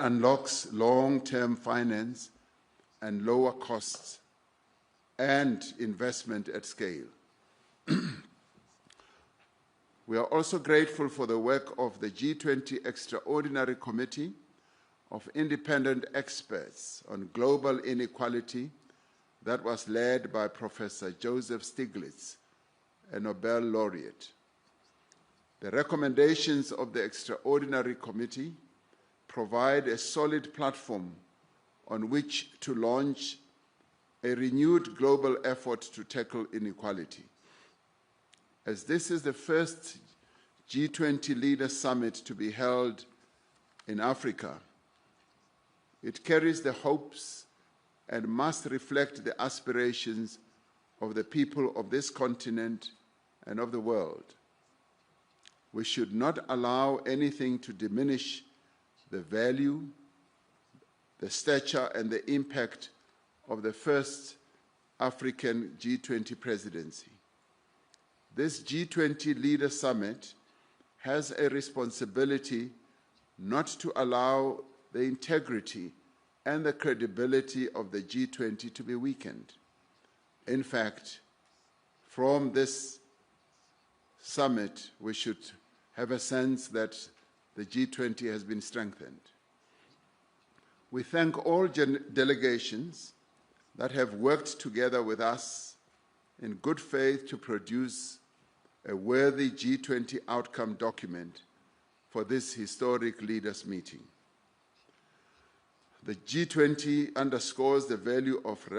unlocks long-term finance and lower costs and investment at scale. We are also grateful for the work of the G20 Extraordinary Committee of Independent Experts on Global Inequality that was led by Professor Joseph Stiglitz, a Nobel laureate. The recommendations of the Extraordinary Committee provide a solid platform on which to launch a renewed global effort to tackle inequality. As this is the first G20 Leaders Summit to be held in Africa, it carries the hopes and must reflect the aspirations of the people of this continent and of the world. We should not allow anything to diminish the value, the stature, and the impact of the first African G20 presidency. This G20 Leaders Summit has a responsibility not to allow the integrity and the credibility of the G20 to be weakened. In fact, from this summit, we should have a sense that the G20 has been strengthened. We thank all delegations that have worked together with us in good faith to produce a worthy G20 outcome document for this historic leaders' meeting. The G20 underscores the value of the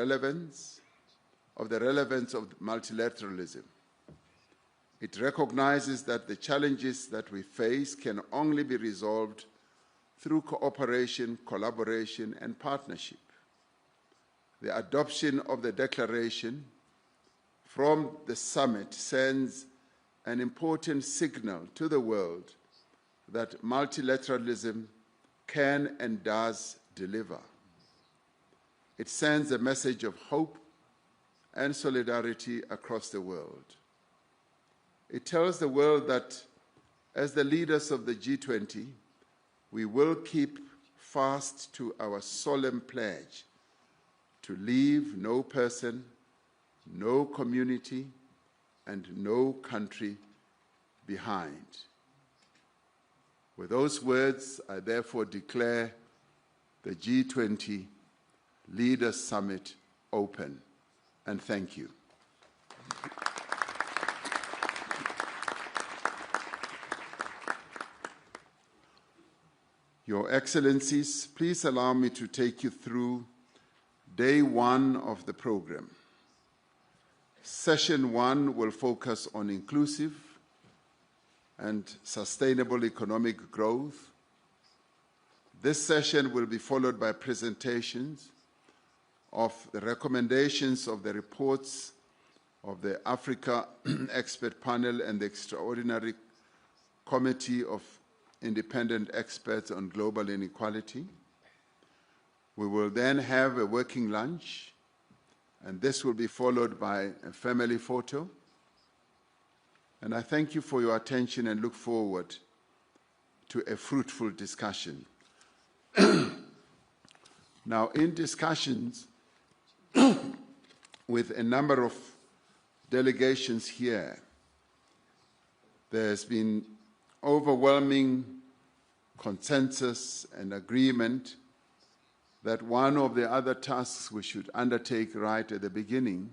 relevance of multilateralism. It recognizes that the challenges that we face can only be resolved through cooperation, collaboration, and partnership. The adoption of the declaration from the summit sends an important signal to the world that multilateralism can and does deliver. It sends a message of hope and solidarity across the world. It tells the world that as the leaders of the G20, we will keep fast to our solemn pledge to leave no person, no community, and no country behind. With those words, I therefore declare the G20 Leaders Summit open, and thank you. Your Excellencies, please allow me to take you through day one of the program. Session one will focus on inclusive and sustainable economic growth. This session will be followed by presentations of the recommendations of the reports of the Africa Expert Panel and the Extraordinary Committee of Independent Experts on Global Inequality. We will then have a working lunch, and this will be followed by a family photo. And I thank you for your attention and look forward to a fruitful discussion. Now, in discussions with a number of delegations here, there's been overwhelming consensus and agreement that one of the other tasks we should undertake right at the beginning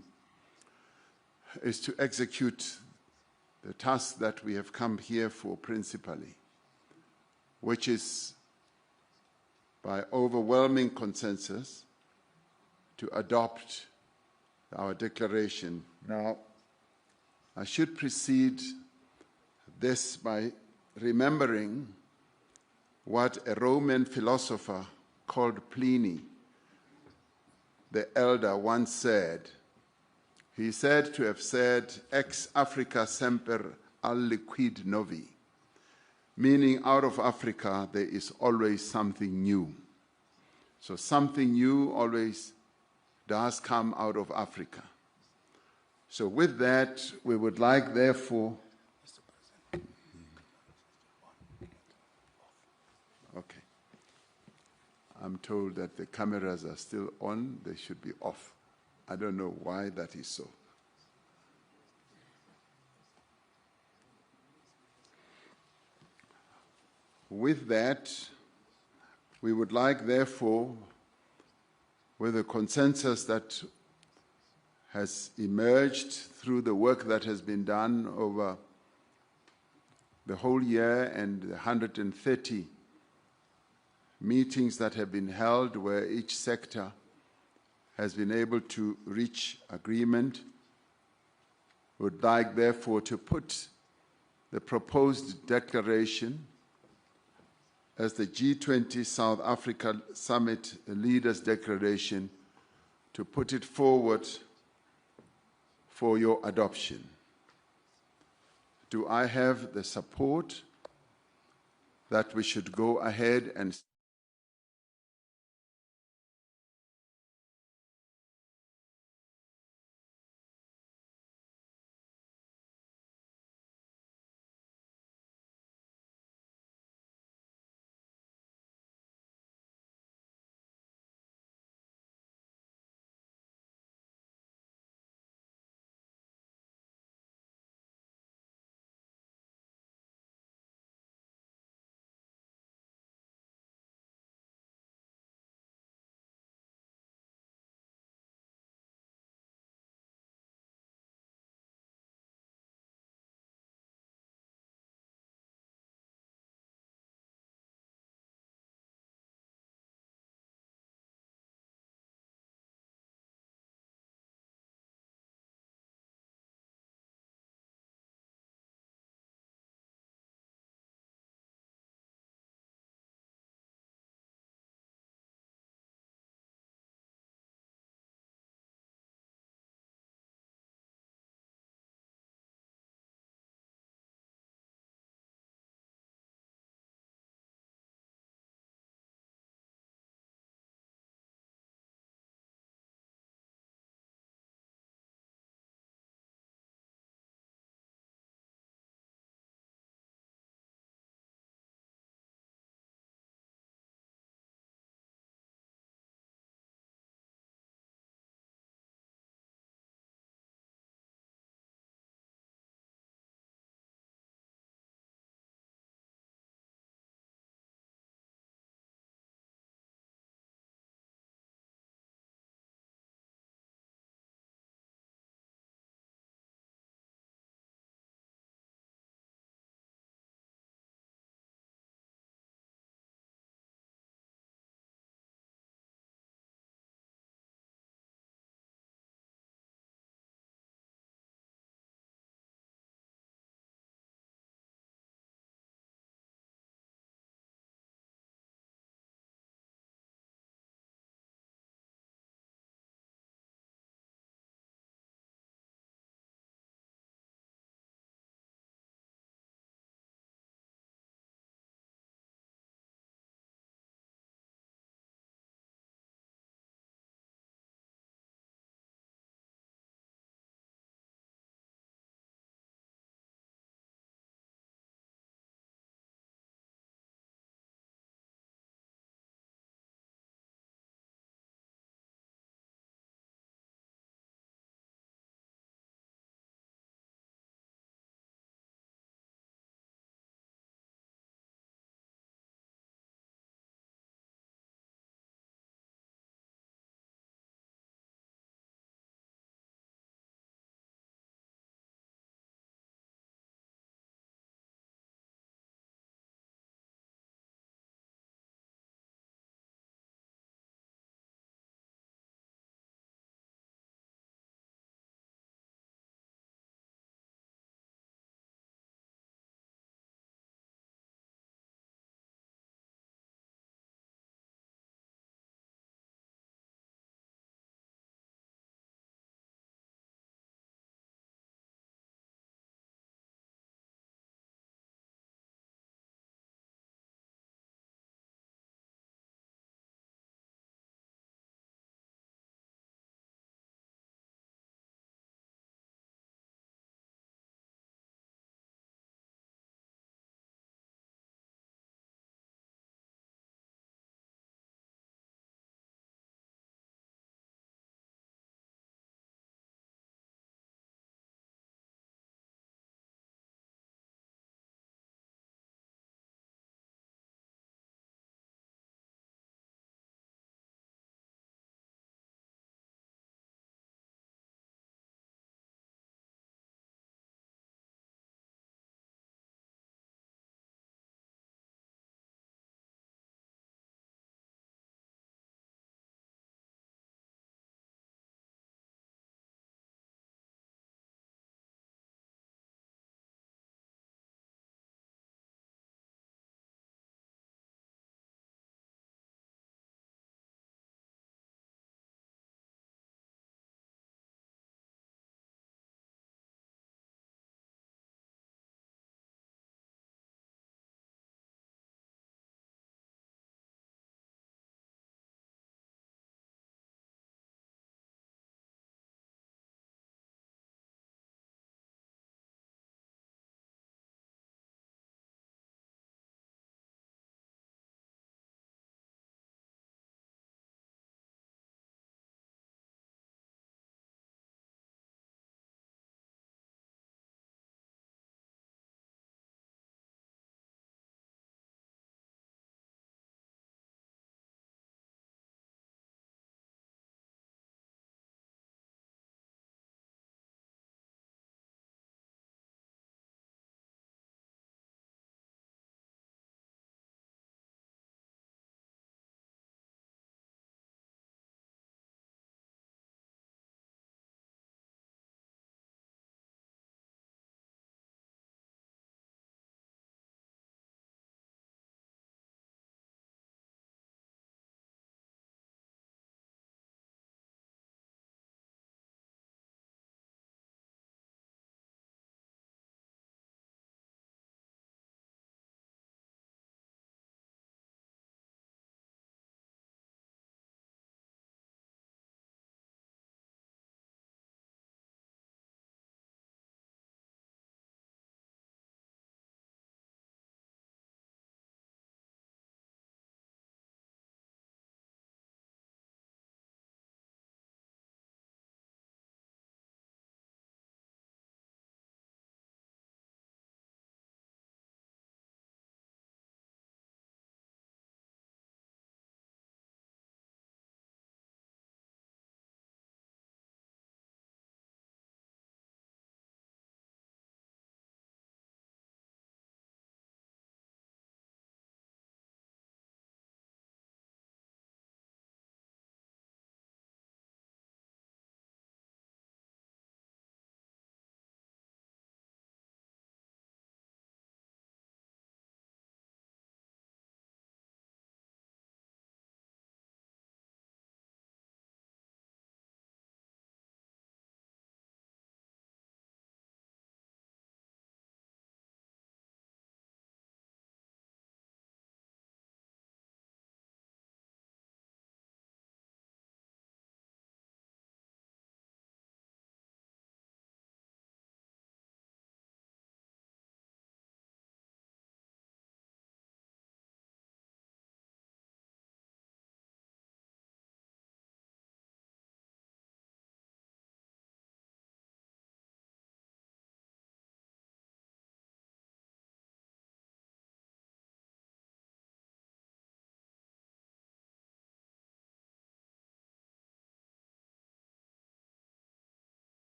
is to execute the task that we have come here for principally, which is by overwhelming consensus to adopt our declaration. Now, I should precede this by remembering what a Roman philosopher called Pliny, the elder, once said. He said to have said, ex Africa semper aliquid novi, meaning out of Africa there is always something new. So something new always does come out of Africa. So with that, we would like, therefore, okay. I'm told that the cameras are still on, they should be off. I don't know why that is so. With that, we would like, therefore, with the consensus that has emerged through the work that has been done over the whole year and the 130 meetings that have been held where each sector has been able to reach agreement, would like, therefore, to put the proposed declaration as the G20 South Africa Summit Leaders Declaration, to put it forward for your adoption. Do I have the support that we should go ahead and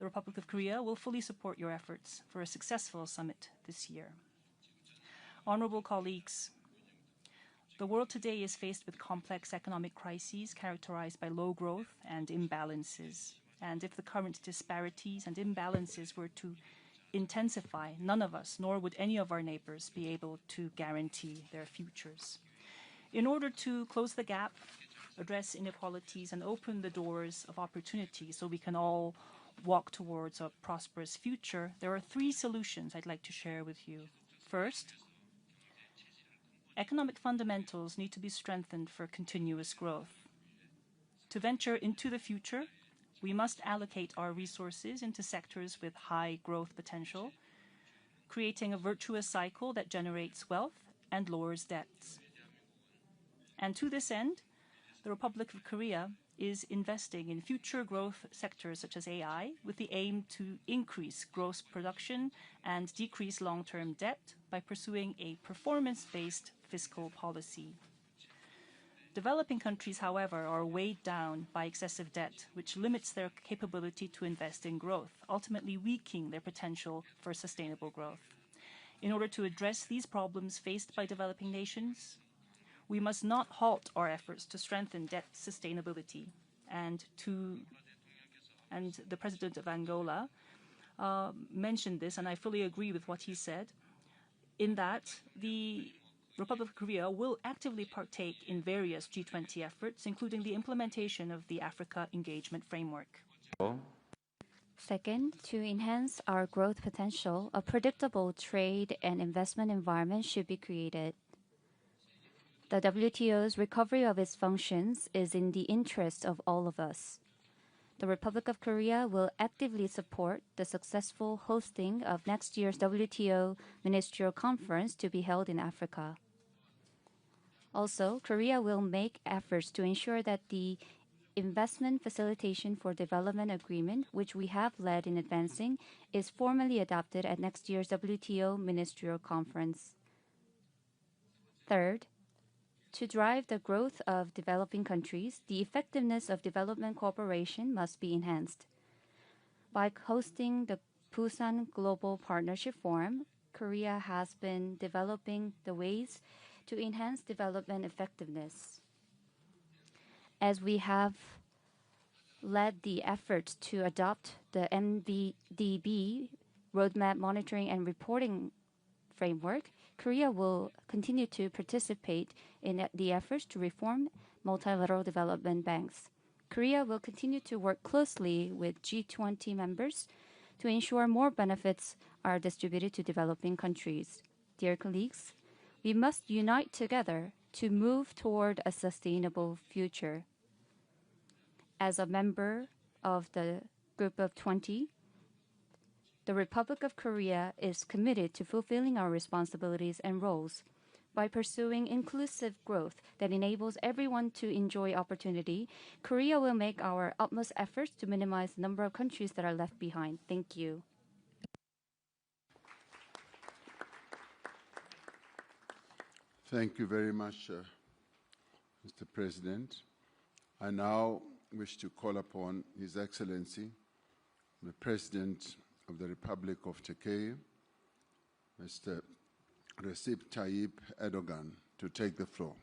The Republic of Korea will fully support your efforts for a successful summit this year. Honorable colleagues, the world today is faced with complex economic crises characterized by low growth and imbalances. And if the current disparities and imbalances were to intensify, none of us, nor would any of our neighbors, be able to guarantee their futures. In order to close the gap, address inequalities, and open the doors of opportunity so we can all walk towards a prosperous future, there are three solutions I'd like to share with you. First, economic fundamentals need to be strengthened for continuous growth. To venture into the future, we must allocate our resources into sectors with high growth potential, creating a virtuous cycle that generates wealth and lowers debts. And to this end, the Republic of Korea is investing in future growth sectors such as AI with the aim to increase gross production and decrease long-term debt by pursuing a performance-based fiscal policy. Developing countries, however, are weighed down by excessive debt, which limits their capability to invest in growth, ultimately weakening their potential for sustainable growth. In order to address these problems faced by developing nations, we must not halt our efforts to strengthen debt sustainability. And the President of Angola mentioned this, and I fully agree with what he said, in that the Republic of Korea will actively partake in various G20 efforts, including the implementation of the Africa Engagement Framework. Second, to enhance our growth potential, a predictable trade and investment environment should be created. The WTO's recovery of its functions is in the interest of all of us. The Republic of Korea will actively support the successful hosting of next year's WTO Ministerial Conference to be held in Africa. Also, Korea will make efforts to ensure that the Investment Facilitation for Development Agreement, which we have led in advancing, is formally adopted at next year's WTO Ministerial Conference. Third, to drive the growth of developing countries, the effectiveness of development cooperation must be enhanced. By hosting the Busan Global Partnership Forum, Korea has been developing the ways to enhance development effectiveness. As we have led the efforts to adopt the MDB Roadmap Monitoring and Reporting Framework, Korea will continue to participate in the efforts to reform multilateral development banks. Korea will continue to work closely with G20 members to ensure more benefits are distributed to developing countries. Dear colleagues, we must unite together to move toward a sustainable future. As a member of the Group of 20, the Republic of Korea is committed to fulfilling our responsibilities and roles. By pursuing inclusive growth that enables everyone to enjoy opportunity, Korea will make our utmost efforts to minimize the number of countries that are left behind. Thank you. Thank you very much, Mr. President. I now wish to call upon His Excellency, the President of the Republic of Turkey, Mr. Recep Tayyip Erdogan, to take the floor.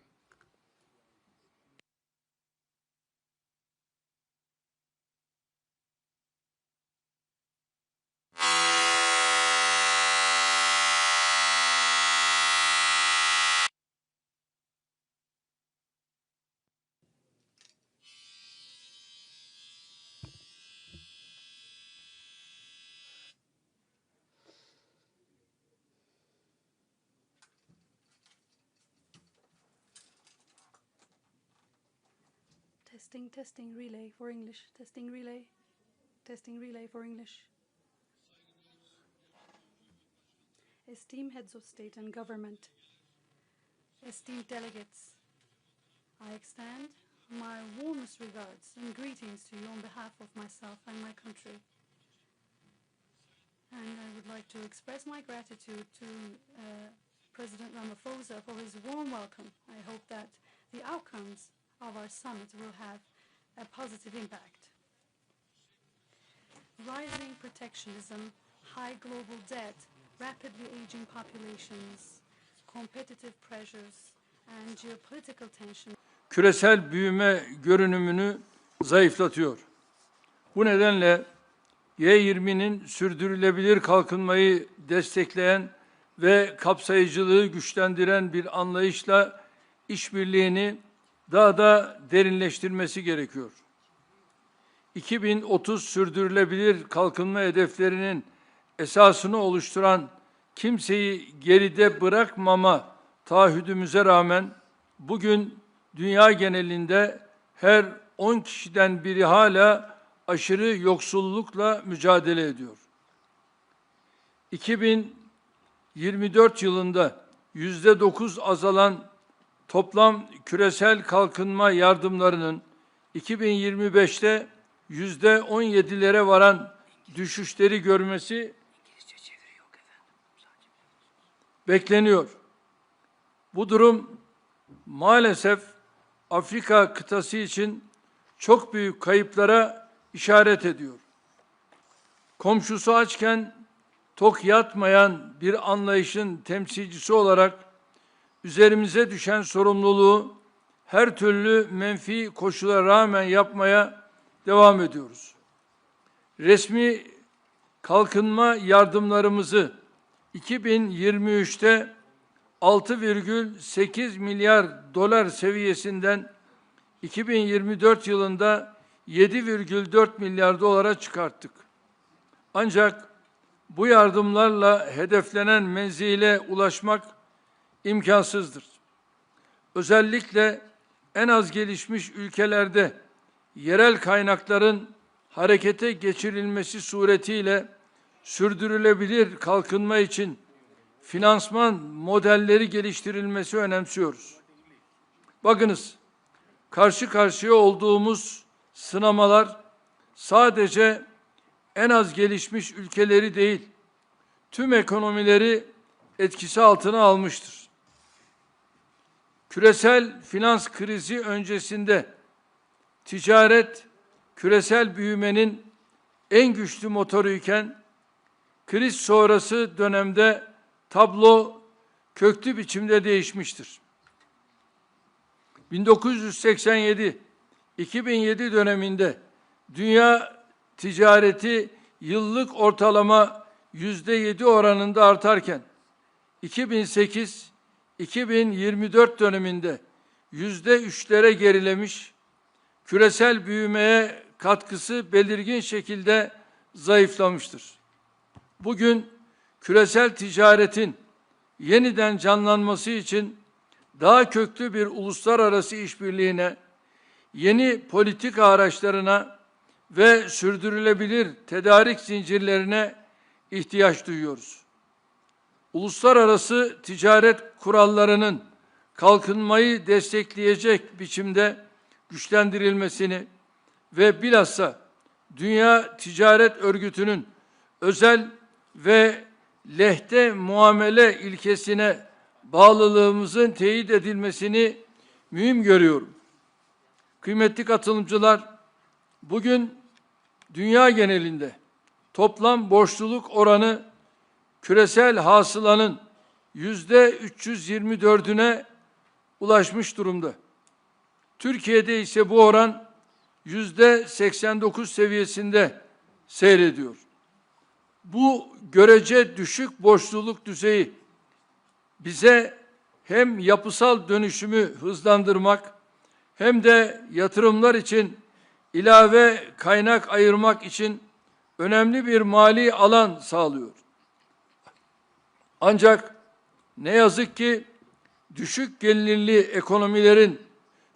Testing, relay for English. Testing, relay for English. Esteemed heads of state and government, esteemed delegates, I extend my warmest regards and greetings to you on behalf of myself and my country. And I would like to express my gratitude to President Ramaphosa for his warm welcome. I hope that the outcomes of our summit will have a positive impact. Rising protectionism, high global debt, rapidly aging populations, competitive pressures, and geopolitical tension. Küresel büyüme görünümünü zayıflatıyor. Bu nedenle G20'nin sürdürülebilir kalkınmayı destekleyen ve kapsayıcılığı güçlendiren bir anlayışla işbirliğini daha da derinleştirmesi gerekiyor. 2030 sürdürülebilir kalkınma hedeflerinin esasını oluşturan kimseyi geride bırakmama taahhüdümüze rağmen bugün dünya genelinde her 10 kişiden biri hala aşırı yoksullukla mücadele ediyor. 2024 yılında %9 azalan toplam küresel kalkınma yardımlarının 2025'te %17'lere varan düşüşleri görmesi bekleniyor. Bu durum maalesef Afrika kıtası için çok büyük kayıplara işaret ediyor. Komşusu açken tok yatmayan bir anlayışın temsilcisi olarak üzerimize düşen sorumluluğu her türlü menfi koşula rağmen yapmaya devam ediyoruz. Resmi kalkınma yardımlarımızı 2023'te 6,8 milyar dolar seviyesinden 2024 yılında 7,4 milyar dolara çıkarttık. Ancak bu yardımlarla hedeflenen menzile ulaşmak imkansızdır. Özellikle en az gelişmiş ülkelerde yerel kaynakların harekete geçirilmesi suretiyle sürdürülebilir kalkınma için finansman modelleri geliştirilmesi önemsiyoruz. Bakınız, karşı karşıya olduğumuz sınamalar sadece en az gelişmiş ülkeleri değil, tüm ekonomileri etkisi altına almıştır. Küresel finans krizi öncesinde ticaret küresel büyümenin en güçlü motoruyken kriz sonrası dönemde tablo köklü biçimde değişmiştir. 1987-2007 döneminde dünya ticareti yıllık ortalama %7 oranında artarken 2008-2024 döneminde %3'lere gerilemiş, küresel büyümeye katkısı belirgin şekilde zayıflamıştır. Bugün küresel ticaretin yeniden canlanması için daha köklü bir uluslararası işbirliğine, yeni politika araçlarına ve sürdürülebilir tedarik zincirlerine ihtiyaç duyuyoruz. Uluslararası ticaret kurallarının kalkınmayı destekleyecek biçimde güçlendirilmesini ve bilhassa Dünya Ticaret Örgütü'nün özel ve lehte muamele ilkesine bağlılığımızın teyit edilmesini mühim görüyorum. Kıymetli katılımcılar, bugün dünya genelinde toplam borçluluk oranı küresel hasılanın %324'üne ulaşmış durumda. Türkiye'de ise bu oran %89 seviyesinde seyrediyor. Bu görece düşük borçluluk düzeyi bize hem yapısal dönüşümü hızlandırmak hem de yatırımlar için ilave kaynak ayırmak için önemli bir mali alan sağlıyor. Ancak ne yazık ki düşük gelirli ekonomilerin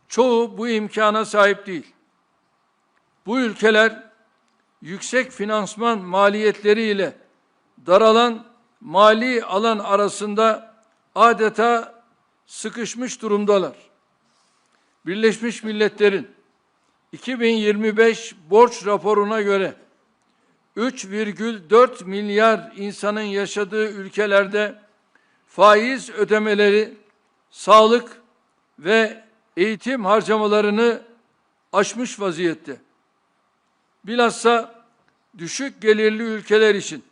çoğu bu imkana sahip değil. Bu ülkeler yüksek finansman maliyetleriyle daralan mali alan arasında adeta sıkışmış durumdalar. Birleşmiş Milletler'in 2025 borç raporuna göre 3,4 milyar insanın yaşadığı ülkelerde faiz ödemeleri sağlık ve eğitim harcamalarını aşmış vaziyette. Bilhassa düşük gelirli ülkeler için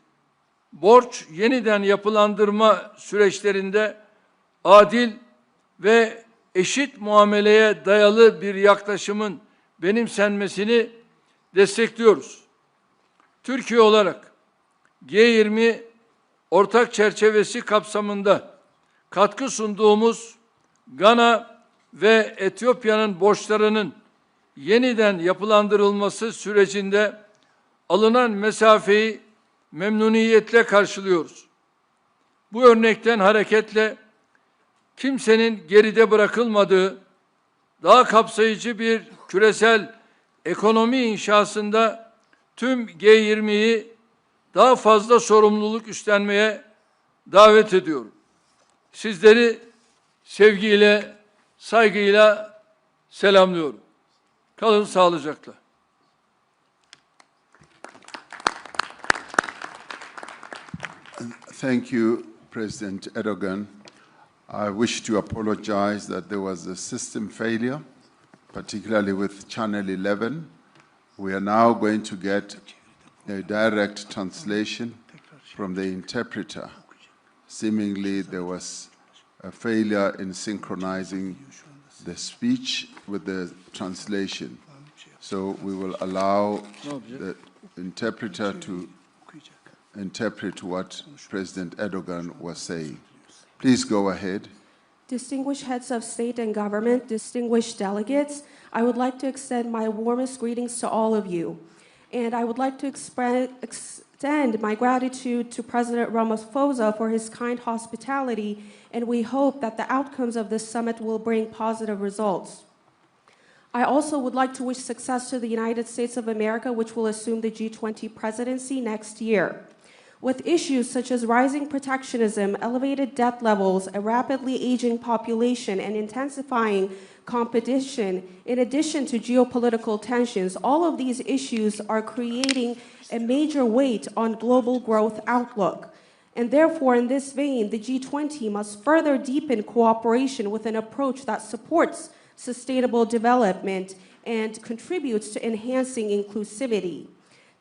borç yeniden yapılandırma süreçlerinde adil ve eşit muameleye dayalı bir yaklaşımın benimsenmesini destekliyoruz. Türkiye olarak G20 ortak çerçevesi kapsamında katkı sunduğumuz Gana ve Etiyopya'nın borçlarının yeniden yapılandırılması sürecinde alınan mesafeyi memnuniyetle karşılıyoruz. Bu örnekten hareketle kimsenin geride bırakılmadığı, daha kapsayıcı bir küresel ekonomi inşasında tüm G20'yi daha fazla sorumluluk üstlenmeye davet ediyorum. Sizleri sevgiyle, saygıyla selamlıyorum. Kalın sağlıcakla. Thank you, President Erdogan. I wish to apologize that there was a system failure, particularly with Channel 11. We are now going to get a direct translation from the interpreter. Seemingly, there was a failure in synchronizing the speech with the translation. So we will allow the interpreter to interpret what President Erdogan was saying. Please go ahead. Distinguished heads of state and government, distinguished delegates, I would like to extend my warmest greetings to all of you. And I would like to extend my gratitude to President Ramaphosa for his kind hospitality, and we hope that the outcomes of this summit will bring positive results. I also would like to wish success to the United States of America, which will assume the G20 presidency next year. With issues such as rising protectionism, elevated debt levels, a rapidly aging population, and intensifying competition, in addition to geopolitical tensions, all of these issues are creating a major weight on global growth outlook. And therefore, in this vein, the G20 must further deepen cooperation with an approach that supports sustainable development and contributes to enhancing inclusivity.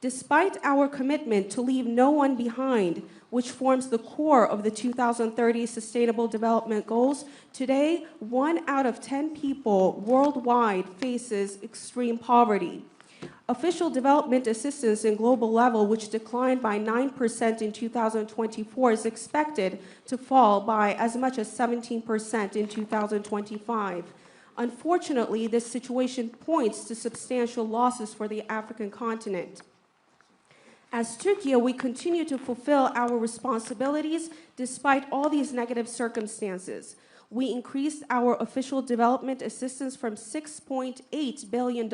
Despite our commitment to leave no one behind, which forms the core of the 2030 Sustainable Development Goals, today, 1 out of 10 people worldwide faces extreme poverty. Official development assistance in global level, which declined by 9% in 2024, is expected to fall by as much as 17% in 2025. Unfortunately, this situation points to substantial losses for the African continent. As Turkey, we continue to fulfill our responsibilities despite all these negative circumstances. We increased our official development assistance from $6.8 billion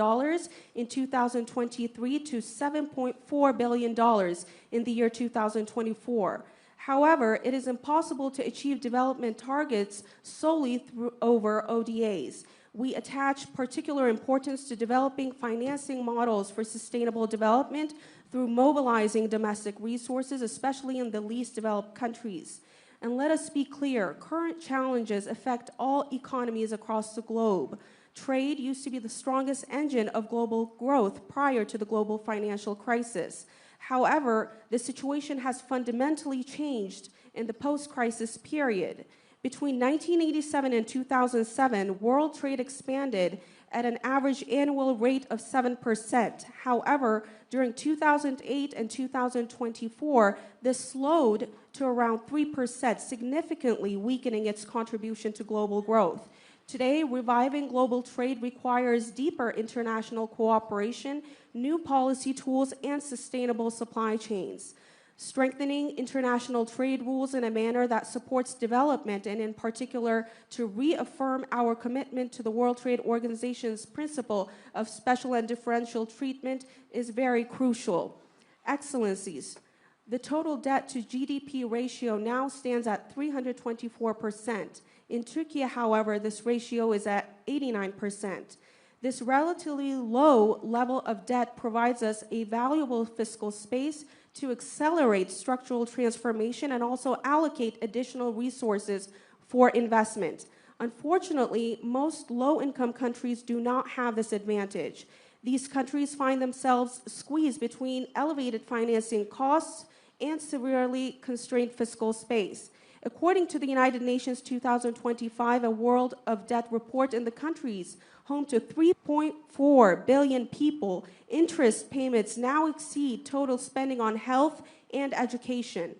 in 2023 to $7.4 billion in the year 2024. However, it is impossible to achieve development targets solely over ODAs. We attach particular importance to developing financing models for sustainable development through mobilizing domestic resources, especially in the least developed countries. And let us be clear, current challenges affect all economies across the globe. Trade used to be the strongest engine of global growth prior to the global financial crisis. However, the situation has fundamentally changed in the post-crisis period. Between 1987 and 2007, world trade expanded at an average annual rate of 7%. However, during 2008 and 2024, this slowed to around 3%, significantly weakening its contribution to global growth. Today, reviving global trade requires deeper international cooperation, new policy tools, and sustainable supply chains. Strengthening international trade rules in a manner that supports development, and in particular to reaffirm our commitment to the World Trade Organization's principle of special and differential treatment, is very crucial. Excellencies, the total debt to GDP ratio now stands at 324%. In Turkey, however, this ratio is at 89%. This relatively low level of debt provides us a valuable fiscal space to accelerate structural transformation and also allocate additional resources for investment. Unfortunately, most low-income countries do not have this advantage. These countries find themselves squeezed between elevated financing costs and severely constrained fiscal space. According to the United Nations 2025 A World of Debt report, in the countries home to 3.4 billion people, interest payments now exceed total spending on health and education.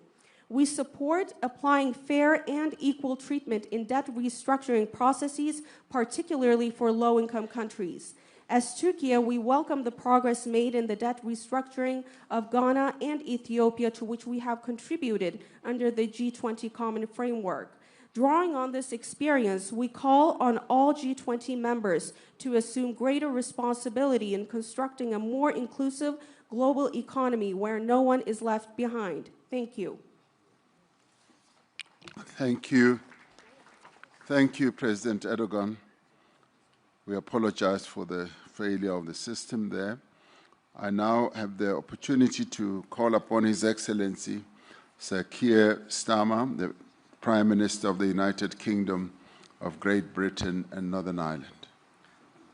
We support applying fair and equal treatment in debt restructuring processes, particularly for low-income countries. As Turkey, we welcome the progress made in the debt restructuring of Ghana and Ethiopia, to which we have contributed under the G20 Common Framework. Drawing on this experience, we call on all G20 members to assume greater responsibility in constructing a more inclusive global economy where no one is left behind. Thank you. Thank you. Thank you, President Erdogan. We apologize for the failure of the system there. I now have the opportunity to call upon His Excellency Sir Keir Starmer, the Prime Minister of the United Kingdom of Great Britain and Northern Ireland.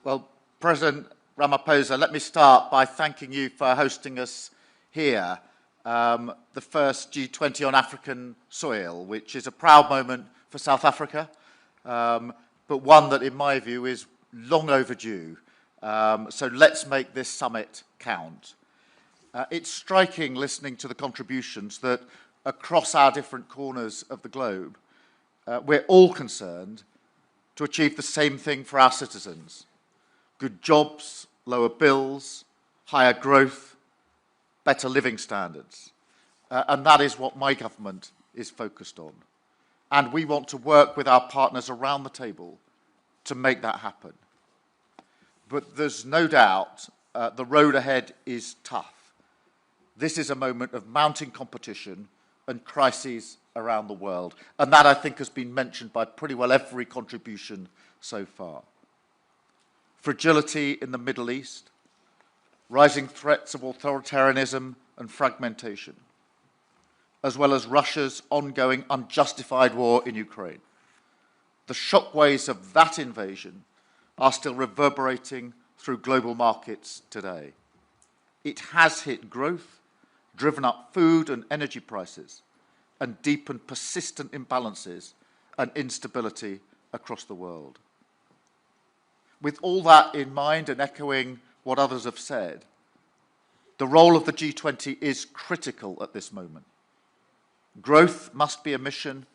Well, President Ramaphosa, let me start by thanking you for hosting us here, the first G20 on African soil, which is a proud moment for South Africa, but one that, in my view, is long overdue. So let's make this summit count. It's striking, listening to the contributions, that across our different corners of the globe, we're all concerned to achieve the same thing for our citizens: good jobs, lower bills, higher growth, better living standards. And that is what my government is focused on. And we want to work with our partners around the table to make that happen. But there's no doubt the road ahead is tough. This is a moment of mounting competition and crises around the world. And that, I think, has been mentioned by pretty well every contribution so far. Fragility in the Middle East, rising threats of authoritarianism and fragmentation, as well as Russia's ongoing unjustified war in Ukraine. The shockwaves of that invasion are still reverberating through global markets today. It has hit growth, driven up food and energy prices, and deepened persistent imbalances and instability across the world. With all that in mind, and echoing what others have said, the role of the G20 is critical at this moment. Growth must be a mission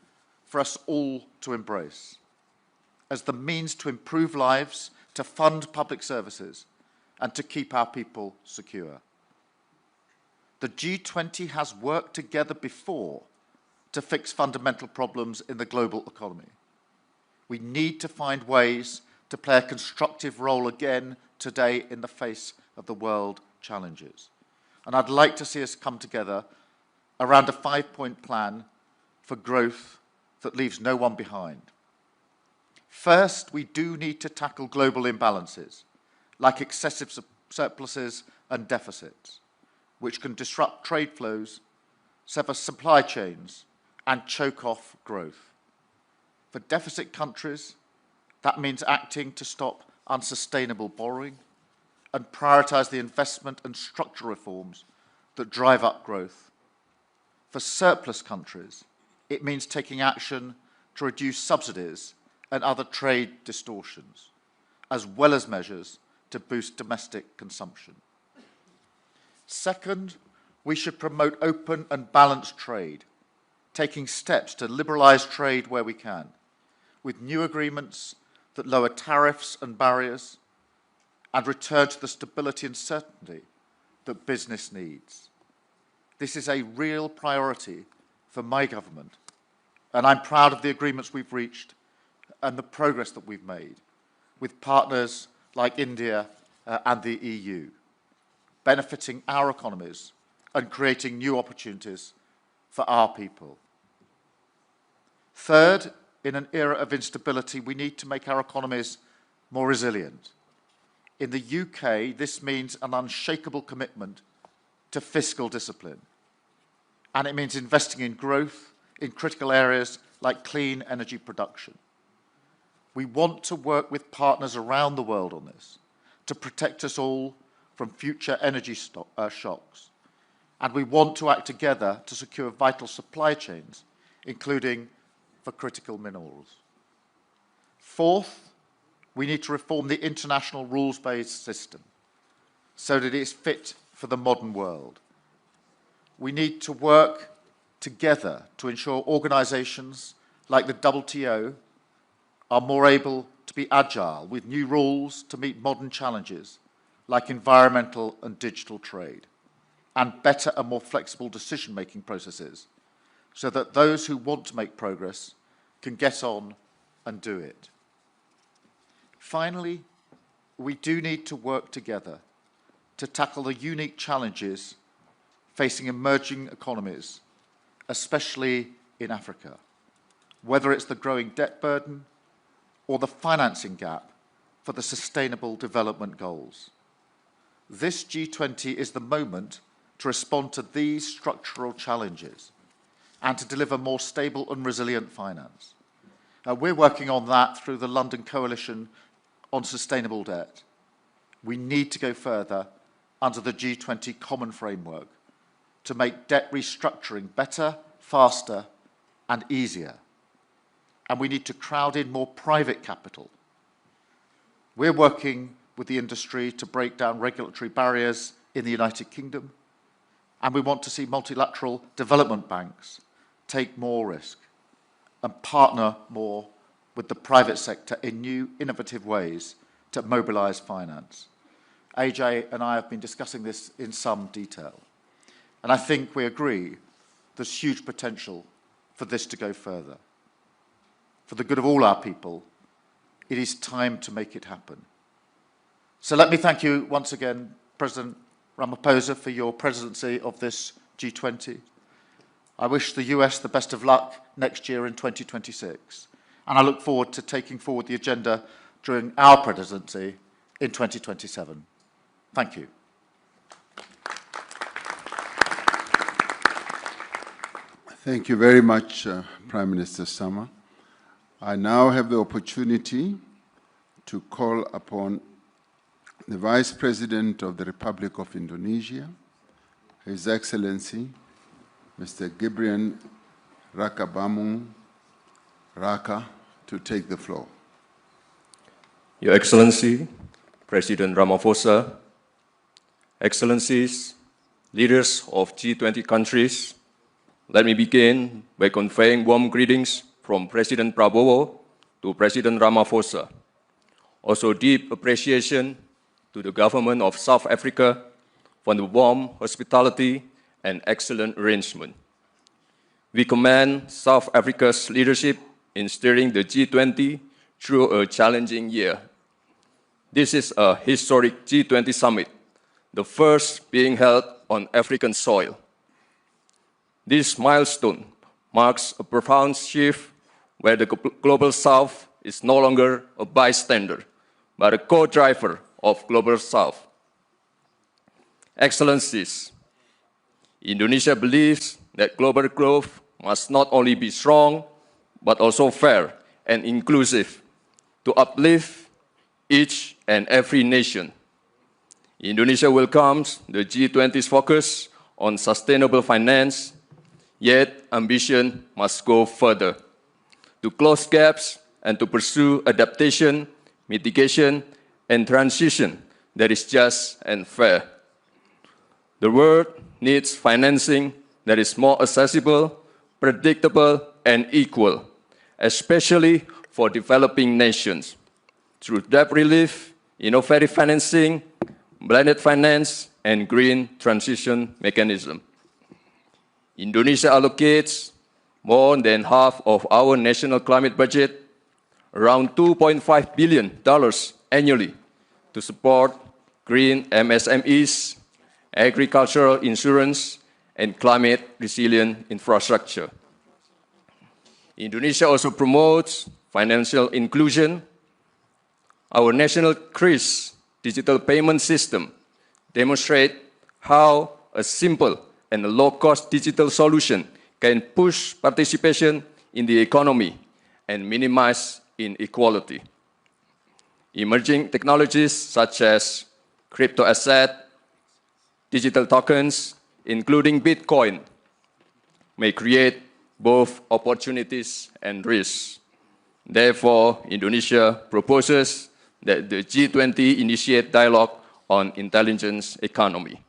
for us all to embrace, as the means to improve lives, to fund public services, and to keep our people secure. The G20 has worked together before to fix fundamental problems in the global economy. We need to find ways to play a constructive role again today in the face of the world challenges. And I'd like to see us come together around a 5-point plan for growth that leaves no one behind. First, we do need to tackle global imbalances, like excessive surpluses and deficits, which can disrupt trade flows, sever supply chains, and choke off growth. For deficit countries, that means acting to stop unsustainable borrowing and prioritise the investment and structural reforms that drive up growth. For surplus countries, it means taking action to reduce subsidies and other trade distortions, as well as measures to boost domestic consumption. Second, we should promote open and balanced trade, taking steps to liberalise trade where we can, with new agreements that lower tariffs and barriers and return to the stability and certainty that business needs. This is a real priority for my government, and I'm proud of the agreements we've reached and the progress that we've made with partners like India and the EU, benefiting our economies and creating new opportunities for our people. Third, in an era of instability, we need to make our economies more resilient. In the UK, this means an unshakable commitment to fiscal discipline. And it means investing in growth in critical areas like clean energy production. We want to work with partners around the world on this to protect us all from future energy shocks. And we want to act together to secure vital supply chains, including for critical minerals. Fourth, we need to reform the international rules-based system so that it is fit for the modern world. We need to work together to ensure organisations like the WTO are more able to be agile with new rules to meet modern challenges like environmental and digital trade, and better and more flexible decision-making processes so that those who want to make progress can get on and do it. Finally, we do need to work together to tackle the unique challenges facing emerging economies, especially in Africa, whether it's the growing debt burden or the financing gap for the Sustainable Development Goals. This G20 is the moment to respond to these structural challenges and to deliver more stable and resilient finance. We're working on that through the London Coalition on Sustainable Debt. We need to go further under the G20 Common Framework to make debt restructuring better, faster, and easier. And we need to crowd in more private capital. We're working with the industry to break down regulatory barriers in the United Kingdom, and we want to see multilateral development banks take more risk and partner more with the private sector in new, innovative ways to mobilise finance. AJ and I have been discussing this in some detail, and I think we agree there's huge potential for this to go further. For the good of all our people, it is time to make it happen. So let me thank you once again, President Ramaphosa, for your presidency of this G20. I wish the US the best of luck next year in 2026, and I look forward to taking forward the agenda during our presidency in 2027. Thank you. Thank you very much, Prime Minister Sama. I now have the opportunity to call upon the Vice President of the Republic of Indonesia, His Excellency, Mr. Gibrian Rakabamung Raka, to take the floor. Your Excellency, President Ramaphosa, Excellencies, leaders of G20 countries, let me begin by conveying warm greetings from President Prabowo to President Ramaphosa. Also deep appreciation to the government of South Africa for the warm hospitality and excellent arrangement. We commend South Africa's leadership in steering the G20 through a challenging year. This is a historic G20 summit, the first being held on African soil. This milestone marks a profound shift where the Global South is no longer a bystander, but a co-driver of Global South. Excellencies, Indonesia believes that global growth must not only be strong, but also fair and inclusive to uplift each and every nation. Indonesia welcomes the G20's focus on sustainable finance, yet ambition must go further to close gaps and to pursue adaptation, mitigation, and transition that is just and fair. The world needs financing that is more accessible, predictable, and equal, especially for developing nations, through debt relief, innovative financing, blended finance, and green transition mechanism. Indonesia allocates more than half of our national climate budget, around $2.5 billion annually, to support green MSMEs, agricultural insurance, and climate-resilient infrastructure. Indonesia also promotes financial inclusion. Our national CRIS digital payment system demonstrates how a simple and a low-cost digital solution can push participation in the economy and minimize inequality. Emerging technologies such as crypto asset, digital tokens, including Bitcoin, may create both opportunities and risks. Therefore, Indonesia proposes that the G20 initiate dialogue on intelligence economy.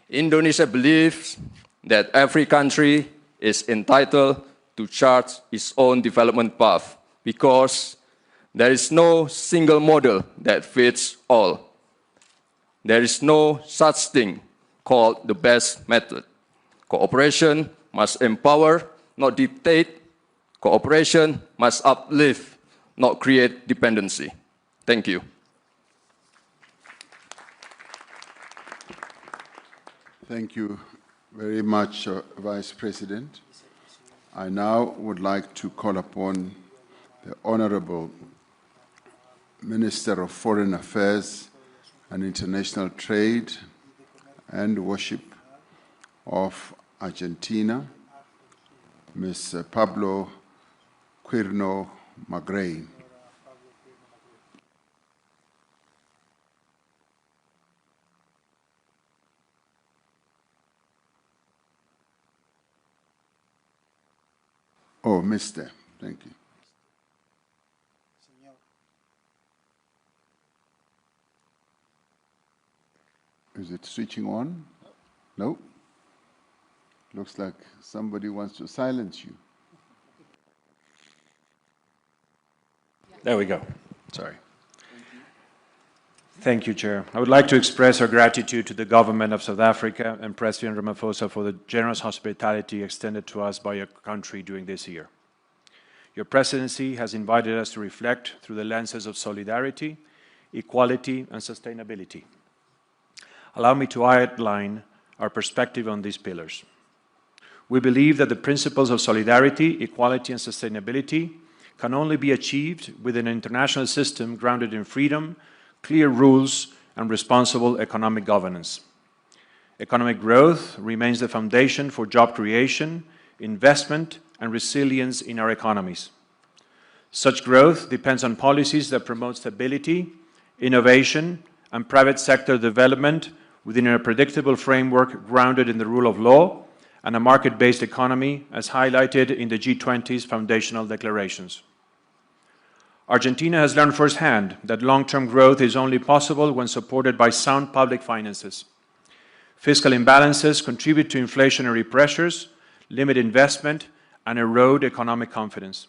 Indonesia believes that every country is entitled to chart its own development path because there is no single model that fits all. There is no such thing called the best method. Cooperation must empower, not dictate. Cooperation must uplift, not create dependency. Thank you. Thank you very much, Vice President. I now would like to call upon the Honorable Minister of Foreign Affairs and International Trade and Worship of Argentina, Ms. Pablo Quirno Magrain. Oh, Mr. Thank you. Is it switching on? No? Looks like somebody wants to silence you. There we go. Sorry. Thank you, Chair. I would like to express our gratitude to the government of South Africa and President Ramaphosa for the generous hospitality extended to us by your country during this year. Your presidency has invited us to reflect through the lenses of solidarity, equality, and sustainability. Allow me to outline our perspective on these pillars. We believe that the principles of solidarity, equality, and sustainability can only be achieved with an international system grounded in freedom, clear rules, and responsible economic governance. Economic growth remains the foundation for job creation, investment, and resilience in our economies. Such growth depends on policies that promote stability, innovation, and private sector development within a predictable framework grounded in the rule of law and a market-based economy, as highlighted in the G20's foundational declarations. Argentina has learned firsthand that long-term growth is only possible when supported by sound public finances. Fiscal imbalances contribute to inflationary pressures, limit investment, and erode economic confidence.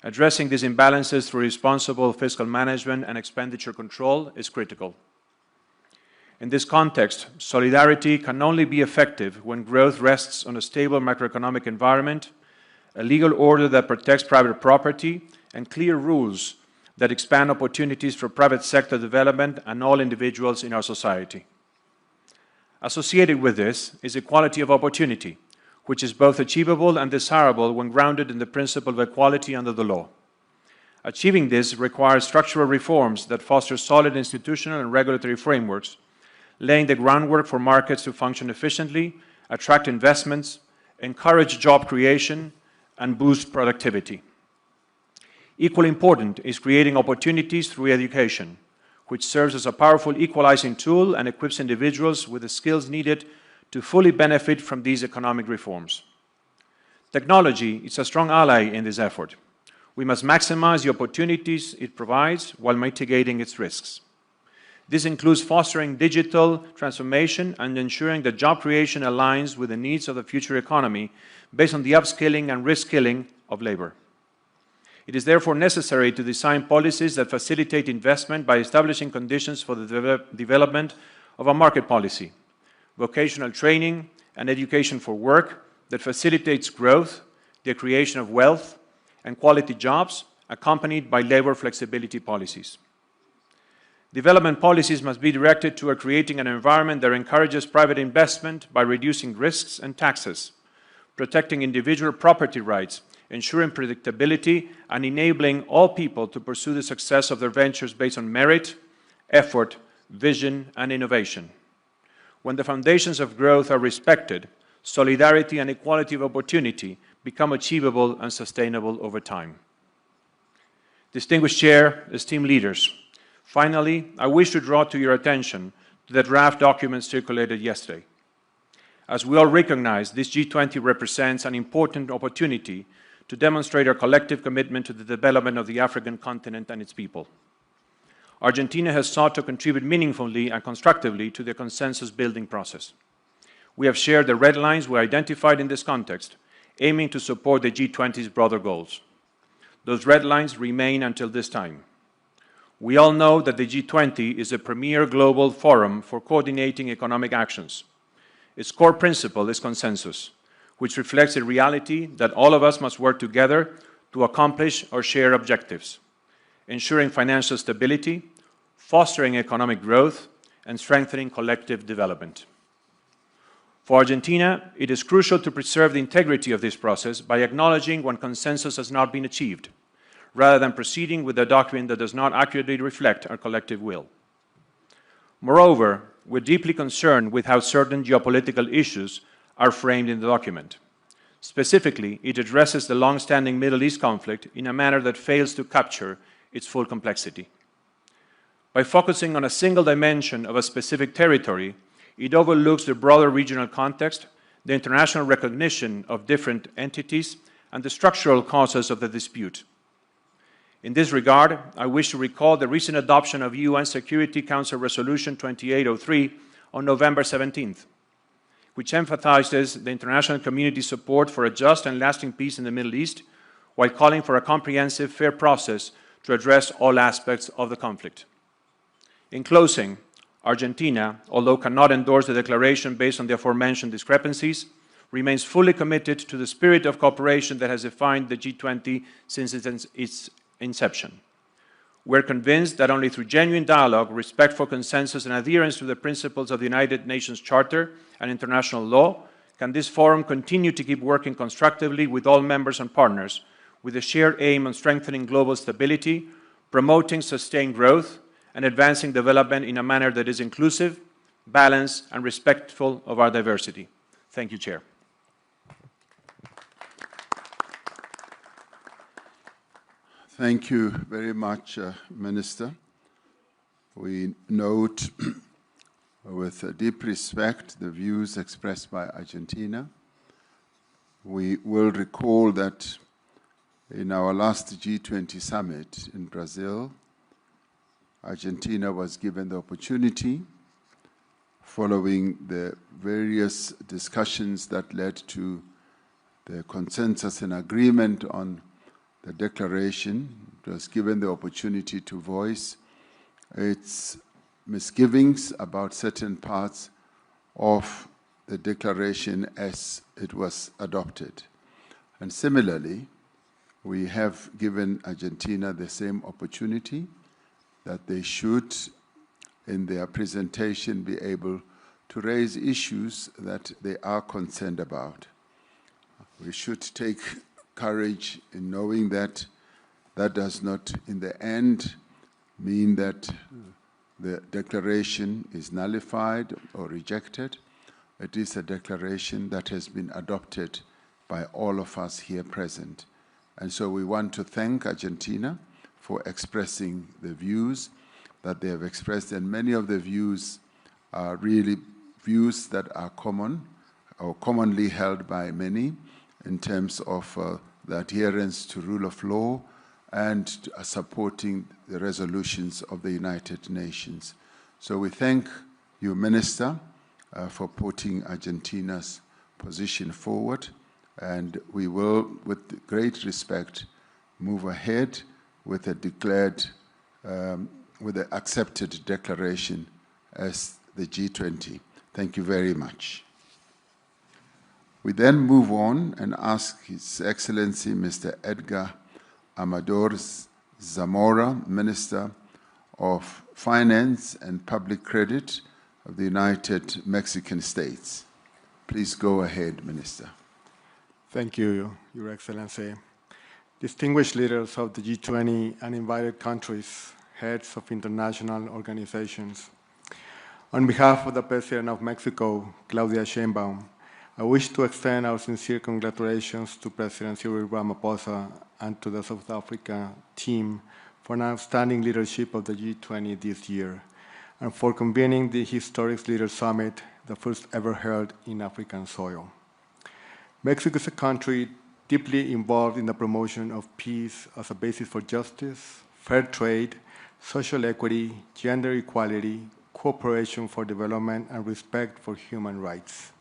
Addressing these imbalances through responsible fiscal management and expenditure control is critical. In this context, solidarity can only be effective when growth rests on a stable macroeconomic environment, a legal order that protects private property, and clear rules that expand opportunities for private sector development and all individuals in our society. Associated with this is equality of opportunity, which is both achievable and desirable when grounded in the principle of equality under the law. Achieving this requires structural reforms that foster solid institutional and regulatory frameworks, laying the groundwork for markets to function efficiently, attract investments, encourage job creation, and boost productivity. Equally important is creating opportunities through education, which serves as a powerful equalizing tool and equips individuals with the skills needed to fully benefit from these economic reforms. Technology is a strong ally in this effort. We must maximize the opportunities it provides while mitigating its risks. This includes fostering digital transformation and ensuring that job creation aligns with the needs of the future economy based on the upskilling and reskilling of labor. It is therefore necessary to design policies that facilitate investment by establishing conditions for the development of a market policy, vocational training, and education for work that facilitates growth, the creation of wealth, and quality jobs, accompanied by labor flexibility policies. Development policies must be directed toward creating an environment that encourages private investment by reducing risks and taxes, protecting individual property rights, ensuring predictability, and enabling all people to pursue the success of their ventures based on merit, effort, vision, and innovation. When the foundations of growth are respected, solidarity and equality of opportunity become achievable and sustainable over time. Distinguished Chair, esteemed leaders, finally, I wish to draw to your attention to the draft document circulated yesterday. As we all recognize, this G20 represents an important opportunity to demonstrate our collective commitment to the development of the African continent and its people. Argentina has sought to contribute meaningfully and constructively to the consensus-building process. We have shared the red lines we identified in this context, aiming to support the G20's broader goals. Those red lines remain until this time. We all know that the G20 is a premier global forum for coordinating economic actions. Its core principle is consensus, which reflects the reality that all of us must work together to accomplish our shared objectives, ensuring financial stability, fostering economic growth, and strengthening collective development. For Argentina, it is crucial to preserve the integrity of this process by acknowledging when consensus has not been achieved, rather than proceeding with a document that does not accurately reflect our collective will. Moreover, we're deeply concerned with how certain geopolitical issues are framed in the document. Specifically, it addresses the long-standing Middle East conflict in a manner that fails to capture its full complexity. By focusing on a single dimension of a specific territory, it overlooks the broader regional context, the international recognition of different entities, and the structural causes of the dispute. In this regard, I wish to recall the recent adoption of UN Security Council Resolution 2803 on November 17th, which emphasizes the international community's support for a just and lasting peace in the Middle East, while calling for a comprehensive, fair process to address all aspects of the conflict. In closing, Argentina, although cannot endorse the declaration based on the aforementioned discrepancies, remains fully committed to the spirit of cooperation that has defined the G20 since its inception. We're convinced that only through genuine dialogue, respect for consensus, and adherence to the principles of the United Nations Charter and international law can this forum continue to keep working constructively with all members and partners, with a shared aim on strengthening global stability, promoting sustained growth, and advancing development in a manner that is inclusive, balanced, and respectful of our diversity. Thank you, Chair. Thank you very much, Minister. We note with deep respect the views expressed by Argentina. We will recall that in our last G20 summit in Brazil, Argentina was given the opportunity, following the various discussions that led to the consensus and agreement on the declaration, it was given the opportunity to voice its misgivings about certain parts of the declaration as it was adopted. And similarly, we have given Argentina the same opportunity that they should, in their presentation, be able to raise issues that they are concerned about. We should take courage in knowing that that does not, in the end, mean that the declaration is nullified or rejected. It is a declaration that has been adopted by all of us here present. And so we want to thank Argentina for expressing the views that they have expressed, and many of the views are really views that are common or commonly held by many in terms of the adherence to rule of law and supporting the resolutions of the United Nations. So we thank you, Minister, for putting Argentina's position forward, and we will, with great respect, move ahead with a declared, with an accepted declaration as the G20. Thank you very much. We then move on and ask His Excellency Mr. Edgar Amador Zamora, Minister of Finance and Public Credit of the United Mexican States. Please go ahead, Minister. Thank you, Your Excellency. Distinguished leaders of the G20 and invited countries, heads of international organizations. On behalf of the President of Mexico, Claudia Sheinbaum, I wish to extend our sincere congratulations to President Cyril Ramaphosa and to the South Africa team for an outstanding leadership of the G20 this year, and for convening the historic Leaders Summit, the first ever held in African soil. Mexico is a country deeply involved in the promotion of peace as a basis for justice, fair trade, social equity, gender equality, cooperation for development, and respect for human rights.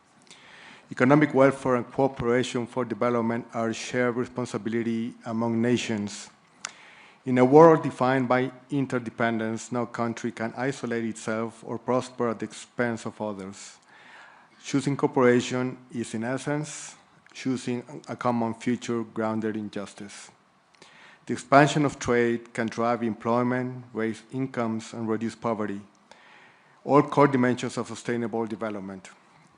Economic welfare and cooperation for development are shared responsibility among nations. In a world defined by interdependence, no country can isolate itself or prosper at the expense of others. Choosing cooperation is, in essence, choosing a common future grounded in justice. The expansion of trade can drive employment, raise incomes, and reduce poverty, all core dimensions of sustainable development.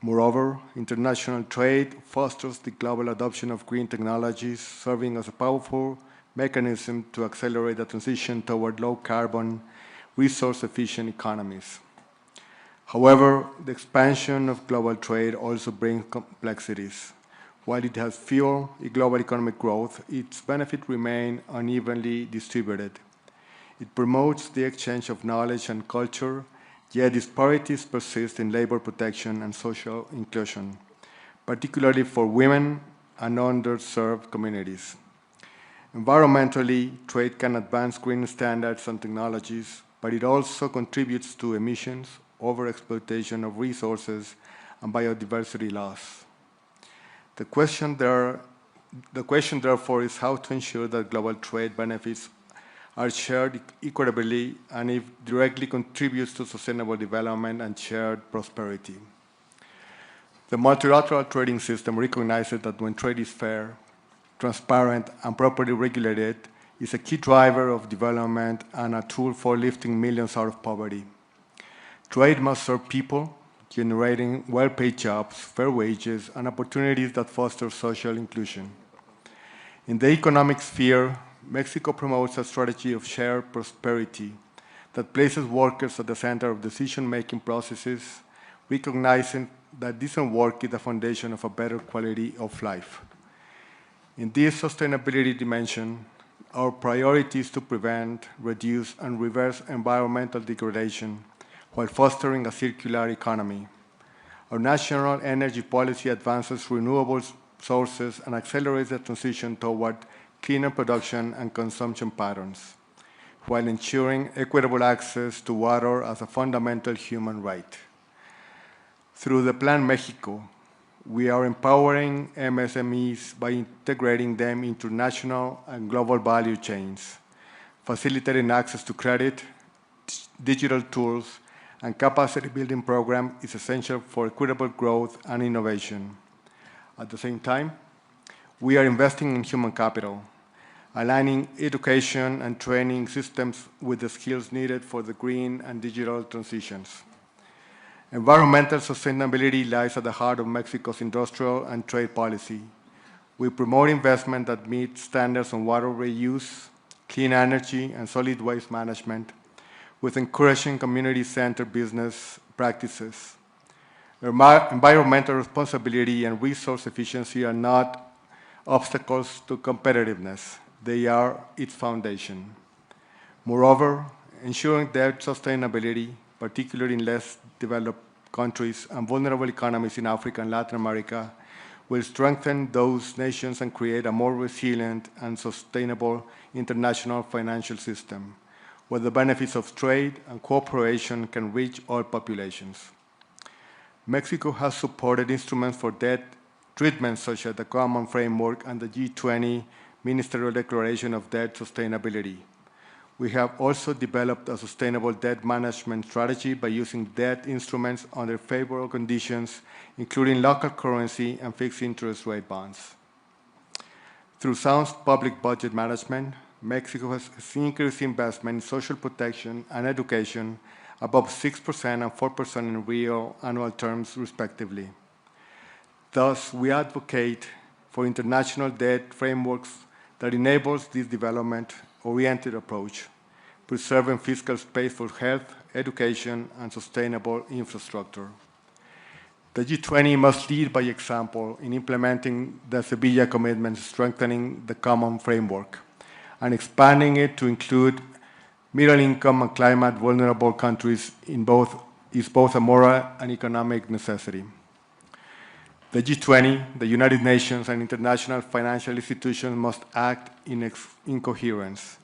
Moreover, international trade fosters the global adoption of green technologies, serving as a powerful mechanism to accelerate the transition toward low-carbon, resource-efficient economies. However, the expansion of global trade also brings complexities. While it has fueled global economic growth, its benefits remain unevenly distributed. It promotes the exchange of knowledge and culture, yet disparities persist in labor protection and social inclusion, particularly for women and underserved communities. Environmentally, trade can advance green standards and technologies, but it also contributes to emissions, overexploitation of resources, and biodiversity loss. The question, therefore, is how to ensure that global trade benefits are shared equitably and if directly contributes to sustainable development and shared prosperity. The multilateral trading system recognizes that when trade is fair, transparent, and properly regulated, is a key driver of development and a tool for lifting millions out of poverty. Trade must serve people, generating well-paid jobs, fair wages, and opportunities that foster social inclusion. In the economic sphere, Mexico promotes a strategy of shared prosperity that places workers at the center of decision-making processes, recognizing that decent work is the foundation of a better quality of life. In this sustainability dimension, our priority is to prevent, reduce, and reverse environmental degradation while fostering a circular economy. Our national energy policy advances renewable sources and accelerates the transition toward cleaner production and consumption patterns, while ensuring equitable access to water as a fundamental human right. Through the Plan Mexico, we are empowering MSMEs by integrating them into national and global value chains, facilitating access to credit, digital tools, and capacity building program is essential for equitable growth and innovation. At the same time, we are investing in human capital, aligning education and training systems with the skills needed for the green and digital transitions. Environmental sustainability lies at the heart of Mexico's industrial and trade policy. We promote investment that meets standards on water reuse, clean energy, and solid waste management, with encouraging community-centered business practices. Environmental responsibility and resource efficiency are not obstacles to competitiveness. They are its foundation. Moreover, ensuring debt sustainability, particularly in less developed countries and vulnerable economies in Africa and Latin America, will strengthen those nations and create a more resilient and sustainable international financial system, where the benefits of trade and cooperation can reach all populations. Mexico has supported instruments for debt treatment such as the Common Framework and the G20 Ministerial Declaration of Debt Sustainability. We have also developed a sustainable debt management strategy by using debt instruments under favorable conditions, including local currency and fixed interest rate bonds. Through sound public budget management, Mexico has increased investment in social protection and education above 6% and 4% in real annual terms, respectively. Thus, we advocate for international debt frameworks that enables this development-oriented approach, preserving fiscal space for health, education, and sustainable infrastructure. The G20 must lead by example in implementing the Sevilla commitment, strengthening the common framework, and expanding it to include middle income and climate vulnerable countries is both a moral and economic necessity. The G20, the United Nations, and international financial institutions must act in coherence.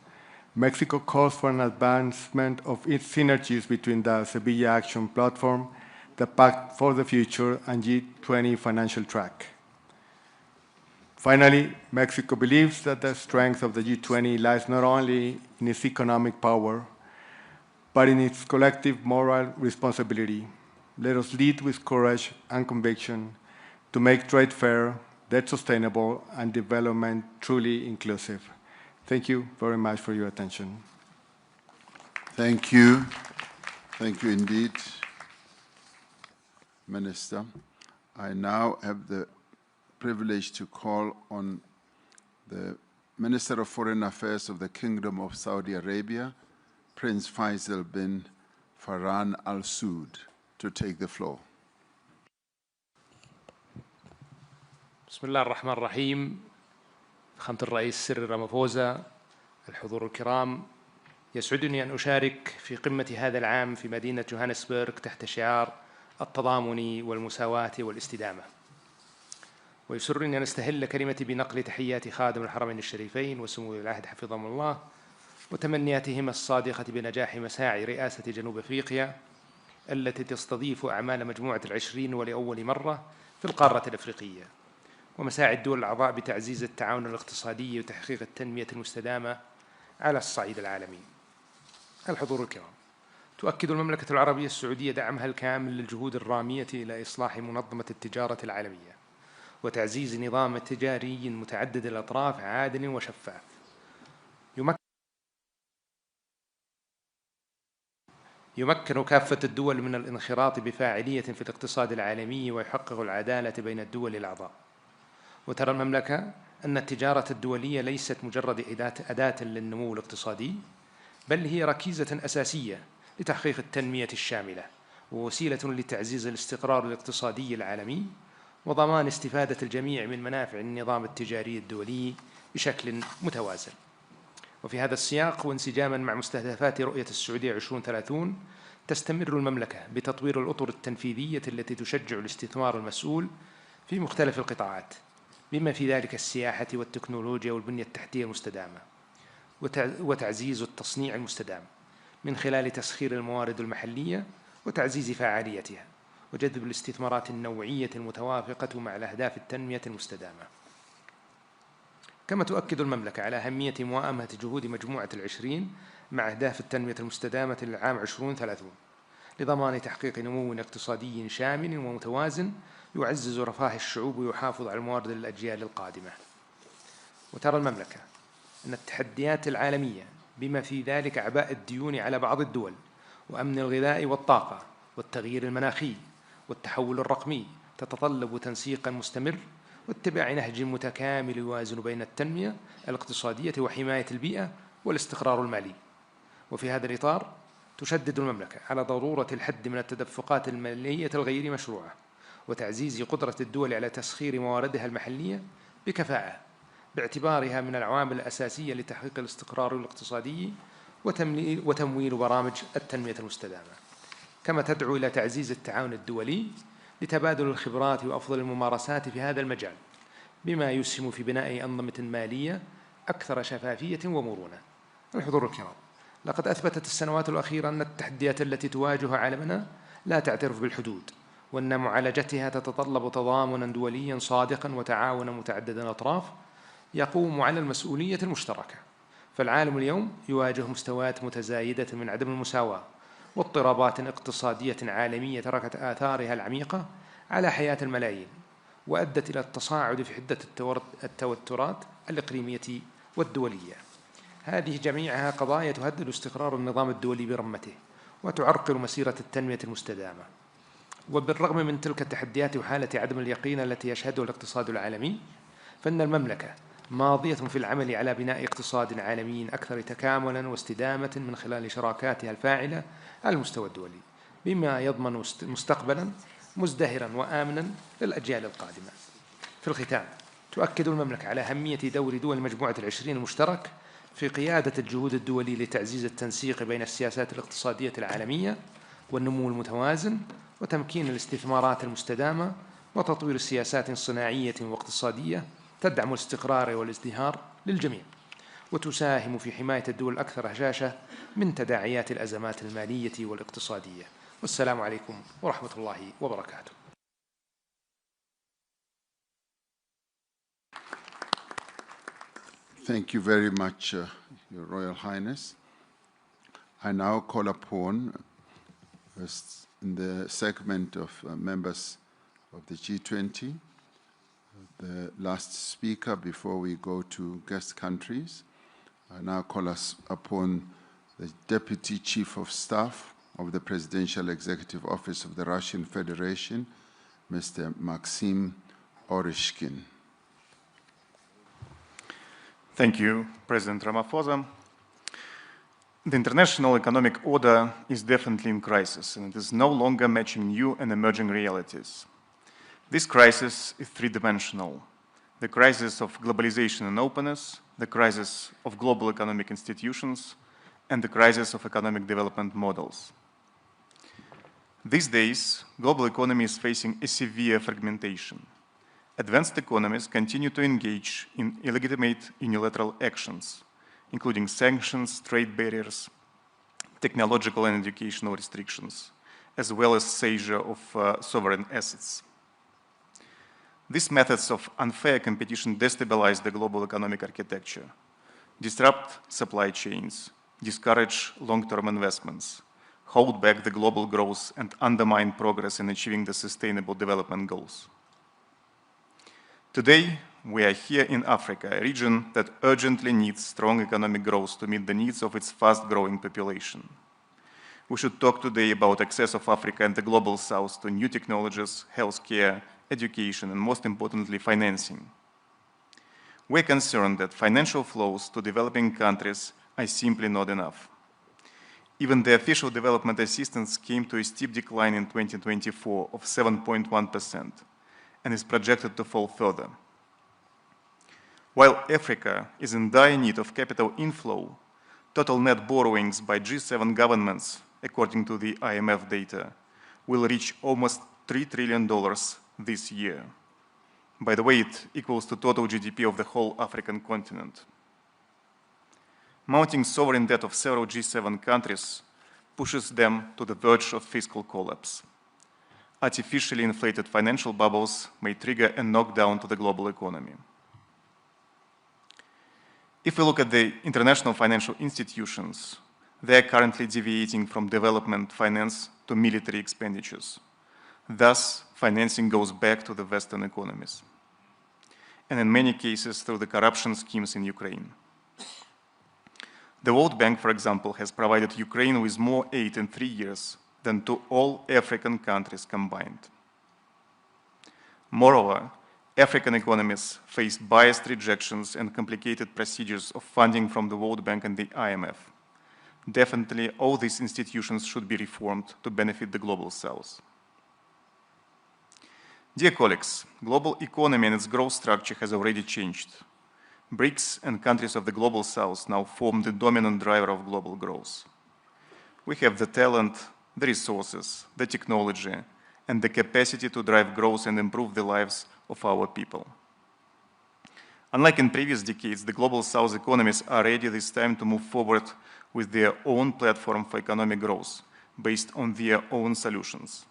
Mexico calls for an advancement of its synergies between the Sevilla Action Platform, the Pact for the Future, and G20 financial track. Finally, Mexico believes that the strength of the G20 lies not only in its economic power, but in its collective moral responsibility. Let us lead with courage and conviction to make trade fair, debt sustainable, and development truly inclusive. Thank you very much for your attention. Thank you. Thank you indeed, Minister. I now have the privilege to call on the Minister of Foreign Affairs of the Kingdom of Saudi Arabia, Prince Faisal bin Farhan Al Saud, to take the floor. بسم الله الرحمن الرحيم. فخامة الرئيس سيريل رامافوزا، الحضور الكرام، يسعدني أن أشارك في قمة هذا العام في مدينة جوهانسبرغ تحت شعار التضامن والمساواة والاستدامة. ويسرني أن أستهل كلمتي بنقل تحيات خادم الحرمين الشريفين وسمو العهد حفظهم الله وتمنياتهما الصادقة بنجاح مساعي رئاسة جنوب أفريقيا التي تستضيف أعمال مجموعة العشرين ولأول مرة في القارة الأفريقية، ومساعي الدول الأعضاء بتعزيز التعاون الاقتصادي وتحقيق التنمية المستدامة على الصعيد العالمي. الحضور الكرام، تؤكد المملكة العربية السعودية دعمها الكامل للجهود الرامية إلى إصلاح منظمة التجارة العالمية وتعزيز نظام تجاري متعدد الأطراف عادل وشفاف يمكن كافة الدول من الانخراط بفاعلية في الاقتصاد العالمي ويحقق العدالة بين الدول الأعضاء. وترى المملكة أن التجارة الدولية ليست مجرد أداة للنمو الاقتصادي، بل هي ركيزة أساسية لتحقيق التنمية الشاملة ووسيلة لتعزيز الاستقرار الاقتصادي العالمي وضمان استفادة الجميع من منافع النظام التجاري الدولي بشكل متوازن. وفي هذا السياق وانسجاما مع مستهدفات رؤية السعودية 2030 تستمر المملكة بتطوير الأطر التنفيذية التي تشجع الاستثمار المسؤول في مختلف القطاعات بما في ذلك السياحة والتكنولوجيا والبنية التحتية المستدامة وتعزيز التصنيع المستدام من خلال تسخير الموارد المحلية وتعزيز فعاليتها وجذب الاستثمارات النوعية المتوافقة مع الأهداف التنمية المستدامة. كما تؤكد المملكة على أهمية موائمة جهود مجموعة العشرين مع أهداف التنمية المستدامة للعام 2030 لضمان تحقيق نمو اقتصادي شامل ومتوازن يعزز رفاه الشعوب ويحافظ على الموارد للأجيال القادمة. وترى المملكة أن التحديات العالمية بما في ذلك أعباء الديون على بعض الدول وأمن الغذاء والطاقة والتغيير المناخي والتحول الرقمي تتطلب تنسيقا مستمر واتباع نهج متكامل يوازن بين التنمية الاقتصادية وحماية البيئة والاستقرار المالي. وفي هذا الإطار تشدد المملكة على ضرورة الحد من التدفقات المالية الغير مشروعة وتعزيز قدرة الدول على تسخير مواردها المحلية بكفاءة باعتبارها من العوامل الأساسية لتحقيق الاستقرار الاقتصادي وتمويل برامج التنمية المستدامة. كما تدعو إلى تعزيز التعاون الدولي لتبادل الخبرات وأفضل الممارسات في هذا المجال بما يسهم في بناء أنظمة مالية أكثر شفافية ومرونة. الحضور الكرام، لقد أثبتت السنوات الأخيرة أن التحديات التي تواجه عالمنا لا تعترف بالحدود وأن معالجتها تتطلب تضامنا دوليا صادقا وتعاونا متعدد الأطراف يقوم على المسؤولية المشتركة. فالعالم اليوم يواجه مستويات متزايدة من عدم المساواة واضطرابات اقتصادية عالمية تركت آثارها العميقة على حياة الملايين وأدت إلى التصاعد في حدة التوترات الإقليمية والدولية. هذه جميعها قضايا تهدد استقرار النظام الدولي برمته وتعرقل مسيرة التنمية المستدامة. وبالرغم من تلك التحديات وحالة عدم اليقين التي يشهدها الاقتصاد العالمي، فإن المملكة ماضية في العمل على بناء اقتصاد عالمي أكثر تكاملاً واستدامة من خلال شراكاتها الفاعلة على المستوى الدولي بما يضمن مستقبلاً مزدهراً وآمناً للأجيال القادمة. في الختام، تؤكد المملكة على أهمية دور دول مجموعة العشرين المشترك في قيادة الجهود الدولية لتعزيز التنسيق بين السياسات الاقتصادية العالمية والنمو المتوازن وتمكين الاستثمارات المستدامة وتطوير سياسات صناعية واقتصادية تدعم الاستقرار والازدهار للجميع وتساهم في حماية الدول الأكثر هشاشة من تداعيات الأزمات المالية والاقتصادية. والسلام عليكم ورحمة الله وبركاته. Thank you very much, Your Royal Highness. I now call upon, in the segment of members of the G20, the last speaker before we go to guest countries. I now call us upon the Deputy Chief of Staff of the Presidential Executive Office of the Russian Federation, Mr. Maxim Oreshkin. Thank you, President Ramaphosa. The international economic order is definitely in crisis, and it is no longer matching new and emerging realities. This crisis is three-dimensional: the crisis of globalization and openness, the crisis of global economic institutions, and the crisis of economic development models. These days, global economy is facing a severe fragmentation. Advanced economies continue to engage in illegitimate unilateral actions, including sanctions, trade barriers, technological and educational restrictions, as well as seizure of sovereign assets. These methods of unfair competition destabilize the global economic architecture, disrupt supply chains, discourage long-term investments, hold back the global growth, and undermine progress in achieving the Sustainable Development Goals. Today, we are here in Africa, a region that urgently needs strong economic growth to meet the needs of its fast-growing population. We should talk today about access of Africa and the Global South to new technologies, healthcare, education, and most importantly, financing. We're concerned that financial flows to developing countries are simply not enough. Even the official development assistance came to a steep decline in 2024 of 7.1%. and is projected to fall further. While Africa is in dire need of capital inflow, total net borrowings by G7 governments, according to the IMF data, will reach almost $3 trillion this year. By the way, it equals to total GDP of the whole African continent. Mounting sovereign debt of several G7 countries pushes them to the verge of fiscal collapse. Artificially inflated financial bubbles may trigger a knockdown to the global economy. If we look at the international financial institutions, they are currently deviating from development finance to military expenditures. Thus, financing goes back to the Western economies, and in many cases through the corruption schemes in Ukraine. The World Bank, for example, has provided Ukraine with more aid in 3 years than to all African countries combined. Moreover, African economies face biased rejections and complicated procedures of funding from the World Bank and the IMF. Definitely, all these institutions should be reformed to benefit the Global South. Dear colleagues, global economy and its growth structure has already changed. BRICS and countries of the Global South now form the dominant driver of global growth. We have the talent, the resources, the technology, and the capacity to drive growth and improve the lives of our people. Unlike in previous decades, the Global South economies are ready this time to move forward with their own platform for economic growth, based on their own solutions.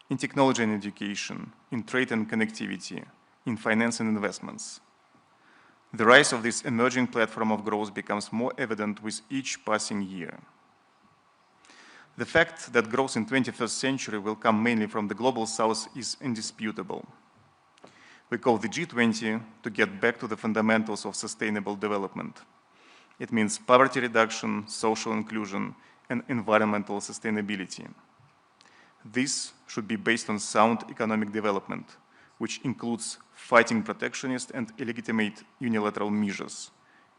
In technology and education, in trade and connectivity, in finance and investments. The rise of this emerging platform of growth becomes more evident with each passing year. The fact that growth in the 21st century will come mainly from the Global South is indisputable. We call the G20 to get back to the fundamentals of sustainable development. It means poverty reduction, social inclusion, and environmental sustainability. This should be based on sound economic development, which includes fighting protectionist and illegitimate unilateral measures,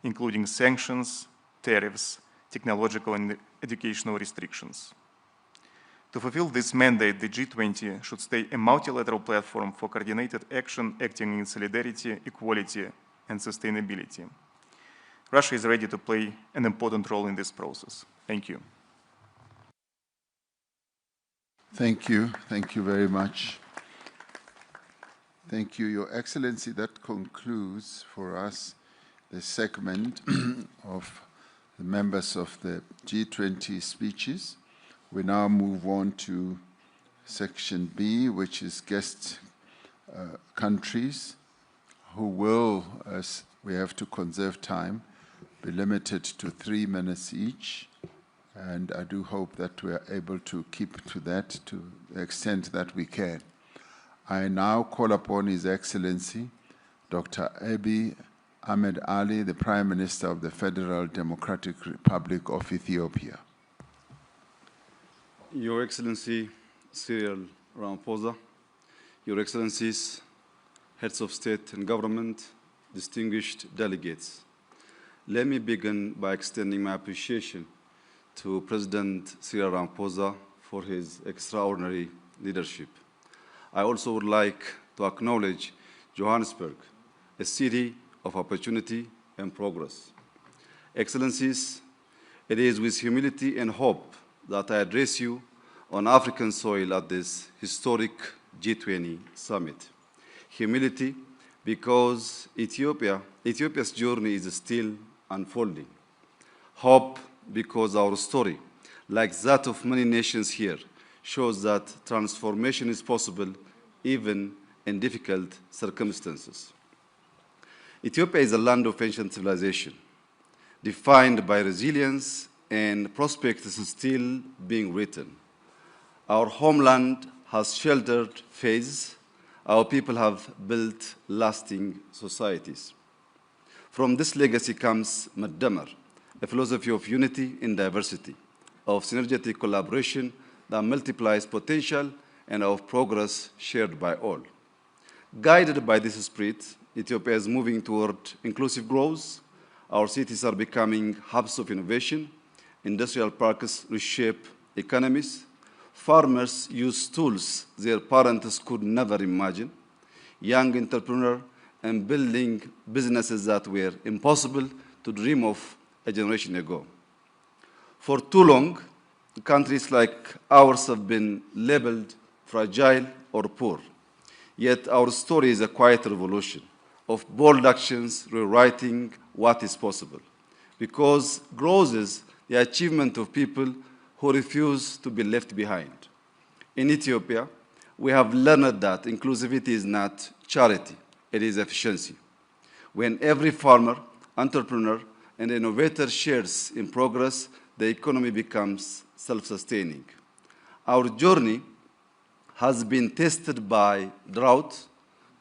including sanctions, tariffs, technological and educational restrictions. To fulfill this mandate, the G20 should stay a multilateral platform for coordinated action acting in solidarity, equality, and sustainability. Russia is ready to play an important role in this process. Thank you. Thank you. Thank you very much. Thank you, Your Excellency. That concludes for us the segment of the members of the G20 speeches. We now move on to section B, which is guest countries, who will, as we have to conserve time, be limited to 3 minutes each. And I do hope that we are able to keep to that to the extent that we can. I now call upon His Excellency, Dr. Abiy Ahmed Ali, the Prime Minister of the Federal Democratic Republic of Ethiopia. Your Excellency Cyril Ramaphosa, Your Excellencies, Heads of State and Government, distinguished delegates, let me begin by extending my appreciation to President Cyril Ramaphosa for his extraordinary leadership. I also would like to acknowledge Johannesburg, a city of opportunity and progress. Excellencies, it is with humility and hope that I address you on African soil at this historic G20 summit. Humility because Ethiopia's journey is still unfolding. Hope because our story, like that of many nations here, shows that transformation is possible even in difficult circumstances. Ethiopia is a land of ancient civilization, defined by resilience and prospects still being written. Our homeland has sheltered faiths. Our people have built lasting societies. From this legacy comes Maddamar, a philosophy of unity in diversity, of synergetic collaboration that multiplies potential and of progress shared by all. Guided by this spirit, Ethiopia is moving toward inclusive growth. Our cities are becoming hubs of innovation. Industrial parks reshape economies. Farmers use tools their parents could never imagine. Young entrepreneurs are building businesses that were impossible to dream of a generation ago. For too long, countries like ours have been labeled fragile or poor. Yet our story is a quiet revolution of bold actions rewriting what is possible. Because growth is the achievement of people who refuse to be left behind. In Ethiopia, we have learned that inclusivity is not charity, it is efficiency. When every farmer, entrepreneur, and innovator shares in progress, the economy becomes self-sustaining. Our journey has been tested by drought,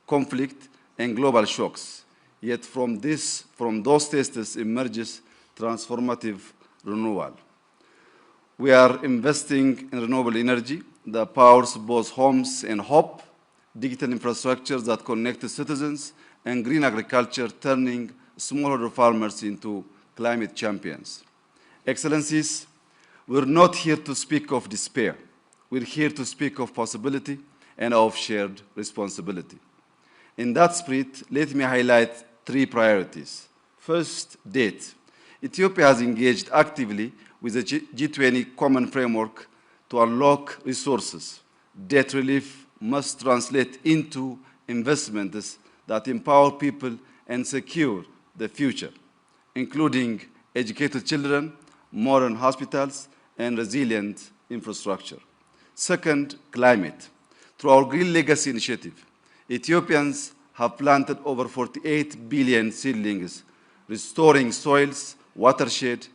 conflict, and global shocks. Yet from those tests emerges transformative renewal. We are investing in renewable energy that powers both homes and hope, digital infrastructure that connects citizens, and green agriculture turning smallholder farmers into climate champions. Excellencies, we're not here to speak of despair. We're here to speak of possibility and of shared responsibility. In that spirit, let me highlight 3 priorities. First, debt. Ethiopia has engaged actively with the G20 common framework to unlock resources. Debt relief must translate into investments that empower people and secure the future, including educated children, modern hospitals, and resilient infrastructure. Second, climate. Through our Green Legacy Initiative, Ethiopians have planted over 48 billion seedlings, restoring soils, watersheds,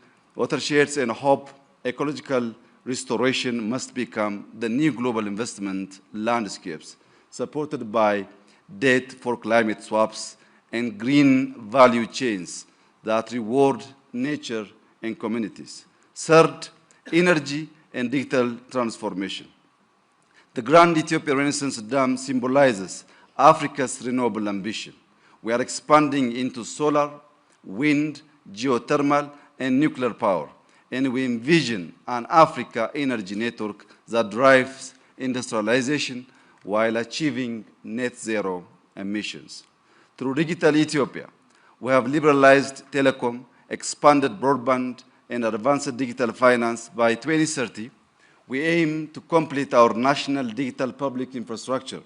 and hope ecological restoration must become the new global investment landscapes, supported by debt for climate swaps and green value chains that reward nature and communities. Third, energy and digital transformation. The Grand Ethiopia Renaissance Dam symbolizes Africa's renewable ambition. We are expanding into solar, wind, geothermal, and nuclear power, and we envision an Africa energy network that drives industrialization while achieving net zero emissions. Through Digital Ethiopia, we have liberalized telecom expanded broadband, and advanced digital finance, by 2030, we aim to complete our national digital public infrastructure,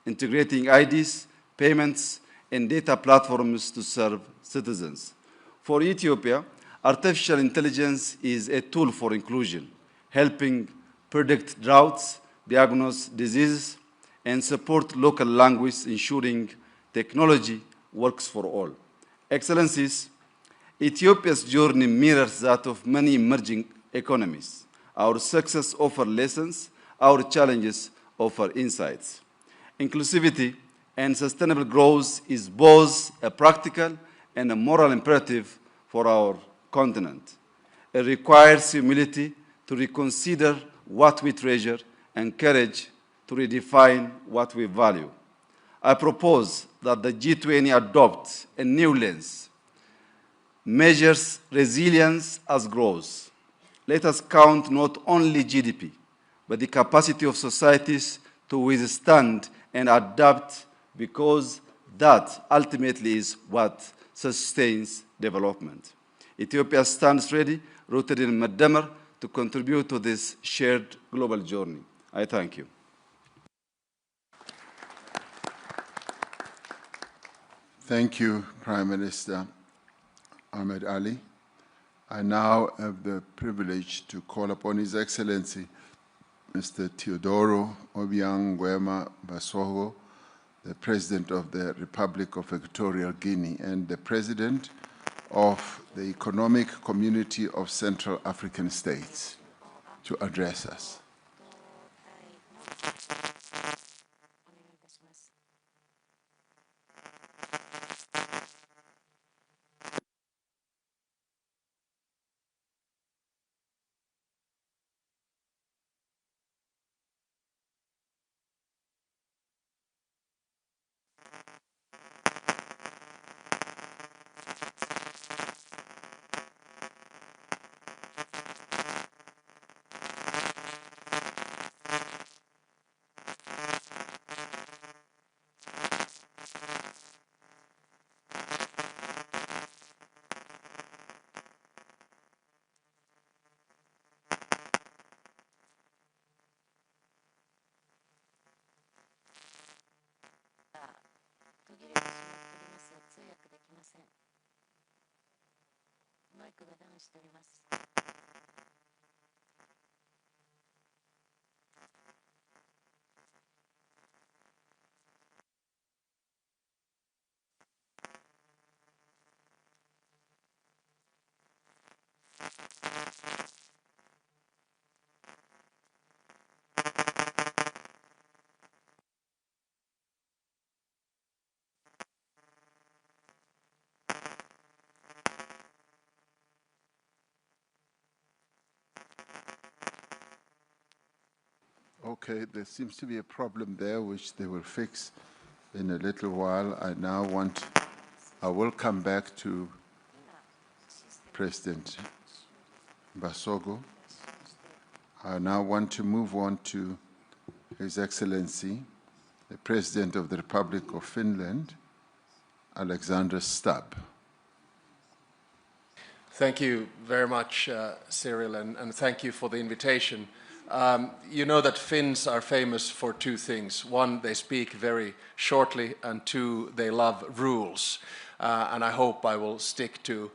integrating IDs, payments, and data platforms to serve citizens. For Ethiopia, artificial intelligence is a tool for inclusion, helping predict droughts, diagnose diseases, and support local language, ensuring technology works for all. Excellencies, Ethiopia's journey mirrors that of many emerging economies. Our success offers lessons, our challenges offer insights. Inclusivity and sustainable growth is both a practical and a moral imperative for our continent. It requires humility to reconsider what we treasure and courage to redefine what we value. I propose that the G20 adopt a new lens, measures resilience as growth. Let us count not only GDP, but the capacity of societies to withstand and adapt, because that ultimately is what sustains development. Ethiopia stands ready, rooted in Madamar, to contribute to this shared global journey. I thank you. Thank you, Prime Minister Ahmed Ali. I now have the privilege to call upon His Excellency, Mr. Teodoro Obiang Nguema Basogo, the President of the Republic of Equatorial Guinea and the President of the Economic Community of Central African States, to address us. Okay, there seems to be a problem there which they will fix in a little while. I will come back to President Basogo. I now want to move on to His Excellency, the President of the Republic of Finland, Alexander Stubb. Thank you very much, Cyril, and thank you for the invitation. You know that Finns are famous for two things. One, they speak very shortly, and two, they love rules. And I hope I will stick to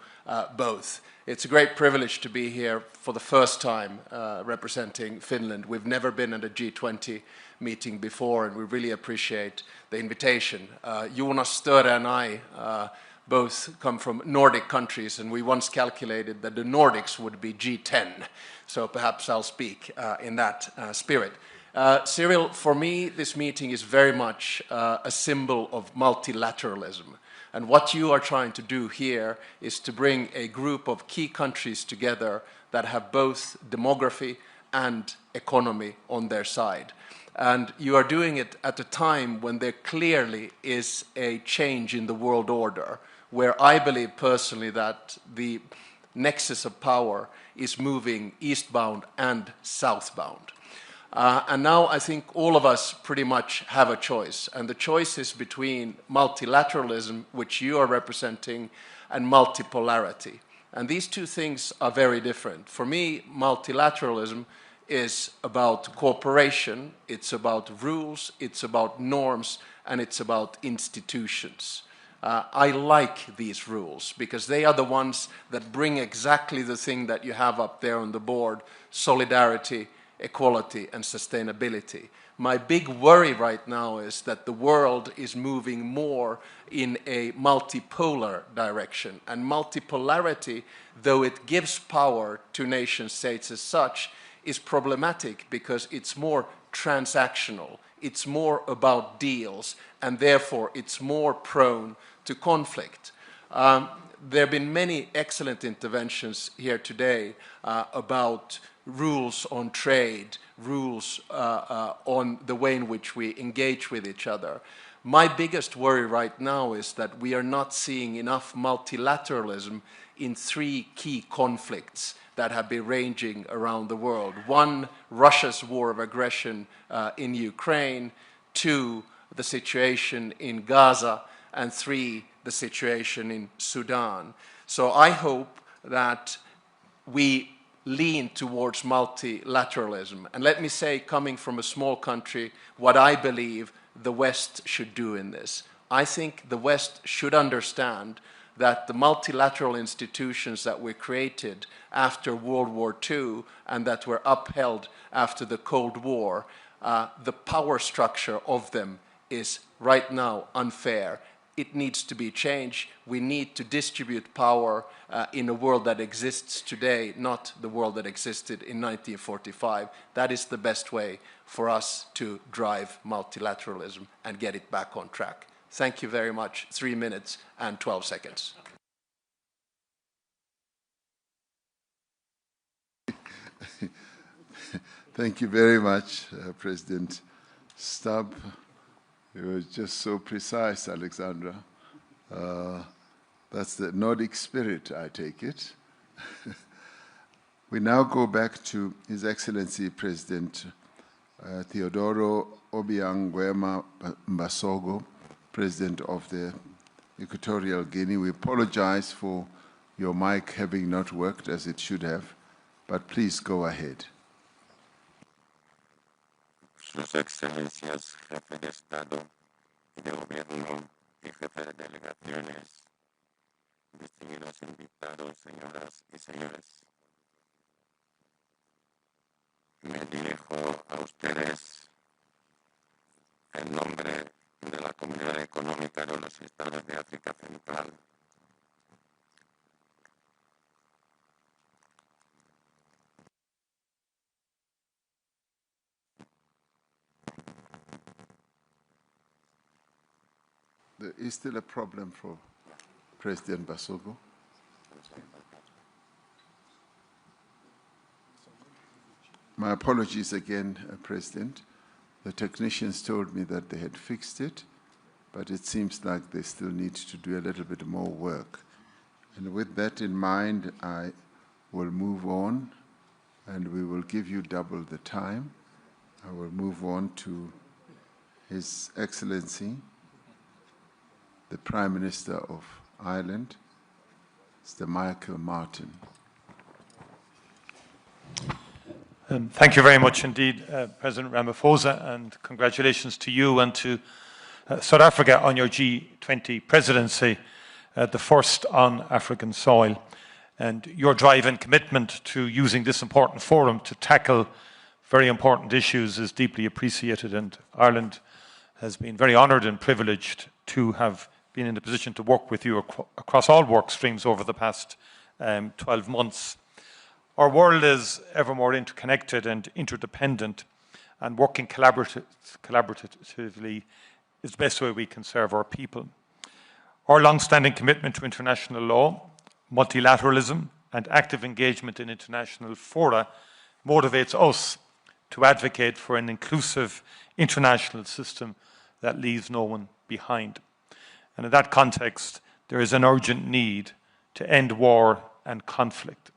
both. It's a great privilege to be here for the first time representing Finland. We've never been at a G20 meeting before, and we really appreciate the invitation. Jonas Störe and I both come from Nordic countries, and we once calculated that the Nordics would be G10. So perhaps I'll speak in that spirit. Cyril, for me, this meeting is very much a symbol of multilateralism. And what you are trying to do here is to bring a group of key countries together that have both demography and economy on their side. And you are doing it at a time when there clearly is a change in the world order, where I believe personally that the nexus of power is moving eastbound and southbound. And now I think all of us pretty much have a choice. And the choice is between multilateralism, which you are representing, and multipolarity. And these two things are very different. For me, multilateralism is about cooperation, it's about rules, it's about norms, and it's about institutions. I like these rules because they are the ones that bring exactly the thing that you have up there on the board: solidarity, equality, and sustainability. My big worry right now is that the world is moving more in a multipolar direction. And multipolarity, though it gives power to nation states as such, is problematic because it's more transactional, it's more about deals, and therefore it's more prone to conflict. There have been many excellent interventions here today about rules on trade, rules on the way in which we engage with each other. My biggest worry right now is that we are not seeing enough multilateralism in three key conflicts that have been raging around the world. One, Russia's war of aggression in Ukraine. Two, the situation in Gaza. And three, the situation in Sudan. So I hope that we lean towards multilateralism. And let me say, coming from a small country, what I believe the West should do in this. I think the West should understand that the multilateral institutions that were created after World War II and that were upheld after the Cold War, the power structure of them is right now unfair. It needs to be changed. We need to distribute power in a world that exists today, not the world that existed in 1945. That is the best way for us to drive multilateralism and get it back on track. Thank you very much. 3 minutes and 12 seconds. Thank you very much, President Stubb. You were just so precise, Alexandra. That's the Nordic spirit, I take it. We now go back to His Excellency President Teodoro Obiang Nguema Mbasogo, President of the Equatorial Guinea. We apologize for your mic having not worked as it should have, but please go ahead. Sus Excelencias, Jefe de Estado y de Gobierno y Jefe de Delegaciones, distinguidos invitados, señoras y señores. Me dirijo a ustedes en nombre de la Comunidad Económica de los Estados de África Central. There is still a problem for President Mbasogo. My apologies again, President. The technicians told me that they had fixed it, but it seems like they still need to do a little bit more work. And with that in mind, I will move on, and we will give you double the time. I will move on to His Excellency, the Prime Minister of Ireland, Mr. Michael Martin. Thank you very much indeed, President Ramaphosa, and congratulations to you and to South Africa on your G20 presidency, the first on African soil. And your drive and commitment to using this important forum to tackle very important issues is deeply appreciated, and Ireland has been very honoured and privileged to have been in the position to work with you across all work streams over the past 12 months. Our world is ever more interconnected and interdependent, and working collaboratively is the best way we can serve our people. Our long-standing commitment to international law, multilateralism, and active engagement in international fora motivates us to advocate for an inclusive international system that leaves no one behind. And in that context, there is an urgent need to end war and conflict.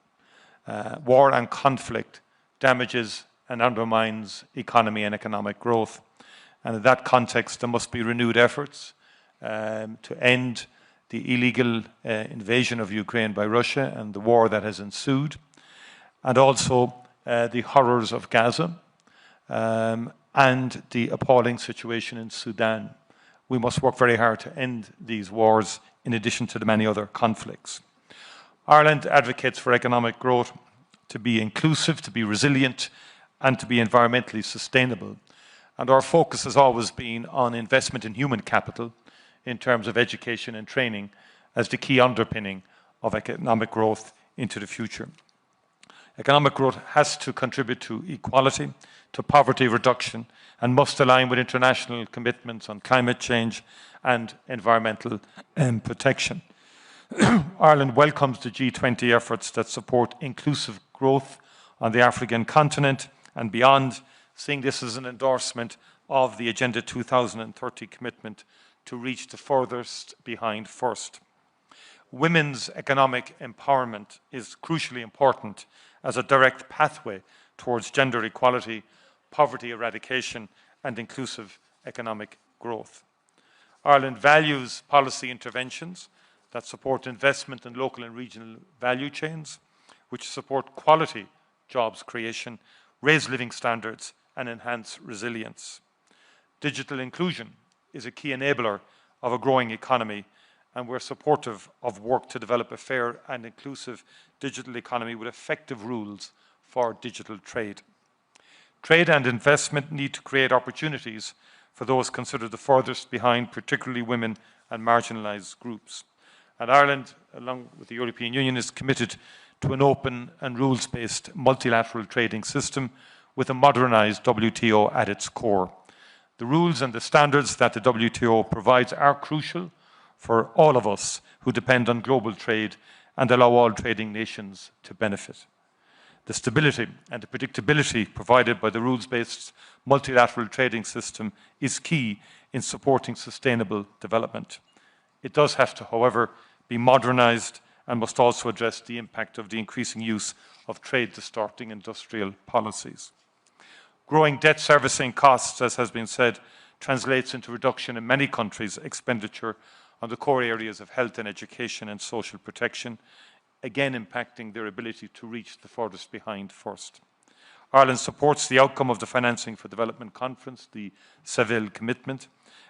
War and conflict damages and undermines economy and economic growth. And in that context, there must be renewed efforts to end the illegal invasion of Ukraine by Russia and the war that has ensued, and also the horrors of Gaza and the appalling situation in Sudan. We must work very hard to end these wars in addition to the many other conflicts. Ireland advocates for economic growth to be inclusive, to be resilient, and to be environmentally sustainable. And our focus has always been on investment in human capital in terms of education and training as the key underpinning of economic growth into the future. Economic growth has to contribute to equality, to poverty reduction, and must align with international commitments on climate change and environmental protection. Ireland welcomes the G20 efforts that support inclusive growth on the African continent and beyond, seeing this as an endorsement of the Agenda 2030 commitment to reach the furthest behind first. Women's economic empowerment is crucially important as a direct pathway towards gender equality, poverty eradication, and inclusive economic growth. Ireland values policy interventions that support investment in local and regional value chains, which support quality jobs creation, raise living standards, and enhance resilience. Digital inclusion is a key enabler of a growing economy, and we're supportive of work to develop a fair and inclusive digital economy with effective rules for digital trade. Trade and investment need to create opportunities for those considered the furthest behind, particularly women and marginalised groups. And Ireland, along with the European Union, is committed to an open and rules-based multilateral trading system with a modernised WTO at its core. The rules and the standards that the WTO provides are crucial for all of us who depend on global trade and allow all trading nations to benefit. The stability and the predictability provided by the rules-based multilateral trading system is key in supporting sustainable development. It does have to, however, be modernised and must also address the impact of the increasing use of trade-distorting industrial policies. Growing debt servicing costs, as has been said, translates into reduction in many countries' expenditure on the core areas of health and education and social protection, again impacting their ability to reach the furthest behind first. Ireland supports the outcome of the Financing for Development Conference, the Seville Commitment,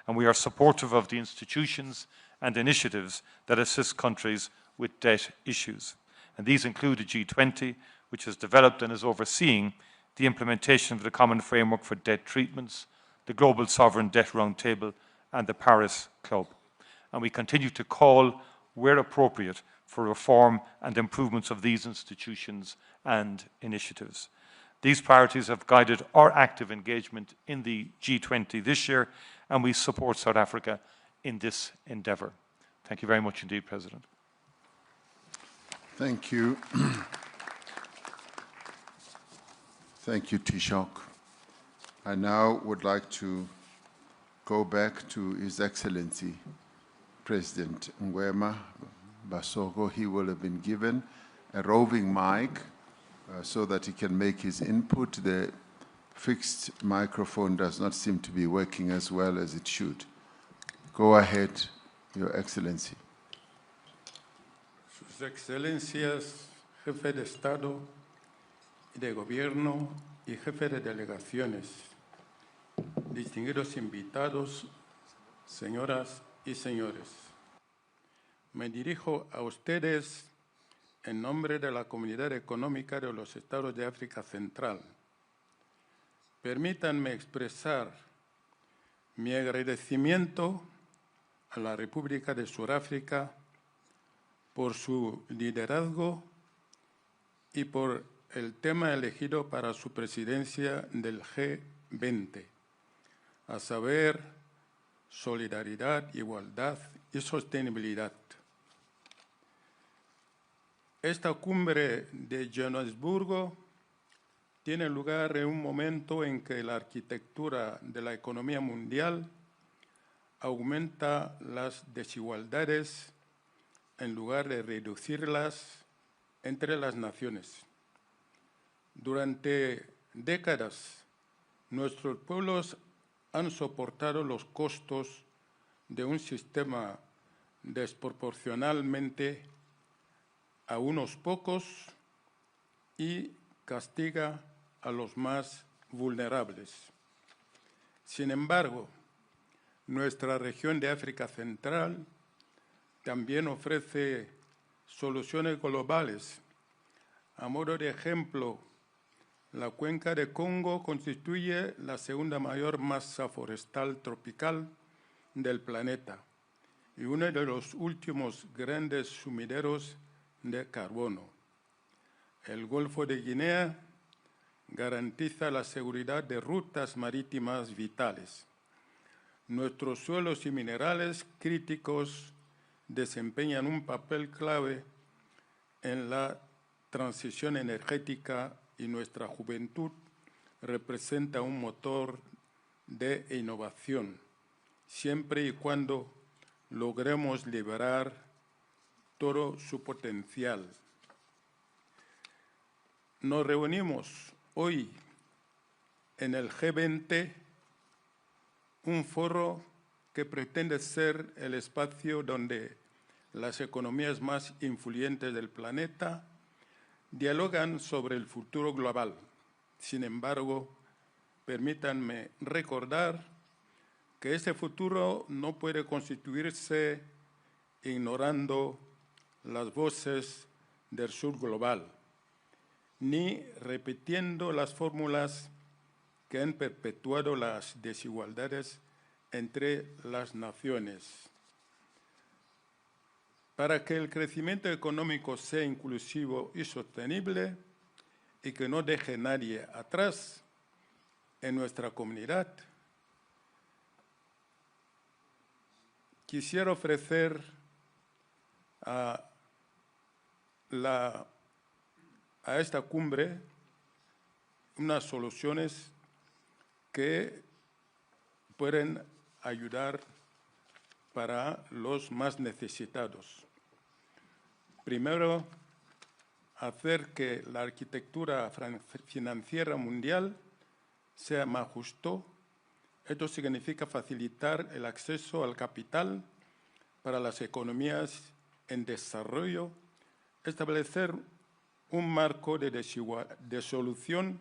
and we are supportive of the institutions and initiatives that assist countries with debt issues. And these include the G20, which has developed and is overseeing the implementation of the Common Framework for Debt Treatments, the Global Sovereign Debt Roundtable, and the Paris Club. And we continue to call, where appropriate, for reform and improvements of these institutions and initiatives. These priorities have guided our active engagement in the G20 this year, and we support South Africa in this endeavour. Thank you very much indeed, President. Thank you. Thank you, Taoiseach. I now would like to go back to His Excellency, President Ngwema Basoko. He will have been given a roving mic so that he can make his input. The fixed microphone does not seem to be working as well as it should. Go ahead, Your Excellency. Sus Excelencias, Jefe de Estado y de Gobierno y Jefe de Delegaciones, distinguidos invitados, señoras y señores. Me dirijo a ustedes en nombre de la Comunidad Económica de los Estados de África Central. Permítanme expresar mi agradecimiento a la República de Sudáfrica por su liderazgo y por el tema elegido para su presidencia del G20, a saber, solidaridad, igualdad y sostenibilidad. Esta cumbre de Johannesburgo tiene lugar en un momento en que la arquitectura de la economía mundial aumenta las desigualdades en lugar de reducirlas entre las naciones. Durante décadas, nuestros pueblos han soportado los costos de un sistema desproporcionalmente a unos pocos y castiga a los más vulnerables. Sin embargo, nuestra región de África Central también ofrece soluciones globales. A modo de ejemplo, la cuenca de Congo constituye la segunda mayor masa forestal tropical del planeta y uno de los últimos grandes sumideros de carbono. El Golfo de Guinea garantiza la seguridad de rutas marítimas vitales. Nuestros suelos y minerales críticos desempeñan un papel clave en la transición energética y nuestra juventud representa un motor de innovación, siempre y cuando logremos liberar todo su potencial. Nos reunimos hoy en el G20, un foro que pretende ser el espacio donde las economías más influyentes del planeta dialogan sobre el futuro global. Sin embargo, permítanme recordar que ese futuro no puede constituirse ignorando las voces del Sur Global, ni repitiendo las fórmulas que han perpetuado las desigualdades entre las naciones. Para que el crecimiento económico sea inclusivo y sostenible y que no deje nadie atrás en nuestra comunidad, quisiera ofrecer a esta cumbre unas soluciones que pueden ayudar para los más necesitados. Primero, hacer que la arquitectura financiera mundial sea más justa. Esto significa facilitar el acceso al capital para las economías en desarrollo, establecer un marco de solución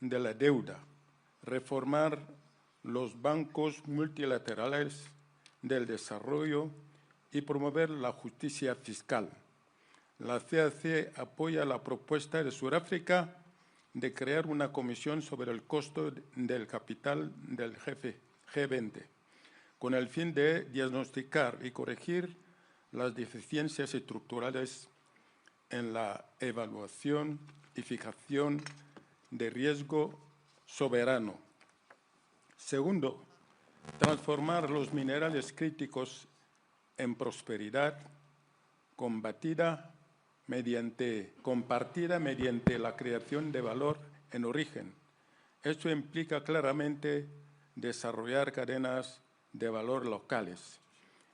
de la deuda, reformar los bancos multilaterales del desarrollo y promover la justicia fiscal. La CAC apoya la propuesta de Sudáfrica de crear una comisión sobre el costo del capital del G20, con el fin de diagnosticar y corregir las deficiencias estructurales en la evaluación y fijación de riesgo soberano. Segundo, transformar los minerales críticos en prosperidad compartida mediante la creación de valor en origen. Esto implica claramente desarrollar cadenas de valor locales,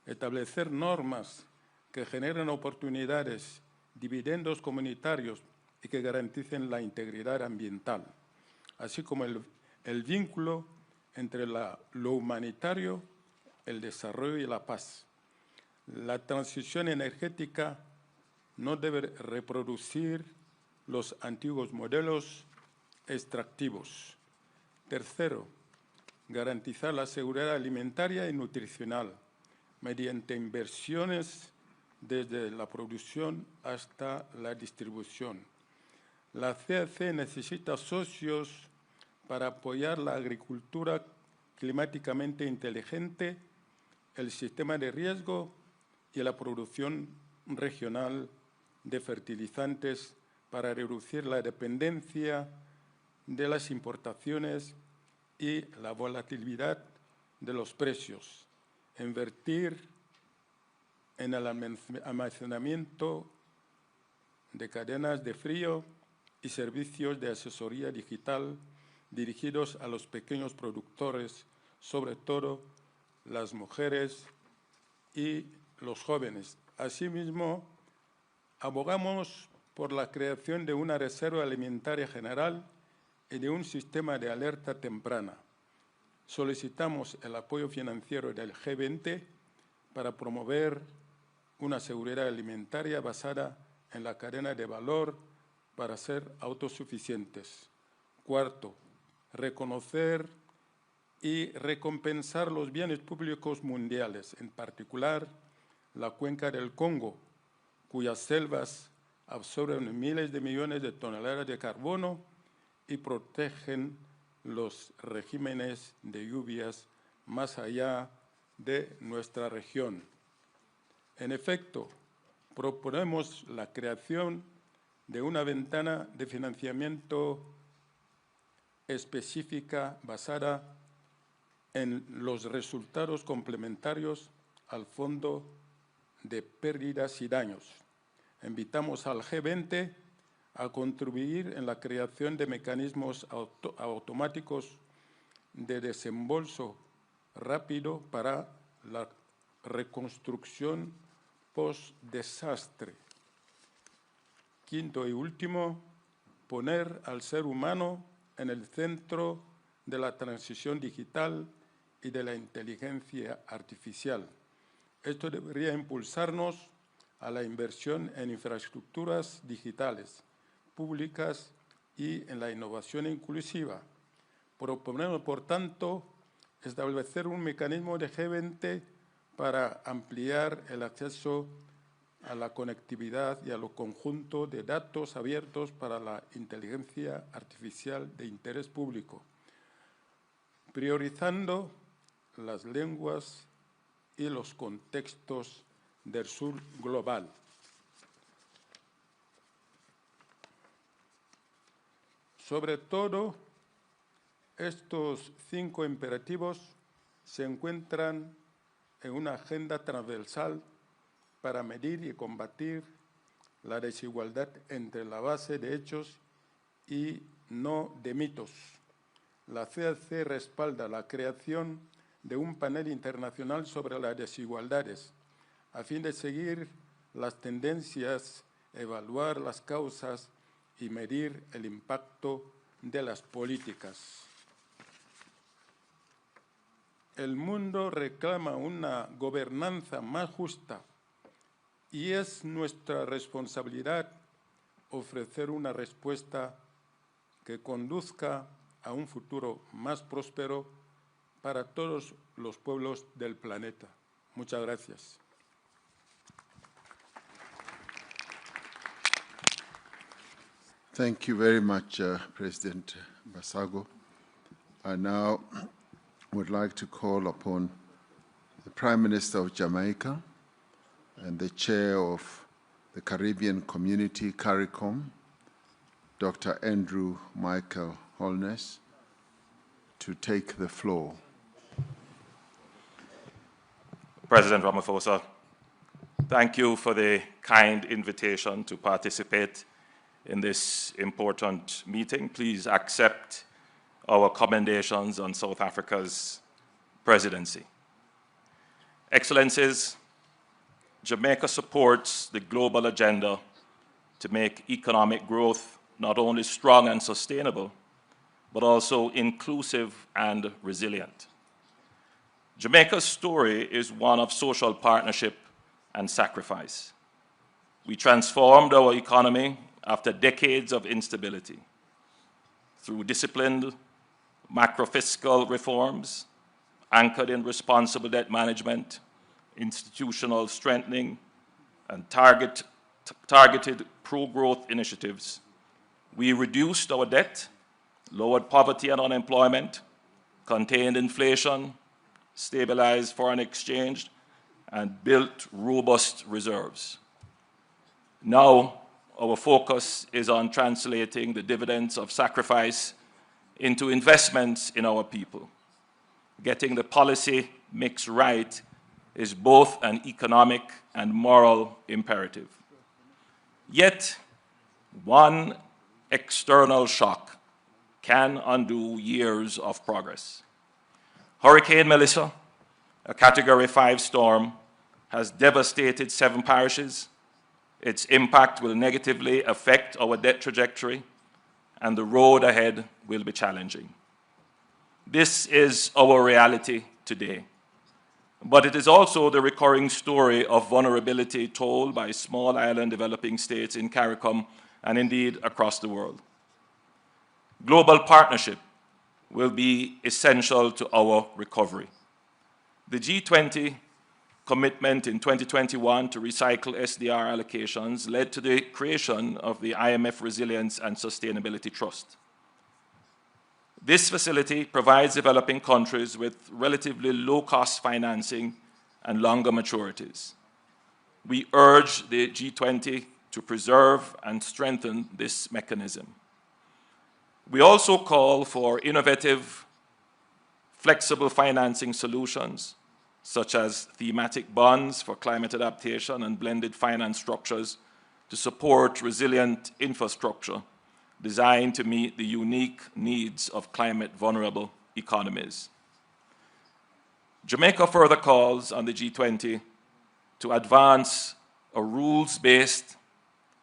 establecer normas que generen oportunidades, dividendos comunitarios y que garanticen la integridad ambiental, así como el vínculo entre lo humanitario, el desarrollo y la paz. La transición energética no debe reproducir los antiguos modelos extractivos. Tercero, garantizar la seguridad alimentaria y nutricional mediante inversiones desde la producción hasta la distribución. La CAC necesita socios para apoyar la agricultura climáticamente inteligente, el sistema de riesgo y la producción regional de fertilizantes para reducir la dependencia de las importaciones y la volatilidad de los precios, invertir en el almacenamiento de cadenas de frío y servicios de asesoría digital dirigidos a los pequeños productores, sobre todo las mujeres y los jóvenes. Asimismo, abogamos por la creación de una reserva alimentaria general y de un sistema de alerta temprana. Solicitamos el apoyo financiero del G20 para promover una seguridad alimentaria basada en la cadena de valor para ser autosuficientes. Cuarto, reconocer y recompensar los bienes públicos mundiales, en particular la cuenca del Congo, cuyas selvas absorben miles de millones de toneladas de carbono y protegen los regímenes de lluvias más allá de nuestra región. En efecto, proponemos la creación de una ventana de financiamiento específica basada en los resultados complementarios al Fondo de Pérdidas y Daños. Invitamos al G20 a contribuir en la creación de mecanismos automáticos de desembolso rápido para la reconstrucción post-desastre. Quinto y último, poner al ser humano en el centro de la transición digital y de la inteligencia artificial. Esto debería impulsarnos a la inversión en infraestructuras digitales, públicas y en la innovación inclusiva. Proponemos, por tanto, establecer un mecanismo de G20 para ampliar el acceso a la conectividad y a lo conjunto de datos abiertos para la inteligencia artificial de interés público, priorizando las lenguas y los contextos del Sur Global. Sobre todo, estos 5 imperativos se encuentran en una agenda transversal para medir y combatir la desigualdad entre la base de hechos y no de mitos. La CAC respalda la creación de un panel internacional sobre las desigualdades, a fin de seguir las tendencias, evaluar las causas y medir el impacto de las políticas. El mundo reclama una gobernanza más justa y es nuestra responsabilidad ofrecer una respuesta que conduzca a un futuro más próspero para todos los pueblos del planeta. Muchas gracias. Thank you very much, President Basago. I now would like to call upon the Prime Minister of Jamaica and the Chair of the Caribbean Community, CARICOM, Dr. Andrew Michael Holness, to take the floor. President Ramaphosa, thank you for the kind invitation to participate in this important meeting. Please accept our commendations on South Africa's presidency. Excellencies, Jamaica supports the global agenda to make economic growth not only strong and sustainable, but also inclusive and resilient. Jamaica's story is one of social partnership and sacrifice. We transformed our economy after decades of instability through disciplined macro-fiscal reforms anchored in responsible debt management, institutional strengthening, and targeted pro-growth initiatives. We reduced our debt, lowered poverty and unemployment, contained inflation, stabilized foreign exchange, and built robust reserves. Now, our focus is on translating the dividends of sacrifice into investments in our people. Getting the policy mix right is both an economic and moral imperative. Yet, one external shock can undo years of progress. Hurricane Melissa, a Category 5 storm, has devastated 7 parishes. Its impact will negatively affect our debt trajectory, and the road ahead will be challenging. This is our reality today. but it is also the recurring story of vulnerability told by small island developing states in CARICOM and indeed across the world. Global partnership will be essential to our recovery. The G20 commitment in 2021 to recycle SDR allocations led to the creation of the IMF Resilience and Sustainability Trust. This facility provides developing countries with relatively low-cost financing and longer maturities. We urge the G20 to preserve and strengthen this mechanism. We also call for innovative, flexible financing solutions, such as thematic bonds for climate adaptation and blended finance structures to support resilient infrastructure designed to meet the unique needs of climate-vulnerable economies. Jamaica further calls on the G20 to advance a rules-based,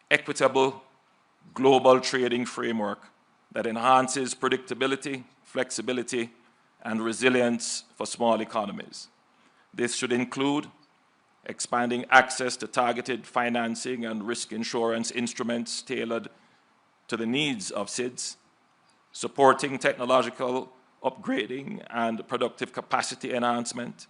equitable, global trading framework that enhances predictability, flexibility, and resilience for small economies. This should include expanding access to targeted financing and risk insurance instruments tailored to the needs of SIDS, supporting technological upgrading and productive capacity enhancement,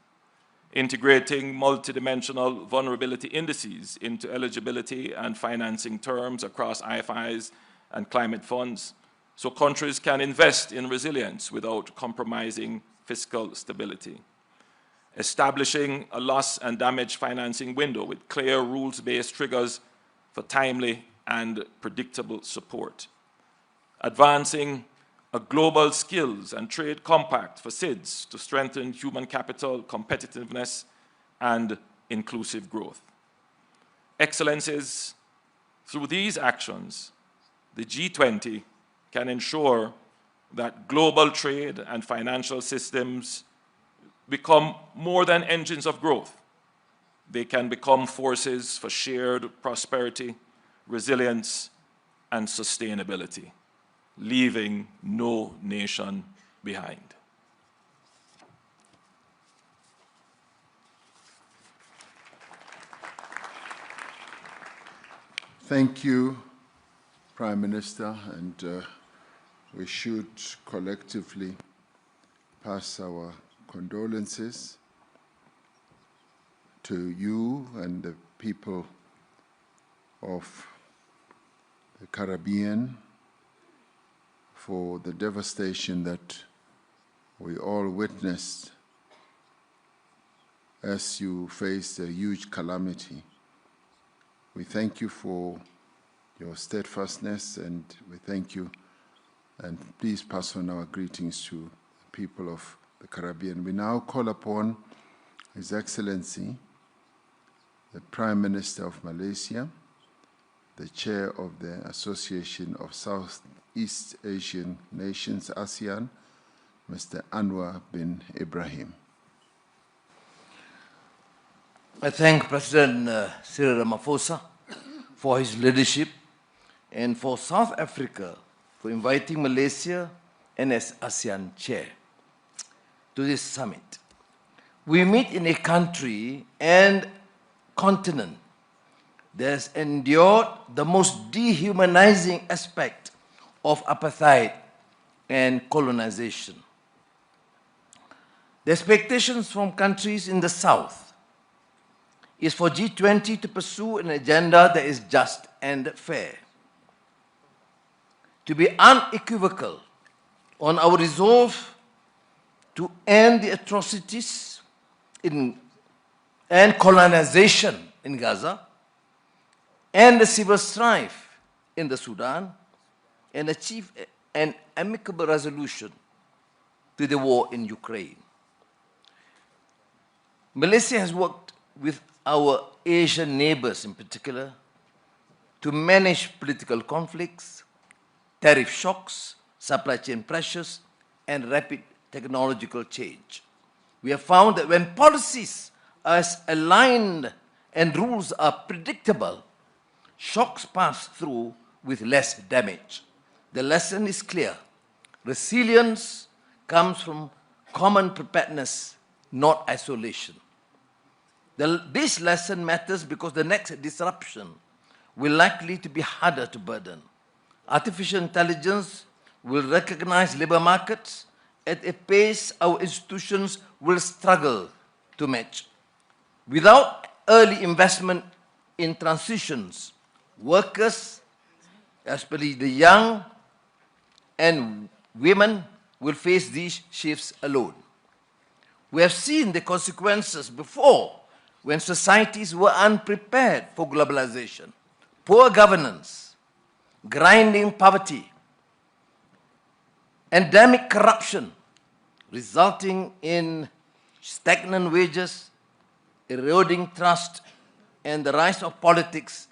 integrating multidimensional vulnerability indices into eligibility and financing terms across IFIs and climate funds, so countries can invest in resilience without compromising fiscal stability. Establishing a loss and damage financing window with clear rules-based triggers for timely and predictable support. Advancing a global skills and trade compact for SIDS to strengthen human capital competitiveness and inclusive growth. Excellencies, through these actions, the G20 can ensure that global trade and financial systems become more than engines of growth. They can become forces for shared prosperity, resilience, and sustainability, leaving no nation behind. Thank you, Prime Minister, and we should collectively pass our condolences to you and the people of the Caribbean for the devastation that we all witnessed as you faced a huge calamity. We thank you for your steadfastness, and we thank you, and please pass on our greetings to the people of the Caribbean. We now call upon His Excellency, the Prime Minister of Malaysia, the Chair of the Association of Southeast Asian Nations, ASEAN, Mr. Anwar bin Ibrahim. I thank President Cyril Ramaphosa for his leadership and for South Africa for inviting Malaysia and as ASEAN Chair to this summit. We meet in a country and continent that has endured the most dehumanizing aspect of apartheid and colonization. The expectations from countries in the South is for G20 to pursue an agenda that is just and fair, to be unequivocal on our resolve to end the atrocities and colonization in Gaza, and the civil strife in the Sudan, and achieve an amicable resolution to the war in Ukraine. Malaysia has worked with our Asian neighbors in particular to manage political conflicts, tariff shocks, supply chain pressures, and rapid technological change. We have found that when policies are aligned and rules are predictable, shocks pass through with less damage. The lesson is clear. Resilience comes from common preparedness, not isolation. This lesson matters because the next disruption will likely to be harder to burden. Artificial intelligence will recognize labor markets at a pace our institutions will struggle to match. Without early investment in transitions, workers, especially the young and women, will face these shifts alone. We have seen the consequences before when societies were unprepared for globalization. Poor governance, grinding poverty, endemic corruption, resulting in stagnant wages, eroding trust, and the rise of politics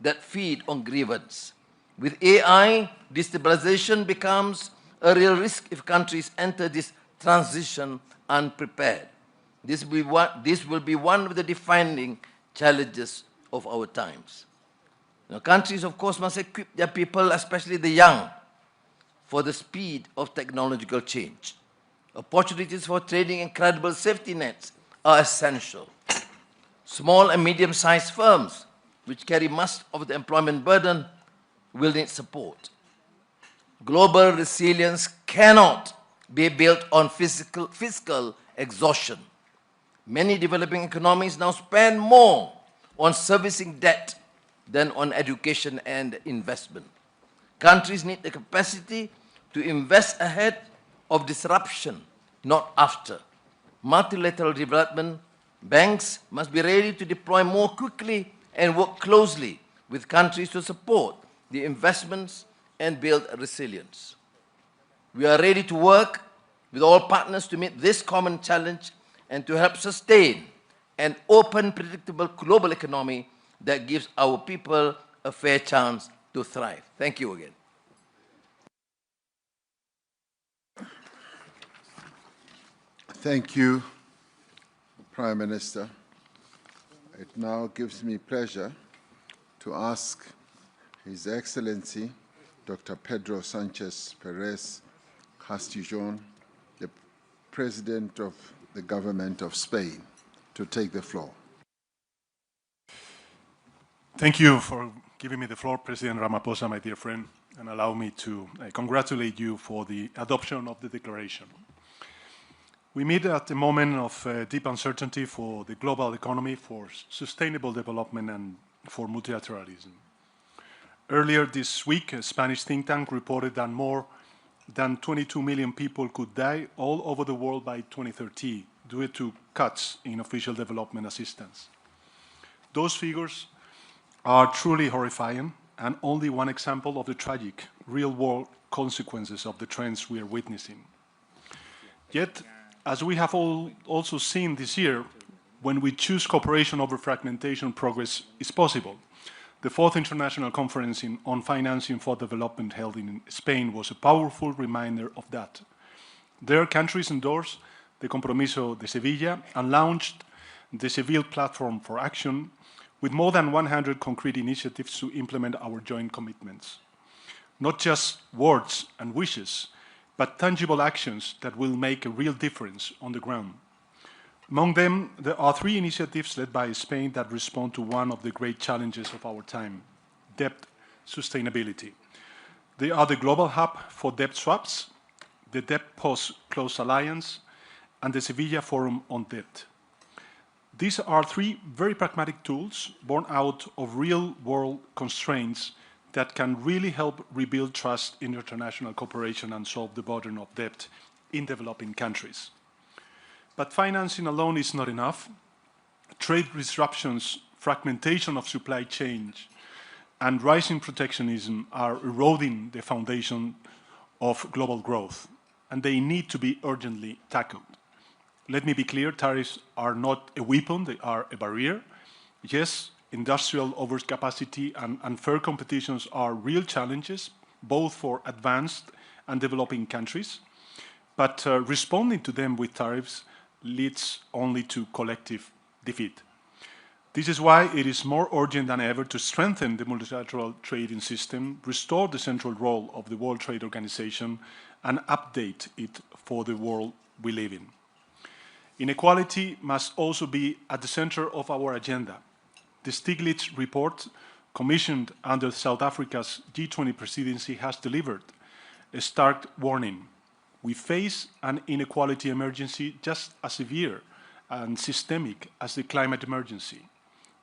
that feed on grievance. With AI, destabilization becomes a real risk if countries enter this transition unprepared. This will be one of the defining challenges of our times. Now, countries, of course, must equip their people, especially the young, for the speed of technological change. Opportunities for trading and credible safety nets are essential. Small and medium-sized firms, which carry much of the employment burden, will need support. Global resilience cannot be built on fiscal exhaustion. Many developing economies now spend more on servicing debt than on education and investment. Countries need the capacity to invest ahead of disruption, not after. Multilateral development banks must be ready to deploy more quickly and work closely with countries to support the investments and build resilience. We are ready to work with all partners to meet this common challenge and to help sustain an open, predictable global economy that gives our people a fair chance to thrive. Thank you again. Thank you, Prime Minister. It now gives me pleasure to ask His Excellency Dr. Pedro Sánchez Pérez Castellón, the President of the Government of Spain, to take the floor. Thank you for giving me the floor, President Ramaphosa, my dear friend, and allow me to congratulate you for the adoption of the declaration. We meet at a moment of deep uncertainty for the global economy, for sustainable development, and for multilateralism. Earlier this week, a Spanish think tank reported that more than 22 million people could die all over the world by 2030 due to cuts in official development assistance. Those figures are truly horrifying and only one example of the tragic, real-world consequences of the trends we are witnessing. Yet, as we have also seen this year, when we choose cooperation over fragmentation, progress is possible. The 4th International Conference on Financing for Development held in Spain was a powerful reminder of that. There, countries endorsed the Compromiso de Sevilla and launched the Seville Platform for Action with more than 100 concrete initiatives to implement our joint commitments. Not just words and wishes, but tangible actions that will make a real difference on the ground. Among them, there are 3 initiatives led by Spain that respond to one of the great challenges of our time: debt sustainability. They are the Global Hub for Debt Swaps, the Debt Post-Close Alliance, and the Sevilla Forum on Debt. These are 3 very pragmatic tools born out of real-world constraints that can really help rebuild trust in international cooperation and solve the burden of debt in developing countries. But financing alone is not enough. Trade disruptions, fragmentation of supply chains, and rising protectionism are eroding the foundation of global growth, and they need to be urgently tackled. Let me be clear, tariffs are not a weapon, they are a barrier. Yes, industrial overcapacity and unfair competitions are real challenges, both for advanced and developing countries, but responding to them with tariffs leads only to collective defeat. This is why it is more urgent than ever to strengthen the multilateral trading system, restore the central role of the World Trade Organization, and update it for the world we live in. Inequality must also be at the center of our agenda. The Stiglitz report, commissioned under South Africa's G20 presidency, has delivered a stark warning. We face an inequality emergency just as severe and systemic as the climate emergency.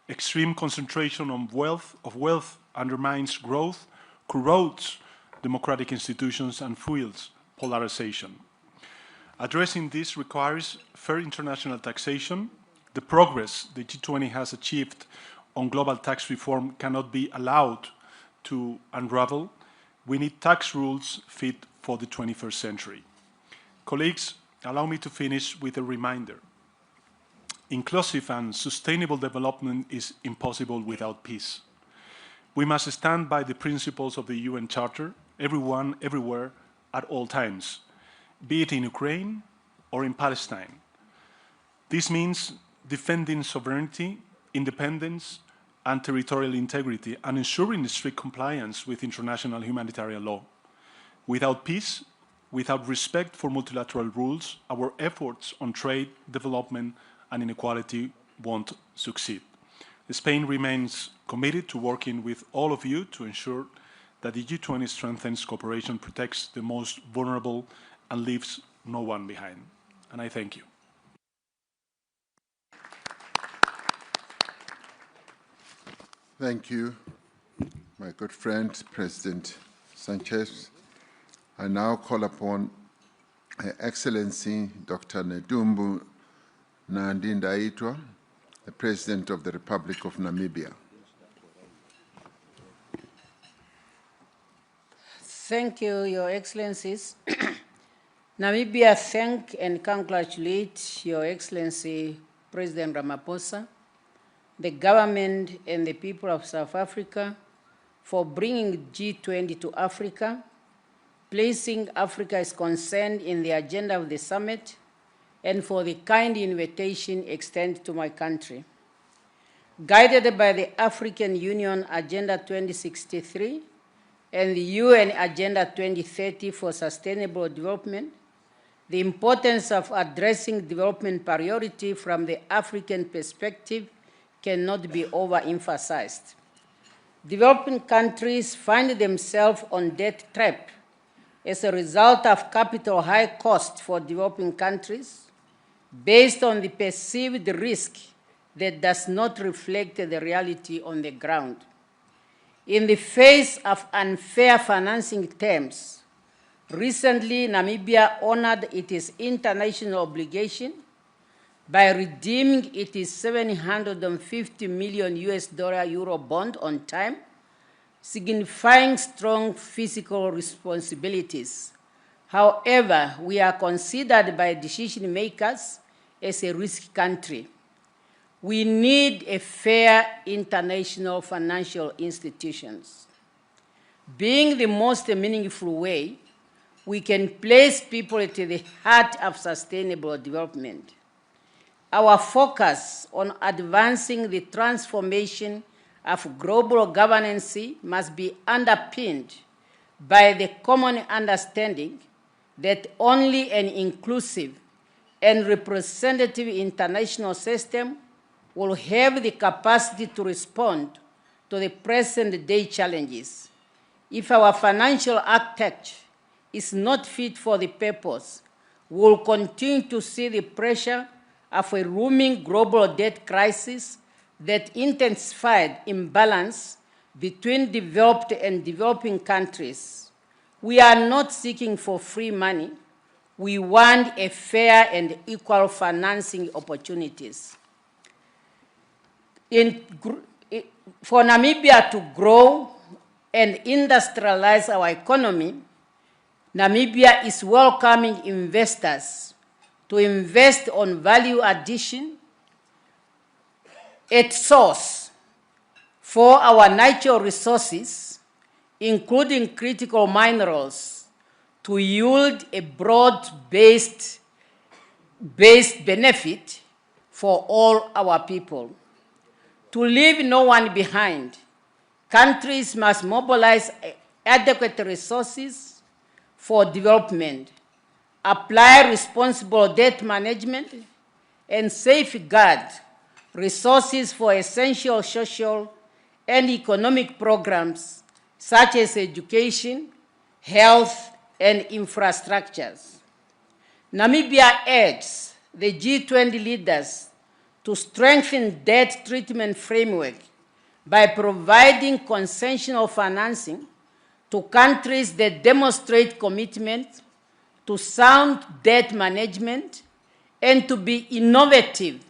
Extreme concentration of wealth undermines growth, corrodes democratic institutions, and fuels polarization. Addressing this requires fair international taxation. The progress the G20 has achieved on global tax reform cannot be allowed to unravel. We need tax rules fit for the 21st century. Colleagues, allow me to finish with a reminder. Inclusive and sustainable development is impossible without peace. We must stand by the principles of the UN Charter, everyone, everywhere, at all times, be it in Ukraine or in Palestine. This means defending sovereignty, independence, and territorial integrity, and ensuring strict compliance with international humanitarian law. Without peace, without respect for multilateral rules, our efforts on trade, development, and inequality won't succeed. Spain remains committed to working with all of you to ensure that the G20 strengthens cooperation, protects the most vulnerable, and leaves no one behind. And I thank you. Thank you, my good friend, President Sánchez. I now call upon Her Excellency Dr. Nedumbu Nandi-Ndaitwah, the President of the Republic of Namibia. Thank you, Your Excellencies. Namibia thank and congratulate Your Excellency President Ramaphosa, the government and the people of South Africa for bringing G20 to Africa, placing Africa's concern in the agenda of the summit, and for the kind invitation extended to my country. Guided by the African Union Agenda 2063 and the UN Agenda 2030 for Sustainable Development, the importance of addressing development priority from the African perspective cannot be overemphasized. Developing countries find themselves on debt trap as a result of capital high cost for developing countries, based on the perceived risk that does not reflect the reality on the ground. In the face of unfair financing terms, recently Namibia honored its international obligation by redeeming its $750 million Euro bond on time, signifying strong fiscal responsibilities. However, we are considered by decision makers as a risk country. We need a fair international financial institutions. Being the most meaningful way, we can place people at the heart of sustainable development. Our focus on advancing the transformation of global governance must be underpinned by the common understanding that only an inclusive and representative international system will have the capacity to respond to the present-day challenges. If our financial architecture is not fit for the purpose, we will continue to see the pressure of a looming global debt crisis that intensified imbalance between developed and developing countries. We are not seeking for free money. We want a fair and equal financing opportunities. For Namibia to grow and industrialize our economy, Namibia is welcoming investors to invest on value addition at source for our natural resources, including critical minerals, to yield a broad-based benefit for all our people. To leave no one behind, countries must mobilize adequate resources for development, apply responsible debt management, and safeguard resources for essential social and economic programs such as education, health, and infrastructures. Namibia urges the G20 leaders to strengthen debt treatment framework by providing concessional financing to countries that demonstrate commitment to sound debt management and to be innovative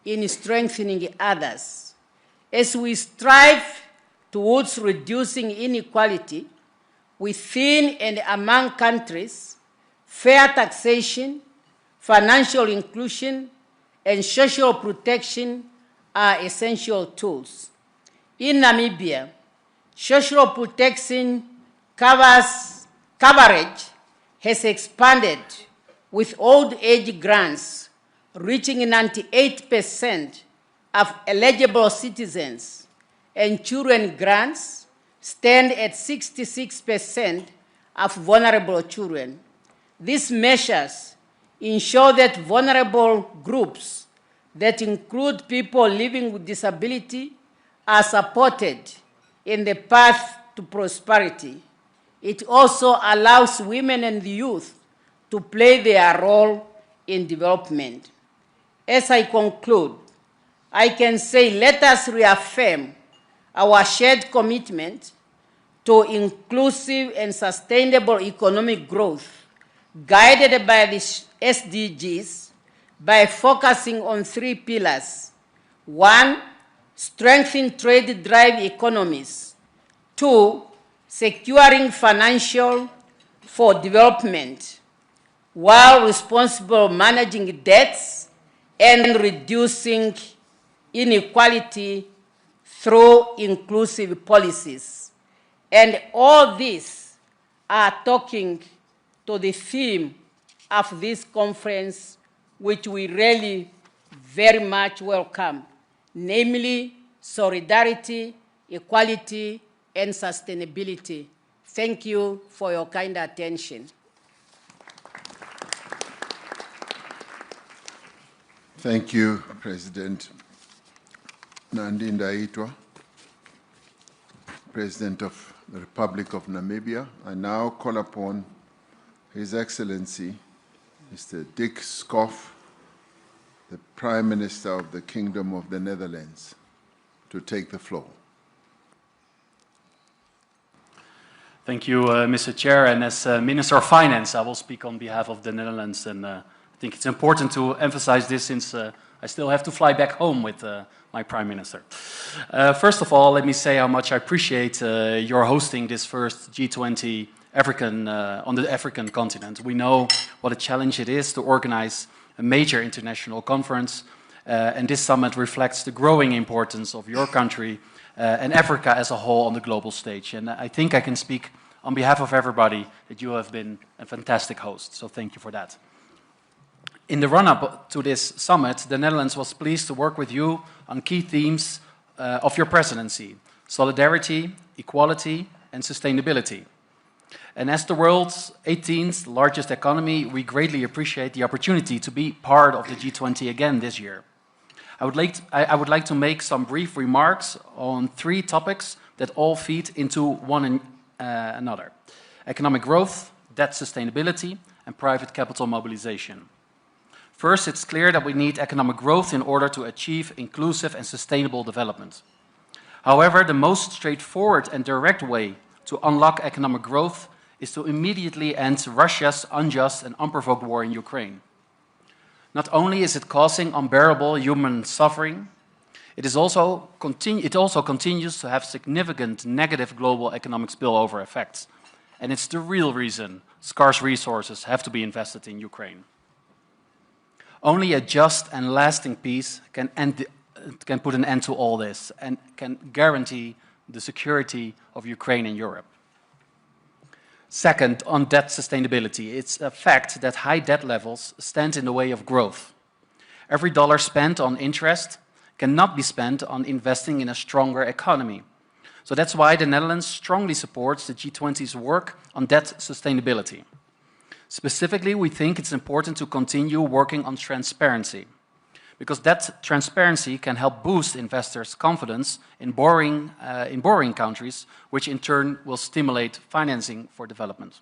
in strengthening others. As we strive towards reducing inequality within and among countries, fair taxation, financial inclusion, and social protection are essential tools. In Namibia, social protection coverage has expanded with old age grants reaching 98% of eligible citizens, and children grants stand at 66% of vulnerable children. These measures ensure that vulnerable groups that include people living with disability are supported in the path to prosperity. It also allows women and the youth to play their role in development. As I conclude, I can say let us reaffirm our shared commitment to inclusive and sustainable economic growth guided by the SDGs by focusing on 3 pillars. 1, strengthen trade-drive economies. 2, securing financial for development, while responsible managing debts and reducing inequality through inclusive policies. And all these are talking to the theme of this conference, which we really very much welcome, namely solidarity, equality, and sustainability. Thank you for your kind attention. Thank you, President Nandi Ndaitwah, President of the Republic of Namibia. I now call upon His Excellency, Mr. Dick Schoof, the Prime Minister of the Kingdom of the Netherlands, to take the floor. Thank you, Mr. Chair. And as Minister of Finance, I will speak on behalf of the Netherlands. And I think it's important to emphasize this since I still have to fly back home with my Prime Minister. First of all, let me say how much I appreciate your hosting this first G20 on the African continent. We know what a challenge it is to organize a major international conference, and this summit reflects the growing importance of your country and Africa as a whole on the global stage. And I think I can speak on behalf of everybody that you have been a fantastic host, so thank you for that. In the run-up to this summit, the Netherlands was pleased to work with you on key themes of your presidency: solidarity, equality, and sustainability. And as the world's 18th largest economy, we greatly appreciate the opportunity to be part of the G20 again this year. I would like to make some brief remarks on 3 topics that all feed into one another: economic growth, debt sustainability, and private capital mobilization. First, it's clear that we need economic growth in order to achieve inclusive and sustainable development. However, the most straightforward and direct way to unlock economic growth is to immediately end Russia's unjust and unprovoked war in Ukraine. Not only is it causing unbearable human suffering, it also continues to have significant negative global economic spillover effects. And it's the real reason scarce resources have to be invested in Ukraine. Only a just and lasting peace can put an end to all this and can guarantee the security of Ukraine and Europe. Second, on debt sustainability, it's a fact that high debt levels stand in the way of growth. Every dollar spent on interest cannot be spent on investing in a stronger economy. So that's why the Netherlands strongly supports the G20's work on debt sustainability. Specifically, we think it's important to continue working on transparency, because that transparency can help boost investors' confidence in borrowing countries, which in turn will stimulate financing for development.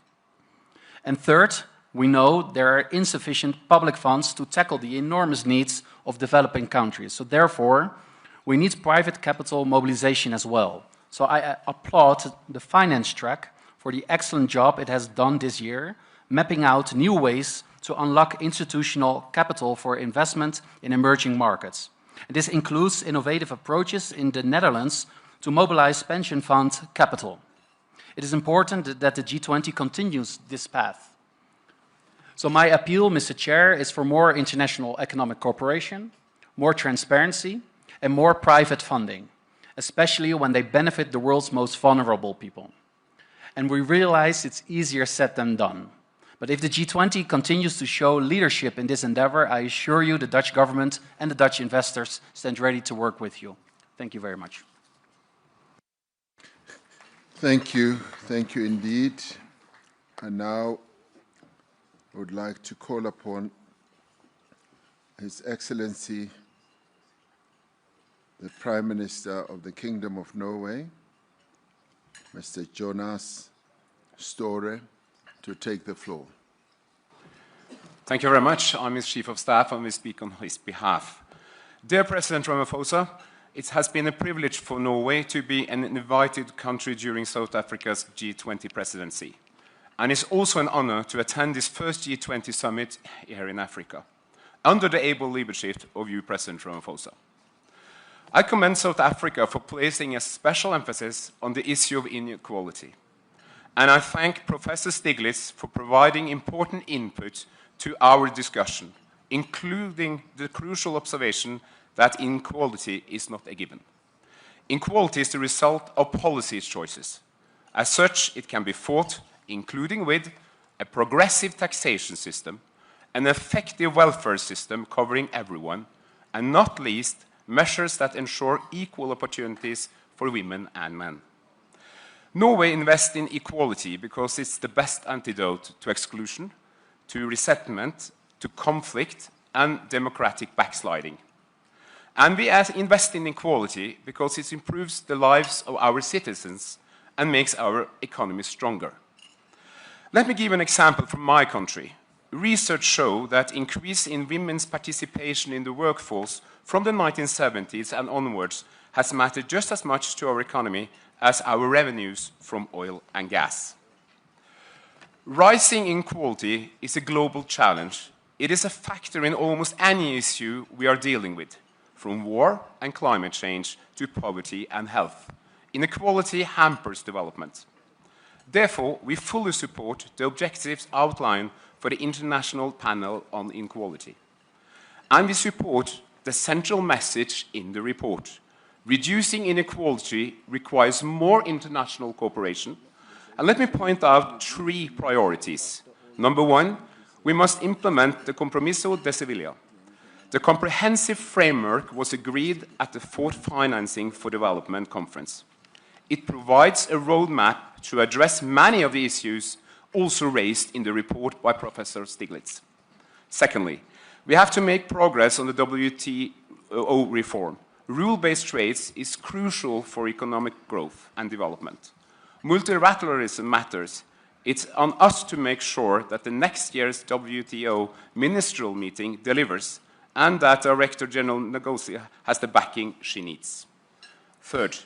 And third, we know there are insufficient public funds to tackle the enormous needs of developing countries. So therefore, we need private capital mobilization as well. So I applaud the finance track for the excellent job it has done this year, mapping out new ways to unlock institutional capital for investment in emerging markets. And this includes innovative approaches in the Netherlands to mobilize pension fund capital. It is important that the G20 continues this path. So my appeal, Mr. Chair, is for more international economic cooperation, more transparency, and more private funding, especially when they benefit the world's most vulnerable people. And we realize it's easier said than done. But if the G20 continues to show leadership in this endeavor, I assure you the Dutch government and the Dutch investors stand ready to work with you. Thank you very much. Thank you indeed. And now I would like to call upon His Excellency, the Prime Minister of the Kingdom of Norway, Mr. Jonas Støre, to take the floor. Thank you very much. I'm his Chief of Staff and will speak on his behalf. Dear President Ramaphosa, it has been a privilege for Norway to be an invited country during South Africa's G20 presidency. And it's also an honor to attend this first G20 summit here in Africa, under the able leadership of you, President Ramaphosa. I commend South Africa for placing a special emphasis on the issue of inequality. And I thank Professor Stiglitz for providing important input to our discussion, including the crucial observation that inequality is not a given. Inequality is the result of policy choices. As such, it can be fought, including with a progressive taxation system, an effective welfare system covering everyone, and not least, measures that ensure equal opportunities for women and men. Norway invests in equality because it's the best antidote to exclusion, to resentment, to conflict, and democratic backsliding. And we invest in equality because it improves the lives of our citizens and makes our economy stronger. Let me give an example from my country. Research shows that increase in women's participation in the workforce from the 1970s and onwards has mattered just as much to our economy as our revenues from oil and gas. Rising inequality is a global challenge. It is a factor in almost any issue we are dealing with, from war and climate change to poverty and health. Inequality hampers development. Therefore, we fully support the objectives outlined for the International Panel on Inequality. And we support the central message in the report. Reducing inequality requires more international cooperation. And let me point out 3 priorities. Number 1, we must implement the Compromiso de Sevilla. The comprehensive framework was agreed at the 4th Financing for Development Conference. It provides a roadmap to address many of the issues also raised in the report by Professor Stiglitz. Secondly, we have to make progress on the WTO reform. Rule-based trades is crucial for economic growth and development. Multilateralism matters. It's on us to make sure that the next year's WTO ministerial meeting delivers and that Director General Ngozi has the backing she needs. Third,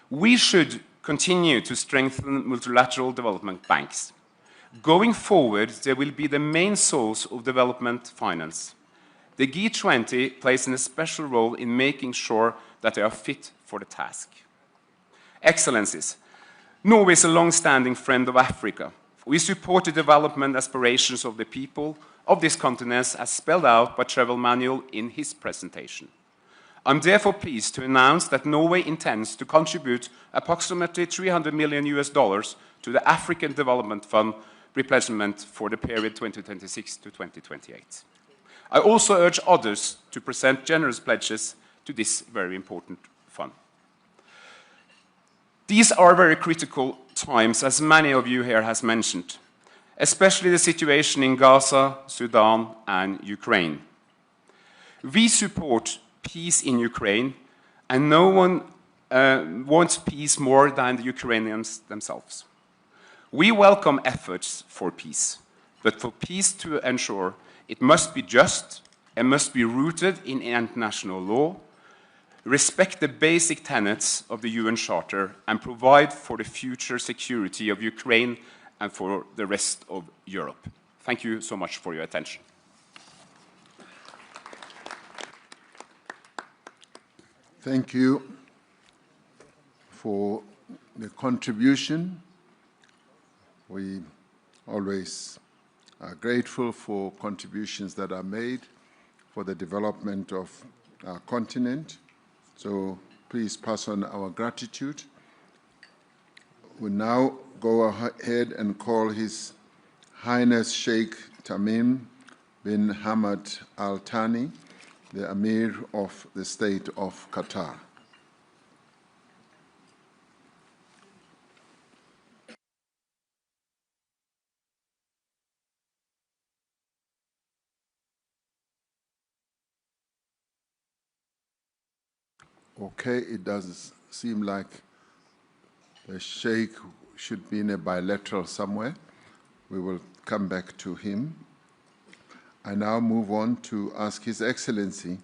we should continue to strengthen multilateral development banks. Going forward, they will be the main source of development finance. The G20 plays a special role in making sure that they are fit for the task. Excellencies, Norway is a long-standing friend of Africa. We support the development aspirations of the people of this continent as spelled out by Travel Manual in his presentation. I'm therefore pleased to announce that Norway intends to contribute approximately $300 million to the African Development Fund replenishment for the period 2026 to 2028. I also urge others to present generous pledges to this very important fund. These are very critical times, as many of you here has mentioned, especially the situation in Gaza, Sudan, and Ukraine. We support peace in Ukraine, and no one wants peace more than the Ukrainians themselves. We welcome efforts for peace, but for peace to ensure, it must be just and must be rooted in international law, respect the basic tenets of the UN Charter, and provide for the future security of Ukraine and for the rest of Europe. Thank you so much for your attention. Thank you for the contribution. We always are grateful for contributions that are made for the development of our continent. So please pass on our gratitude. We now go ahead and call His Highness Sheikh Tamim bin Hamad Al Thani, the Emir of the State of Qatar. Okay, it does seem like the Sheikh should be in a bilateral somewhere. We will come back to him. I now move on to ask His Excellency,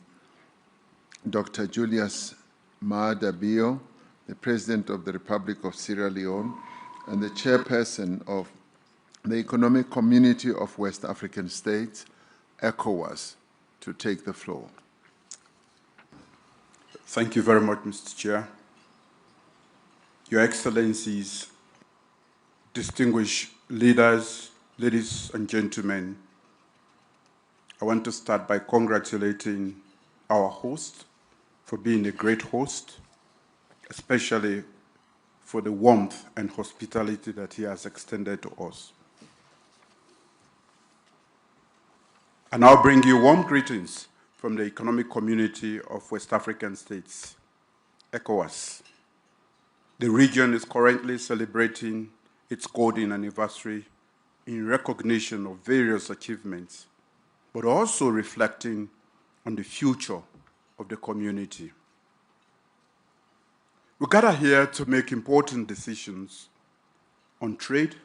Dr. Julius Maada Bio, the President of the Republic of Sierra Leone and the Chairperson of the Economic Community of West African States, ECOWAS, to take the floor. Thank you very much, Mr. Chair. Your Excellencies, distinguished leaders, ladies and gentlemen, I want to start by congratulating our host for being a great host, especially for the warmth and hospitality that he has extended to us. I now bring you warm greetings from the Economic Community of West African States, ECOWAS. The region is currently celebrating its golden anniversary in recognition of various achievements, but also reflecting on the future of the community. We gather here to make important decisions on trade,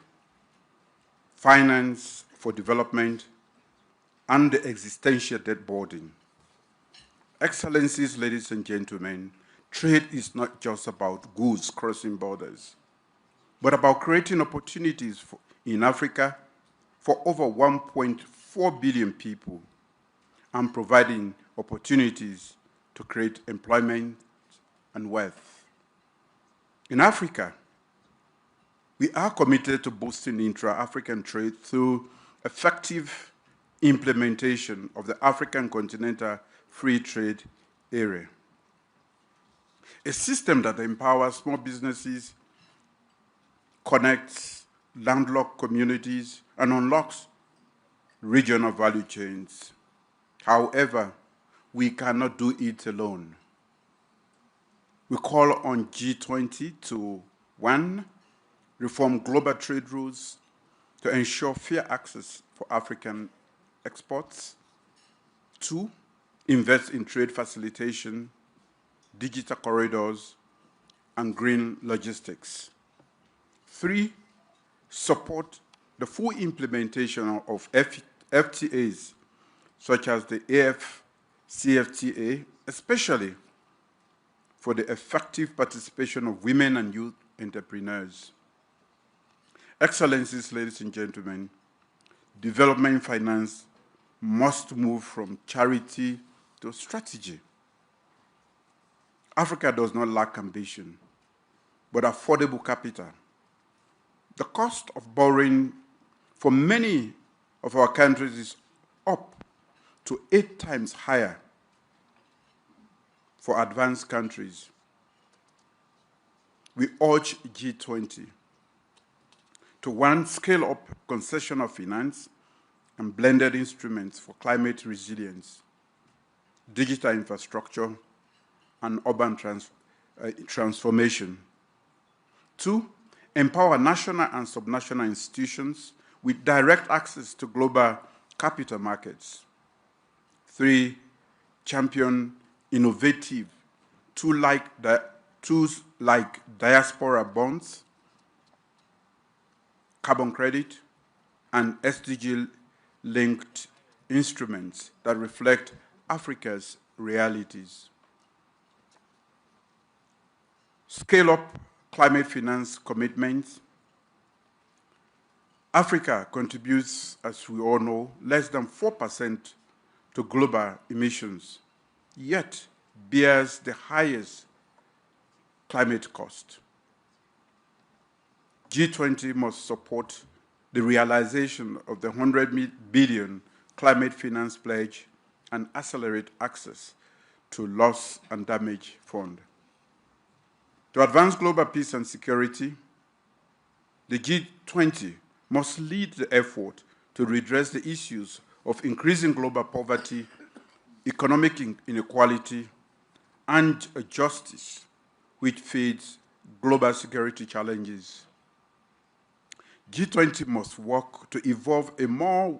finance for development, and the existential debt burden. Excellencies, ladies and gentlemen, trade is not just about goods crossing borders, but about creating opportunities in Africa for over 1.4 billion people and providing opportunities to create employment and wealth. In Africa, we are committed to boosting intra-African trade through effective implementation of the African Continental Free Trade Area, a system that empowers small businesses, connects landlocked communities, and unlocks regional value chains. However, we cannot do it alone. We call on G20 to, 1, reform global trade rules to ensure fair access for African exports. 2, invest in trade facilitation, digital corridors, and green logistics. 3, support the full implementation of FTAs, such as the AFCFTA, especially for the effective participation of women and youth entrepreneurs. Excellencies, ladies and gentlemen, development finance must move from charity to strategy. Africa does not lack ambition, but affordable capital. The cost of borrowing for many of our countries is up to 8 times higher for advanced countries. We urge G20 to, 1, scale up concessional finance and blended instruments for climate resilience, digital infrastructure, and urban transformation. 2, empower national and subnational institutions with direct access to global capital markets. 3, champion innovative tools like diaspora bonds, carbon credit, and SDG-linked instruments that reflect Africa's realities. Scale up climate finance commitments. Africa contributes, as we all know, less than 4% to global emissions, yet bears the highest climate cost. G20 must support the realization of the 100 billion climate finance pledge and accelerate access to loss and damage fund. To advance global peace and security, the G20 must lead the effort to redress the issues of increasing global poverty, economic inequality, and justice, which feeds global security challenges. G20 must work to evolve a more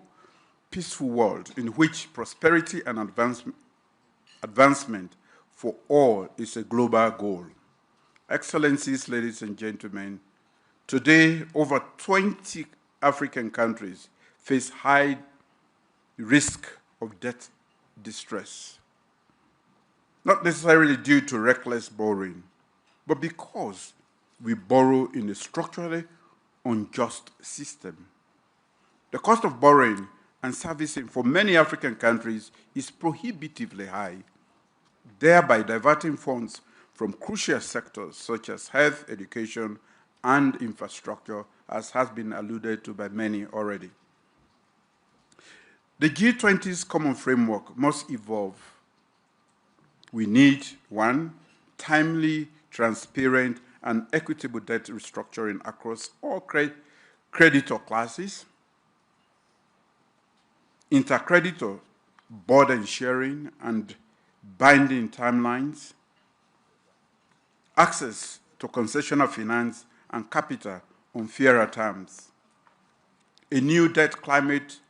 peaceful world in which prosperity and advancement for all is a global goal. Excellencies, ladies and gentlemen, today over 20 African countries face high risk of debt distress, not necessarily due to reckless borrowing, but because we borrow in a structurally unjust system. The cost of borrowing and servicing for many African countries is prohibitively high, thereby diverting funds from crucial sectors such as health, education, and infrastructure, as has been alluded to by many already. The G20's common framework must evolve. We need, one, timely, transparent, and equitable debt restructuring across all creditor classes, intercreditor burden sharing and binding timelines, access to concessional finance and capital on fairer terms, a new debt climate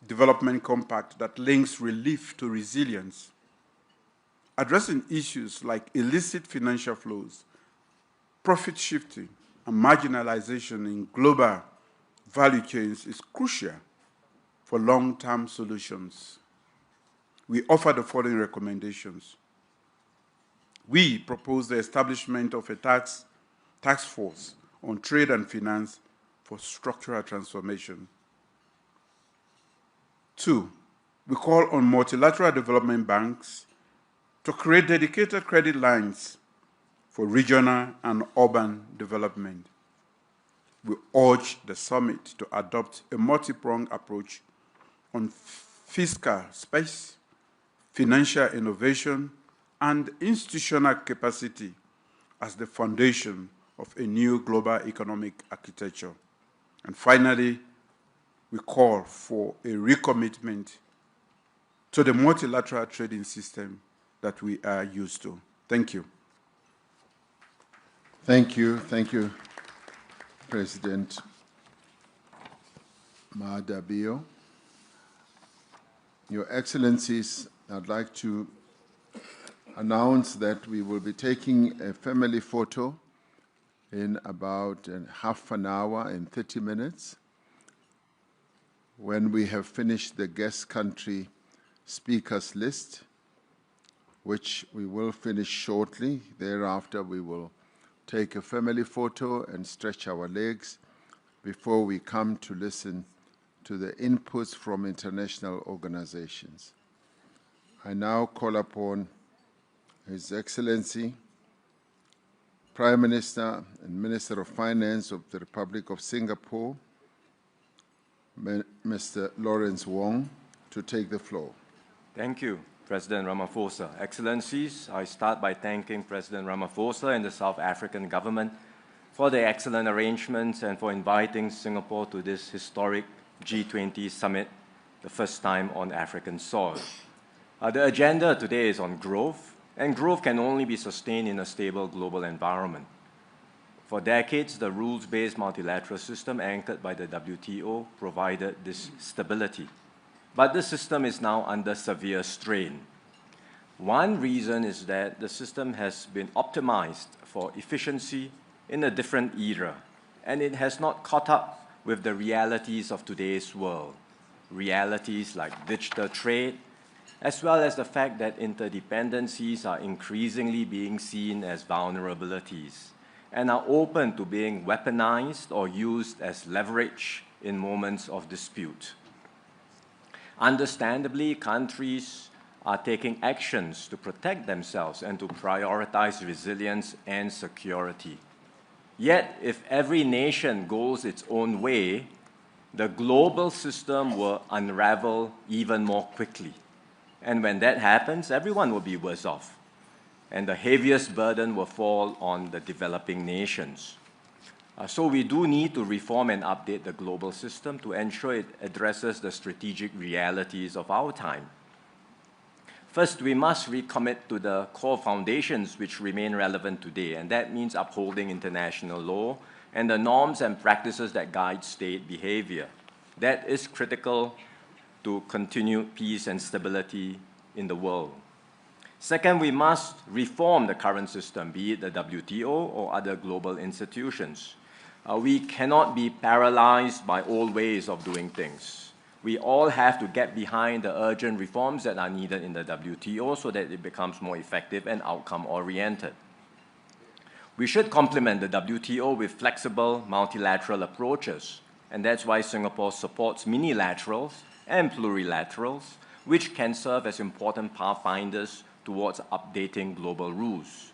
development compact that links relief to resilience, addressing issues like illicit financial flows, profit shifting, and marginalization in global value chains is crucial for long-term solutions. We offer the following recommendations. We propose the establishment of a task force on trade and finance for structural transformation. 2, we call on multilateral development banks to create dedicated credit lines for regional and urban development. We urge the summit to adopt a multi-pronged approach on fiscal space, financial innovation, and institutional capacity as the foundation of a new global economic architecture. And finally, we call for a recommitment to the multilateral trading system that we are used to. Thank you. Thank you, President Mahadabio. Your Excellencies, I'd like to announce that we will be taking a family photo in about half an hour, in 30 minutes. When we have finished the guest country speakers list, which we will finish shortly. Thereafter, we will take a family photo and stretch our legs before we come to listen to the inputs from international organizations. I now call upon His Excellency, Prime Minister and Minister of Finance of the Republic of Singapore, Mr. Lawrence Wong, to take the floor. Thank you, President Ramaphosa. Excellencies, I start by thanking President Ramaphosa and the South African government for the excellent arrangements and for inviting Singapore to this historic G20 summit, the first time on African soil. The agenda today is on growth, and growth can only be sustained in a stable global environment. For decades, the rules-based multilateral system anchored by the WTO provided this stability. But the system is now under severe strain. One reason is that the system has been optimized for efficiency in a different era, and it has not caught up with the realities of today's world, realities like digital trade, as well as the fact that interdependencies are increasingly being seen as vulnerabilities and are open to being weaponized or used as leverage in moments of dispute. Understandably, countries are taking actions to protect themselves and to prioritize resilience and security. Yet, if every nation goes its own way, the global system will unravel even more quickly. And when that happens, everyone will be worse off. And the heaviest burden will fall on the developing nations. So we do need to reform and update the global system to ensure it addresses the strategic realities of our time. First, we must recommit to the core foundations which remain relevant today, and that means upholding international law and the norms and practices that guide state behavior. That is critical to continued peace and stability in the world. Second, we must reform the current system, be it the WTO or other global institutions. We cannot be paralyzed by old ways of doing things. We all have to get behind the urgent reforms that are needed in the WTO so that it becomes more effective and outcome-oriented. We should complement the WTO with flexible multilateral approaches, and that's why Singapore supports minilaterals and plurilaterals, which can serve as important pathfinders towards updating global rules.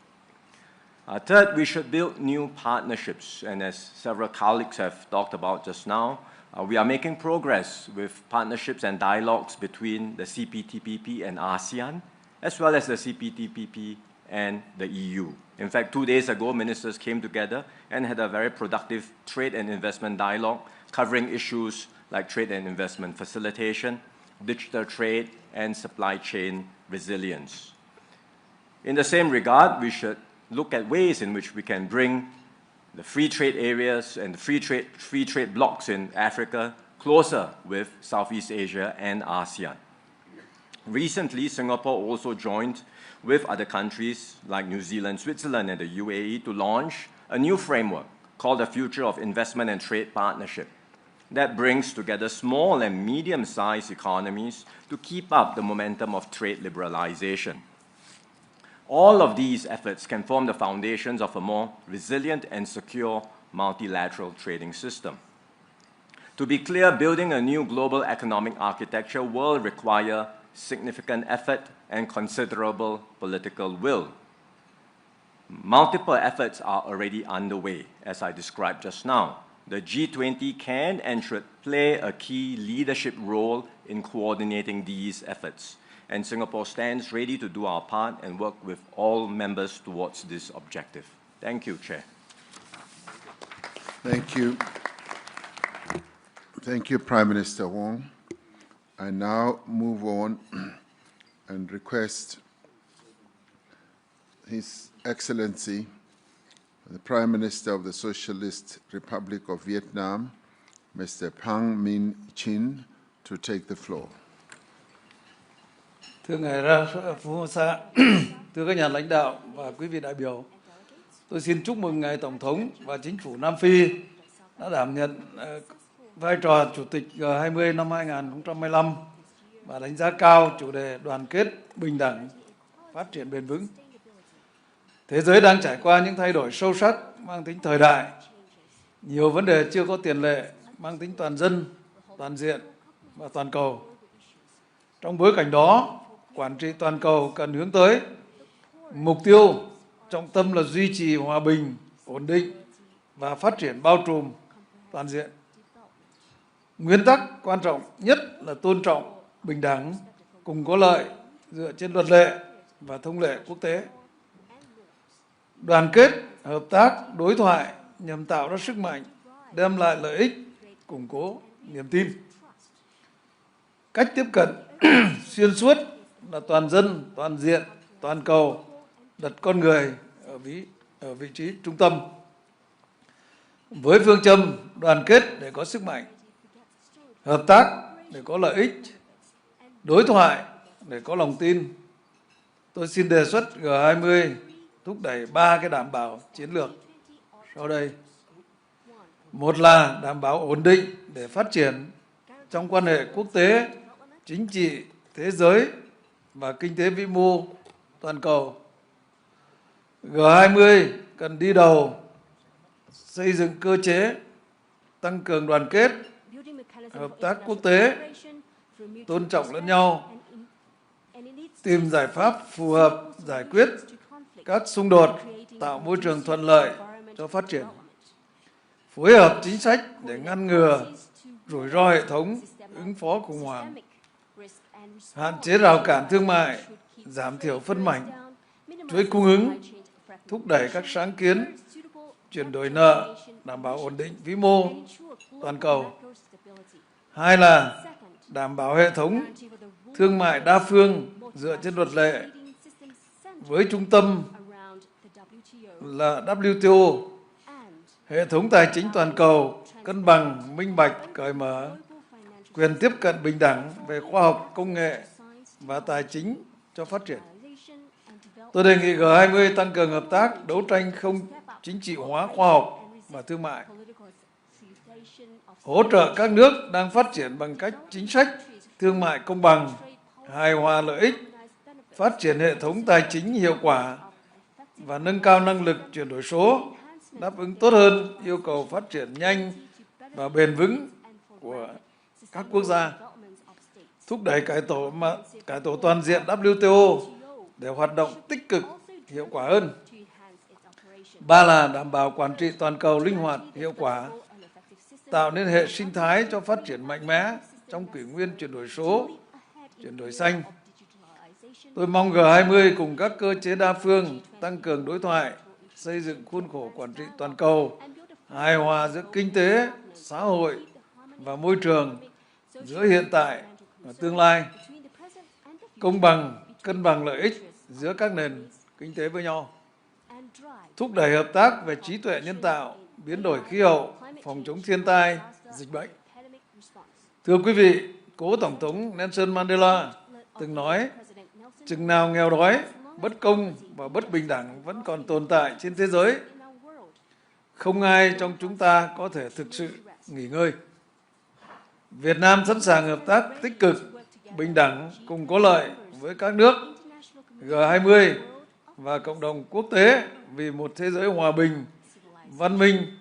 Third, we should build new partnerships, and as several colleagues have talked about just now, we are making progress with partnerships and dialogues between the CPTPP and ASEAN, as well as the CPTPP and the EU. In fact, 2 days ago, ministers came together and had a very productive trade and investment dialogue covering issues like trade and investment facilitation, digital trade, and supply chain resilience. In the same regard, we should look at ways in which we can bring the free trade areas and the free trade blocks in Africa closer with Southeast Asia and ASEAN. Recently, Singapore also joined with other countries like New Zealand, Switzerland, and the UAE to launch a new framework called the Future of Investment and Trade Partnership that brings together small and medium-sized economies to keep up the momentum of trade liberalization. All of these efforts can form the foundations of a more resilient and secure multilateral trading system. To be clear, building a new global economic architecture will require significant effort and considerable political will. Multiple efforts are already underway, as I described just now. The G20 can and should play a key leadership role in coordinating these efforts. And Singapore stands ready to do our part and work with all members towards this objective. Thank you, Chair. Thank you. Thank you, Prime Minister Wong. I now move on and request His Excellency, the Prime Minister of the Socialist Republic of Vietnam, Mr. Pham Minh Chinh, to take the floor. Thưa Ngài Ramaphosa, thưa các nhà lãnh đạo và quý vị đại biểu, tôi xin chúc mừng Ngài Tổng thống và Chính phủ Nam Phi đã đảm nhận vai trò Chủ tịch G20 năm 2015 và đánh giá cao chủ đề đoàn kết, bình đẳng, phát triển bền vững. Thế giới đang trải qua những thay đổi sâu sắc mang tính thời đại, nhiều vấn đề chưa có tiền lệ mang tính toàn dân, toàn diện và toàn cầu. Trong bối cảnh đó, quản trị toàn cầu cần hướng tới mục tiêu trọng tâm là duy trì hòa bình, ổn định và phát triển bao trùm toàn diện. Nguyên tắc quan trọng nhất là tôn trọng, bình đẳng, cùng có lợi dựa trên luật lệ và thông lệ quốc tế. Đoàn kết, hợp tác, đối thoại nhằm tạo ra sức mạnh, đem lại lợi ích, củng cố niềm tin. Cách tiếp cận xuyên suốt là toàn dân, toàn diện, toàn cầu, đặt con người ở vị trí trung tâm. Với phương châm đoàn kết để có sức mạnh, hợp tác để có lợi ích, đối thoại để có lòng tin, tôi xin đề xuất G20 thúc đẩy 3 cái đảm bảo chiến lược sau đây. Một là đảm bảo ổn định để phát triển trong quan hệ quốc tế, chính trị, thế giới và kinh tế vĩ mô toàn cầu. G20 cần đi đầu xây dựng cơ chế, tăng cường đoàn kết, hợp tác quốc tế, tôn trọng lẫn nhau, tìm giải pháp phù hợp giải quyết các xung đột, tạo môi trường thuận lợi cho phát triển, phối hợp chính sách để ngăn ngừa rủi ro hệ thống, ứng phó khủng hoảng, hạn chế rào cản thương mại, giảm thiểu phân mảnh, chuỗi cung ứng, thúc đẩy các sáng kiến, chuyển đổi nợ, đảm bảo ổn định vĩ mô toàn cầu. Hai là đảm bảo hệ thống thương mại đa phương dựa trên luật lệ với trung tâm là WTO, hệ thống tài chính toàn cầu cân bằng, minh bạch, cởi mở, quyền tiếp cận bình đẳng về khoa học, công nghệ và tài chính cho phát triển. Tôi đề nghị G20 tăng cường hợp tác, đấu tranh không chính trị hóa khoa học và thương mại, hỗ trợ các nước đang phát triển bằng cách chính sách thương mại công bằng, hài hòa lợi ích, phát triển hệ thống tài chính hiệu quả và nâng cao năng lực chuyển đổi số, đáp ứng tốt hơn yêu cầu phát triển nhanh và bền vững của các quốc gia, thúc đẩy cải tổ toàn diện WTO để hoạt động tích cực, hiệu quả hơn. Ba là đảm bảo quản trị toàn cầu linh hoạt, hiệu quả, tạo nên hệ sinh thái cho phát triển mạnh mẽ trong kỷ nguyên chuyển đổi số, chuyển đổi xanh. Tôi mong G20 cùng các cơ chế đa phương tăng cường đối thoại, xây dựng khuôn khổ quản trị toàn cầu, hài hòa giữa kinh tế, xã hội và môi trường, giữa hiện tại và tương lai, công bằng, cân bằng lợi ích giữa các nền kinh tế với nhau, thúc đẩy hợp tác về trí tuệ nhân tạo, biến đổi khí hậu, phòng chống thiên tai, dịch bệnh. Thưa quý vị, cố Tổng thống Nelson Mandela từng nói, chừng nào nghèo đói, bất công và bất bình đẳng vẫn còn tồn tại trên thế giới, không ai trong chúng ta có thể thực sự nghỉ ngơi. Việt Nam sẵn sàng hợp tác tích cực, bình đẳng, cùng có lợi với các nước G20 và cộng đồng quốc tế vì một thế giới hòa bình, văn minh,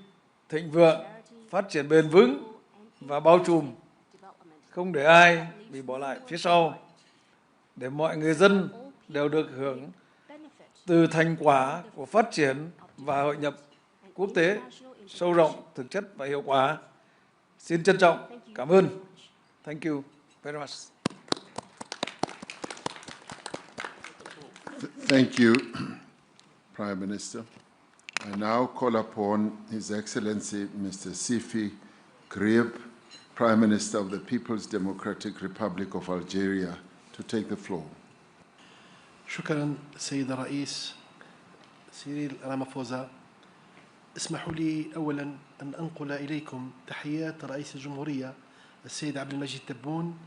thịnh vượng, phát triển bền vững và bao trùm, không để ai bị bỏ lại phía sau, để mọi người dân đều được hưởng từ thành quả của phát triển và hội nhập quốc tế sâu rộng, thực chất và hiệu quả. Xin trân trọng cảm ơn. Thank you very much. Thank you, Prime Minister. I now call upon His Excellency Mr. Sifi Grieb, Prime Minister of the People's Democratic Republic of Algeria, to take the floor. شكرا سيد الرئيس سيريل رامافوزا. اسمحوا لي أولا أن أنقل إليكم تحيات رئيس الجمهورية السيد عبد المجيد تبون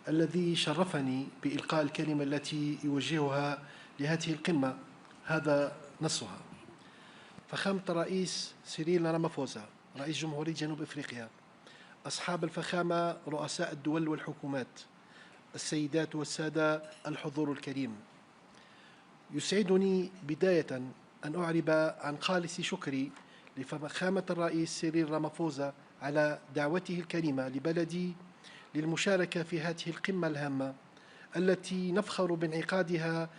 الذي شرفني بإلقاء الكلمة التي يوجهها لهذه القمة. هذا نصها: فخامة الرئيس سيريل رامافوزا رئيس جمهورية جنوب أفريقيا، أصحاب الفخامة رؤساء الدول والحكومات، السيدات والسادة الحضور الكريم، يسعدني بداية أن أعرب عن خالص شكري لفخامة الرئيس سيريل رامافوزا على دعوته الكريمة لبلدي للمشاركة في هذه القمة الهامة التي نفخر بانعقادها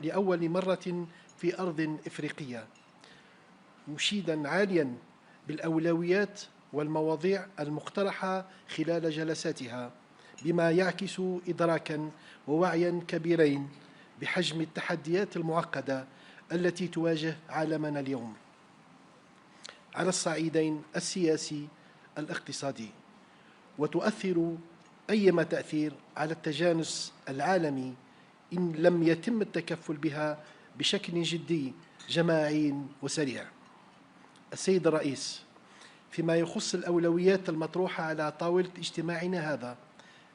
لأول مرة في أرض إفريقية، مشيدا عاليا بالأولويات والمواضيع المقترحة خلال جلساتها، بما يعكس إدراكا ووعيا كبيرين بحجم التحديات المعقدة التي تواجه عالمنا اليوم على الصعيدين السياسي الاقتصادي، وتؤثر أيما تأثير على التجانس العالمي إن لم يتم التكفل بها بشكل جدي جماعي وسريع. السيد الرئيس، فيما يخص الأولويات المطروحة على طاولة اجتماعنا هذا،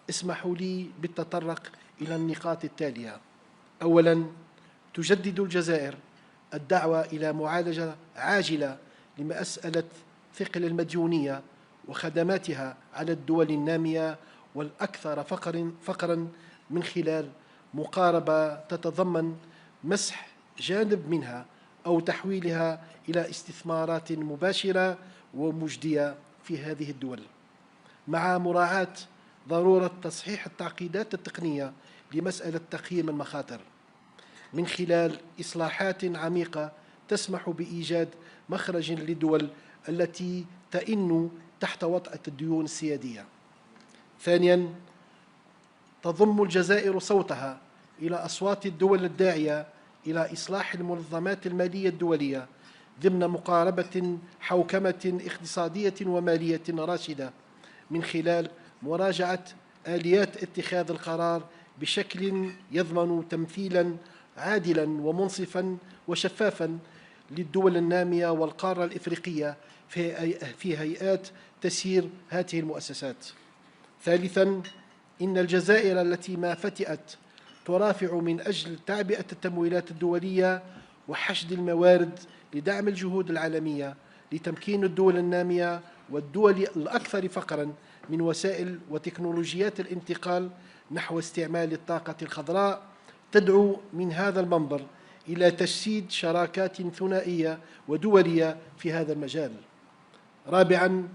اسمحوا لي بالتطرق إلى النقاط التالية. أولاً، تجدد الجزائر الدعوة إلى معالجة عاجلة لمسألة ثقل المديونية وخدماتها على الدول النامية والأكثر فقراً من خلال مقاربة تتضمن مسح جانب منها أو تحويلها إلى استثمارات مباشرة ومجدية في هذه الدول، مع مراعاة ضرورة تصحيح التعقيدات التقنية لمسألة تقييم المخاطر من خلال إصلاحات عميقة تسمح بإيجاد مخرج للدول التي تئن تحت وطأة الديون السيادية. ثانياً، تضم الجزائر صوتها إلى أصوات الدول الداعية إلى إصلاح المنظمات المالية الدولية ضمن مقاربة حوكمة اقتصادية ومالية راشدة من خلال مراجعة آليات اتخاذ القرار بشكل يضمن تمثيلاً عادلاً ومنصفاً وشفافاً للدول النامية والقارة الإفريقية في هيئات تسيير هذه المؤسسات. ثالثاً، إن الجزائر التي ما فتئت ترافع من أجل تعبئة التمويلات الدولية وحشد الموارد لدعم الجهود العالمية لتمكين الدول النامية والدول الأكثر فقراً من وسائل وتكنولوجيات الانتقال نحو استعمال الطاقة الخضراء، تدعو من هذا المنبر إلى تجسيد شراكات ثنائية ودولية في هذا المجال. رابعاً،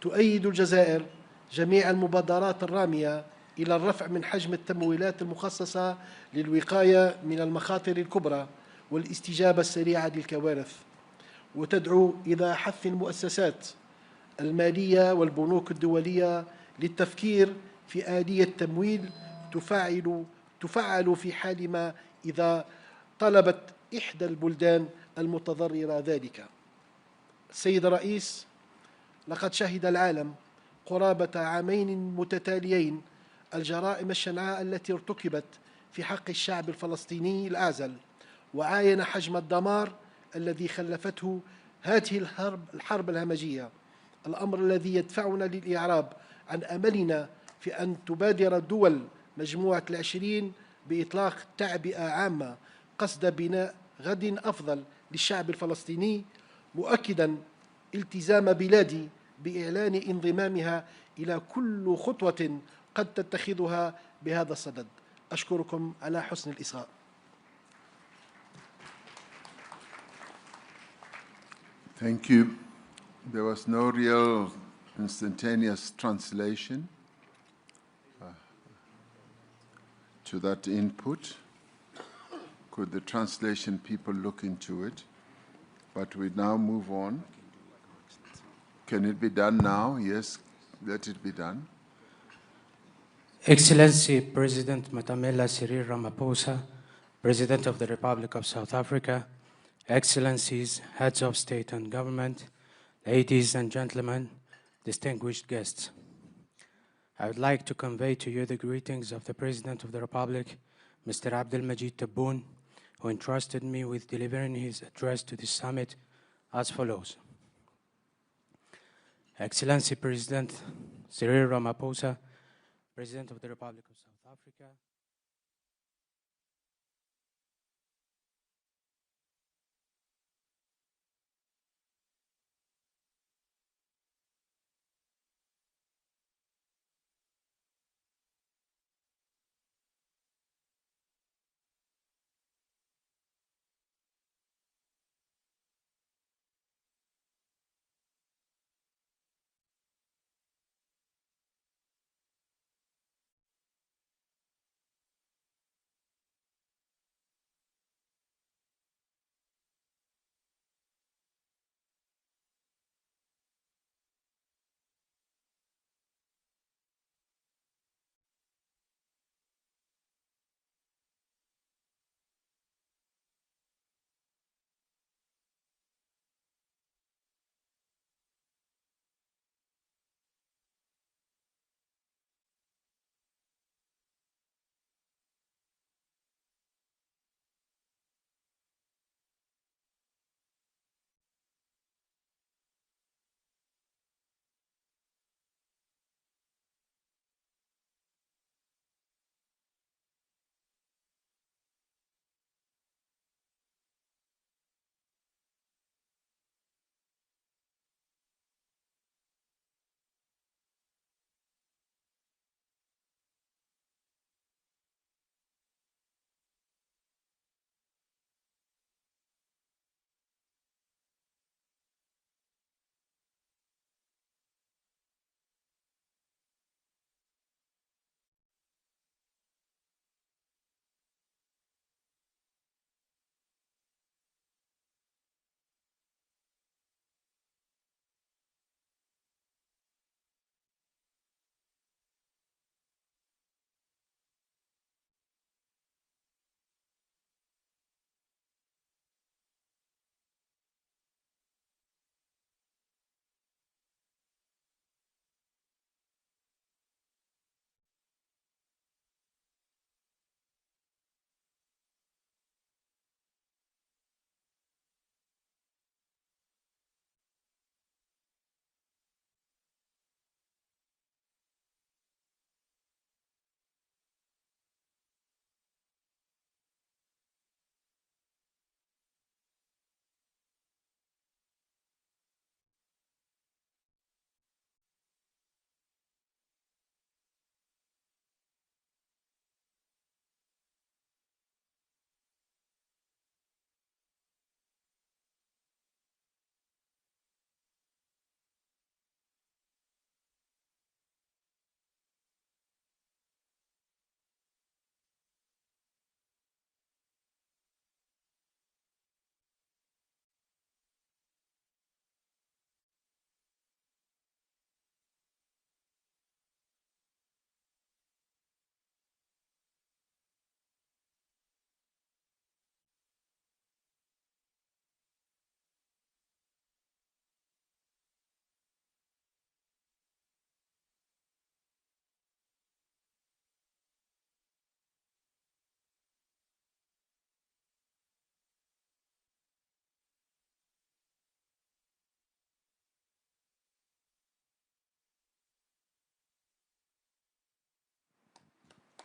تؤيد الجزائر جميع المبادرات الرامية إلى الرفع من حجم التمويلات المخصصة للوقاية من المخاطر الكبرى والاستجابة السريعة للكوارث، وتدعو إلى حث المؤسسات المالية والبنوك الدولية للتفكير في آلية تمويل تفعل في حال ما إذا طلبت إحدى البلدان المتضررة ذلك. السيد الرئيس، لقد شهد العالم قرابة عامين متتاليين الجرائم الشنعاء التي ارتكبت في حق الشعب الفلسطيني الأعزل، وعاين حجم الدمار الذي خلفته هذه الحرب الهمجية، الأمر الذي يدفعنا للإعراب عن أملنا في أن تبادر دول مجموعة العشرين بإطلاق تعبئة عامة قصد بناء غد أفضل للشعب الفلسطيني، مؤكداً التزام بلادي بإعلان انضمامها إلى كل خطوة قد تتخذها بهذا الصدد. أشكركم على حسن الإصغاء. Thank you. There was no real instantaneous translation to that input. Could the translation people look into it? But we now move on. Can it be done now? Yes, let it be done. Excellency President Matamela Cyril Ramaphosa, President of the Republic of South Africa, Excellencies, Heads of State and Government, ladies and gentlemen, distinguished guests. I would like to convey to you the greetings of the President of the Republic, Mr. Abdelmajid Tebboune, who entrusted me with delivering his address to this summit as follows. Excellency President Cyril Ramaphosa, President of the Republic of South Africa,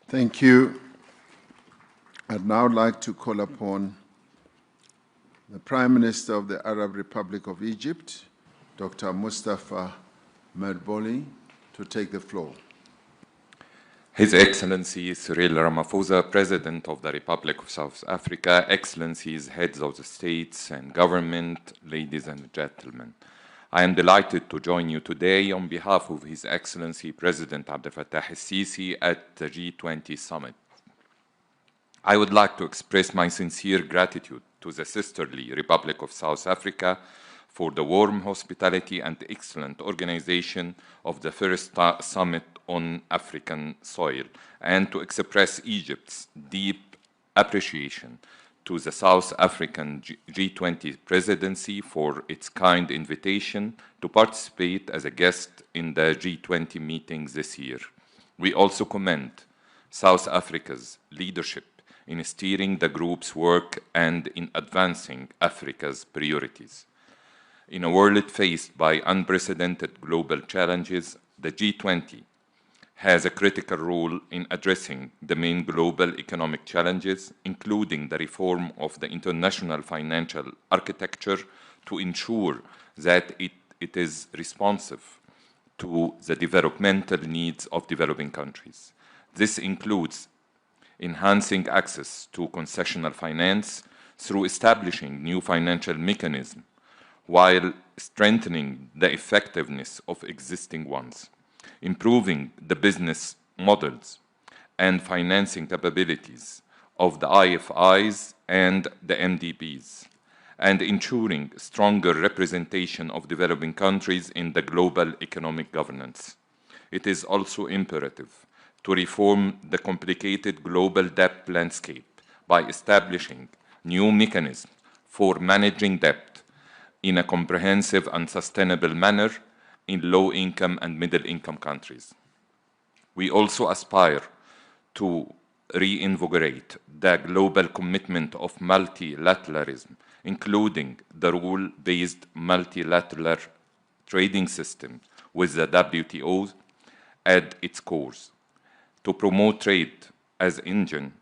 Thank you. I'd now like to call upon the Prime Minister of the Arab Republic of Egypt, Dr. Mustafa Medboli, to take the floor. His Excellency Cyril Ramaphosa, President of the Republic of South Africa, Excellencies, Heads of the States and Government, ladies and gentlemen. I am delighted to join you today on behalf of His Excellency President Abdel Fattah el-Sisi at the G20 Summit. I would like to express my sincere gratitude to the sisterly Republic of South Africa for the warm hospitality and excellent organization of the first summit on African soil, and to express Egypt's deep appreciation to the South African G20 presidency for its kind invitation to participate as a guest in the G20 meeting this year. We also commend South Africa's leadership in steering the group's work and in advancing Africa's priorities. In a world faced by unprecedented global challenges, the G20 has a critical role in addressing the main global economic challenges, including the reform of the international financial architecture to ensure that it is responsive to the developmental needs of developing countries. This includes enhancing access to concessional finance through establishing new financial mechanisms while strengthening the effectiveness of existing ones, improving the business models and financing capabilities of the IFIs and the MDBs, and ensuring stronger representation of developing countries in the global economic governance. It is also imperative to reform the complicated global debt landscape by establishing new mechanisms for managing debt in a comprehensive and sustainable manner in low-income and middle-income countries. We also aspire to reinvigorate the global commitment of multilateralism, including the rule-based multilateral trading system with the WTO at its core, to promote trade as an engine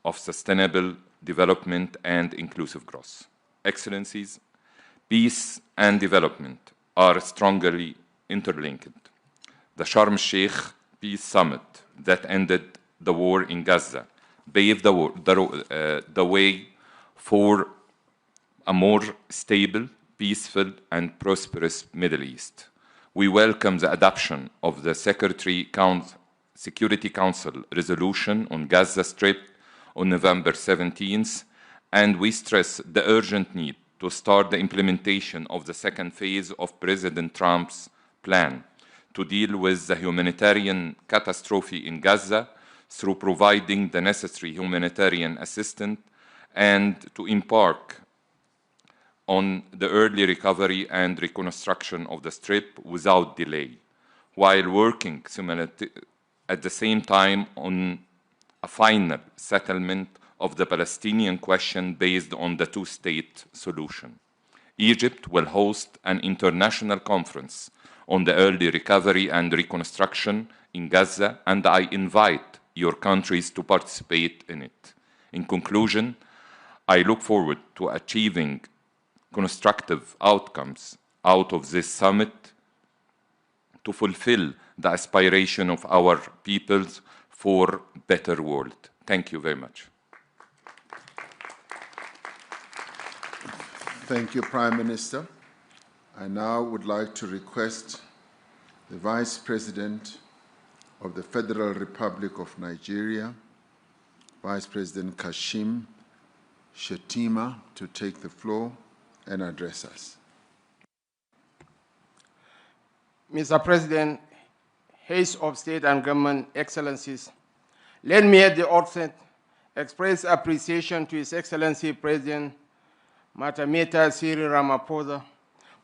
of sustainable development and inclusive growth. Excellencies, peace and development are strongly interlinked. The Sharm el-Sheikh Peace Summit that ended the war in Gaza paved the way for a more stable, peaceful, and prosperous Middle East. We welcome the adoption of the Security Council resolution on Gaza Strip on November 17th, and we stress the urgent need to start the implementation of the second phase of President Trump's plan to deal with the humanitarian catastrophe in Gaza through providing the necessary humanitarian assistance and to embark on the early recovery and reconstruction of the Strip without delay, while working at the same time on a final settlement of the Palestinian question based on the two-state solution. Egypt will host an international conference on the early recovery and reconstruction in Gaza, and I invite your countries to participate in it. In conclusion, I look forward to achieving constructive outcomes out of this summit to fulfill the aspiration of our peoples for a better world. Thank you very much. Thank you, Prime Minister. I now would like to request the Vice President of the Federal Republic of Nigeria, Vice President Kashim Shettima, to take the floor and address us. Mr. President, Heads of State and Government, Excellencies, let me at the outset express appreciation to His Excellency President Matameta Cyril Ramaphosa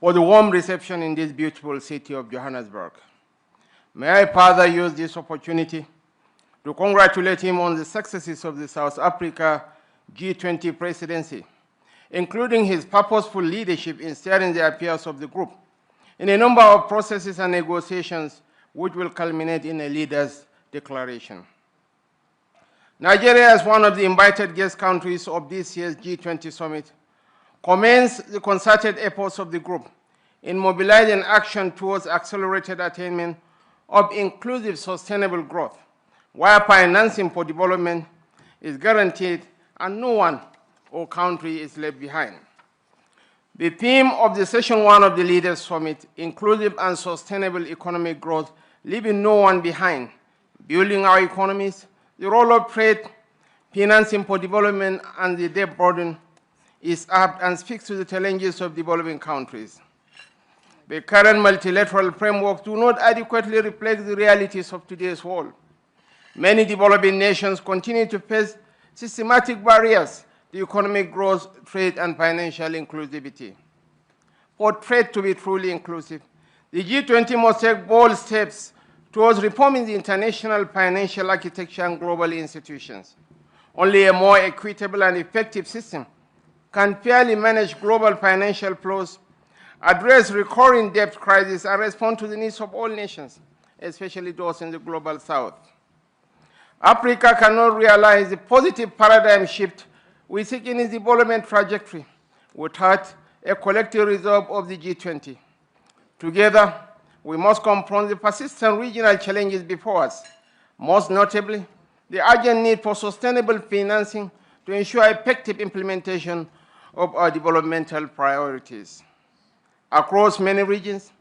for the warm reception in this beautiful city of Johannesburg. May I further use this opportunity to congratulate him on the successes of the South Africa G20 presidency, including his purposeful leadership in steering the affairs of the group in a number of processes and negotiations which will culminate in a leader's declaration. Nigeria, as one of the invited guest countries of this year's G20 summit, commends the concerted efforts of the group in mobilizing action towards accelerated attainment of inclusive sustainable growth, where financing for development is guaranteed and no one or country is left behind. The theme of the Session 1 of the Leaders Summit, Inclusive and Sustainable Economic Growth, leaving no one behind, building our economies, the role of trade, financing for development, and the debt burden is apt and speaks to the challenges of developing countries. The current multilateral framework do not adequately reflect the realities of today's world. Many developing nations continue to face systematic barriers to economic growth, trade, and financial inclusivity. For trade to be truly inclusive, the G20 must take bold steps towards reforming the international financial architecture and global institutions. Only a more equitable and effective system can fairly manage global financial flows, address recurring debt crises, and respond to the needs of all nations, especially those in the global south. Africa cannot realize the positive paradigm shift we seek in its development trajectory without a collective resolve of the G20. Together, we must confront the persistent regional challenges before us, most notably the urgent need for sustainable financing to ensure effective implementation of our developmental priorities. Across many regions,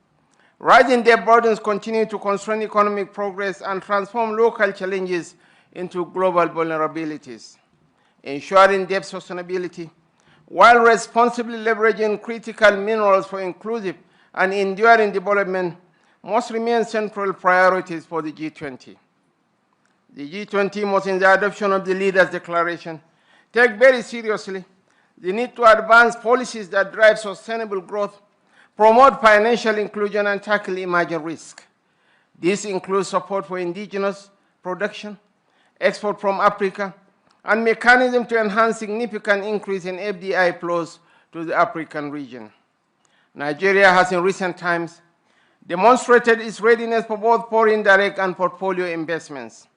rising debt burdens continue to constrain economic progress and transform local challenges into global vulnerabilities. Ensuring debt sustainability, while responsibly leveraging critical minerals for inclusive and enduring development, must remain central priorities for the G20. The G20 must, in the adoption of the Leaders' Declaration, take very seriously the need to advance policies that drive sustainable growth, promote financial inclusion, and tackle emerging risk. This includes support for indigenous production, export from Africa, and mechanism to enhance significant increase in FDI flows to the African region. Nigeria has in recent times demonstrated its readiness for both foreign direct and portfolio investments.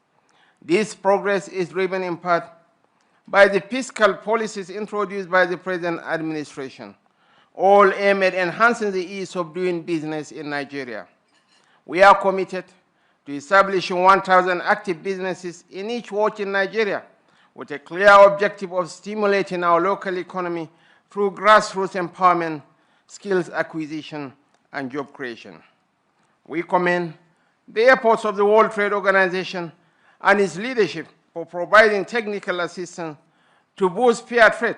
This progress is driven in part by the fiscal policies introduced by the present administration, all aimed at enhancing the ease of doing business in Nigeria. We are committed to establishing 1,000 active businesses in each ward in Nigeria, with a clear objective of stimulating our local economy through grassroots empowerment, skills acquisition, and job creation. We commend the efforts of the World Trade Organization and its leadership for providing technical assistance to boost fair trade,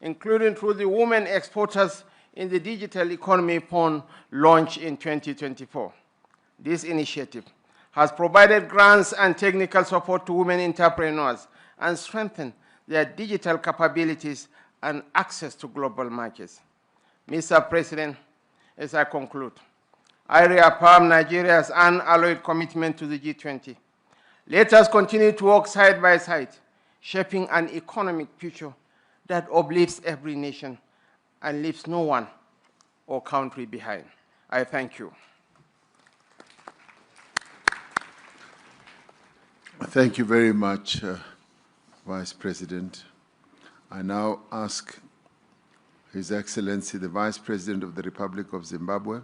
including through the Women Exporters in the Digital Economy Fund launched in 2024. This initiative has provided grants and technical support to women entrepreneurs and strengthened their digital capabilities and access to global markets. Mr. President, as I conclude, I reaffirm Nigeria's unalloyed commitment to the G20. Let us continue to work side by side, shaping an economic future that uplifts every nation and leaves no one or country behind. I thank you. Thank you very much, Vice President. I now ask His Excellency, the Vice President of the Republic of Zimbabwe,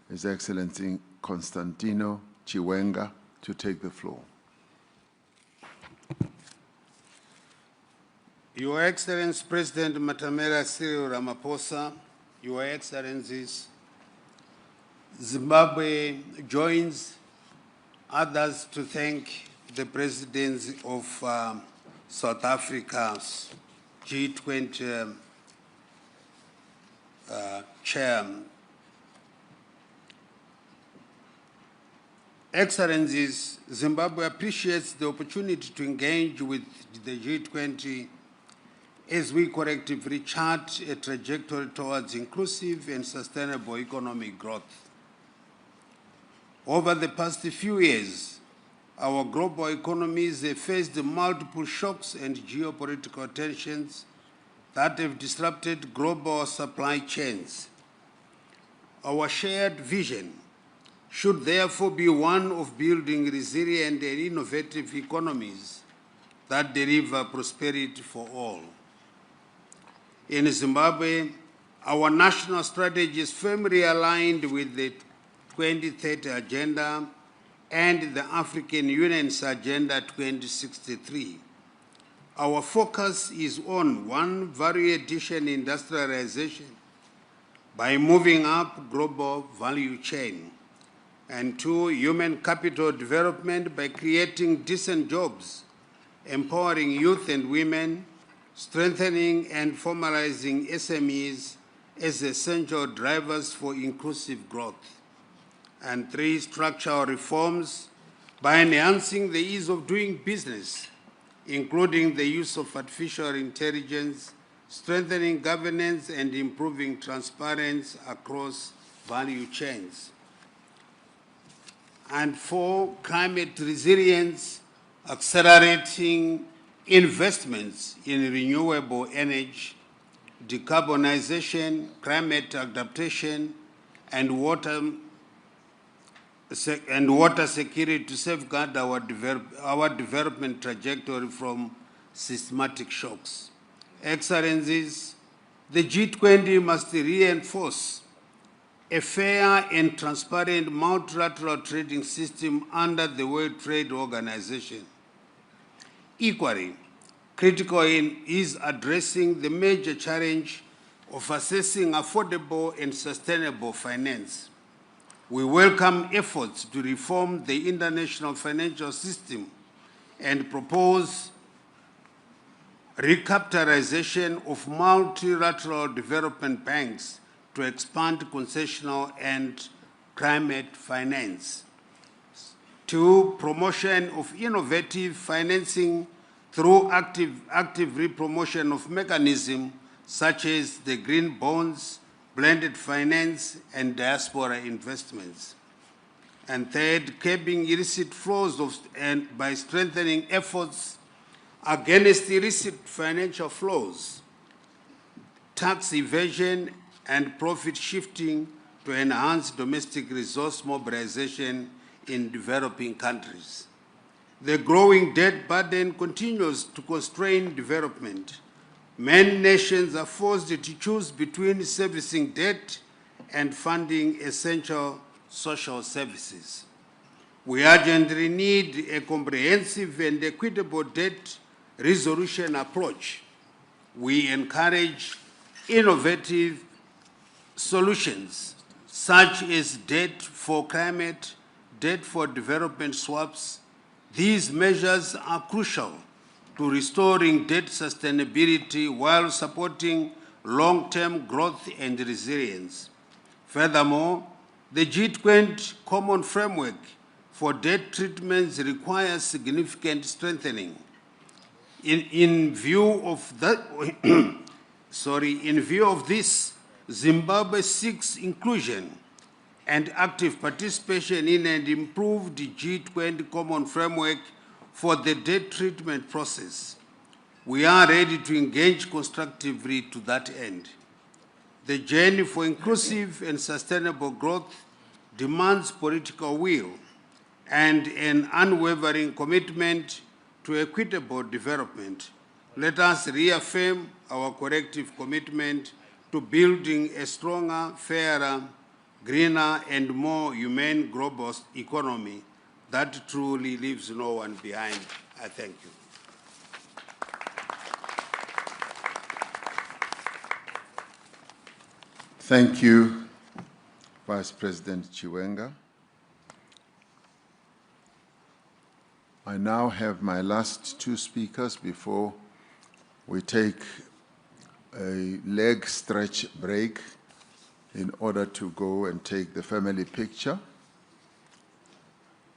His Excellency Constantino Chiwenga, to take the floor. Your Excellency President Matamela Cyril Ramaphosa, Your Excellencies, Zimbabwe joins others to thank the President of South Africa's G20 Chair. Excellencies, Zimbabwe appreciates the opportunity to engage with the G20 as we collectively chart a trajectory towards inclusive and sustainable economic growth. Over the past few years, our global economies have faced multiple shocks and geopolitical tensions that have disrupted global supply chains. Our shared vision should therefore be one of building resilient and innovative economies that deliver prosperity for all. In Zimbabwe, our national strategy is firmly aligned with the 2030 Agenda and the African Union's Agenda 2063. Our focus is on 1, value addition industrialization by moving up global value chain, and 2, human capital development by creating decent jobs, empowering youth and women, strengthening and formalizing SMEs as essential drivers for inclusive growth, and 3, structural reforms by enhancing the ease of doing business, including the use of artificial intelligence, strengthening governance and improving transparency across value chains. And 4, climate resilience, accelerating investments in renewable energy, decarbonization, climate adaptation, and water security to safeguard our development trajectory from systematic shocks. Excellencies, the G20 must reinforce a fair and transparent multilateral trading system under the World Trade Organization. Equally, critical is addressing the major challenge of assessing affordable and sustainable finance. We welcome efforts to reform the international financial system and propose recapitalization of multilateral development banks to expand concessional and climate finance. 2, promotion of innovative financing through active re-promotion of mechanisms such as the green bonds, blended finance, and diaspora investments. And 3rd, curbing illicit flows by strengthening efforts against illicit financial flows, tax evasion, and profit shifting to enhance domestic resource mobilization in developing countries. The growing debt burden continues to constrain development. Many nations are forced to choose between servicing debt and funding essential social services. We urgently need a comprehensive and equitable debt resolution approach. We encourage innovative solutions such as debt for climate, debt for development swaps. These measures are crucial to restoring debt sustainability while supporting long-term growth and resilience. Furthermore, the G20 Common Framework for Debt Treatments requires significant strengthening. In view of this, Zimbabwe seeks inclusion and active participation in an improved G20 Common Framework for the debt treatment process. We are ready to engage constructively to that end. The journey for inclusive and sustainable growth demands political will and an unwavering commitment to equitable development. Let us reaffirm our collective commitment to building a stronger, fairer, greener, and more humane global economy that truly leaves no one behind. I thank you. Thank you, Vice President Chiwenga. I now have my last 2 speakers before we take a leg stretch break in order to go and take the family picture.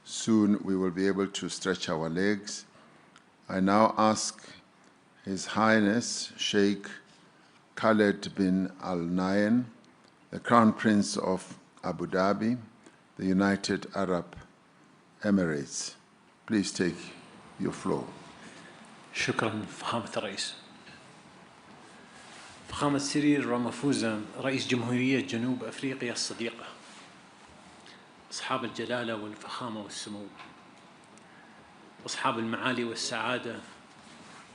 Soon we will be able to stretch our legs. I now ask His Highness Sheikh Khaled bin Al Nahyan, the Crown Prince of Abu Dhabi, the United Arab Emirates. Please take your floor. شكرا فخامة الرئيس. فخامة سيريل رامافوزا رئيس جمهورية جنوب أفريقيا الصديقة، أصحاب الجلالة والفخامة والسمو، أصحاب المعالي والسعادة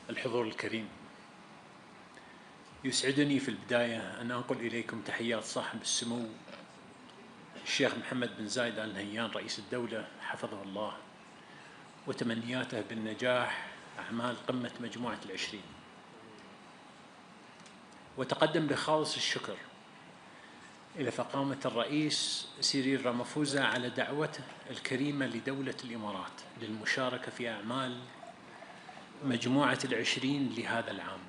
الحضور الكريم، يسعدني في البداية أن أنقل إليكم تحيات صاحب السمو الشيخ محمد بن زايد آل نهيان رئيس الدولة حفظه الله، وتمنياته بالنجاح أعمال قمة مجموعة ال20. وتقدم بخالص الشكر إلى فخامة الرئيس سيريل رامافوزا على دعوته الكريمة لدولة الإمارات للمشاركة في أعمال مجموعة ال20 لهذا العام،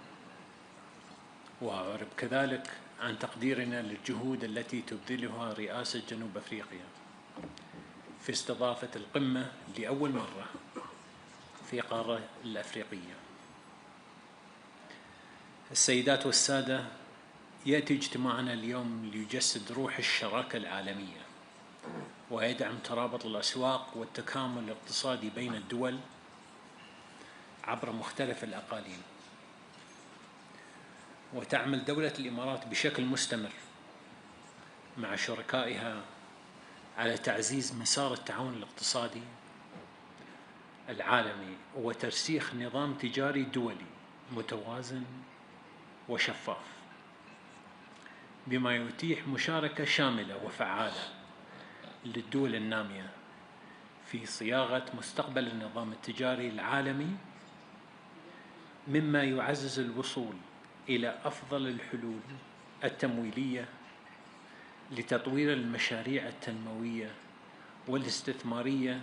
وأعرب كذلك عن تقديرنا للجهود التي تبذلها رئاسة جنوب أفريقيا في استضافة القمة لأول مرة في القارة الأفريقية. السيدات والسادة، يأتي اجتماعنا اليوم ليجسد روح الشراكة العالمية ويدعم ترابط الأسواق والتكامل الاقتصادي بين الدول عبر مختلف الأقاليم. وتعمل دولة الإمارات بشكل مستمر مع شركائها على تعزيز مسار التعاون الاقتصادي العالمي وترسيخ نظام تجاري دولي متوازن وشفاف، بما يتيح مشاركة شاملة وفعالة للدول النامية في صياغة مستقبل النظام التجاري العالمي، مما يعزز الوصول إلى أفضل الحلول التمويلية لتطوير المشاريع التنموية والاستثمارية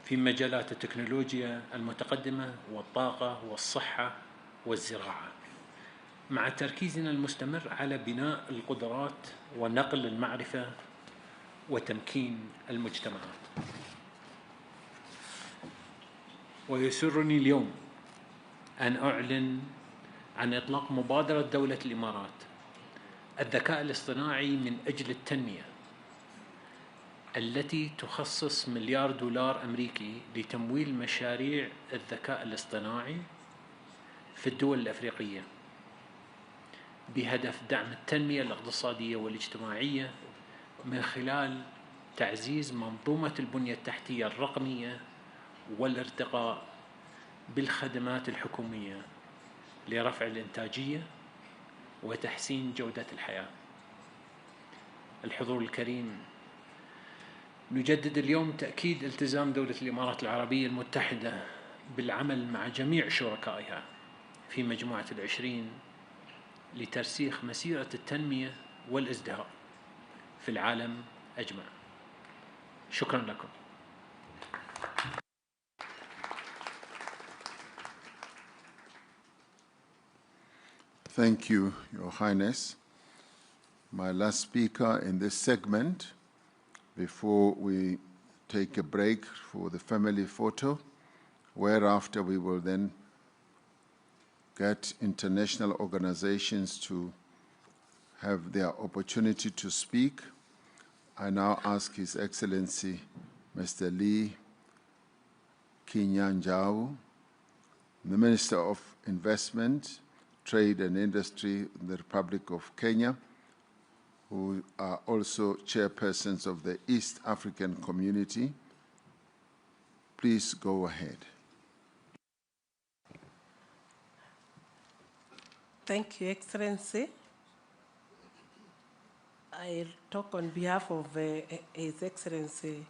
في مجالات التكنولوجيا المتقدمة والطاقة والصحة والزراعة، مع تركيزنا المستمر على بناء القدرات ونقل المعرفة وتمكين المجتمعات. ويسرني اليوم أن أعلن عن إطلاق مبادرة دولة الإمارات الذكاء الاصطناعي من أجل التنمية، التي تخصص $1 مليار أمريكي لتمويل مشاريع الذكاء الاصطناعي في الدول الأفريقية بهدف دعم التنمية الاقتصادية والاجتماعية من خلال تعزيز منظومة البنية التحتية الرقمية والارتقاء بالخدمات الحكومية لرفع الإنتاجية وتحسين جودة الحياة. الحضور الكريم، نجدد اليوم تأكيد التزام دولة الإمارات العربية المتحدة بالعمل مع جميع شركائها في مجموعة ال20 لترسيخ مسيرة التنمية والازدهار في العالم أجمع. شكرا لكم. Thank you, Your Highness. My last speaker in this segment, before we take a break for the family photo, whereafter we will then get international organizations to have their opportunity to speak. I now ask His Excellency Mr. Lee Kinyanjao, the Minister of Investment, Trade and Industry in the Republic of Kenya, who are also chairpersons of the East African Community. Please go ahead. Thank you, Excellency. I talk on behalf of His Excellency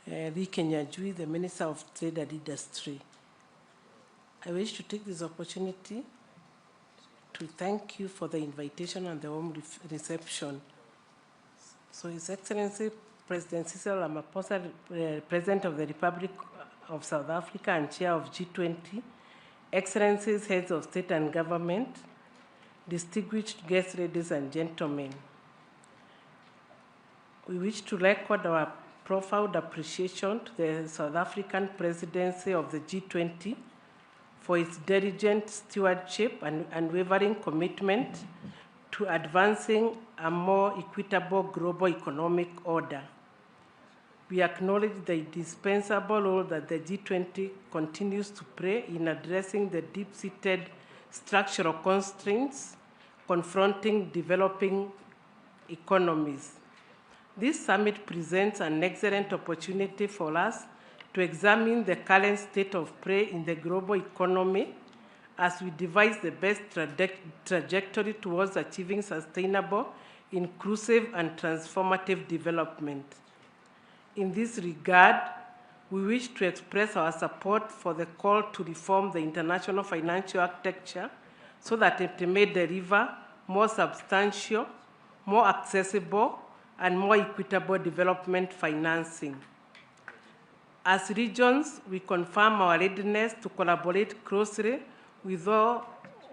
Lee Kinyanjui, the Minister of Trade and Industry. I wish to take this opportunity to thank you for the invitation and the warm reception. So His Excellency President Cyril Ramaphosa, President of the Republic of South Africa and Chair of G20, Excellencies, Heads of State and Government, distinguished guests, ladies and gentlemen, we wish to record our profound appreciation to the South African Presidency of the G20 for its diligent stewardship and unwavering commitment to advancing a more equitable global economic order. We acknowledge the indispensable role that the G20 continues to play in addressing the deep-seated structural constraints confronting developing economies. This summit presents an excellent opportunity for us to examine the current state of play in the global economy as we devise the best trajectory towards achieving sustainable, inclusive, and transformative development. In this regard, we wish to express our support for the call to reform the international financial architecture so that it may deliver more substantial, more accessible, and more equitable development financing. As regions, we confirm our readiness to collaborate closely with all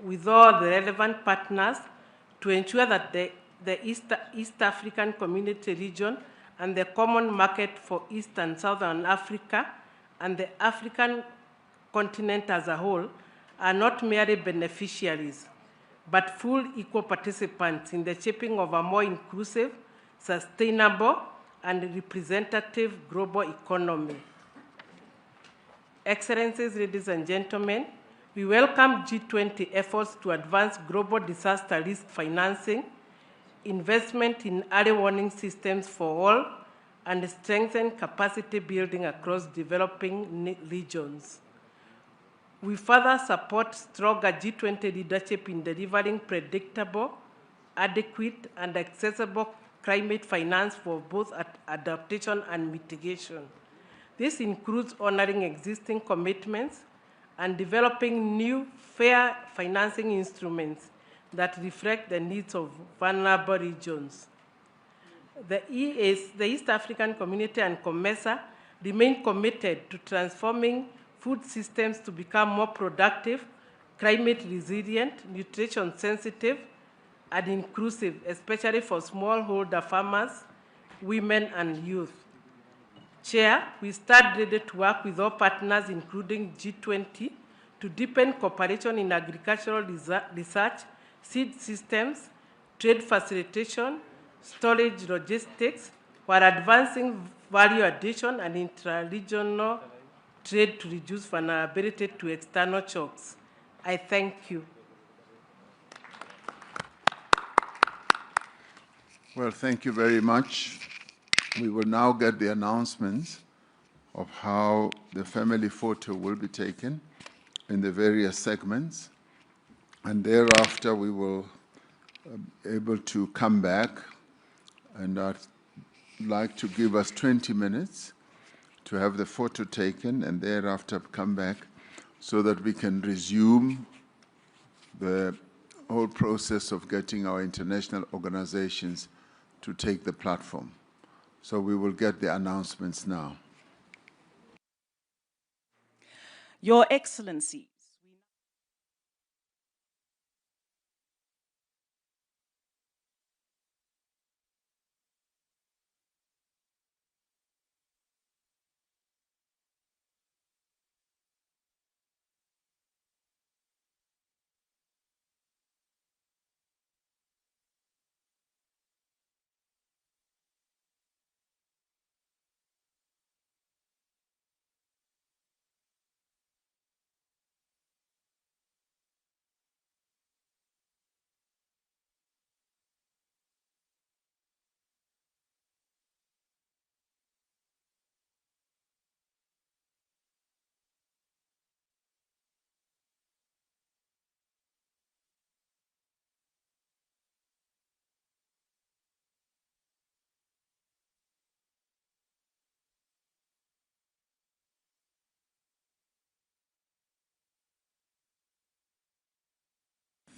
the relevant partners to ensure that the East African Community region and the Common Market for East and Southern Africa and the African continent as a whole are not merely beneficiaries, but full equal participants in the shaping of a more inclusive, sustainable, and representative global economy. Excellencies, ladies and gentlemen, we welcome G20 efforts to advance global disaster risk financing, investment in early warning systems for all, and strengthen capacity building across developing regions. We further support stronger G20 leadership in delivering predictable, adequate, and accessible climate finance for both adaptation and mitigation. This includes honoring existing commitments and developing new fair financing instruments that reflect the needs of vulnerable regions. The East African Community and COMESA remain committed to transforming food systems to become more productive, climate resilient, nutrition sensitive, and inclusive, especially for smallholder farmers, women, and youth. Chair, we stand ready to work with all partners, including G20, to deepen cooperation in agricultural research, seed systems, trade facilitation, storage logistics, while advancing value addition and intra-regional trade to reduce vulnerability to external shocks. I thank you. Well, thank you very much. We will now get the announcements of how the family photo will be taken in the various segments, and thereafter we will be able to come back, and I'd like to give us 20 minutes to have the photo taken and thereafter come back so that we can resume the whole process of getting our international organizations to take the platform. So we will get the announcements now. Your Excellency,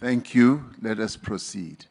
Thank you. Let us proceed.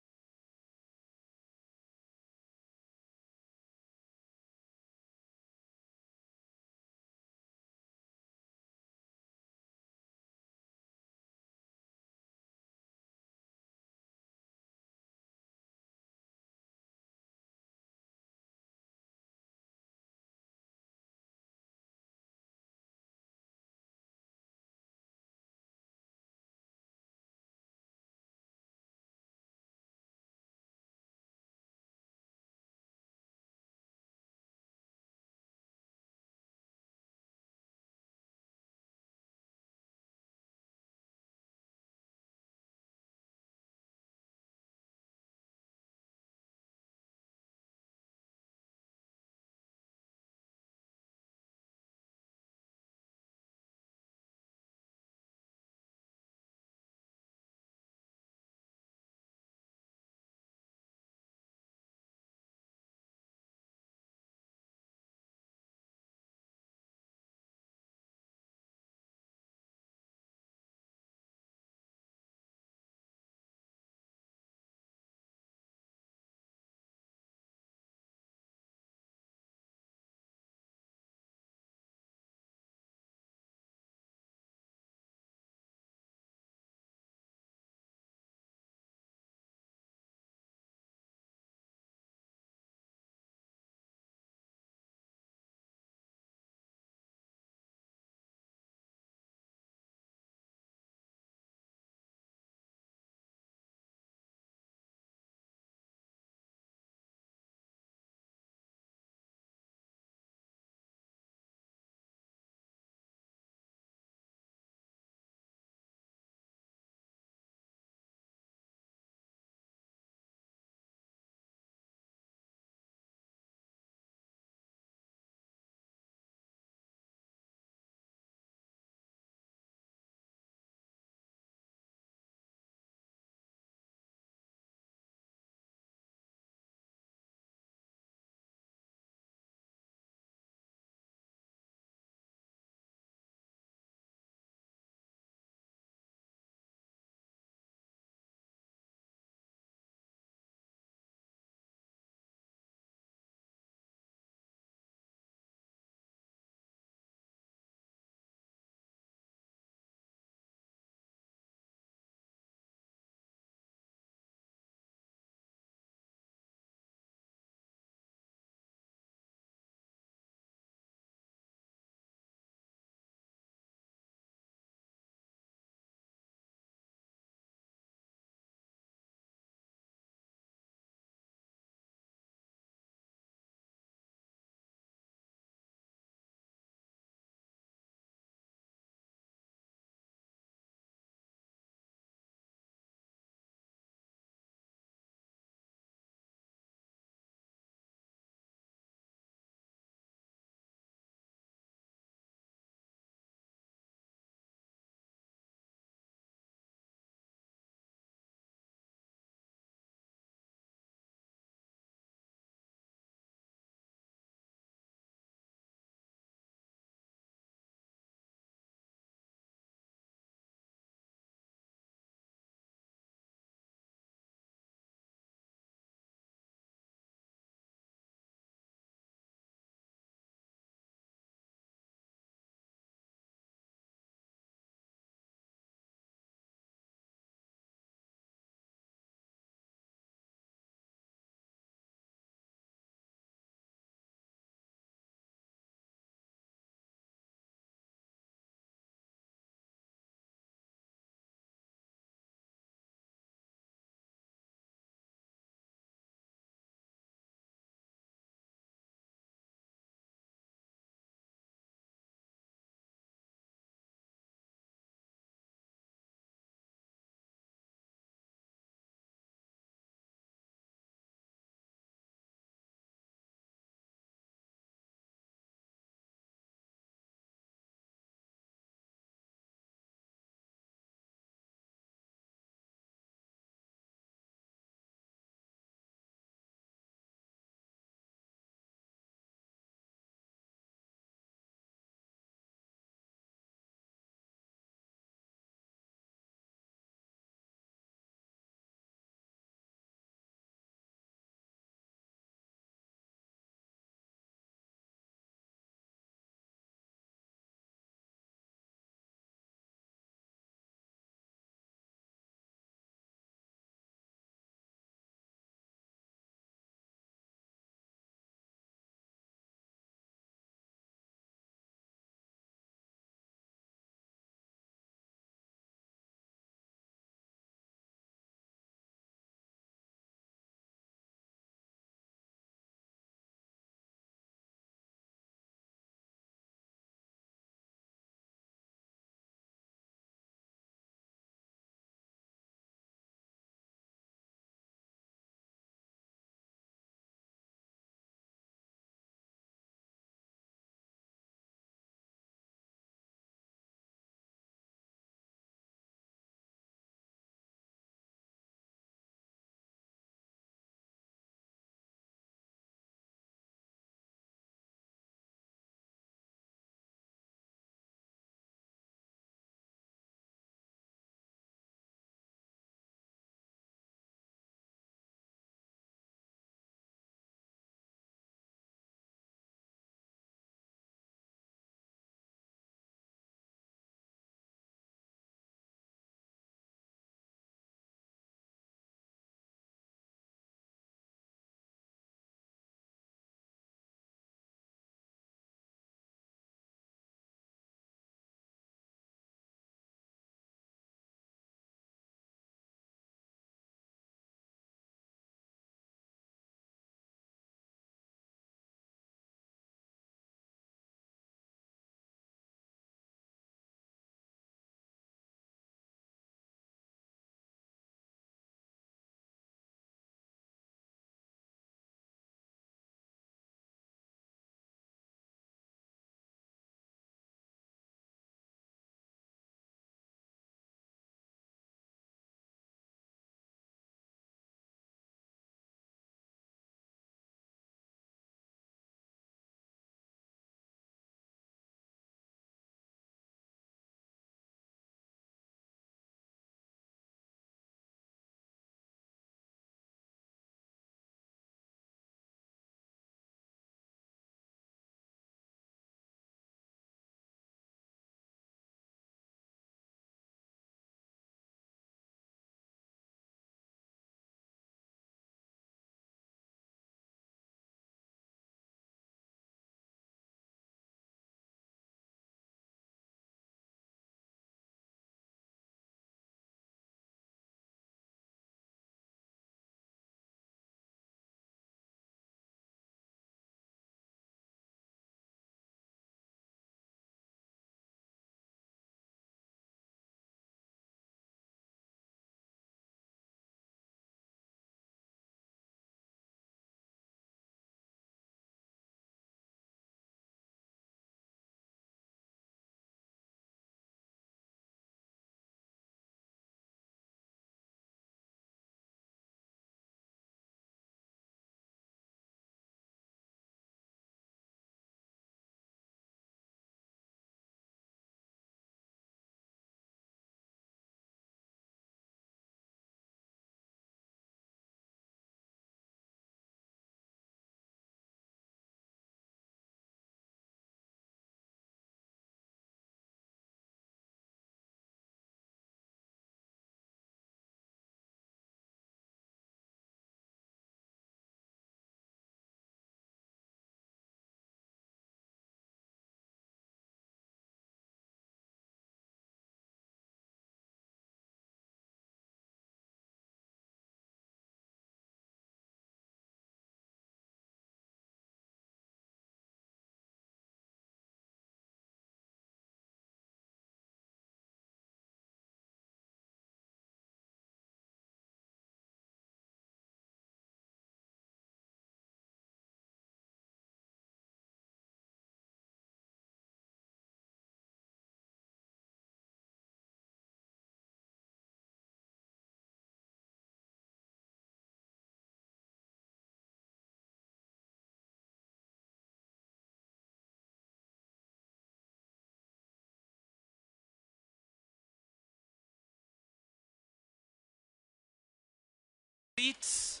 Streets.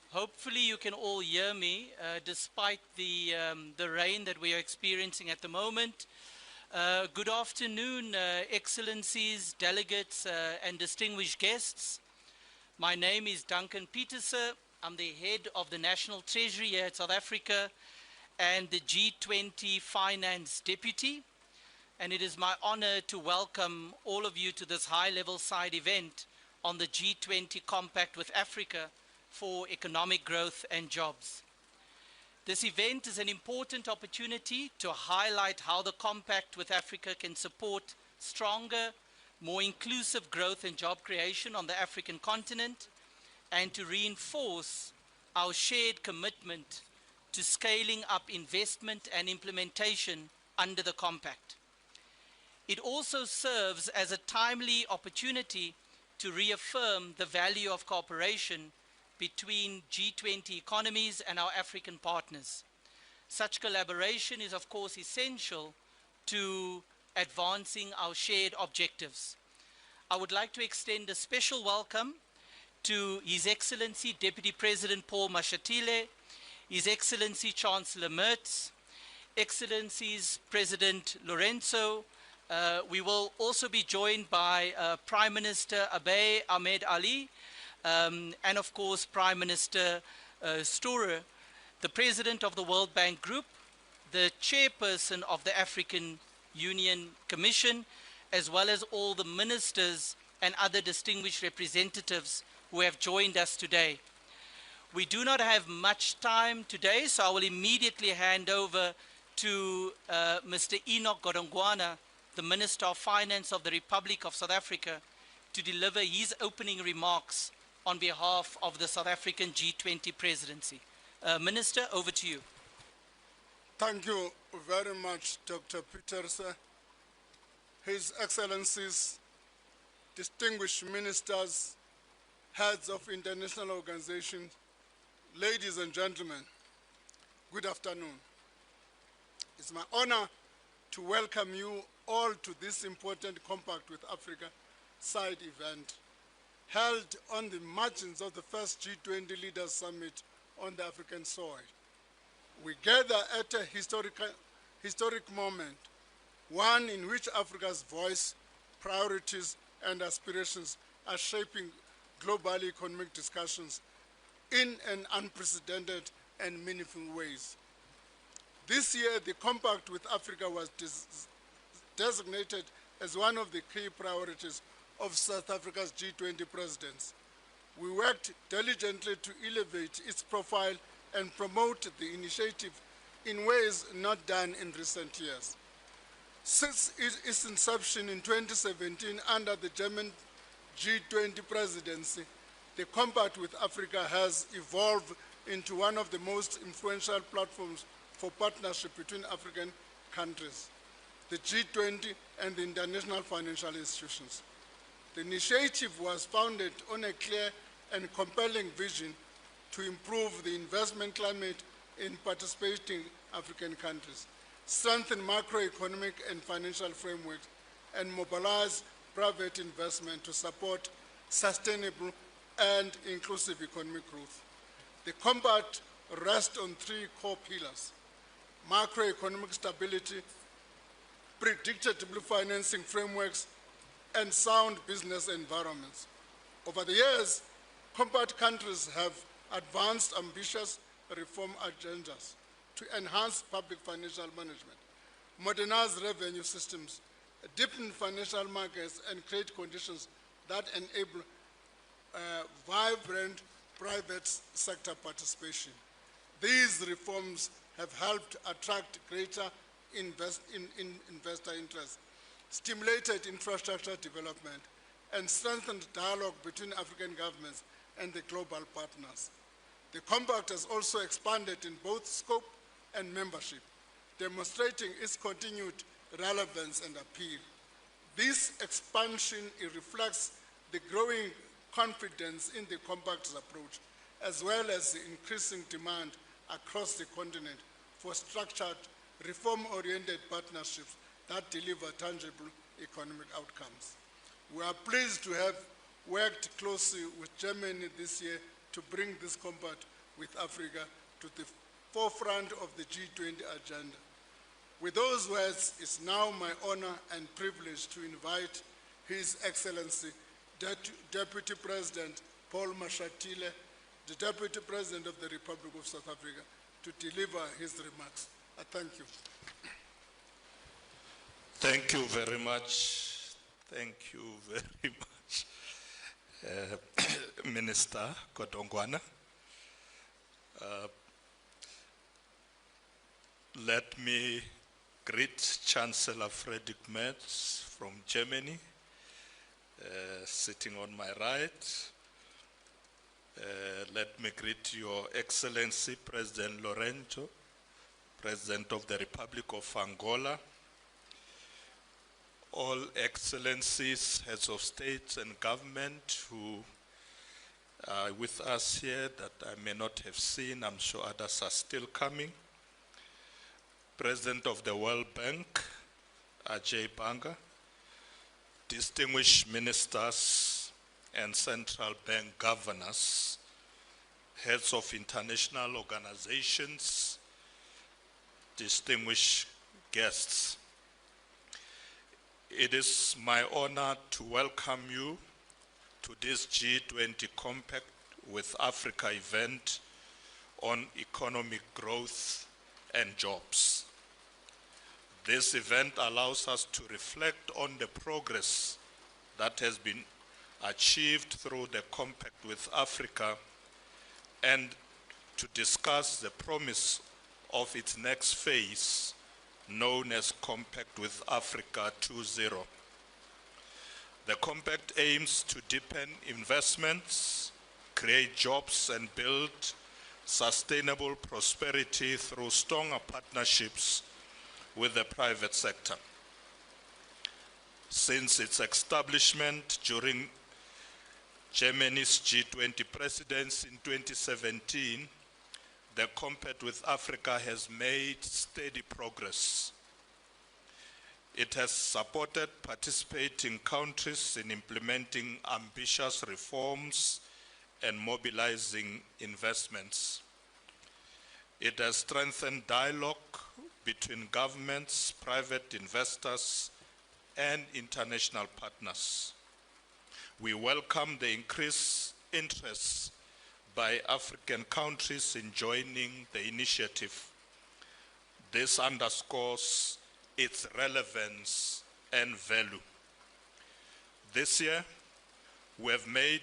Hopefully you can all hear me despite the rain that we are experiencing at the moment. Good afternoon, Excellencies, delegates, and distinguished guests. My name is Duncan Petersen. I'm the head of the National Treasury here at South Africa and the G20 Finance Deputy. And it is my honor to welcome all of you to this high-level side event on the G20 Compact with Africa for economic growth and jobs. This event is an important opportunity to highlight how the Compact with Africa can support stronger, more inclusive growth and job creation on the African continent, and to reinforce our shared commitment to scaling up investment and implementation under the Compact. It also serves as a timely opportunity to reaffirm the value of cooperation between G20 economies and our African partners. Such collaboration is, of course, essential to advancing our shared objectives. I would like to extend a special welcome to His Excellency Deputy President Paul Mashatile, His Excellency Chancellor Merz, Excellencies President Lorenzo. We will also be joined by Prime Minister Abiy Ahmed Ali, and of course Prime Minister Storer, the President of the World Bank Group, the Chairperson of the African Union Commission, as well as all the ministers and other distinguished representatives who have joined us today. We do not have much time today, so I will immediately hand over to Mr. Enoch Godongwana, the Minister of Finance of the Republic of South Africa, to deliver his opening remarks on behalf of the South African G20 presidency. Minister, over to you. Thank you very much, Dr. Petersen. His Excellencies, distinguished ministers, heads of international organizations, ladies and gentlemen, good afternoon. It's my honor to welcome you all to this important Compact with Africa side event held on the margins of the first G20 Leaders Summit on the African soil. We gather at a historic moment, one in which Africa's voice, priorities, and aspirations are shaping global economic discussions in an unprecedented and meaningful ways. This year, the Compact with Africa was designated as one of the key priorities of South Africa's G20 presidency. We worked diligently to elevate its profile and promote the initiative in ways not done in recent years. Since its inception in 2017 under the German G20 presidency, the Compact with Africa has evolved into one of the most influential platforms for partnership between African countries, the G20 and the international financial institutions. The initiative was founded on a clear and compelling vision to improve the investment climate in participating African countries, strengthen macroeconomic and financial frameworks, and mobilize private investment to support sustainable and inclusive economic growth. The Compact rests on three core pillars: macroeconomic stability, predictable financing frameworks, and sound business environments. Over the years, Compact countries have advanced ambitious reform agendas to enhance public financial management, modernize revenue systems, deepen financial markets, and create conditions that enable vibrant private sector participation. These reforms have helped attract greater investor interest, stimulated infrastructure development, and strengthened dialogue between African governments and the global partners. The Compact has also expanded in both scope and membership, demonstrating its continued relevance and appeal. This expansion reflects the growing confidence in the Compact's approach, as well as the increasing demand across the continent for structured, reform-oriented partnerships that deliver tangible economic outcomes. We are pleased to have worked closely with Germany this year to bring this compact with Africa to the forefront of the G20 agenda. With those words, it's now my honor and privilege to invite His Excellency, Deputy President Paul Mashatile, the Deputy President of the Republic of South Africa, to deliver his remarks. I thank you. Thank you very much. Thank you very much, Minister Kodongwana. Let me greet Chancellor Friedrich Merz from Germany, sitting on my right. Let me greet Your Excellency President Lorenzo, President of the Republic of Angola, all excellencies, heads of states and government who are with us here that I may not have seen, I'm sure others are still coming. President of the World Bank, Ajay Banga, distinguished ministers and central bank governors, heads of international organizations, distinguished guests. It is my honor to welcome you to this G20 Compact with Africa event on economic growth and jobs. This event allows us to reflect on the progress that has been achieved through the Compact with Africa and to discuss the promise of its next phase, known as Compact with Africa 2.0. The Compact aims to deepen investments, create jobs, and build sustainable prosperity through stronger partnerships with the private sector. Since its establishment during Germany's G20 presidency in 2017, the Compact with Africa has made steady progress. It has supported participating countries in implementing ambitious reforms and mobilizing investments. It has strengthened dialogue between governments, private investors, and international partners. We welcome the increased interest by African countries in joining the initiative. This underscores its relevance and value. This year, we have made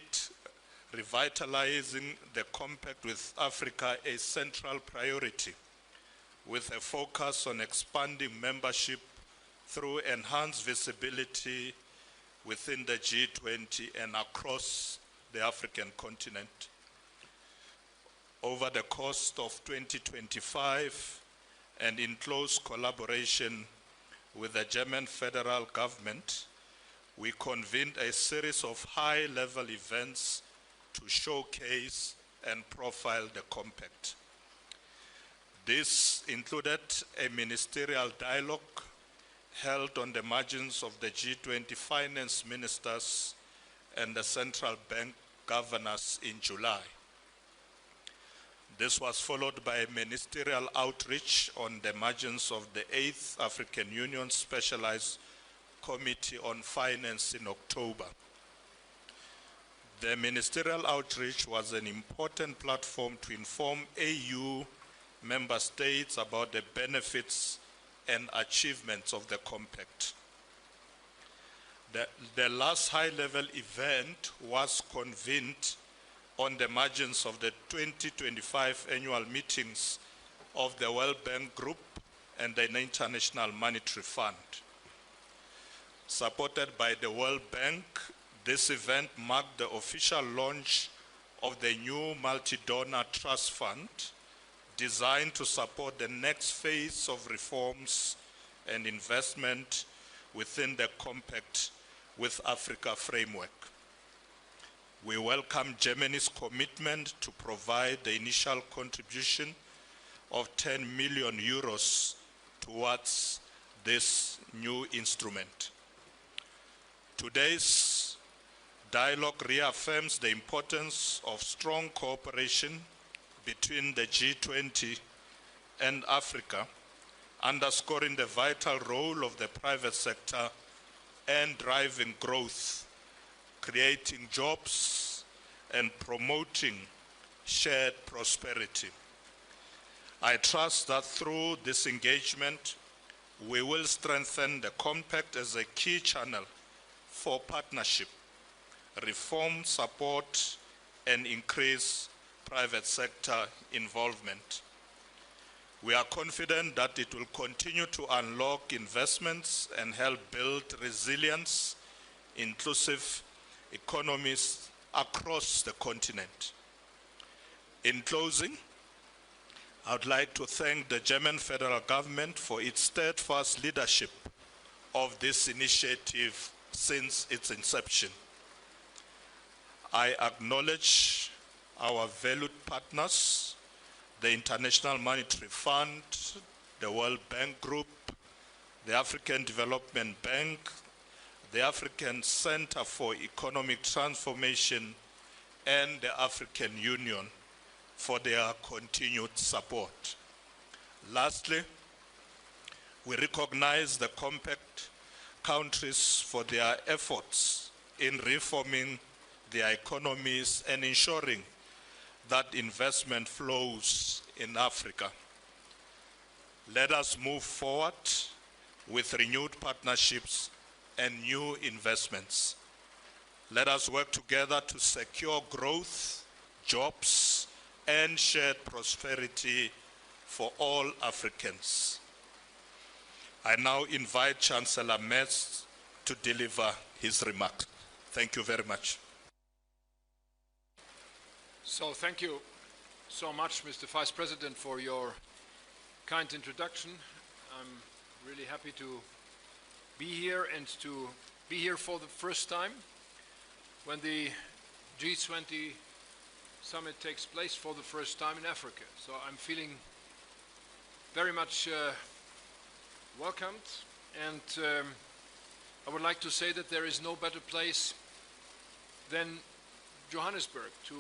revitalizing the Compact with Africa a central priority, with a focus on expanding membership through enhanced visibility within the G20 and across the African continent. Over the course of 2025, and in close collaboration with the German federal government, we convened a series of high-level events to showcase and profile the Compact. This included a ministerial dialogue held on the margins of the G20 finance ministers and the central bank governors in July. This was followed by a ministerial outreach on the margins of the 8th African Union Specialized Committee on Finance in October. The ministerial outreach was an important platform to inform AU member states about the benefits and achievements of the Compact. The last high-level event was convened on the margins of the 2025 annual meetings of the World Bank Group and the International Monetary Fund. Supported by the World Bank, this event marked the official launch of the new multi-donor trust fund designed to support the next phase of reforms and investment within the Compact with Africa framework. We welcome Germany's commitment to provide the initial contribution of 10 million euros towards this new instrument. Today's Dialogue reaffirms the importance of strong cooperation between the G20 and Africa, underscoring the vital role of the private sector and driving growth, creating jobs, and promoting shared prosperity. I trust that through this engagement, we will strengthen the Compact as a key channel for partnership, reform support, and increase private sector involvement. We are confident that it will continue to unlock investments and help build resilience, inclusive economies across the continent. In closing, I would like to thank the German federal government for its steadfast leadership of this initiative since its inception. I acknowledge our valued partners, the International Monetary Fund, the World Bank Group, the African Development Bank, the African Center for Economic Transformation, and the African Union for their continued support. Lastly, we recognize the Compact countries for their efforts in reforming their economies and ensuring that investment flows in Africa. Let us move forward with renewed partnerships and new investments. Let us work together to secure growth, jobs, and shared prosperity for all Africans. I now invite Chancellor Metz to deliver his remarks. Thank you very much. So thank you so much, Mr. Vice President, for your kind introduction. I'm really happy to be here and to be here for the first time when the G20 summit takes place for the first time in Africa. So I'm feeling very much welcomed, and I would like to say that there is no better place than Johannesburg to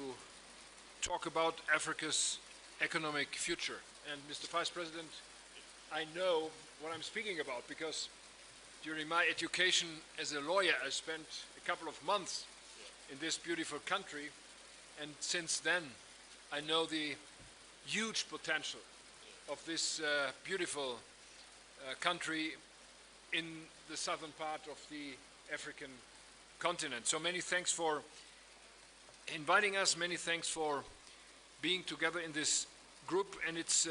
talk about Africa's economic future. And Mr. Vice President, I know what I'm speaking about because during my education as a lawyer, I spent a couple of months in this beautiful country, and since then I know the huge potential of this beautiful country in the southern part of the African continent. So many thanks for inviting us, many thanks for being together in this group, and it's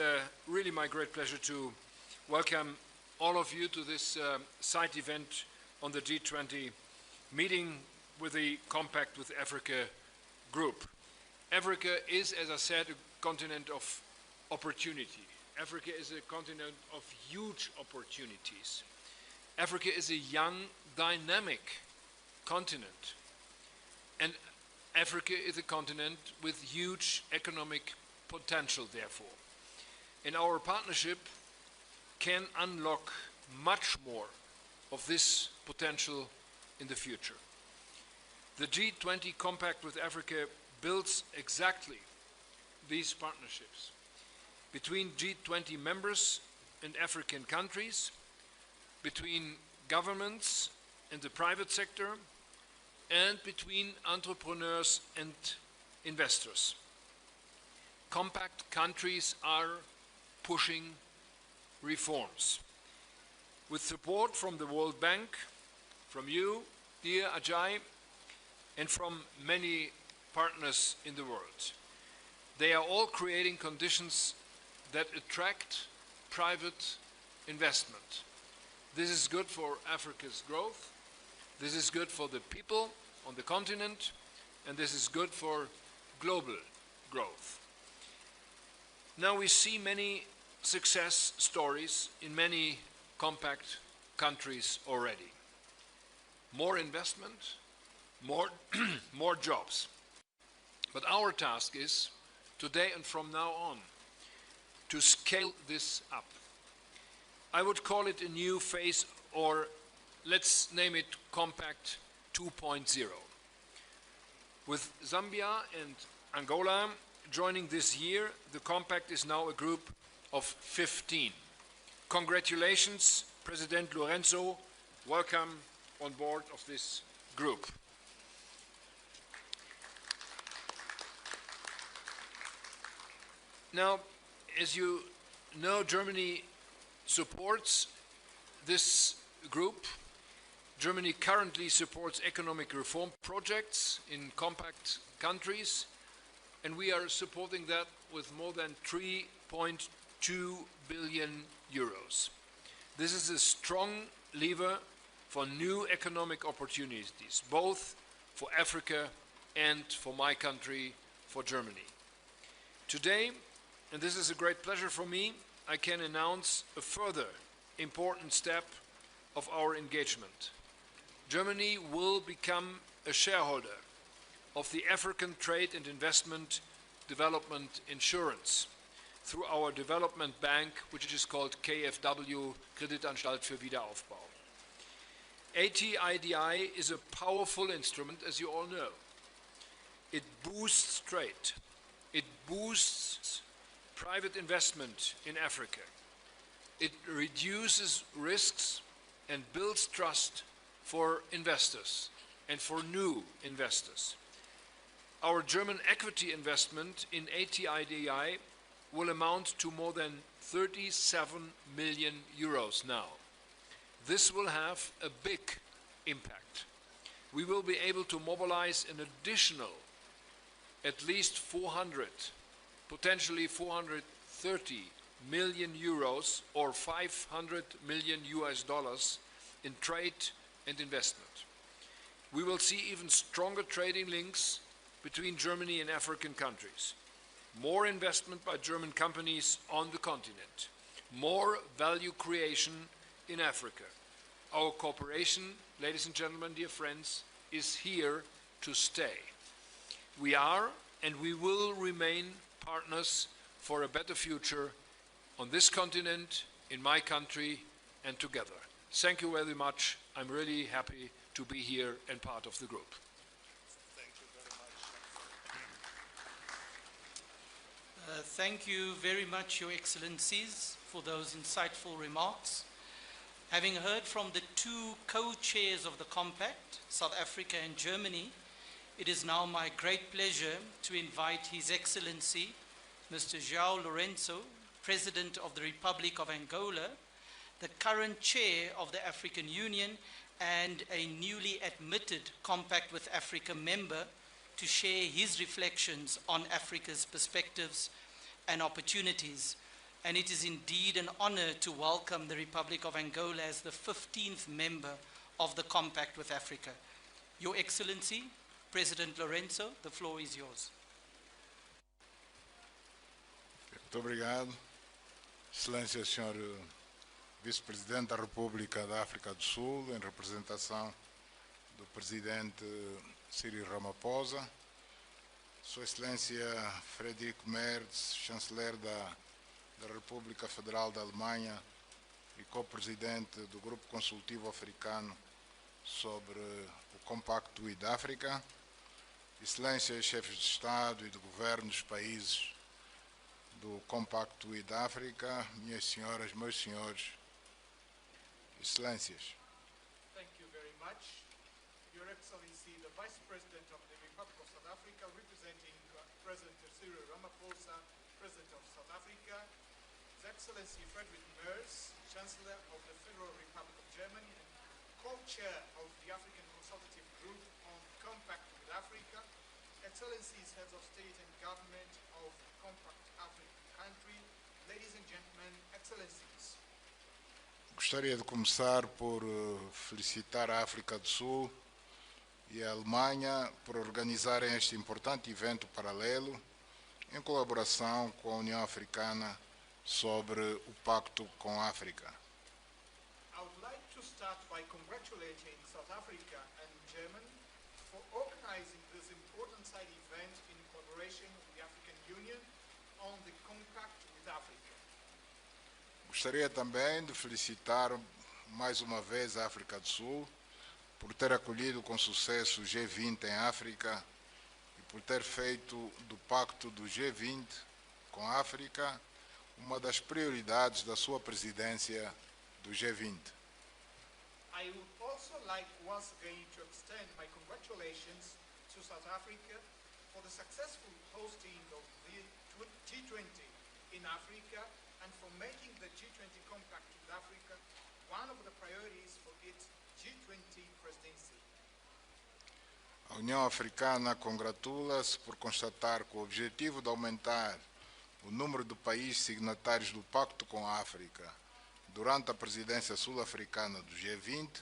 really my great pleasure to welcome all of you to this side event on the G20 meeting with the Compact with Africa group. Africa is, as I said, a continent of opportunity. Africa is a continent of huge opportunities. Africa is a young, dynamic continent. And Africa is a continent with huge economic potential, therefore. And our partnership can unlock much more of this potential in the future. The G20 Compact with Africa builds exactly these partnerships between G20 members and African countries, between governments and the private sector, and between entrepreneurs and investors. Compact countries are pushing reforms. With support from the World Bank, from you, dear Ajay, and from many partners in the world. They are all creating conditions that attract private investment. This is good for Africa's growth, this is good for the people on the continent, and this is good for global growth. Now we see many success stories in many compact countries already. More investment, more jobs. But our task is, today and from now on, to scale this up. I would call it a new phase, or let's name it Compact 2.0. With Zambia and Angola joining this year, the compact is now a group of 15. Congratulations, President Lorenzo. Welcome on board of this group. Now, as you know, Germany supports this group. Germany currently supports economic reform projects in compact countries, and we are supporting that with more than 3.2 billion euros. This is a strong lever for new economic opportunities, both for Africa and for my country, for Germany. Today, and this is a great pleasure for me, I can announce a further important step of our engagement. Germany will become a shareholder of the African Trade and Investment Development Insurance through our development bank, which is called KfW, Kreditanstalt für Wiederaufbau. ATIDI is a powerful instrument, as you all know. It boosts trade. It boosts private investment in Africa. It reduces risks and builds trust for investors and for new investors. Our German equity investment in ATIDI will amount to more than 37 million euros now. This will have a big impact. We will be able to mobilize an additional at least 400, potentially 430 million euros or 500 million US dollars in trade and investment. We will see even stronger trading links between Germany and African countries. More investment by German companies on the continent. More value creation in Africa. Our cooperation, ladies and gentlemen, dear friends, is here to stay. We are and we will remain partners for a better future on this continent, in my country, and together. Thank you very much. I'm really happy to be here and part of the group. Thank you very much. Thank you very much, Your Excellencies, for those insightful remarks. Having heard from the two co-chairs of the Compact, South Africa and Germany, it is now my great pleasure to invite His Excellency, Mr. João Lourenço, President of the Republic of Angola, the current chair of the African Union, and a newly admitted Compact with Africa member, to share his reflections on Africa's perspectives and opportunities. And it is indeed an honor to welcome the Republic of Angola as the 15th member of the Compact with Africa. Your Excellency, President Lourenço, the floor is yours. Muito obrigado. Excelência, Sr. Vice-Presidente da República da África do Sul, em representação do Presidente Cyril Ramaphosa, Sua Excelência Frederico Merz, Chanceler da República Federal da Alemanha e co-presidente do Grupo Consultivo Africano sobre o Compacto with África, Excelências, chefes de Estado e de Governo dos países do Compacto with África, minhas senhoras, meus senhores, Excelências. Thank you very much. Your Excellency, the Vice President of the Republic of South Africa, representing President Cyril Ramaphosa, President of South Africa, His Excellency Frederick Merz, Chancellor of the Federal Republic of Germany and co-chair of the African Consultative Group on Compact with Africa, Excellencies, Heads of State and Government of Compact African country, ladies and gentlemen, Excellencies. Gostaria de começar por felicitar a África do Sul e a Alemanha por organizarem este importante evento paralelo em colaboração com a União Africana sobre o Pacto com a África. I would like to start by congratulating South Africa and Germany for organizing this important side event in collaboration with the African Union on the Compact with Africa. Gostaria também de felicitar mais uma vez a África do Sul por ter acolhido com sucesso o G20 em África por ter feito do Pacto do G20 com a África uma das prioridades da sua presidência do G20. I would also like once again to extend my congratulations to South Africa for the successful hosting of the G20 in Africa and for making the G20 Compact with Africa one of the priorities for its G20 presidency. A União Africana congratula-se por constatar que o objetivo de aumentar o número de países signatários do Pacto com a África durante a presidência sul-africana do G20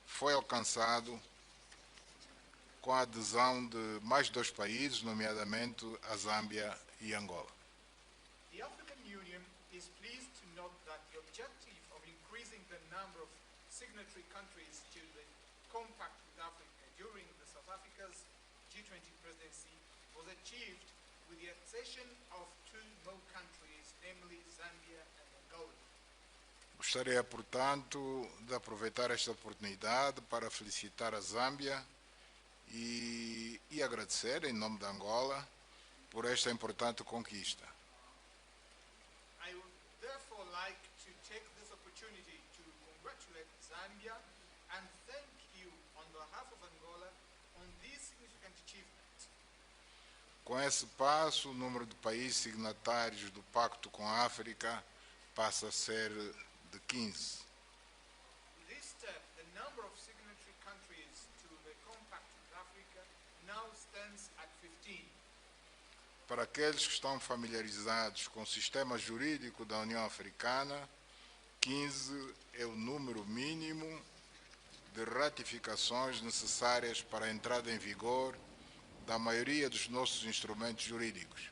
foi alcançado com a adesão de mais 2 países, nomeadamente a Zâmbia e Angola. The African Union is pleased to note that the objective of increasing the number of signatory countries to the Compact with Africa during the South Africa's G20 presidency was achieved with the accession of 2 more countries, namely Zambia and Angola. Gostaria, portanto, de aproveitar esta oportunidade para felicitar a Zâmbia e agradecer, em nome da Angola, por esta importante conquista. I would therefore like to take this opportunity to congratulate Zambia and thank you on behalf of Angola on this significant achievement. Com esse passo, o número de países signatários do Pacto com a África passa a ser de 15. With this step, the number of signatory countries to the Compact with Africa now stands at 15. Para aqueles que estão familiarizados com o sistema jurídico da União Africana, 15 é o número mínimo de ratificações necessárias para a entrada em vigor da maioria dos nossos instrumentos jurídicos.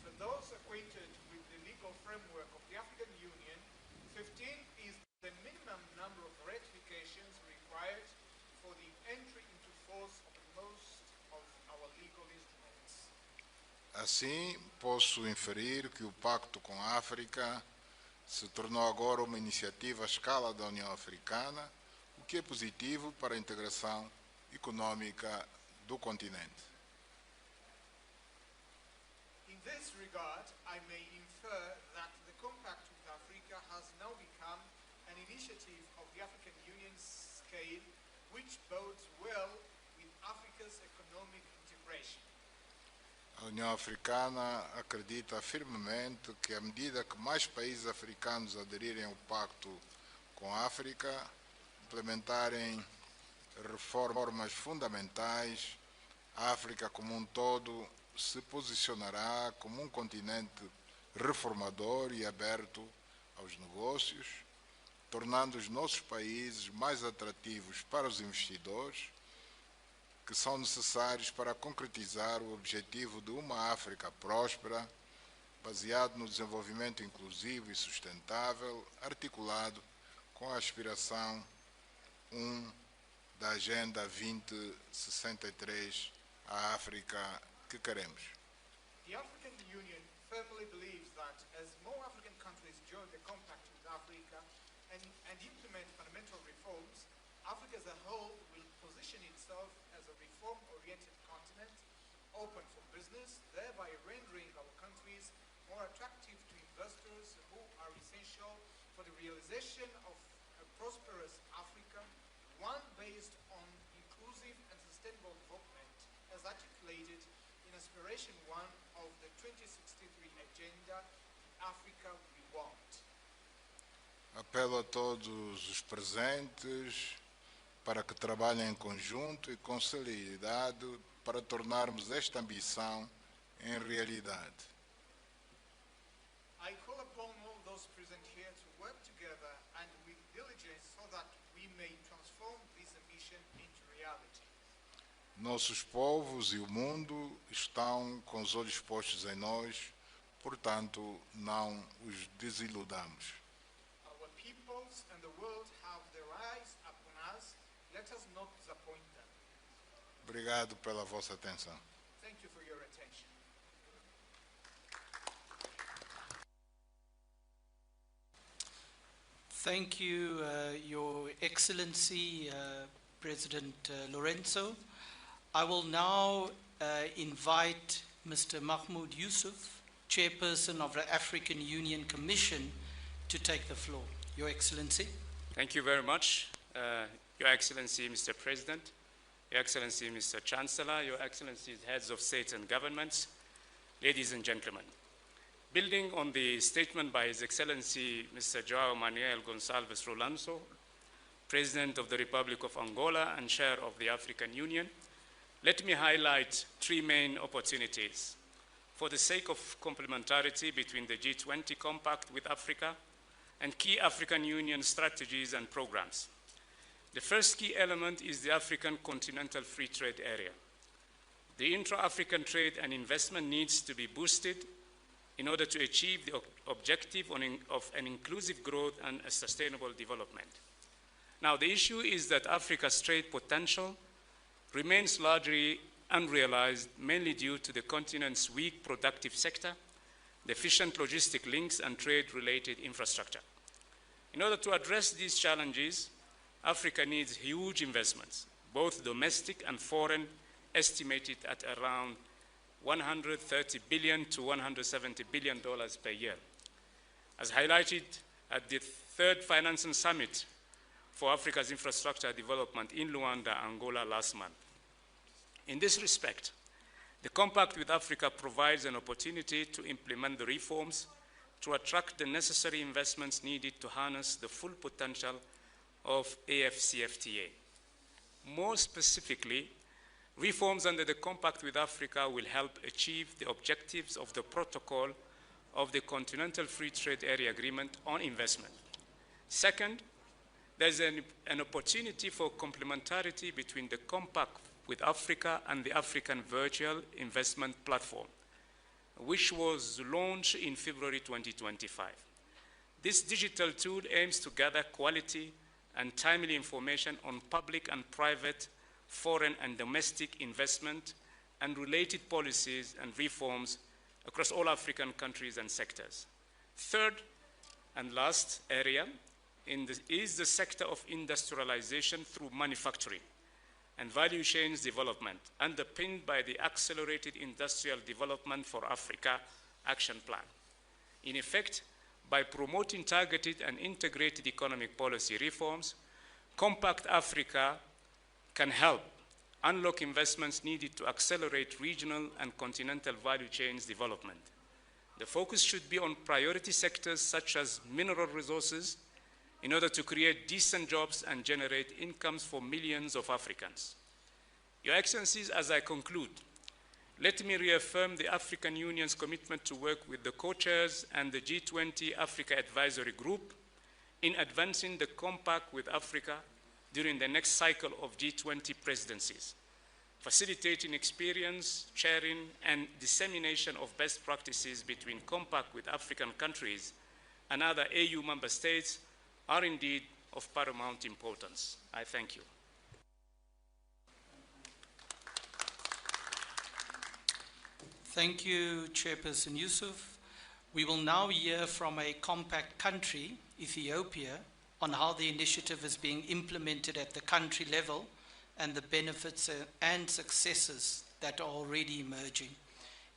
For those acquainted with the legal framework of the African Union, 15 is the minimum number of ratifications required for the entry into force of most of our legal instruments. Assim, posso inferir que o Pacto com a África se tornou agora uma iniciativa à escala da União Africana, o que é positivo para a integração econômica do continente. In this regard, I may infer that the Compact with Africa has now become an initiative of the African Union's scale, which bodes well with Africa's economic integration. A União Africana acredita firmemente que, à medida que mais países africanos aderirem ao Pacto com a África, implementarem reformas fundamentais, a África como um todo se posicionará como um continente reformador e aberto aos negócios, tornando os nossos países mais atrativos para os investidores, que são necessários para concretizar o objetivo de uma África próspera, baseado no desenvolvimento inclusivo e sustentável, articulado com a aspiração 1 da Agenda 2063 à África que queremos. The African Union firmly believes that as more African countries join the Compact with Africa and implement fundamental reforms, Africa as a whole will position itself as a reform-oriented continent, open for business, thereby rendering our countries more attractive to investors who are essential for the realization of a prosperous Africa, one based on inclusive and sustainable development, as articulated in Aspiration 1 of the 2063 Agenda, Africa We Want. Apelo a todos os presentes para que trabalhem em conjunto e com celeridade para tornarmos esta ambição em realidade. I call upon all those present here to work together and with diligence so that we may transform this ambition into reality. Nossos povos e o mundo estão com os olhos postos em nós, portanto, não os desiludamos. Our peoples and the world have their eyes upon us. Let us not disappoint them. Obrigado pela vossa atenção. Thank you for your attention. Thank you, Your Excellency, President Lorenzo. I will now invite Mr. Mahmoud Yusuf, Chairperson of the African Union Commission, to take the floor. Your Excellency. Thank you very much. Your Excellency, Mr. President, Your Excellency, Mr. Chancellor, Your Excellencies, heads of state and governments, ladies and gentlemen. Building on the statement by His Excellency, Mr. João Manuel Gonçalves Rolanço, President of the Republic of Angola and Chair of the African Union, let me highlight three main opportunities for the sake of complementarity between the G20 Compact with Africa and key African Union strategies and programs. The first key element is the African Continental Free Trade Area. The intra-African trade and investment needs to be boosted in order to achieve the objective of an inclusive growth and a sustainable development. Now, the issue is that Africa's trade potential remains largely unrealized, mainly due to the continent's weak productive sector, deficient logistic links, and trade-related infrastructure. In order to address these challenges, Africa needs huge investments, both domestic and foreign, estimated at around $130 billion to $170 billion per year. As highlighted at the third Financing Summit for Africa's Infrastructure Development in Luanda, Angola last month. In this respect, the Compact with Africa provides an opportunity to implement the reforms to attract the necessary investments needed to harness the full potential of AFCFTA. More specifically, reforms under the Compact with Africa will help achieve the objectives of the protocol of the Continental Free Trade Area Agreement on investment. Second, there's an opportunity for complementarity between the Compact with Africa and the African Virtual Investment Platform, which was launched in February 2025. This digital tool aims to gather quality and timely information on public and private, foreign and domestic investment and related policies and reforms across all African countries and sectors. Third and last area is the sector of industrialization through manufacturing and value chains development, underpinned by the Accelerated Industrial Development for Africa Action Plan. In effect, by promoting targeted and integrated economic policy reforms, Compact Africa can help unlock investments needed to accelerate regional and continental value chains development. The focus should be on priority sectors such as mineral resources in order to create decent jobs and generate incomes for millions of Africans. Your Excellencies, as I conclude, let me reaffirm the African Union's commitment to work with the co-chairs and the G20 Africa Advisory Group in advancing the Compact with Africa during the next cycle of G20 presidencies, facilitating experience, sharing, and dissemination of best practices between Compact with African countries and other AU member states are indeed of paramount importance. I thank you. Thank you, Chairperson Yusuf. We will now hear from a compact country, Ethiopia, on how the initiative is being implemented at the country level and the benefits and successes that are already emerging.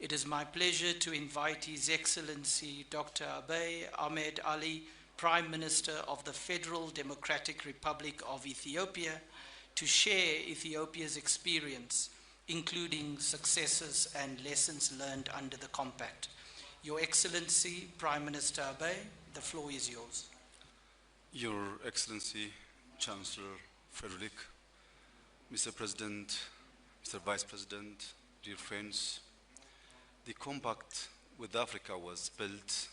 It is my pleasure to invite His Excellency Dr. Abiy Ahmed Ali, Prime Minister of the Federal Democratic Republic of Ethiopia, to share Ethiopia's experience, including successes and lessons learned under the Compact. Your Excellency, Prime Minister Abiy, the floor is yours. Your Excellency, Chancellor Frederick, Mr. President, Mr. Vice President, dear friends, the Compact with Africa was built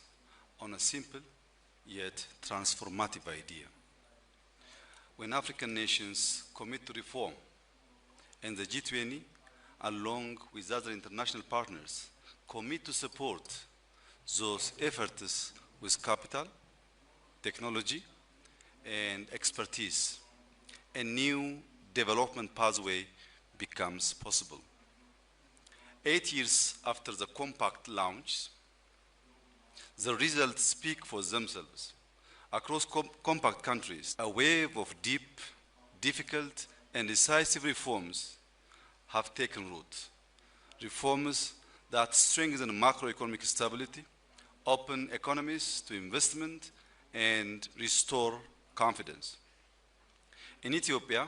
on a simple yet transformative idea. When African nations commit to reform, and the G20, along with other international partners, commit to support those efforts with capital, technology, and expertise, a new development pathway becomes possible. 8 years after the Compact launch, the results speak for themselves. Across Compact countries, a wave of deep, difficult, and decisive reforms have taken root. reforms that strengthen macroeconomic stability, open economies to investment, and restore confidence. In Ethiopia,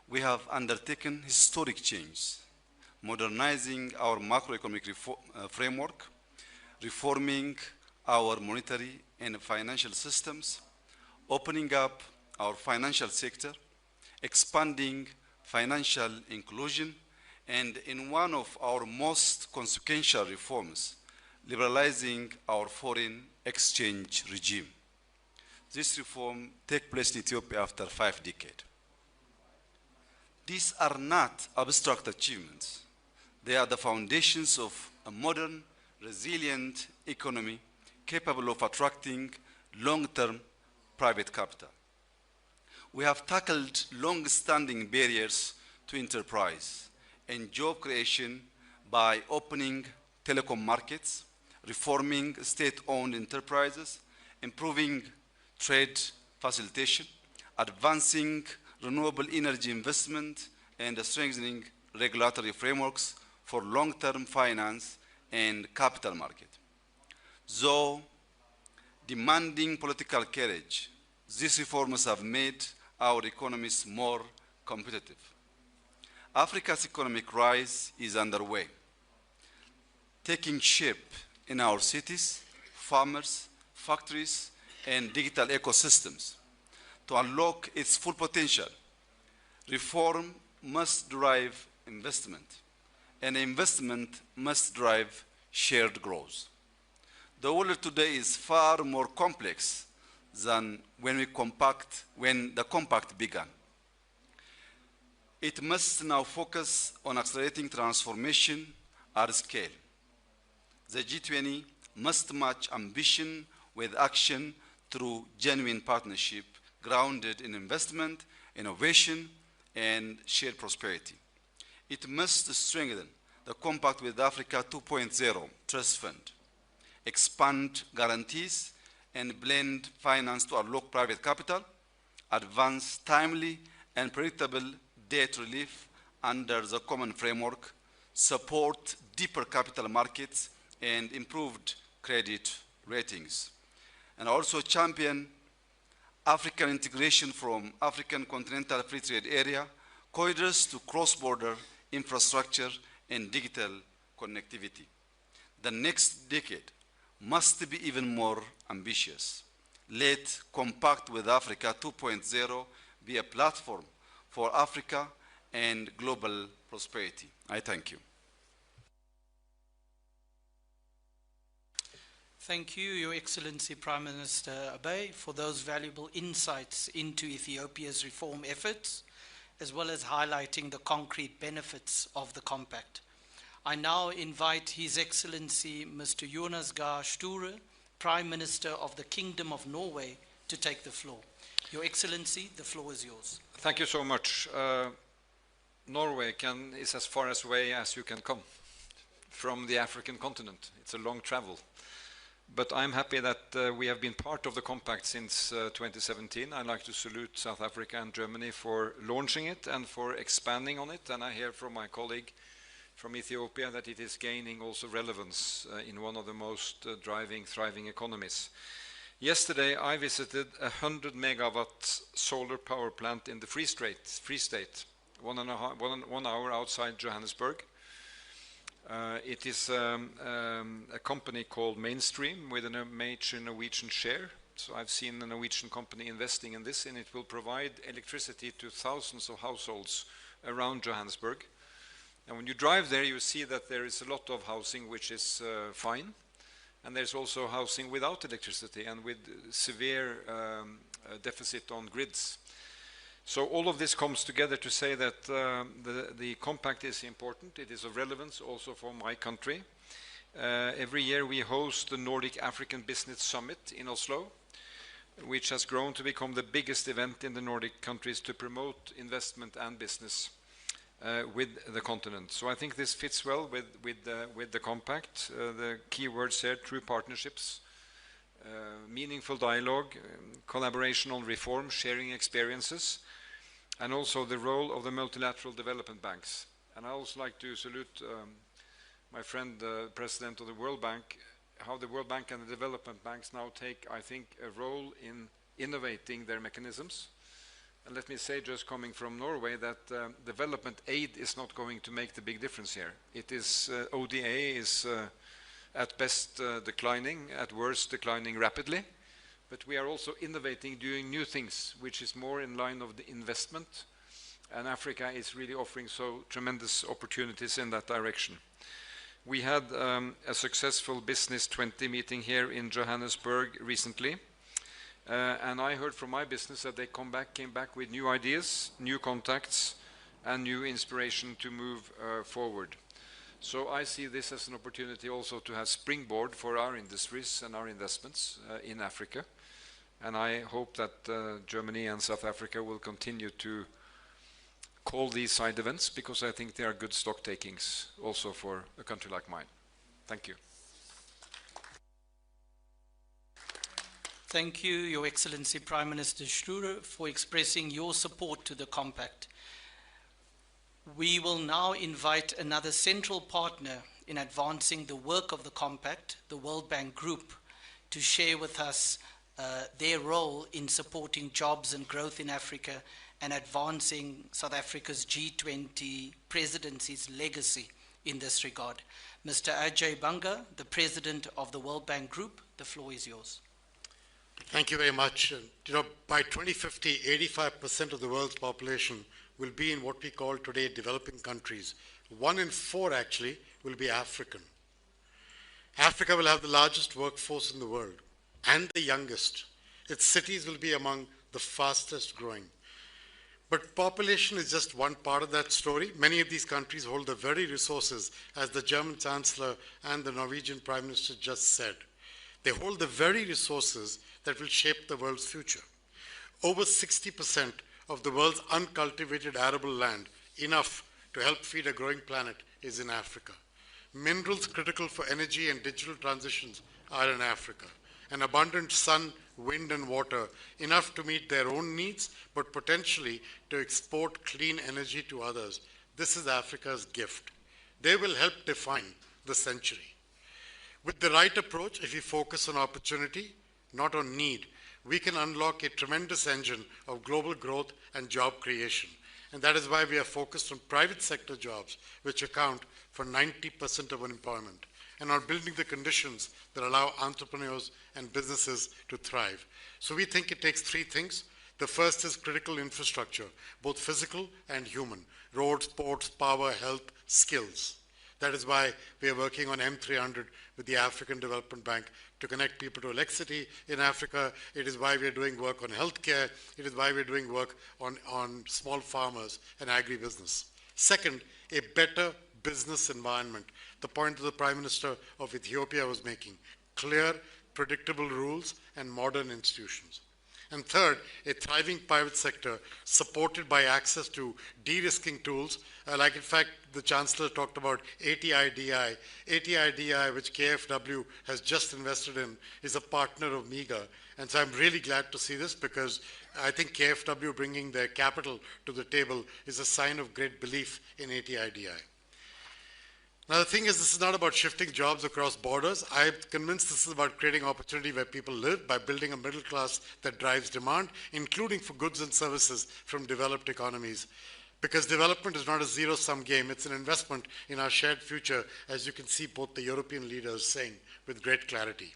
we have undertaken historic change, modernizing our macroeconomic framework, reforming our monetary and financial systems, opening up our financial sector, expanding financial inclusion, and in one of our most consequential reforms, liberalizing our foreign exchange regime. This reform takes place in Ethiopia after 5 decades. These are not abstract achievements. They are the foundations of a modern, resilient economy capable of attracting long-term private capital. We have tackled long-standing barriers to enterprise and job creation by opening telecom markets, reforming state-owned enterprises, improving trade facilitation, advancing renewable energy investment, and strengthening regulatory frameworks for long-term finance and capital market. Though demanding political courage, these reforms have made our economies more competitive. Africa's economic rise is underway, taking shape in our cities, farmers, factories, and digital ecosystems. To unlock its full potential, reform must drive investment, and investment must drive shared growth. The world today is far more complex than when the compact began. It must now focus on accelerating transformation at scale. The G20 must match ambition with action through genuine partnership grounded in investment, innovation, and shared prosperity. It must strengthen the Compact with Africa 2.0 Trust Fund, expand guarantees, and blend finance to unlock private capital, advance timely and predictable debt relief under the common framework, support deeper capital markets, and improved credit ratings, and also champion African integration from African Continental Free Trade Area, corridors to cross-border infrastructure and digital connectivity. The next decade must be even more ambitious. Let Compact with Africa 2.0 be a platform for Africa and global prosperity. I thank you. Thank you, Your Excellency Prime Minister Abiy, for those valuable insights into Ethiopia's reform efforts, as well as highlighting the concrete benefits of the compact. I now invite His Excellency Mr. Jonas Gahr Støre, Prime Minister of the Kingdom of Norway, to take the floor. Your Excellency, the floor is yours. Thank you so much. Norway is as far away as you can come from the African continent. It's a long travel. But I'm happy that we have been part of the compact since 2017. I'd like to salute South Africa and Germany for launching it and for expanding on it. And I hear from my colleague from Ethiopia that it is gaining also relevance in one of the most thriving economies. Yesterday, I visited a 100 megawatt solar power plant in the Free State, 1 hour outside Johannesburg. It is a company called Mainstream with a major Norwegian share. So I've seen a Norwegian company investing in this, and it will provide electricity to thousands of households around Johannesburg. And when you drive there, you see that there is a lot of housing which is fine. And there's also housing without electricity and with severe deficit on grids. So all of this comes together to say that the compact is important. It is of relevance also for my country. Every year we host the Nordic African Business Summit in Oslo, which has grown to become the biggest event in the Nordic countries to promote investment and business with the continent. So I think this fits well with the compact. The key words here: true partnerships, meaningful dialogue, collaboration on reform, sharing experiences, and also the role of the multilateral development banks. And I also like to salute my friend, President of the World Bank, how the World Bank and the development banks now take, I think, a role in innovating their mechanisms. And let me say, just coming from Norway, that development aid is not going to make the big difference here. It is, ODA is at best declining, at worst declining rapidly. But we are also innovating, doing new things, which is more in line of the investment. And Africa is really offering so tremendous opportunities in that direction. We had a successful Business 20 meeting here in Johannesburg recently. And I heard from my business that they came back with new ideas, new contacts, and new inspiration to move forward. So I see this as an opportunity also to have springboard for our industries and our investments in Africa. And I hope that Germany and South Africa will continue to call these side events, because I think they are good stock takings also for a country like mine. Thank you. Thank you, Your Excellency Prime Minister Schröder, for expressing your support to the compact. We will now invite another central partner in advancing the work of the compact, the World Bank Group, to share with us their role in supporting jobs and growth in Africa and advancing South Africa's G20 presidency's legacy in this regard. Mr. Ajay Banga, the President of the World Bank Group, the floor is yours. Thank you very much. You know, by 2050, 85% of the world's population will be in what we call today developing countries. 1 in 4 actually will be African. Africa will have the largest workforce in the world and the youngest. Its cities will be among the fastest growing. But population is just one part of that story. Many of these countries hold the very resources, as the German Chancellor and the Norwegian Prime Minister just said. They hold the very resources that will shape the world's future. Over 60% of the world's uncultivated arable land, enough to help feed a growing planet, is in Africa. Minerals critical for energy and digital transitions are in Africa. An abundant sun, wind, and water, enough to meet their own needs, but potentially to export clean energy to others. This is Africa's gift. They will help define the century. With the right approach, if we focus on opportunity, not on need, we can unlock a tremendous engine of global growth and job creation. And that is why we are focused on private sector jobs, which account for 90% of unemployment, and on building the conditions that allow entrepreneurs and businesses to thrive. So we think it takes 3 things. The first is critical infrastructure, both physical and human: roads, ports, power, health, skills. That is why we are working on M300 with the African Development Bank to connect people to electricity in Africa. It is why we are doing work on healthcare. It is why we are doing work on small farmers and agribusiness. Second, a better business environment. The point that the Prime Minister of Ethiopia was making: clear, predictable rules and modern institutions. And third, a thriving private sector supported by access to de-risking tools, like in fact the Chancellor talked about ATIDI. ATIDI, which KfW has just invested in, is a partner of MEGA. And so I'm really glad to see this, because I think KfW bringing their capital to the table is a sign of great belief in ATIDI. Now the thing is, this is not about shifting jobs across borders. I'm convinced this is about creating opportunity where people live by building a middle class that drives demand, including for goods and services from developed economies. Because development is not a zero-sum game, it's an investment in our shared future, as you can see both the European leaders saying with great clarity.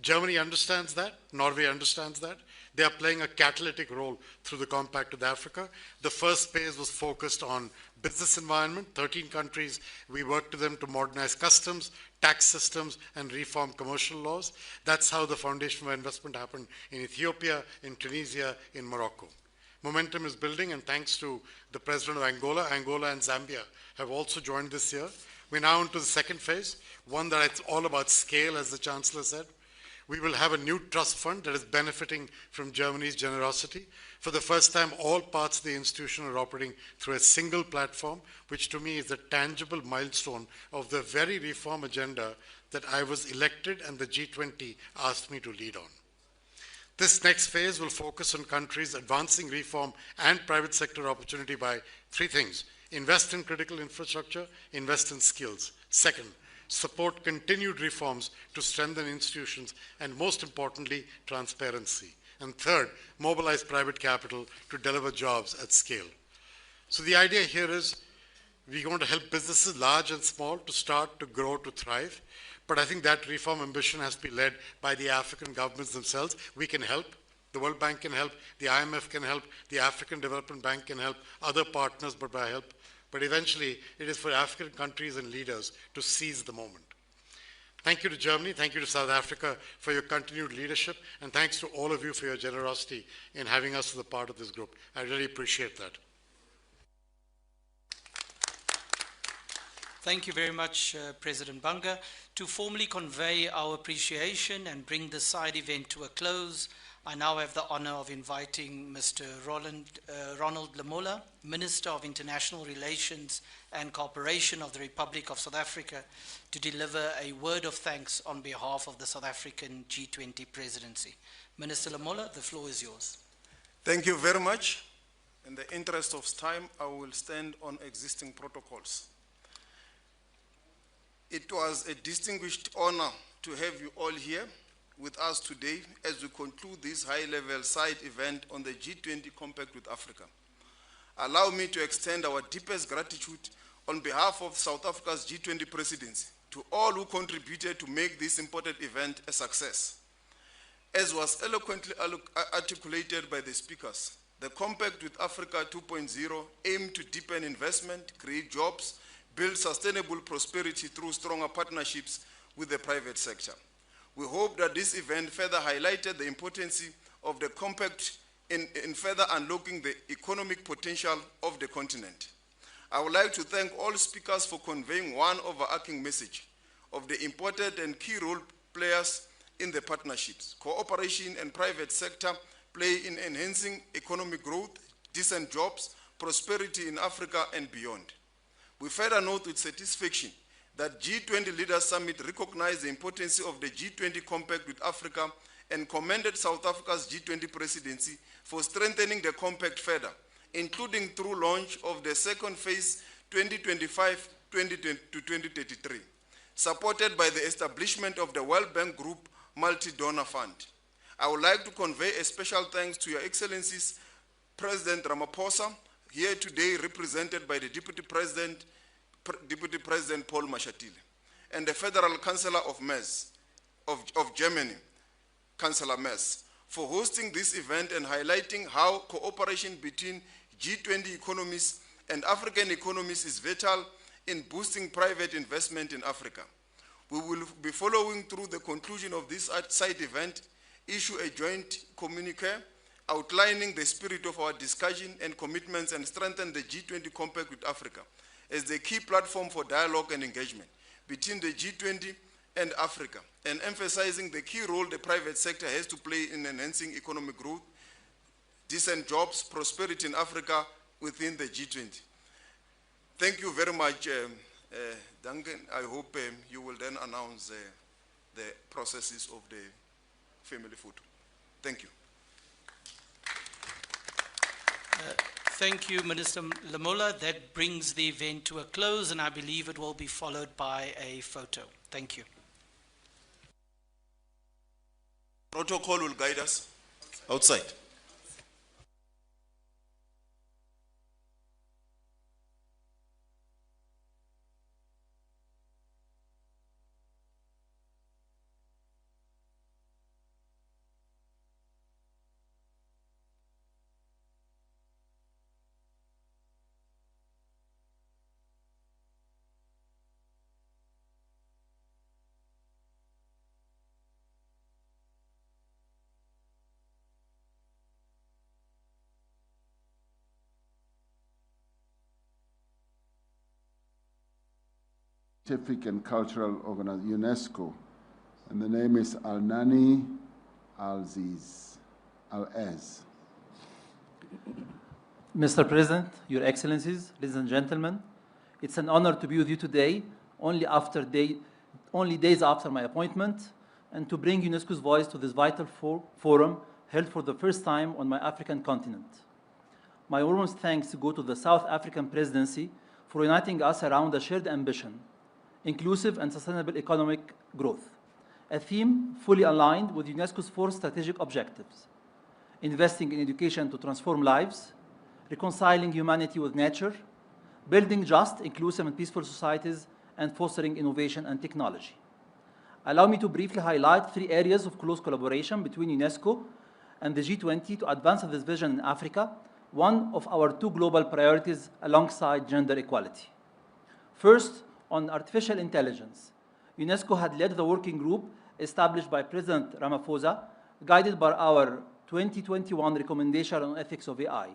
Germany understands that, Norway understands that. They are playing a catalytic role through the Compact with Africa. The first phase was focused on business environment, 13 countries. We worked with them to modernize customs, tax systems, and reform commercial laws. That's how the foundation for investment happened in Ethiopia, in Tunisia, in Morocco. Momentum is building, and thanks to the President of Angola, Angola and Zambia have also joined this year. We're now into the second phase, one that it's all about scale, as the Chancellor said. We will have a new trust fund that is benefiting from Germany's generosity. For the first time, all parts of the institution are operating through a single platform, which to me is a tangible milestone of the very reform agenda that I was elected and the G20 asked me to lead on. This next phase will focus on countries advancing reform and private sector opportunity by 3 things: invest in critical infrastructure, invest in skills. Second, support continued reforms to strengthen institutions, and most importantly, transparency. And third, mobilize private capital to deliver jobs at scale. So the idea here is we're going to help businesses, large and small, to start, to grow, to thrive. But I think that reform ambition has to be led by the African governments themselves. We can help. The World Bank can help. The IMF can help. The African Development Bank can help. Other partners, but by help. But eventually, it is for African countries and leaders to seize the moment. Thank you to Germany. Thank you to South Africa for your continued leadership. And thanks to all of you for your generosity in having us as a part of this group. I really appreciate that. Thank you very much, President Banga. To formally convey our appreciation and bring this side event to a close, I now have the honor of inviting Mr. Ronald Lamola, Minister of International Relations and Cooperation of the Republic of South Africa, to deliver a word of thanks on behalf of the South African G20 presidency. Minister Lamola, the floor is yours. Thank you very much. In the interest of time, I will stand on existing protocols. It was a distinguished honor to have you all here with us today as we conclude this high-level side event on the G20 Compact with Africa. Allow me to extend our deepest gratitude on behalf of South Africa's G20 presidency to all who contributed to make this important event a success. As was eloquently articulated by the speakers, the Compact with Africa 2.0 aimed to deepen investment, create jobs, build sustainable prosperity through stronger partnerships with the private sector. We hope that this event further highlighted the importance of the Compact in further unlocking the economic potential of the continent. I would like to thank all speakers for conveying one overarching message of the important and key role players in the partnerships. Cooperation and private sector play in enhancing economic growth, decent jobs, prosperity in Africa and beyond. We further note with satisfaction that G20 Leaders Summit recognized the importance of the G20 Compact with Africa and commended South Africa's G20 presidency for strengthening the compact further, including through launch of the second phase 2025 to 2033, supported by the establishment of the World Bank Group Multi-Donor Fund. I would like to convey a special thanks to Your Excellencies President Ramaphosa, here today represented by the Deputy President Paul Mashatile, and the Federal Chancellor of Merz, of Germany, Chancellor Merz, for hosting this event and highlighting how cooperation between G20 economies and African economies is vital in boosting private investment in Africa. We will be following through the conclusion of this side event, issue a joint communique outlining the spirit of our discussion and commitments and strengthen the G20 Compact with Africa as the key platform for dialogue and engagement between the G20 and Africa, and emphasizing the key role the private sector has to play in enhancing economic growth, decent jobs, prosperity in Africa within the G20. Thank you very much, Duncan. I hope you will then announce the processes of the family photo. Thank you. Thank you, Minister Lamola. That brings the event to a close, and I believe it will be followed by a photo. Thank you. Protocol will guide us outside. Scientific and Cultural Organization, UNESCO, and the name is Al-Nani Al-Aziz. Mr. President, Your Excellencies, ladies and gentlemen, it's an honor to be with you today, only days after my appointment, and to bring UNESCO's voice to this vital forum held for the first time on my African continent. My warmest thanks go to the South African presidency for uniting us around a shared ambition, inclusive and sustainable economic growth, a theme fully aligned with UNESCO's 4 strategic objectives: investing in education to transform lives, reconciling humanity with nature, building just, inclusive, and peaceful societies, and fostering innovation and technology. Allow me to briefly highlight 3 areas of close collaboration between UNESCO and the G20 to advance this vision in Africa, one of our 2 global priorities alongside gender equality. First, on artificial intelligence, UNESCO had led the working group established by President Ramaphosa, guided by our 2021 recommendation on ethics of AI.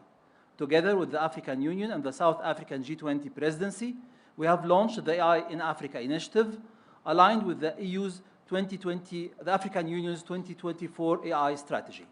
Together with the African Union and the South African G20 presidency, we have launched the AI in Africa initiative, aligned with the the African Union's 2024 AI strategy.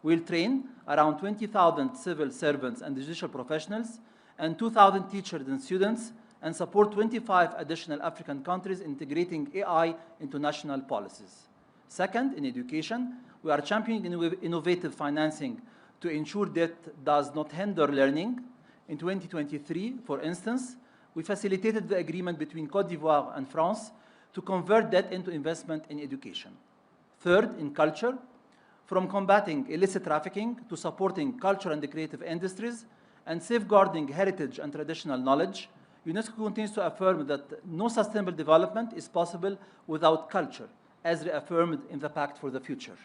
We'll train around 20,000 civil servants and judicial professionals and 2,000 teachers and students, and support 25 additional African countries integrating AI into national policies. Second, in education, we are championing innovative financing to ensure debt does not hinder learning. In 2023, for instance, we facilitated the agreement between Côte d'Ivoire and France to convert debt into investment in education. Third, in culture, from combating illicit trafficking to supporting culture and the creative industries and safeguarding heritage and traditional knowledge, UNESCO continues to affirm that no sustainable development is possible without culture, as reaffirmed in the Pact for the Future.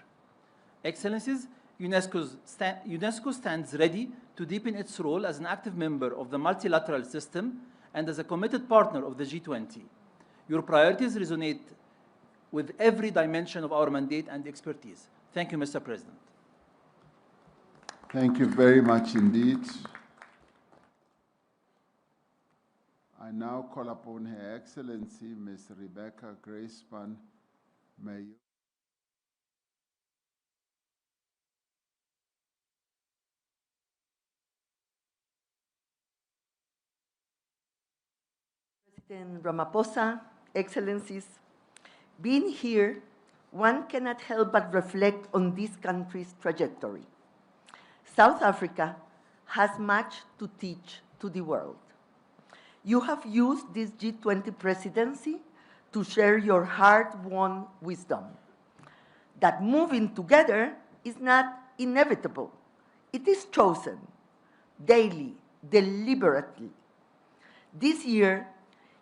Excellencies, UNESCO stands ready to deepen its role as an active member of the multilateral system and as a committed partner of the G20. Your priorities resonate with every dimension of our mandate and expertise. Thank you, Mr. President. Thank you very much indeed. I now call upon Her Excellency, Ms. Rebecca Grace-Span. May you. President Ramaphosa, Excellencies, being here, one cannot help but reflect on this country's trajectory. South Africa has much to teach to the world. You have used this G20 presidency to share your hard-won wisdom, that moving together is not inevitable. It is chosen, daily, deliberately. This year,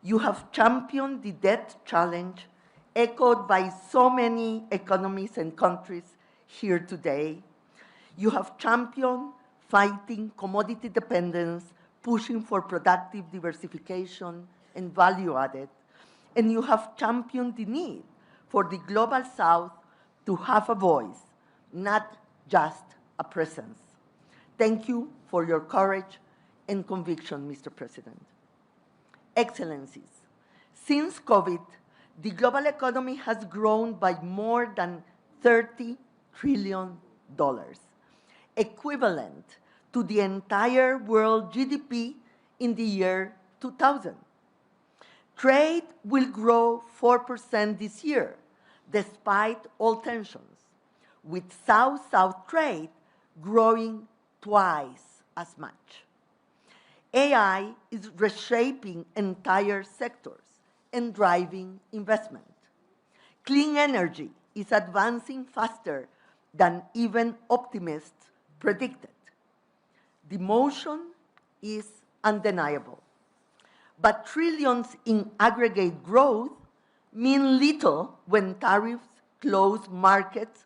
you have championed the debt challenge echoed by so many economies and countries here today. You have championed fighting commodity dependence, pushing for productive diversification and value added, and you have championed the need for the Global South to have a voice, not just a presence. Thank you for your courage and conviction, Mr. President. Excellencies, since COVID, the global economy has grown by more than $30 trillion, equivalent to the entire world GDP in the year 2000. Trade will grow 4% this year, despite all tensions, with South-South trade growing twice as much. AI is reshaping entire sectors and driving investment. Clean energy is advancing faster than even optimists predicted. The motion is undeniable. But trillions in aggregate growth mean little when tariffs close markets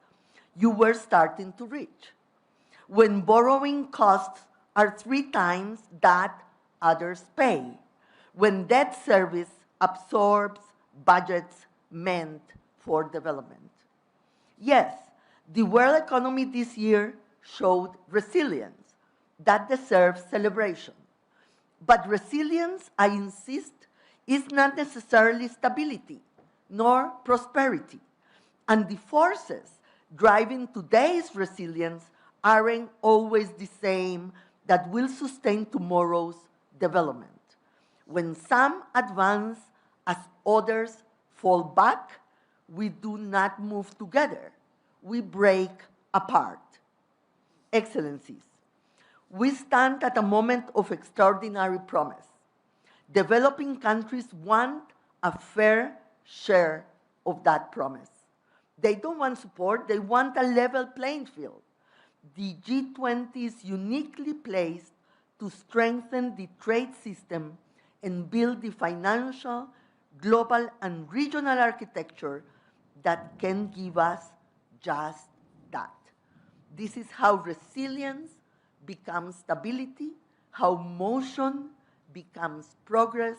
you were starting to reach, when borrowing costs are 3 times that others pay, when debt service absorbs budgets meant for development. Yes, the world economy this year showed resilience that deserves celebration. But resilience, I insist, is not necessarily stability, nor prosperity. And the forces driving today's resilience aren't always the same that will sustain tomorrow's development. When some advance as others fall back, we do not move together. We break apart. Excellencies, we stand at a moment of extraordinary promise. Developing countries want a fair share of that promise. They don't want support, they want a level playing field. The G20 is uniquely placed to strengthen the trade system and build the financial, global, and regional architecture that can give us just that. This is how resilience becomes stability, how motion becomes progress,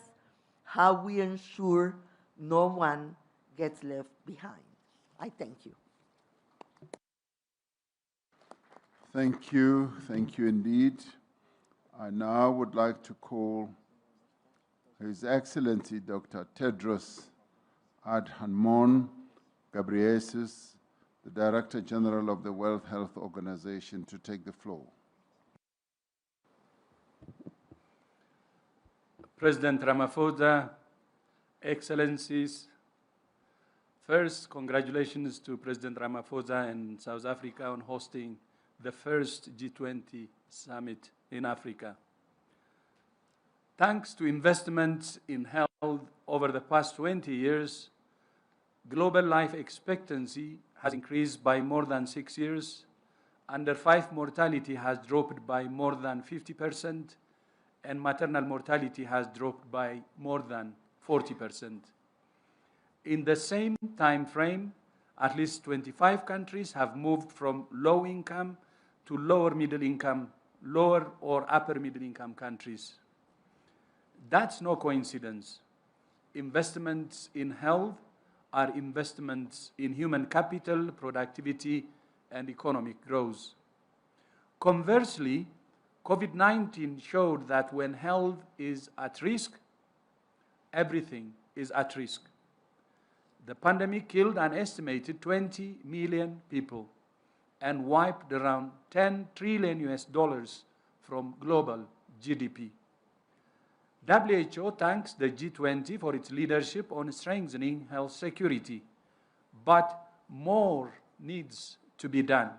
how we ensure no one gets left behind. I thank you. Thank you indeed. I now would like to call His Excellency Dr. Tedros Adhanom Ghebreyesus, the Director General of the World Health Organization, to take the floor. President Ramaphosa, Excellencies, first, congratulations to President Ramaphosa and South Africa on hosting the first G20 summit in Africa. Thanks to investments in health over the past 20 years, global life expectancy has increased by more than 6 years, under 5 mortality has dropped by more than 50%, and maternal mortality has dropped by more than 40%. In the same time frame, at least 25 countries have moved from low income to lower middle income, lower or upper middle income countries. That's no coincidence. Investments in health are investments in human capital, productivity, and economic growth. Conversely, COVID-19 showed that when health is at risk, everything is at risk. The pandemic killed an estimated 20 million people and wiped around $10 trillion from global GDP. WHO thanks the G20 for its leadership on strengthening health security, but more needs to be done.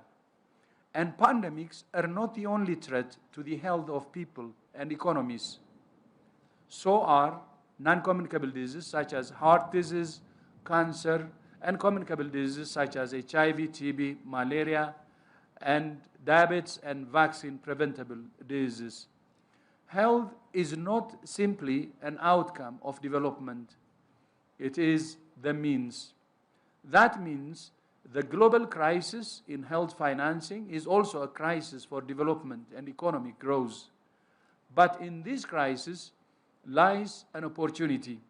And pandemics are not the only threat to the health of people and economies. So are non-communicable diseases such as heart disease, cancer, and communicable diseases such as HIV, TB, malaria, and diabetes and vaccine-preventable diseases. Health is not simply an outcome of development. It is the means. That means the global crisis in health financing is also a crisis for development and economic growth. But in this crisis lies an opportunity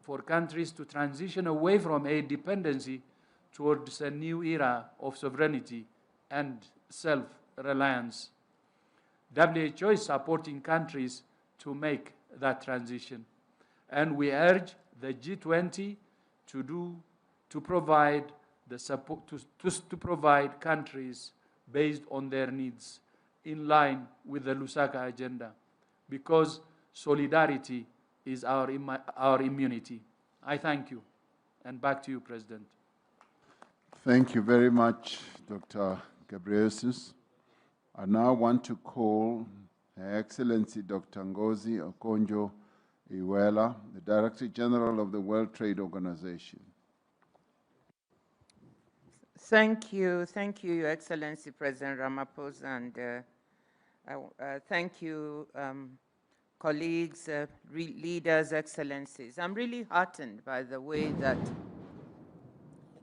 for countries to transition away from aid dependency towards a new era of sovereignty and self-reliance. WHO is supporting countries to make that transition, and we urge the G20 to provide the support to provide countries based on their needs, in line with the Lusaka agenda, because solidarity is our immunity. I thank you, and back to you, President. Thank you very much, Dr. Ghebreyesus. I now want to call Her Excellency Dr. Ngozi Okonjo-Iweala, the Director General of the World Trade Organization. Thank you, Your Excellency President Ramaphosa, and thank you, colleagues, leaders, excellencies. I'm really heartened by the way that,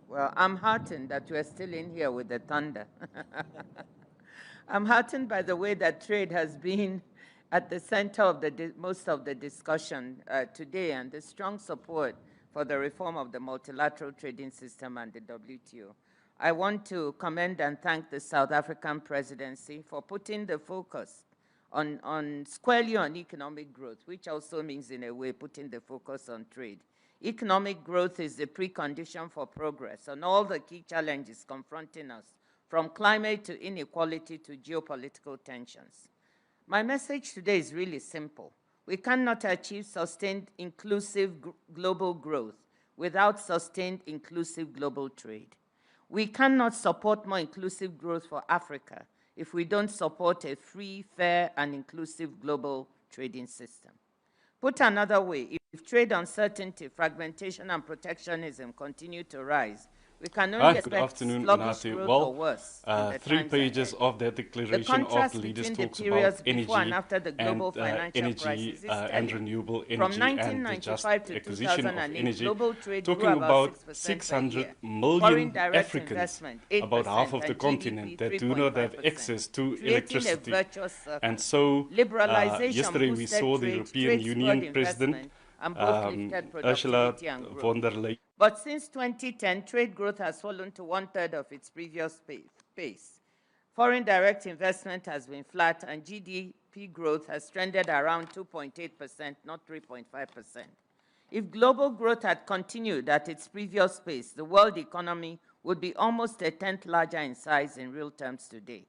well, I'm heartened that we're still in here with the thunder. I'm heartened by the way that trade has been at the center of most of the discussion today, and the strong support for the reform of the multilateral trading system and the WTO. I want to commend and thank the South African presidency for putting the focus squarely on economic growth, which also means, in a way, putting the focus on trade. Economic growth is the precondition for progress on all the key challenges confronting us, from climate to inequality to geopolitical tensions. My message today is really simple. We cannot achieve sustained inclusive global growth without sustained inclusive global trade. We cannot support more inclusive growth for Africa if we don't support a free, fair, and inclusive global trading system. Put another way, if If trade uncertainty, fragmentation, and protectionism continue to rise, we can only expect sluggish growth or worse in the 3 times pages ahead. of that declaration The contrast of the leaders between the talks periods about before and energy after the global financial crisis is and telling. renewable From energy and the just 1995 to acquisition of 2008, energy, global trade talking grew about about 6% per 600 year. million Foreign direct Africans, investment, about half 8%, of the and continent, GDP, that do not have 3.5%, access to creating electricity. a virtuous circle. And so Liberalization yesterday we boosted saw the trade, European trade Union spurred President, investment, and both lifted Ursula productivity and growth. von der Leyen. But since 2010, trade growth has fallen to 1/3 of its previous pace. Foreign direct investment has been flat, and GDP growth has trended around 2.8%, not 3.5%. If global growth had continued at its previous pace, the world economy would be almost 1/10 larger in size in real terms today.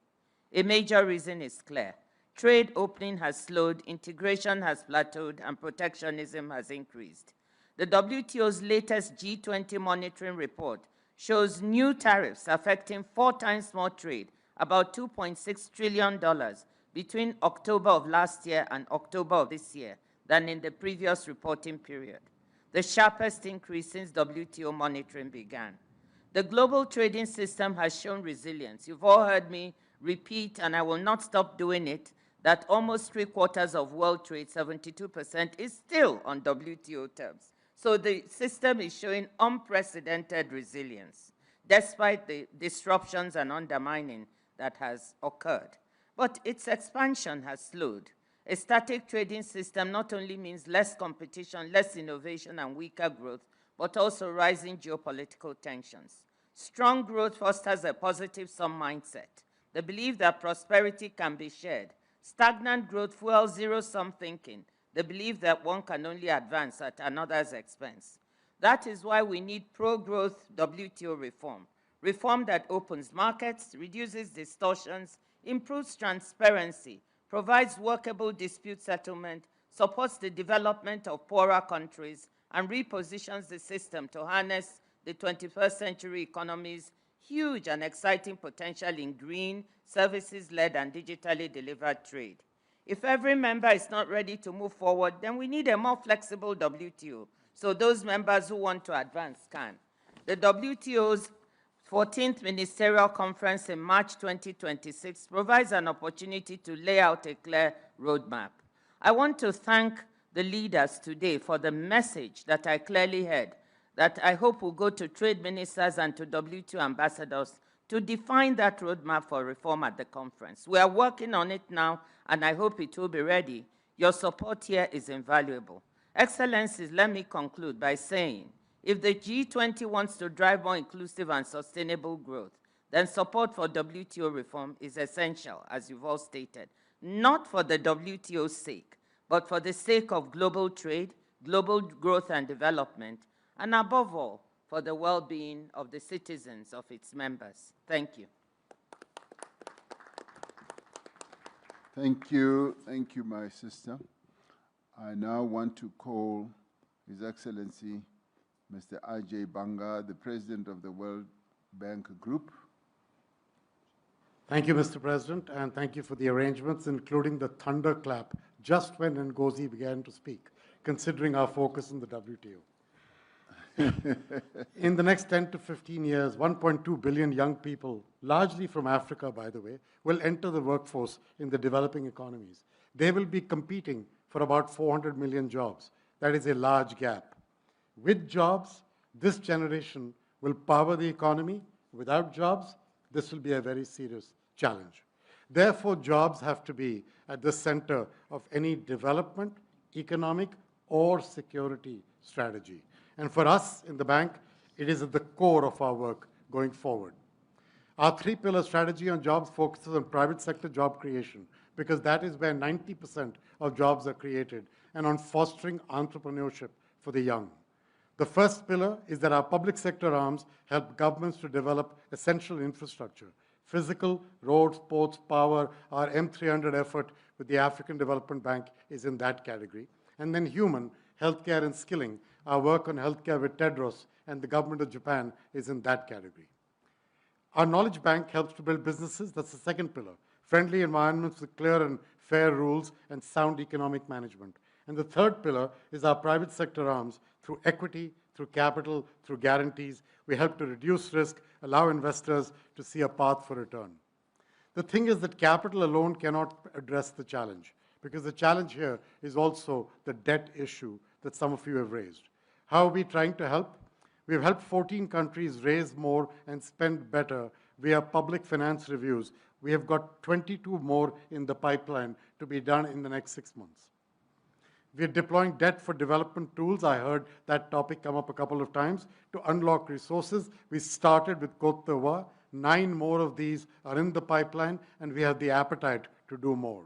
A major reason is clear. Trade opening has slowed, integration has plateaued, and protectionism has increased. The WTO's latest G20 monitoring report shows new tariffs affecting 4 times more trade, about $2.6 trillion, between October of last year and October of this year than in the previous reporting period, the sharpest increase since WTO monitoring began. The global trading system has shown resilience. You've all heard me repeat, and I will not stop doing it, that almost 3/4 of world trade, 72%, is still on WTO terms. So the system is showing unprecedented resilience, despite the disruptions and undermining that has occurred. But its expansion has slowed. A static trading system not only means less competition, less innovation, and weaker growth, but also rising geopolitical tensions. Strong growth fosters a positive-sum mindset, the belief that prosperity can be shared. Stagnant growth fuels zero-sum thinking, the belief that one can only advance at another's expense. That is why we need pro-growth WTO reform, reform that opens markets, reduces distortions, improves transparency, provides workable dispute settlement, supports the development of poorer countries, and repositions the system to harness the 21st century economy's huge and exciting potential in green, services-led, and digitally delivered trade. If every member is not ready to move forward, then we need a more flexible WTO, so those members who want to advance can. The WTO's 14th Ministerial Conference in March 2026 provides an opportunity to lay out a clear roadmap. I want to thank the leaders today for the message that I clearly heard, that I hope will go to trade ministers and to WTO ambassadors to define that roadmap for reform at the conference. We are working on it now, and I hope it will be ready. Your support here is invaluable. Excellencies, let me conclude by saying, if the G20 wants to drive more inclusive and sustainable growth, then support for WTO reform is essential, as you've all stated, not for the WTO's sake, but for the sake of global trade, global growth and development, and above all, for the well-being of the citizens of its members. Thank you. Thank you, my sister. I now want to call His Excellency Mr. Ajay Banga, the President of the World Bank Group. Thank you, Mr. President, and thank you for the arrangements, including the thunderclap just when Ngozi began to speak, considering our focus in the WTO. In the next 10 to 15 years, 1.2 billion young people, largely from Africa, by the way, will enter the workforce in the developing economies. They will be competing for about 400 million jobs. That is a large gap. With jobs, this generation will power the economy. Without jobs, this will be a very serious challenge. Therefore, jobs have to be at the center of any development, economic, or security strategy. And for us in the bank, it is at the core of our work going forward. Our 3-pillar strategy on jobs focuses on private sector job creation, because that is where 90% of jobs are created, and on fostering entrepreneurship for the young. The first pillar is that our public sector arms help governments to develop essential infrastructure. Physical, roads, ports, power, our M300 effort with the African Development Bank is in that category. And then human, healthcare and skilling. Our work on healthcare with Tedros and the government of Japan is in that category. Our knowledge bank helps to build businesses. That's the second pillar. Friendly environments with clear and fair rules and sound economic management. And the third pillar is our private sector arms through equity, through capital, through guarantees. We help to reduce risk, allow investors to see a path for return. The thing is that capital alone cannot address the challenge, because the challenge here is also the debt issue that some of you have raised. How are we trying to help? We've helped 14 countries raise more and spend better via public finance reviews. We have got 22 more in the pipeline to be done in the next 6 months. We're deploying debt for development tools. I heard that topic come up a couple of times. To unlock resources, we started with Côte d'Ivoire. 9 more of these are in the pipeline, and we have the appetite to do more.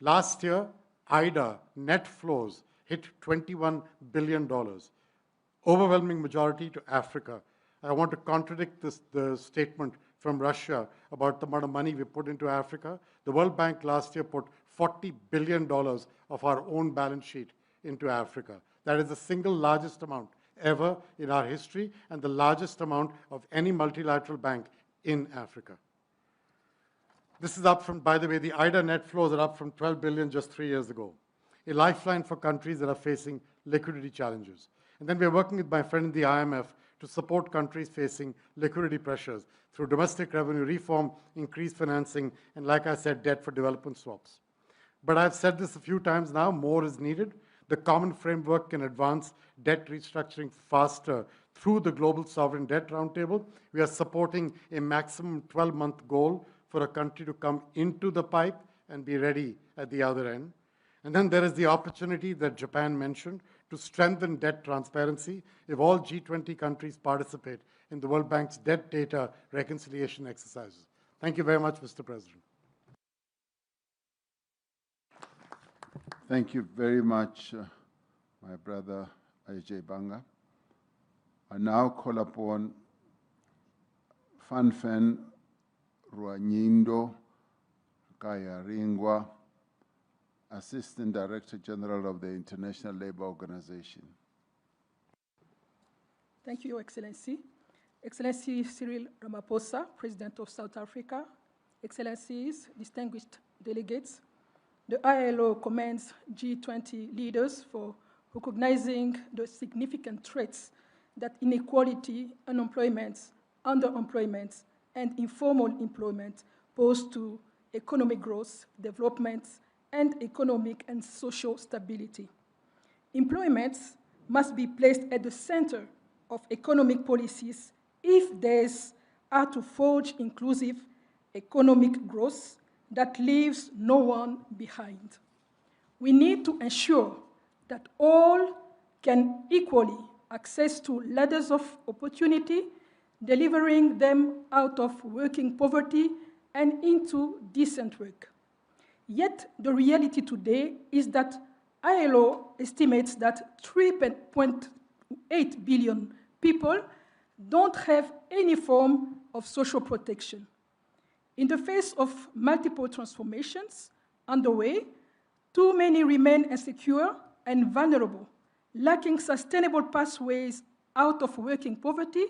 Last year, IDA net flows hit $21 billion, overwhelming majority to Africa. I want to contradict the statement from Russia about the amount of money we put into Africa. The World Bank last year put $40 billion of our own balance sheet into Africa. That is the single largest amount ever in our history and the largest amount of any multilateral bank in Africa. This is up from, by the way, the IDA net flows are up from 12 billion just 3 years ago. A lifeline for countries that are facing liquidity challenges. And then we're working with my friend in the IMF to support countries facing liquidity pressures through domestic revenue reform, increased financing, and like I said, debt for development swaps. But I've said this a few times now, more is needed. The common framework can advance debt restructuring faster through the Global Sovereign Debt Roundtable. We are supporting a maximum 12-month goal for a country to come into the pipe and be ready at the other end. And then there is the opportunity that Japan mentioned to strengthen debt transparency if all G20 countries participate in the World Bank's debt data reconciliation exercises. Thank you very much, Mr. President. Thank you very much, my brother Ajay Banga. I now call upon Fanfen Ruanyindo Kayaringwa, Assistant Director General of the International Labour Organization. Thank you, Your Excellency. Excellency Cyril Ramaphosa, President of South Africa, Excellencies, distinguished delegates, the ILO commends G20 leaders for recognizing the significant threats that inequality, unemployment, underemployment, and informal employment pose to economic growth, development, and economic and social stability. Employment must be placed at the center of economic policies if these are to forge inclusive economic growth that leaves no one behind. We need to ensure that all can equally access to ladders of opportunity, delivering them out of working poverty and into decent work. Yet the reality today is that ILO estimates that 3.8 billion people don't have any form of social protection. In the face of multiple transformations underway, too many remain insecure and vulnerable, lacking sustainable pathways out of working poverty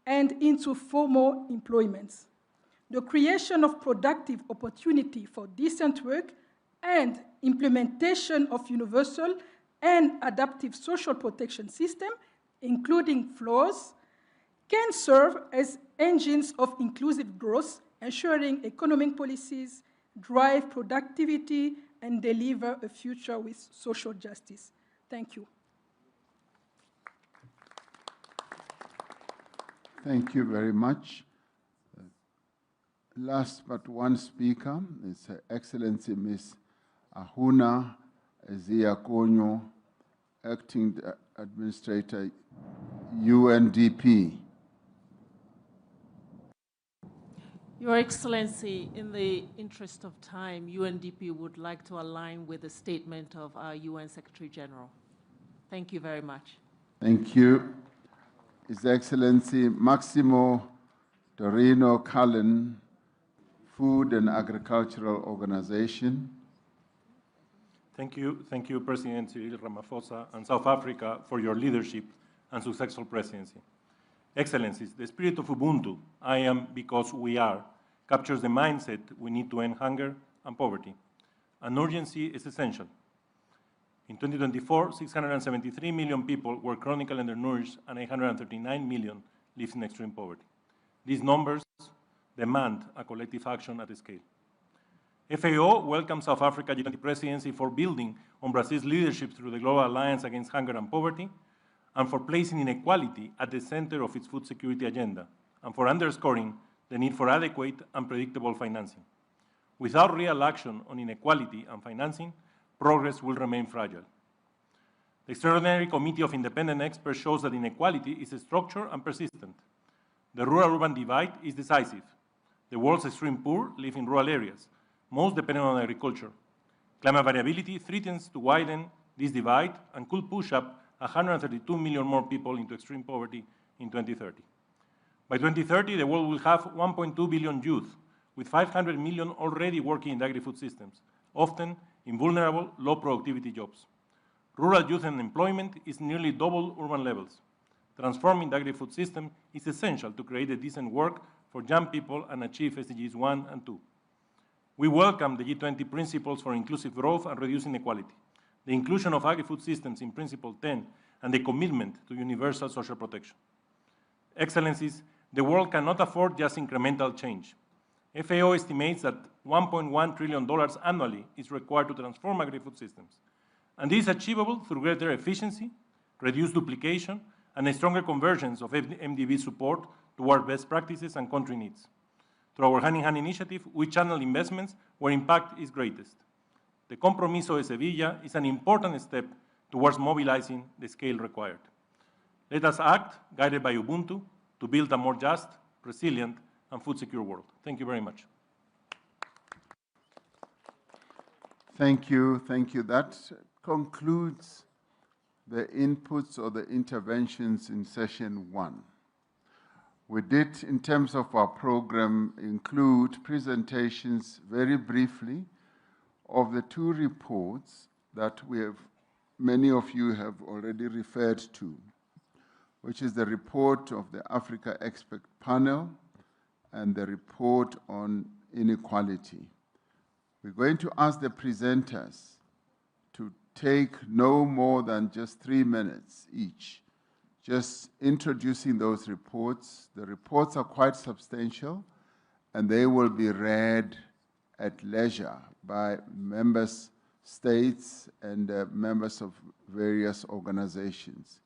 and into formal employment. The creation of productive opportunity for decent work and implementation of universal and adaptive social protection system, including floors, can serve as engines of inclusive growth, ensuring economic policies drive productivity and deliver a future with social justice. Thank you. Thank you very much. Last but one speaker is Her Excellency Ms. Ahuna Eziakonyo, Acting Administrator, UNDP. Your Excellency, in the interest of time, UNDP would like to align with the statement of our UN Secretary General. Thank you very much. Thank you. His Excellency Maximo Torino Cullen, Food and Agricultural Organization. Thank you, President Cyril Ramaphosa and South Africa for your leadership and successful presidency. Excellencies, the spirit of Ubuntu, I am because we are, captures the mindset we need to end hunger and poverty. An urgency is essential. In 2024, 673 million people were chronically undernourished and 839 million live in extreme poverty. These numbers demand a collective action at scale. FAO welcomes South Africa G20 presidency for building on Brazil's leadership through the Global Alliance Against Hunger and Poverty, and for placing inequality at the center of its food security agenda, and for underscoring the need for adequate and predictable financing. Without real action on inequality and financing, progress will remain fragile. The Extraordinary Committee of Independent Experts shows that inequality is structured and persistent. The rural-urban divide is decisive. The world's extreme poor live in rural areas, most dependent on agriculture. Climate variability threatens to widen this divide and could push up 132 million more people into extreme poverty in 2030. By 2030, the world will have 1.2 billion youth, with 500 million already working in the agri-food systems, often in vulnerable, low-productivity jobs. Rural youth unemployment is nearly double urban levels. Transforming the agri-food system is essential to create a decent work for young people and achieve SDGs 1 and 2. We welcome the G20 principles for inclusive growth and reducing inequality, the inclusion of agri-food systems in Principle 10, and the commitment to universal social protection. Excellencies, the world cannot afford just incremental change. FAO estimates that $1.1 trillion annually is required to transform agri-food systems. And this is achievable through greater efficiency, reduced duplication, and a stronger convergence of MDB support toward best practices and country needs. Through our hand-in-hand initiative, we channel investments where impact is greatest. The Compromiso de Sevilla is an important step towards mobilizing the scale required. Let us act, guided by Ubuntu, to build a more just, resilient, and food-secure world. Thank you very much. Thank you. Thank you. That concludes the inputs or the interventions in session 1. We did, in terms of our program, include presentations very briefly of the 2 reports that many of you have already referred to, which is the report of the Africa Expert Panel and the report on inequality. We're going to ask the presenters to take no more than just 3 minutes each, just introducing those reports. The reports are quite substantial, and they will be read at leisure by members, states, and members of various organizations.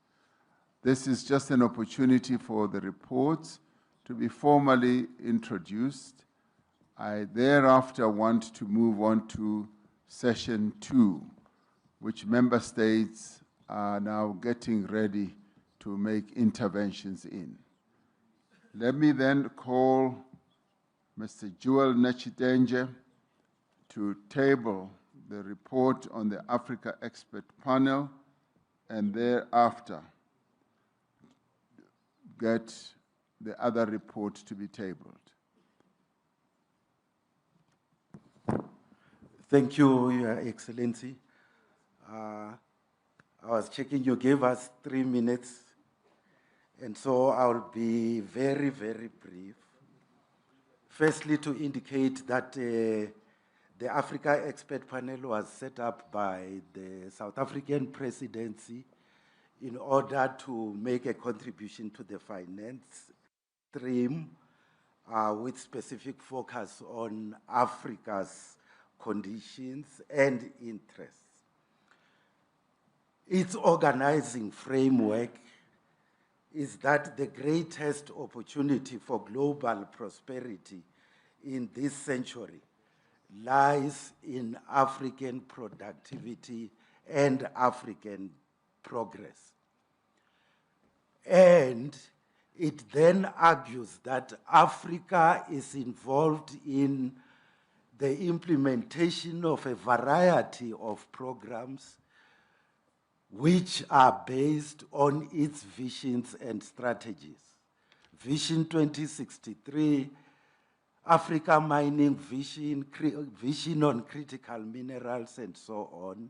This is just an opportunity for the reports to be formally introduced. I thereafter want to move on to session 2, which member states are now getting ready to make interventions in. Let me then call Mr. Joel Nechitenje to table the report on the Africa Expert Panel, and thereafter get the other report to be tabled. Thank you, Your Excellency. I was checking, you gave us 3 minutes, and so I'll be very, very brief. Firstly, to indicate that the Africa Expert Panel was set up by the South African presidency in order to make a contribution to the finance stream with specific focus on Africa's conditions and interests. Its organizing framework is that the greatest opportunity for global prosperity in this century lies in African productivity and African progress. And it then argues that Africa is involved in the implementation of a variety of programs which are based on its visions and strategies. Vision 2063, Africa Mining Vision, Vision on Critical Minerals, and so on.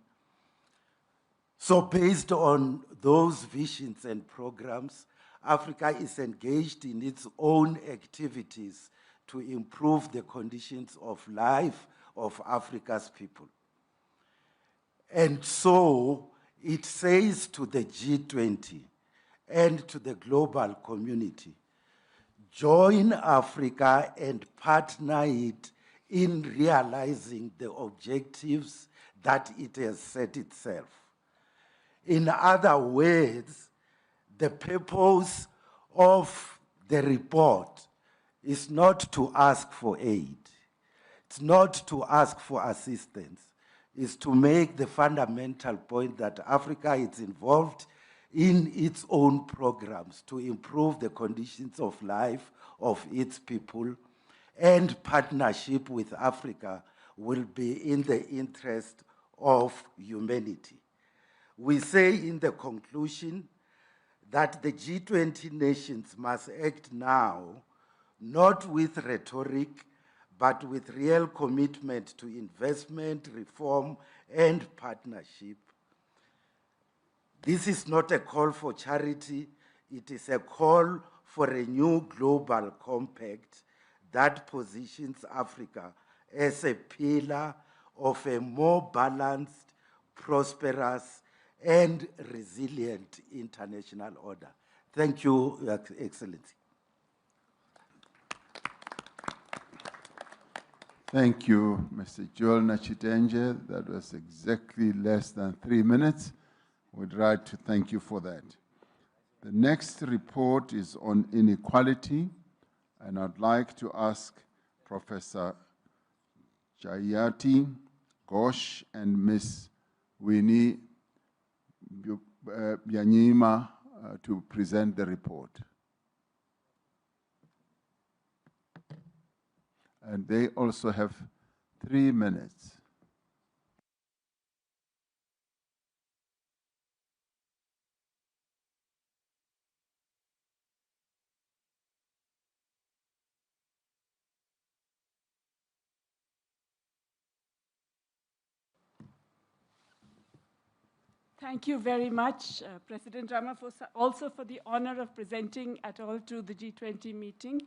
So based on those visions and programs, Africa is engaged in its own activities to improve the conditions of life of Africa's people. And so it says to the G20 and to the global community, join Africa and partner it in realizing the objectives that it has set itself. In other words, the purpose of the report is not to ask for aid. It's not to ask for assistance. It's to make the fundamental point that Africa is involved in its own programs to improve the conditions of life of its people, and partnership with Africa will be in the interest of humanity. We say in the conclusion that the G20 nations must act now, not with rhetoric, but with real commitment to investment, reform, and partnership. This is not a call for charity, it is a call for a new global compact that positions Africa as a pillar of a more balanced, prosperous, and resilient international order. Thank you, Your Excellency. Thank you, Mr. Joel Nachitenje. That was exactly less than 3 minutes. We'd like to thank you for that. The next report is on inequality, and I'd like to ask Professor Jayati Ghosh and Ms. Winnie Byanyima to present the report. And they also have 3 minutes. Thank you very much, President Ramaphosa, also for the honor of presenting at all to the G20 meeting.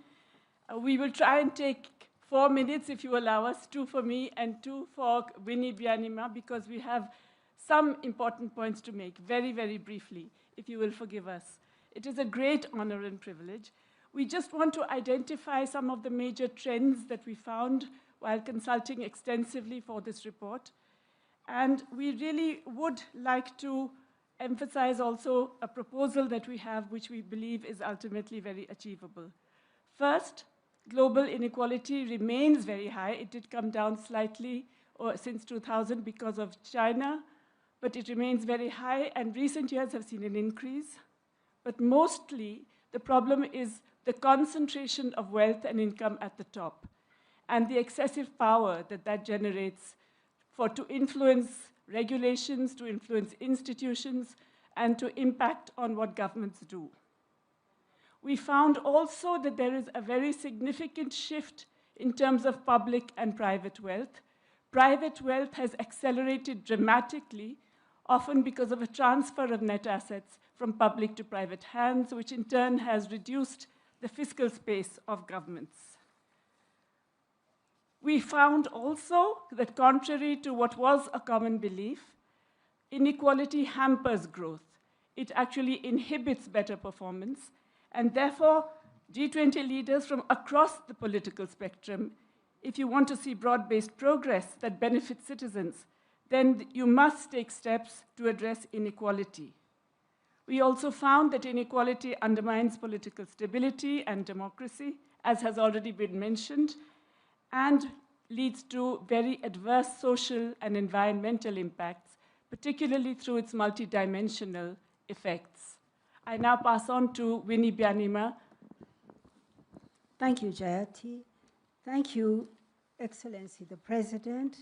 We will try and take 4 minutes, if you allow us, 2 for me and 2 for Winnie Byanyima, because we have some important points to make, very, very briefly, if you will forgive us. It is a great honor and privilege. We just want to identify some of the major trends that we found while consulting extensively for this report. And we really would like to emphasize also a proposal that we have, which we believe is ultimately very achievable. First, global inequality remains very high. It did come down slightly since 2000 because of China, but it remains very high, and recent years have seen an increase. But mostly, the problem is the concentration of wealth and income at the top, and the excessive power that that generates to influence regulations, to influence institutions, and to impact on what governments do. We found also that there is a very significant shift in terms of public and private wealth. Private wealth has accelerated dramatically, often because of a transfer of net assets from public to private hands, which in turn has reduced the fiscal space of governments. We found also that contrary to what was a common belief, inequality hampers growth. It actually inhibits better performance, and therefore, G20 leaders from across the political spectrum, if you want to see broad-based progress that benefits citizens, then you must take steps to address inequality. We also found that inequality undermines political stability and democracy, as has already been mentioned, and leads to very adverse social and environmental impacts, particularly through its multidimensional effects. I now pass on to Winnie Byanyima. Thank you, Jayati. Thank you, Excellency the President.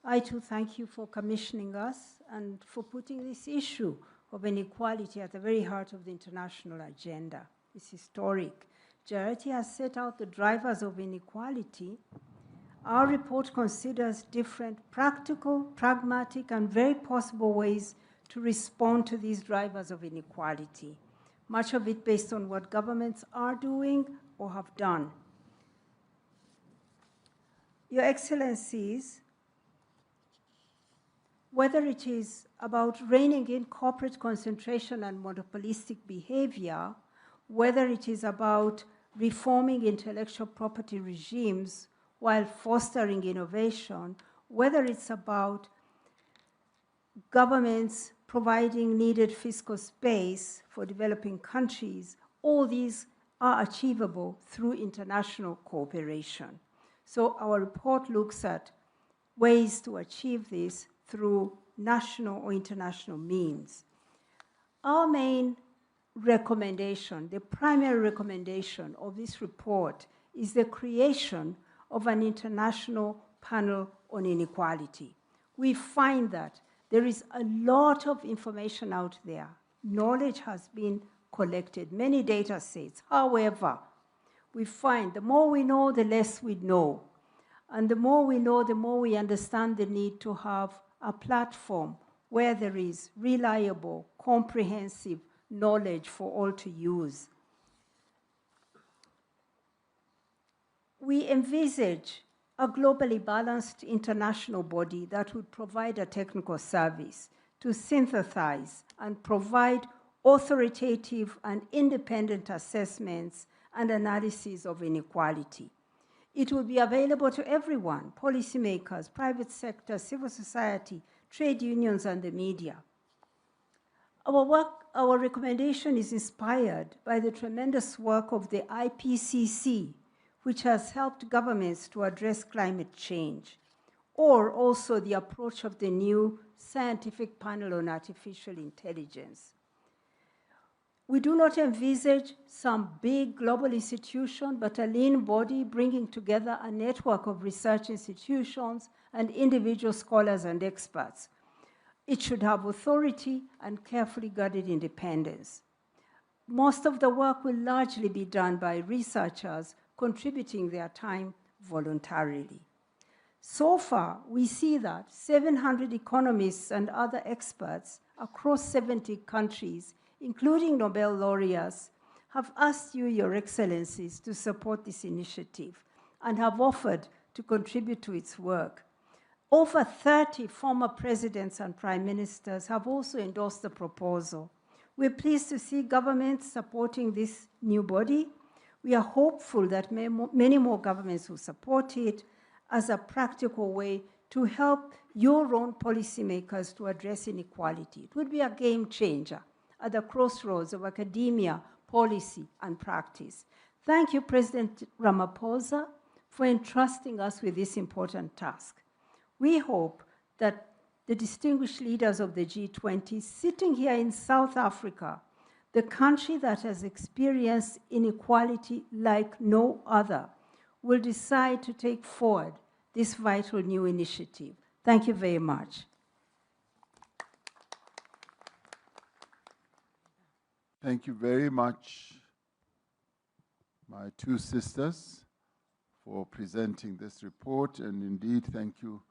I too thank you for commissioning us and for putting this issue of inequality at the very heart of the international agenda. It's historic. Jayati has set out the drivers of inequality. Our report considers different practical, pragmatic, and very possible ways to respond to these drivers of inequality, much of it based on what governments are doing or have done. Your Excellencies, whether it is about reining in corporate concentration and monopolistic behavior, whether it is about reforming intellectual property regimes while fostering innovation, whether it's about governments providing needed fiscal space for developing countries, all these are achievable through international cooperation. So our report looks at ways to achieve this through national or international means. Our main recommendation, the primary recommendation of this report, is the creation of an international panel on inequality. We find that there is a lot of information out there. Knowledge has been collected, many data sets. However, we find the more we know, the less we know. And the more we know, the more we understand the need to have a platform where there is reliable, comprehensive knowledge for all to use. We envisage a globally balanced international body that would provide a technical service to synthesize and provide authoritative and independent assessments and analysis of inequality. It will be available to everyone, policymakers, private sector, civil society, trade unions, and the media. Our recommendation is inspired by the tremendous work of the IPCC, which has helped governments to address climate change, or also the approach of the new scientific panel on artificial intelligence. We do not envisage some big global institution, but a lean body bringing together a network of research institutions and individual scholars and experts. It should have authority and carefully guarded independence. Most of the work will largely be done by researchers contributing their time voluntarily. So far, we see that 700 economists and other experts across 70 countries, including Nobel laureates, have asked you, Your Excellencies, to support this initiative and have offered to contribute to its work. Over 30 former presidents and prime ministers have also endorsed the proposal. We're pleased to see governments supporting this new body. We are hopeful that many more governments will support it as a practical way to help your own policymakers to address inequality. It would be a game changer at the crossroads of academia, policy, and practice. Thank you, President Ramaphosa, for entrusting us with this important task. We hope that the distinguished leaders of the G20 sitting here in South Africa, the country that has experienced inequality like no other, will decide to take forward this vital new initiative. Thank you very much. Thank you very much, my two sisters, for presenting this report, and indeed thank you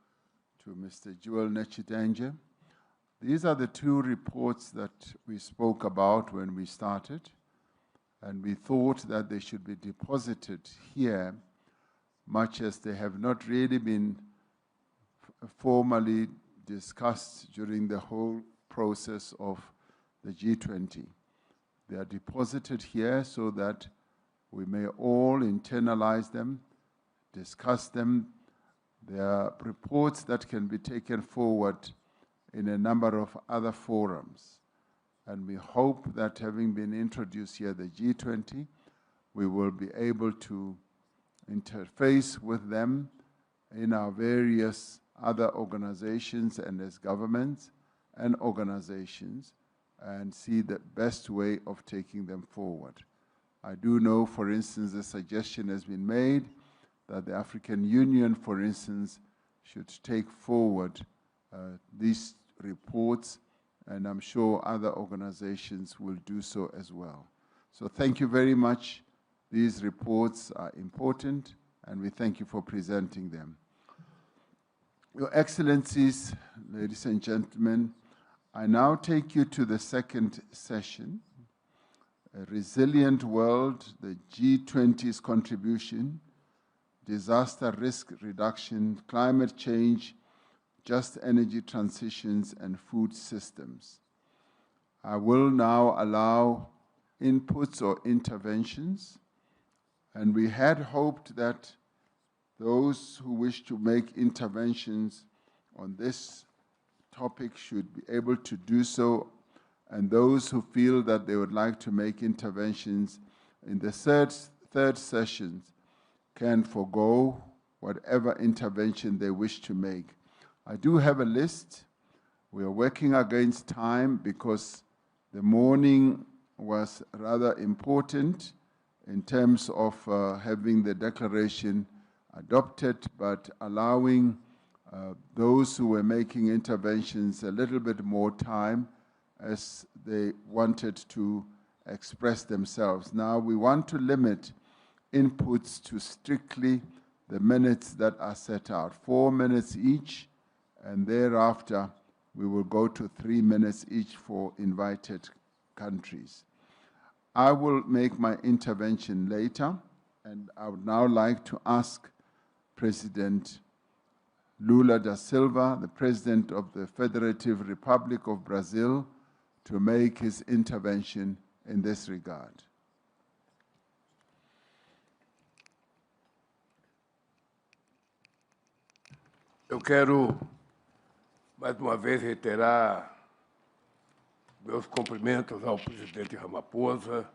to Mr. Joel Nechidenge. These are the two reports that we spoke about when we started, and we thought that they should be deposited here, much as they have not really been formally discussed during the whole process of the G20. They are deposited here so that we may all internalize them, discuss them. There are reports that can be taken forward in a number of other forums. And we hope that having been introduced here, the G20, we will be able to interface with them in our various other organizations and as governments and organizations and see the best way of taking them forward. I do know, for instance, a suggestion has been made that the African Union, for instance, should take forward these reports, and I'm sure other organizations will do so as well. So thank you very much. These reports are important, and we thank you for presenting them. Your Excellencies, ladies and gentlemen, I now take you to the second session, A Resilient World, the G20's Contribution, Disaster Risk Reduction, Climate Change just energy transitions and food systems. I will now allow inputs or interventions, and we had hoped that those who wish to make interventions on this topic should be able to do so, and those who feel that they would like to make interventions in the third session can forego whatever intervention they wish to make. I do have a list. We are working against time because the morning was rather important in terms of having the declaration adopted, but allowing those who were making interventions a little bit more time as they wanted to express themselves. Now, we want to limit inputs to strictly the minutes that are set out, 4 minutes each, and thereafter we will go to 3 minutes each for invited countries. I will make my intervention later, and I would now like to ask President Lula da Silva, the President of the Federative Republic of Brazil, to make his intervention in this regard. Eu quero, mais uma vez, reiterar meus cumprimentos ao presidente Ramaphosa,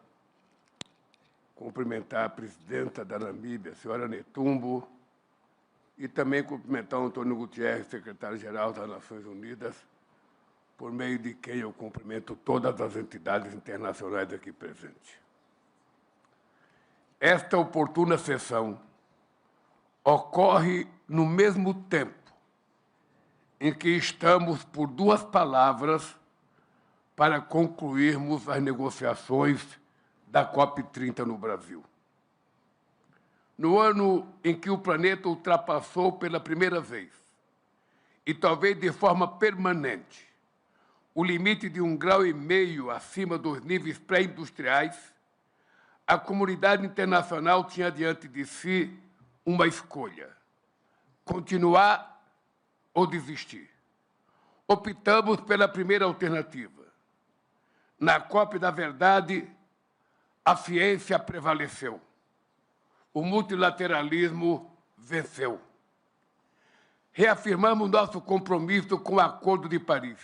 cumprimentar a presidenta da Namíbia, a senhora Netumbo, e também cumprimentar o Antônio Gutierrez, secretário-geral das Nações Unidas, por meio de quem eu cumprimento todas as entidades internacionais aqui presentes. Esta oportuna sessão ocorre no mesmo tempo em que estamos por 2 palavras para concluirmos as negociações da COP30 no Brasil. No ano em que o planeta ultrapassou pela primeira vez, e talvez de forma permanente, o limite de 1,5 graus acima dos níveis pré-industriais, a comunidade internacional tinha diante de si uma escolha: continuar ou desistir. Optamos pela primeira alternativa. Na COP da verdade, a ciência prevaleceu. O multilateralismo venceu. Reafirmamos nosso compromisso com o Acordo de Paris.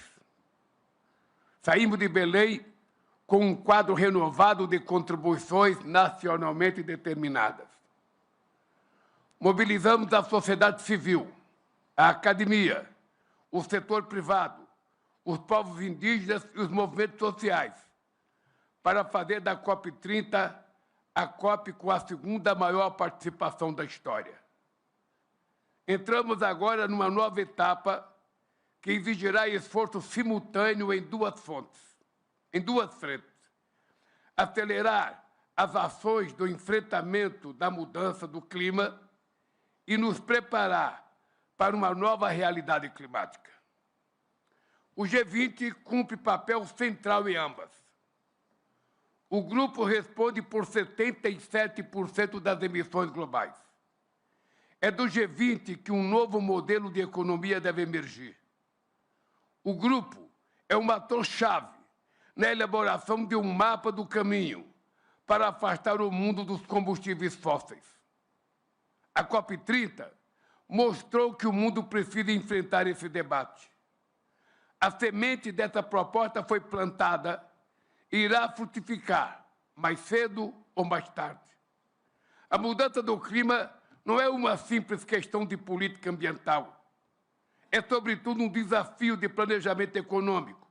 Saímos de Belém com um quadro renovado de contribuições nacionalmente determinadas. Mobilizamos a sociedade civil, a academia, o setor privado, os povos indígenas e os movimentos sociais, para fazer da COP30 a COP com a 2ª maior participação da história. Entramos agora numa nova etapa que exigirá esforço simultâneo em 2 frentes. Acelerar as ações do enfrentamento da mudança do clima e nos preparar para uma nova realidade climática. O G20 cumpre papel central em ambas. O grupo responde por 77% das emissões globais. É do G20 que um novo modelo de economia deve emergir. O grupo é um ator-chave na elaboração de um mapa do caminho para afastar o mundo dos combustíveis fósseis. A COP30 mostrou que o mundo precisa enfrentar esse debate. A semente dessa proposta foi plantada e irá frutificar, mais cedo ou mais tarde. A mudança do clima não é uma simples questão de política ambiental. É, sobretudo, um desafio de planejamento econômico.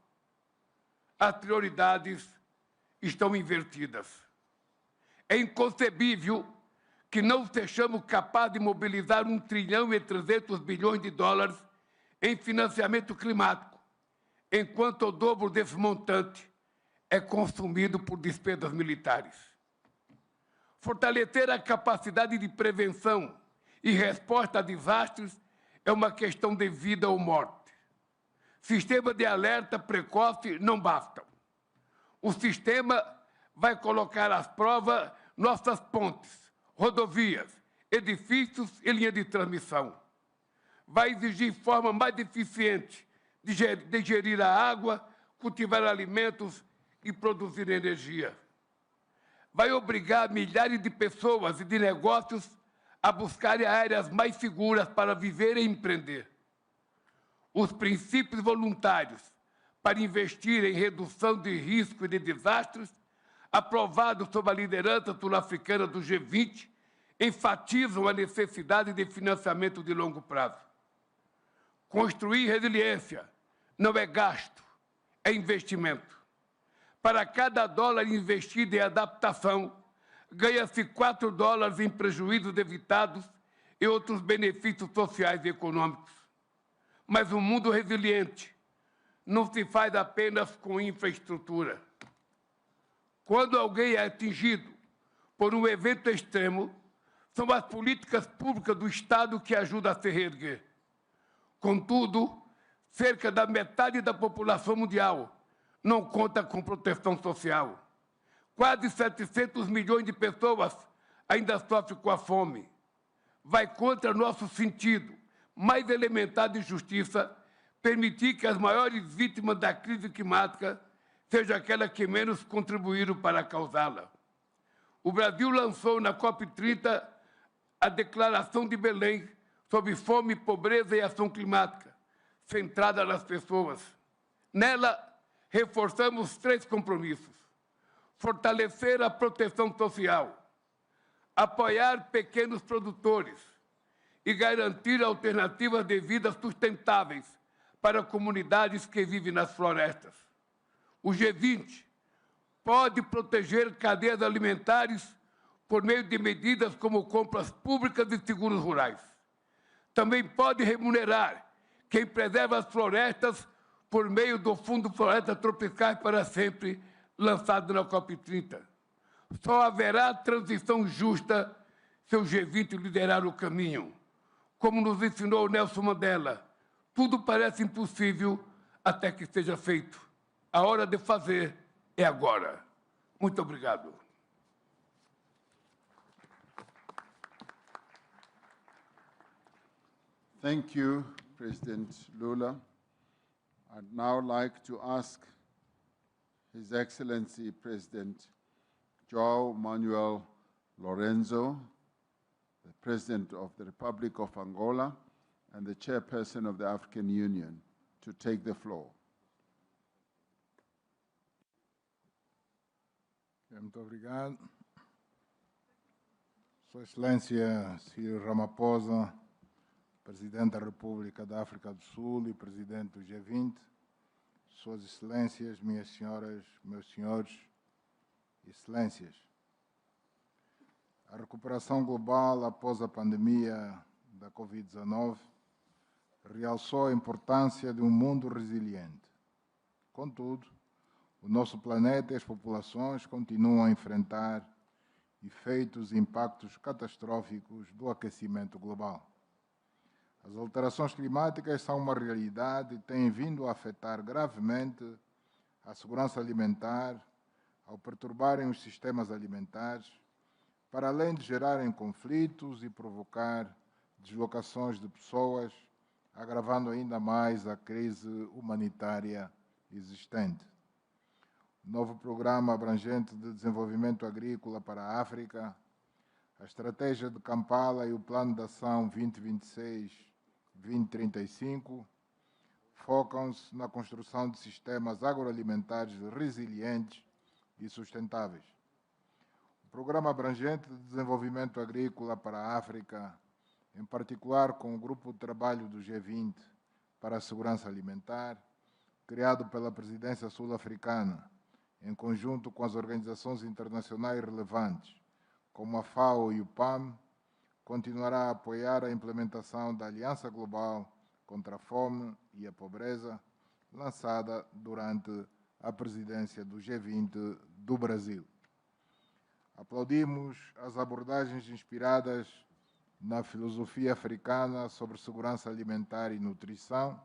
As prioridades estão invertidas. É inconcebível que não sejamos capazes de mobilizar 1,3 trilhão em financiamento climático, enquanto o dobro desse montante é consumido por despesas militares. Fortalecer a capacidade de prevenção e resposta a desastres é uma questão de vida ou morte. Sistemas de alerta precoce não bastam. O sistema vai colocar às provas nossas pontes, rodovias, edifícios e linha de transmissão. vai exigir forma mais eficiente de gerir a água, cultivar alimentos e produzir energia. Vai obrigar milhares de pessoas e de negócios a buscarem áreas mais seguras para viver e empreender. Os princípios voluntários para investir em redução de risco e de desastres, aprovados sob a liderança sul-africana do G20, enfatizam a necessidade de financiamento de longo prazo. Construir resiliência não é gasto, é investimento. Para cada dólar investido em adaptação, ganha-se 4 dólares em prejuízos evitados e outros benefícios sociais e econômicos. Mas um mundo resiliente não se faz apenas com infraestrutura. Quando alguém é atingido por um evento extremo, são as políticas públicas do Estado que ajudam a se reerguer. Contudo, cerca da metade da população mundial não conta com proteção social. Quase 700 milhões de pessoas ainda sofrem com a fome. Vai contra nosso sentido mais elementar de justiça permitir que as maiores vítimas da crise climática sejam aquelas que menos contribuíram para causá-la. O Brasil lançou na COP30 a Declaração de Belém sobre fome, pobreza e ação climática, centrada nas pessoas. Nela, reforçamos 3 compromissos: fortalecer a proteção social, apoiar pequenos produtores e garantir alternativas de vida sustentáveis para comunidades que vivem nas florestas. O G20 pode proteger cadeias alimentares por meio de medidas como compras públicas e seguros rurais. Também pode remunerar quem preserva as florestas por meio do Fundo Florestas Tropicais para Sempre, lançado na COP30. Só haverá transição justa se o G20 liderar o caminho. Como nos ensinou Nelson Mandela, tudo parece impossível até que seja feito. A hora de fazer é agora. Muito obrigado. Thank you, President Lula. I'd now like to ask His Excellency President João Manuel Lorenzo, the President of the Republic of Angola and the Chairperson of the African Union, to take the floor. Muito obrigado. Sua Excelência Cyril Ramaphosa, Presidente da República da África do Sul e Presidente do G20, Suas Excelências, minhas senhoras, meus senhores, Excelências. A recuperação global após a pandemia da Covid-19 realçou a importância de um mundo resiliente. Contudo, o nosso planeta e as populações continuam a enfrentar efeitos e impactos catastróficos do aquecimento global. As alterações climáticas são uma realidade e têm vindo a afetar gravemente a segurança alimentar, ao perturbarem os sistemas alimentares, para além de gerarem conflitos e provocar deslocações de pessoas, agravando ainda mais a crise humanitária existente. O novo Programa Abrangente de Desenvolvimento Agrícola para a África, a Estratégia de Kampala e o Plano de Ação 2026-2035 focam-se na construção de sistemas agroalimentares resilientes e sustentáveis. O Programa Abrangente de Desenvolvimento Agrícola para a África, em particular com o Grupo de Trabalho do G20 para a Segurança Alimentar, criado pela Presidência Sul-Africana, em conjunto com as organizações internacionais relevantes, como a FAO e o PAM, continuará a apoiar a implementação da Aliança Global contra a Fome e a Pobreza, lançada durante a presidência do G20 do Brasil. Aplaudimos as abordagens inspiradas na filosofia africana sobre segurança alimentar e nutrição.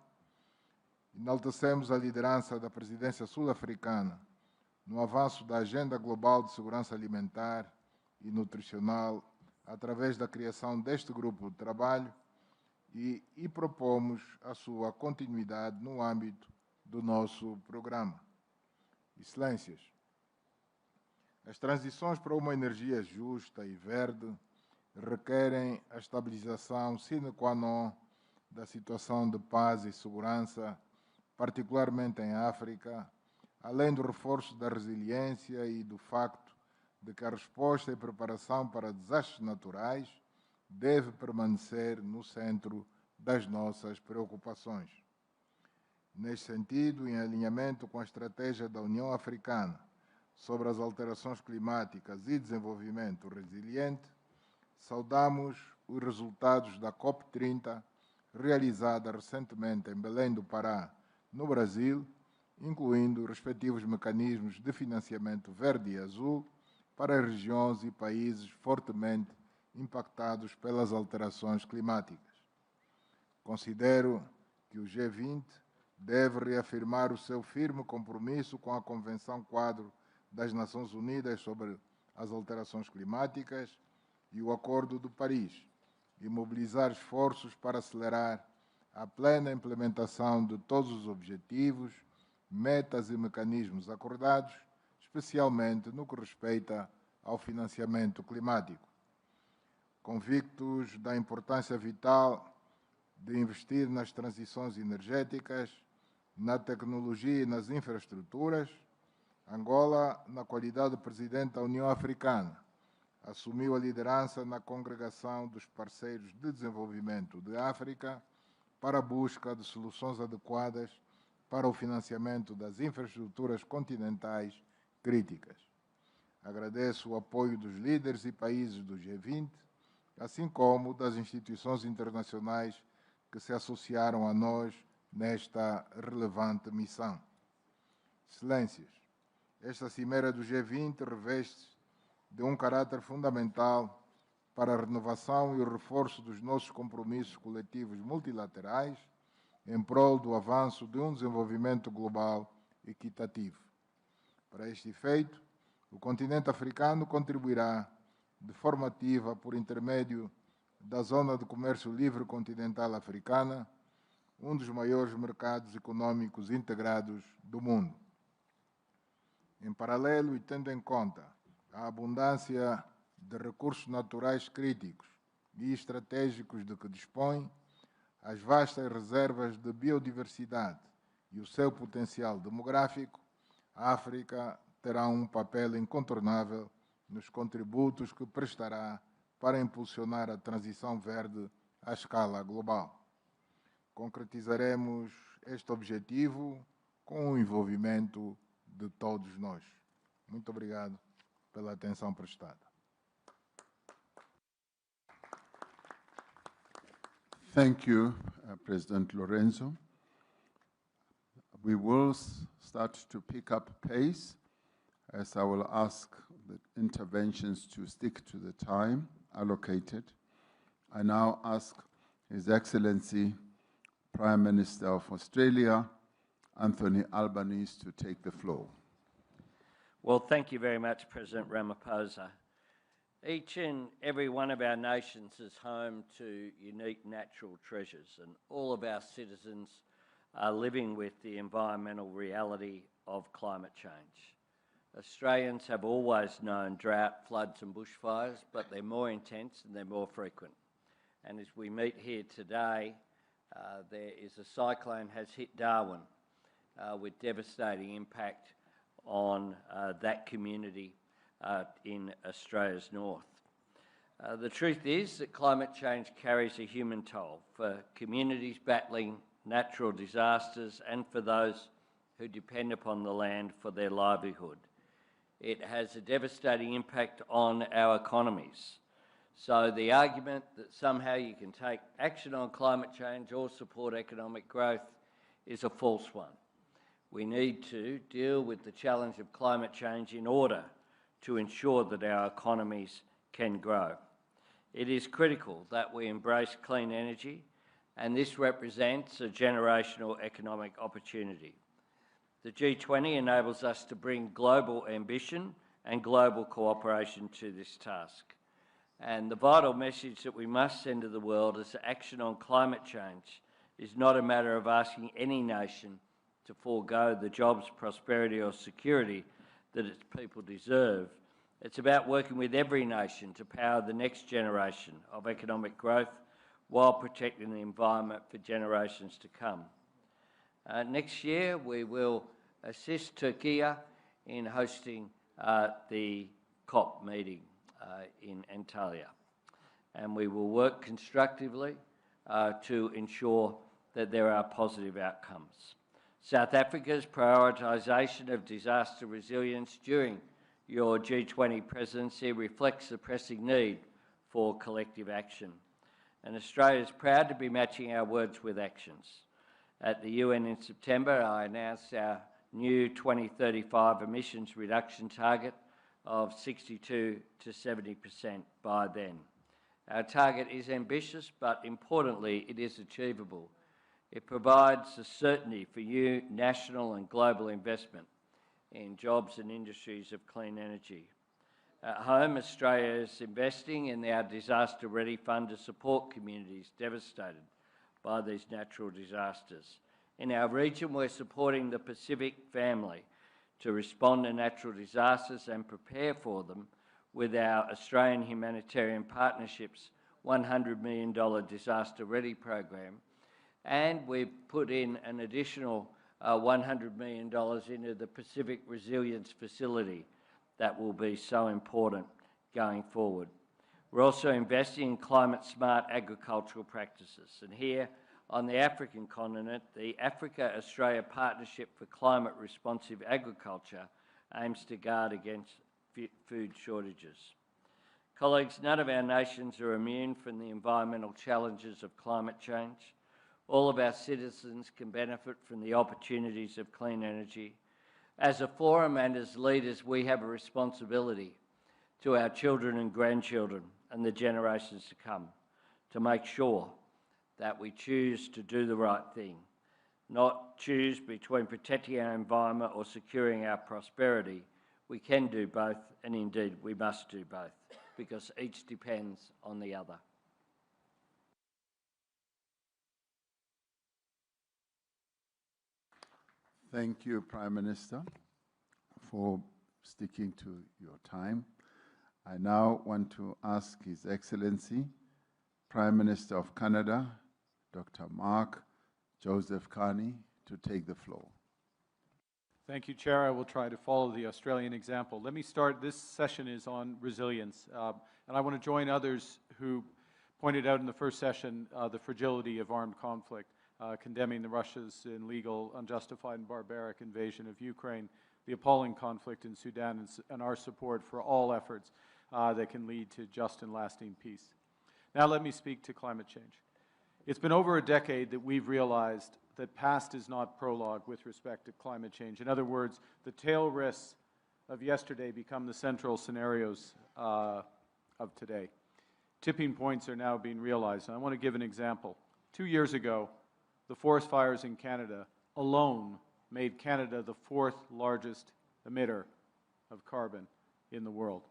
Enaltecemos a liderança da presidência sul-africana no avanço da Agenda Global de Segurança Alimentar e Nutricional através da criação deste grupo de trabalho e propomos a sua continuidade no âmbito do nosso programa. Excelências, as transições para uma energia justa e verde requerem a estabilização sine qua non da situação de paz e segurança, particularmente em África, além do reforço da resiliência e do facto de que a resposta e preparação para desastres naturais deve permanecer no centro das nossas preocupações. Neste sentido, em alinhamento com a estratégia da União Africana sobre as alterações climáticas e desenvolvimento resiliente, saudamos os resultados da COP30, realizada recentemente em Belém do Pará, no Brasil, incluindo respectivos mecanismos de financiamento verde e azul para regiões e países fortemente impactados pelas alterações climáticas. Considero que o G20 deve reafirmar o seu firme compromisso com a Convenção Quadro das Nações Unidas sobre as Alterações Climáticas e o Acordo de Paris, e mobilizar esforços para acelerar a plena implementação de todos os objetivos, metas e mecanismos acordados, especialmente no que respeita ao financiamento climático. Convictos da importância vital de investir nas transições energéticas, na tecnologia e nas infraestruturas, Angola, na qualidade de presidente da União Africana, assumiu a liderança na Congregação dos Parceiros de Desenvolvimento de África para a busca de soluções adequadas para o financiamento das infraestruturas continentais críticas. Agradeço o apoio dos líderes e países do G20, assim como das instituições internacionais que se associaram a nós nesta relevante missão. Excelências, esta cimeira do G20 reveste de um caráter fundamental para a renovação e o reforço dos nossos compromissos coletivos multilaterais em prol do avanço de um desenvolvimento global equitativo. Para este efeito, o continente africano contribuirá de forma ativa por intermédio da Zona de Comércio Livre Continental Africana, um dos maiores mercados econômicos integrados do mundo. Em paralelo e tendo em conta a abundância de recursos naturais críticos e estratégicos de que dispõe, as vastas reservas de biodiversidade e o seu potencial demográfico, a África terá um papel incontornável nos contributos que prestará para impulsionar a transição verde à escala global. Concretizaremos este objetivo com o envolvimento de todos nós. Muito obrigado pela atenção prestada. Thank you, President Lorenzo. We will start to pick up pace, as I will ask the interventions to stick to the time allocated. I now ask His Excellency Prime Minister of Australia, Anthony Albanese, to take the floor. Well, thank you very much, President Ramaphosa. Each and every one of our nations is home to unique natural treasures, and all of our citizens are living with the environmental reality of climate change. Australians have always known drought, floods and bushfires, but they're more intense and they're more frequent. And as we meet here today, there is a cyclone has hit Darwin with devastating impact on that community in Australia's north. The truth is that climate change carries a human toll for communities battling natural disasters and for those who depend upon the land for their livelihood. It has a devastating impact on our economies. So the argument that somehow you can take action on climate change or support economic growth is a false one. We need to deal with the challenge of climate change in order to ensure that our economies can grow. It is critical that we embrace clean energy, and this represents a generational economic opportunity. The G20 enables us to bring global ambition and global cooperation to this task. And the vital message that we must send to the world is that action on climate change is not a matter of asking any nation to forego the jobs, prosperity or security that its people deserve. It's about working with every nation to power the next generation of economic growth while protecting the environment for generations to come. Next year, we will assist Turkey in hosting the COP meeting in Antalya. And we will work constructively to ensure that there are positive outcomes. South Africa's prioritisation of disaster resilience during your G20 presidency reflects the pressing need for collective action. And Australia is proud to be matching our words with actions. At the UN in September, I announced our new 2035 emissions reduction target of 62 to 70% by then. Our target is ambitious, but importantly, it is achievable. It provides the certainty for new national and global investment in jobs and industries of clean energy. At home, Australia is investing in our Disaster Ready Fund to support communities devastated by these natural disasters. In our region, we're supporting the Pacific family to respond to natural disasters and prepare for them with our Australian Humanitarian Partnerships $100 million Disaster Ready program. And we've put in an additional $100 million into the Pacific Resilience Facility that will be so important going forward. We're also investing in climate-smart agricultural practices. And here on the African continent, the Africa-Australia Partnership for Climate-Responsive Agriculture aims to guard against food shortages. Colleagues, none of our nations are immune from the environmental challenges of climate change. All of our citizens can benefit from the opportunities of clean energy. As a forum and as leaders, we have a responsibility to our children and grandchildren and the generations to come to make sure that we choose to do the right thing, not choose between protecting our environment or securing our prosperity. We can do both, and indeed we must do both, because each depends on the other. Thank you, Prime Minister, for sticking to your time. I now want to ask His Excellency, Prime Minister of Canada, Dr. Mark Joseph Carney, to take the floor. Thank you, Chair. I will try to follow the Australian example. Let me start. This session is on resilience, and I want to join others who pointed out in the first session the fragility of armed conflict, condemning the Russia's illegal, unjustified, and barbaric invasion of Ukraine, the appalling conflict in Sudan, and our support for all efforts that can lead to just and lasting peace. Now let me speak to climate change. It's been over a decade that we've realized that past is not prologue with respect to climate change. In other words, the tail risks of yesterday become the central scenarios of today. Tipping points are now being realized, and I want to give an example. 2 years ago, the forest fires in Canada alone made Canada the 4th largest emitter of carbon in the world.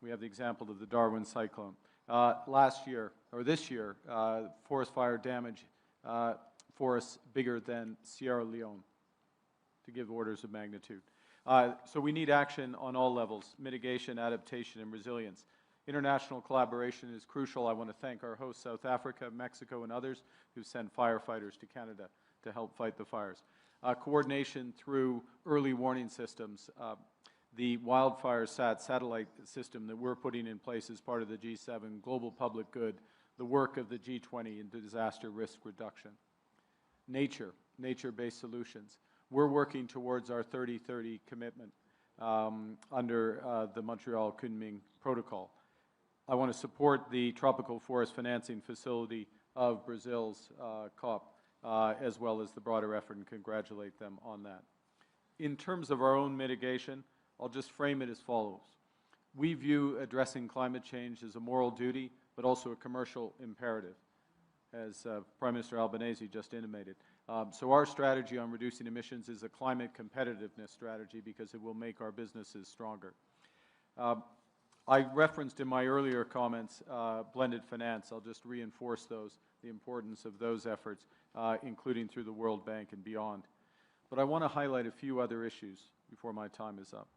We have the example of the Darwin cyclone. This year, forest fire damage forests bigger than Sierra Leone, to give orders of magnitude. So we need action on all levels: mitigation, adaptation, and resilience. International collaboration is crucial. I want to thank our hosts, South Africa, Mexico, and others who sent firefighters to Canada to help fight the fires. Coordination through early warning systems. The wildfire satellite system that we're putting in place as part of the G7 global public good, the work of the G20 in disaster risk reduction. Nature-based solutions. We're working towards our 30-30 commitment under the Montreal Kunming Protocol. I want to support the Tropical Forest Financing Facility of Brazil's COP, as well as the broader effort, and congratulate them on that. In terms of our own mitigation, I'll just frame it as follows. We view addressing climate change as a moral duty, but also a commercial imperative, as Prime Minister Albanese just intimated. So our strategy on reducing emissions is a climate competitiveness strategy because it will make our businesses stronger. I referenced in my earlier comments blended finance. I'll just reinforce those, the importance of those efforts, including through the World Bank and beyond. But I want to highlight a few other issues before my time is up.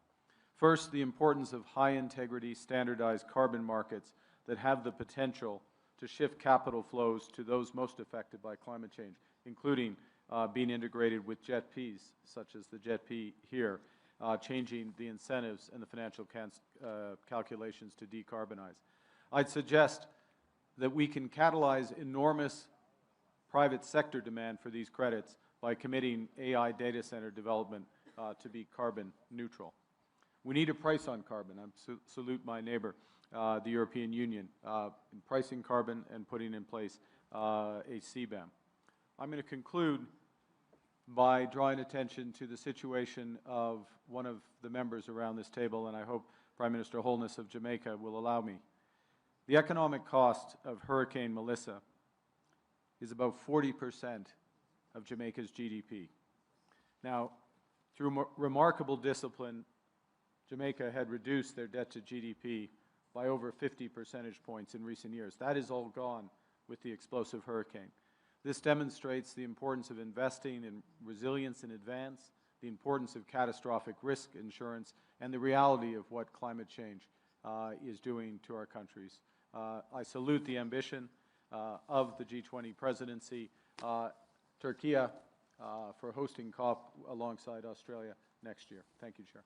First, the importance of high-integrity, standardized carbon markets that have the potential to shift capital flows to those most affected by climate change, including being integrated with JETPs, such as the JETP here, changing the incentives and the financial calculations to decarbonize. I'd suggest that we can catalyze enormous private sector demand for these credits by committing AI data center development to be carbon neutral. We need a price on carbon. I salute my neighbor, the European Union, in pricing carbon and putting in place a CBAM. I'm going to conclude by drawing attention to the situation of one of the members around this table, and I hope Prime Minister Holness of Jamaica will allow me. The economic cost of Hurricane Melissa is about 40% of Jamaica's GDP. Now, through remarkable discipline, Jamaica had reduced their debt to GDP by over 50 percentage points in recent years. That is all gone with the explosive hurricane. This demonstrates the importance of investing in resilience in advance, the importance of catastrophic risk insurance, and the reality of what climate change is doing to our countries. I salute the ambition of the G20 presidency, Turkey for hosting COP alongside Australia next year. Thank you, Chair.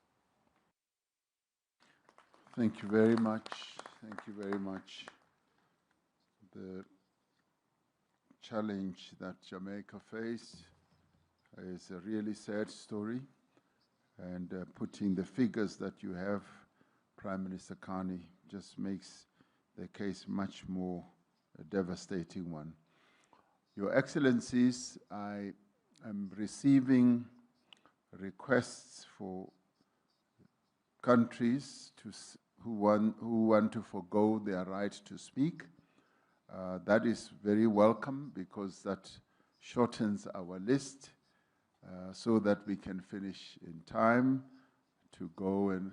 Thank you very much. Thank you very much. The challenge that Jamaica faced is a really sad story, and putting the figures that you have, Prime Minister Carney, just makes the case much more a devastating one. Your Excellencies, I am receiving requests for countries who want to forego their right to speak. That is very welcome, because that shortens our list so that we can finish in time to go and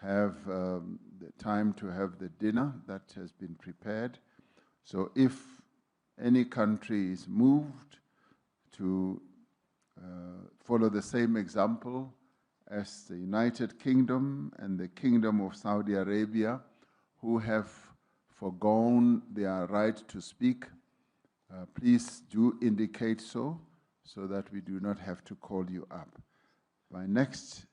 have the time to have the dinner that has been prepared. So if any country is moved to follow the same example as the United Kingdom and the Kingdom of Saudi Arabia, who have forgone their right to speak, please do indicate so that we do not have to call you up. My next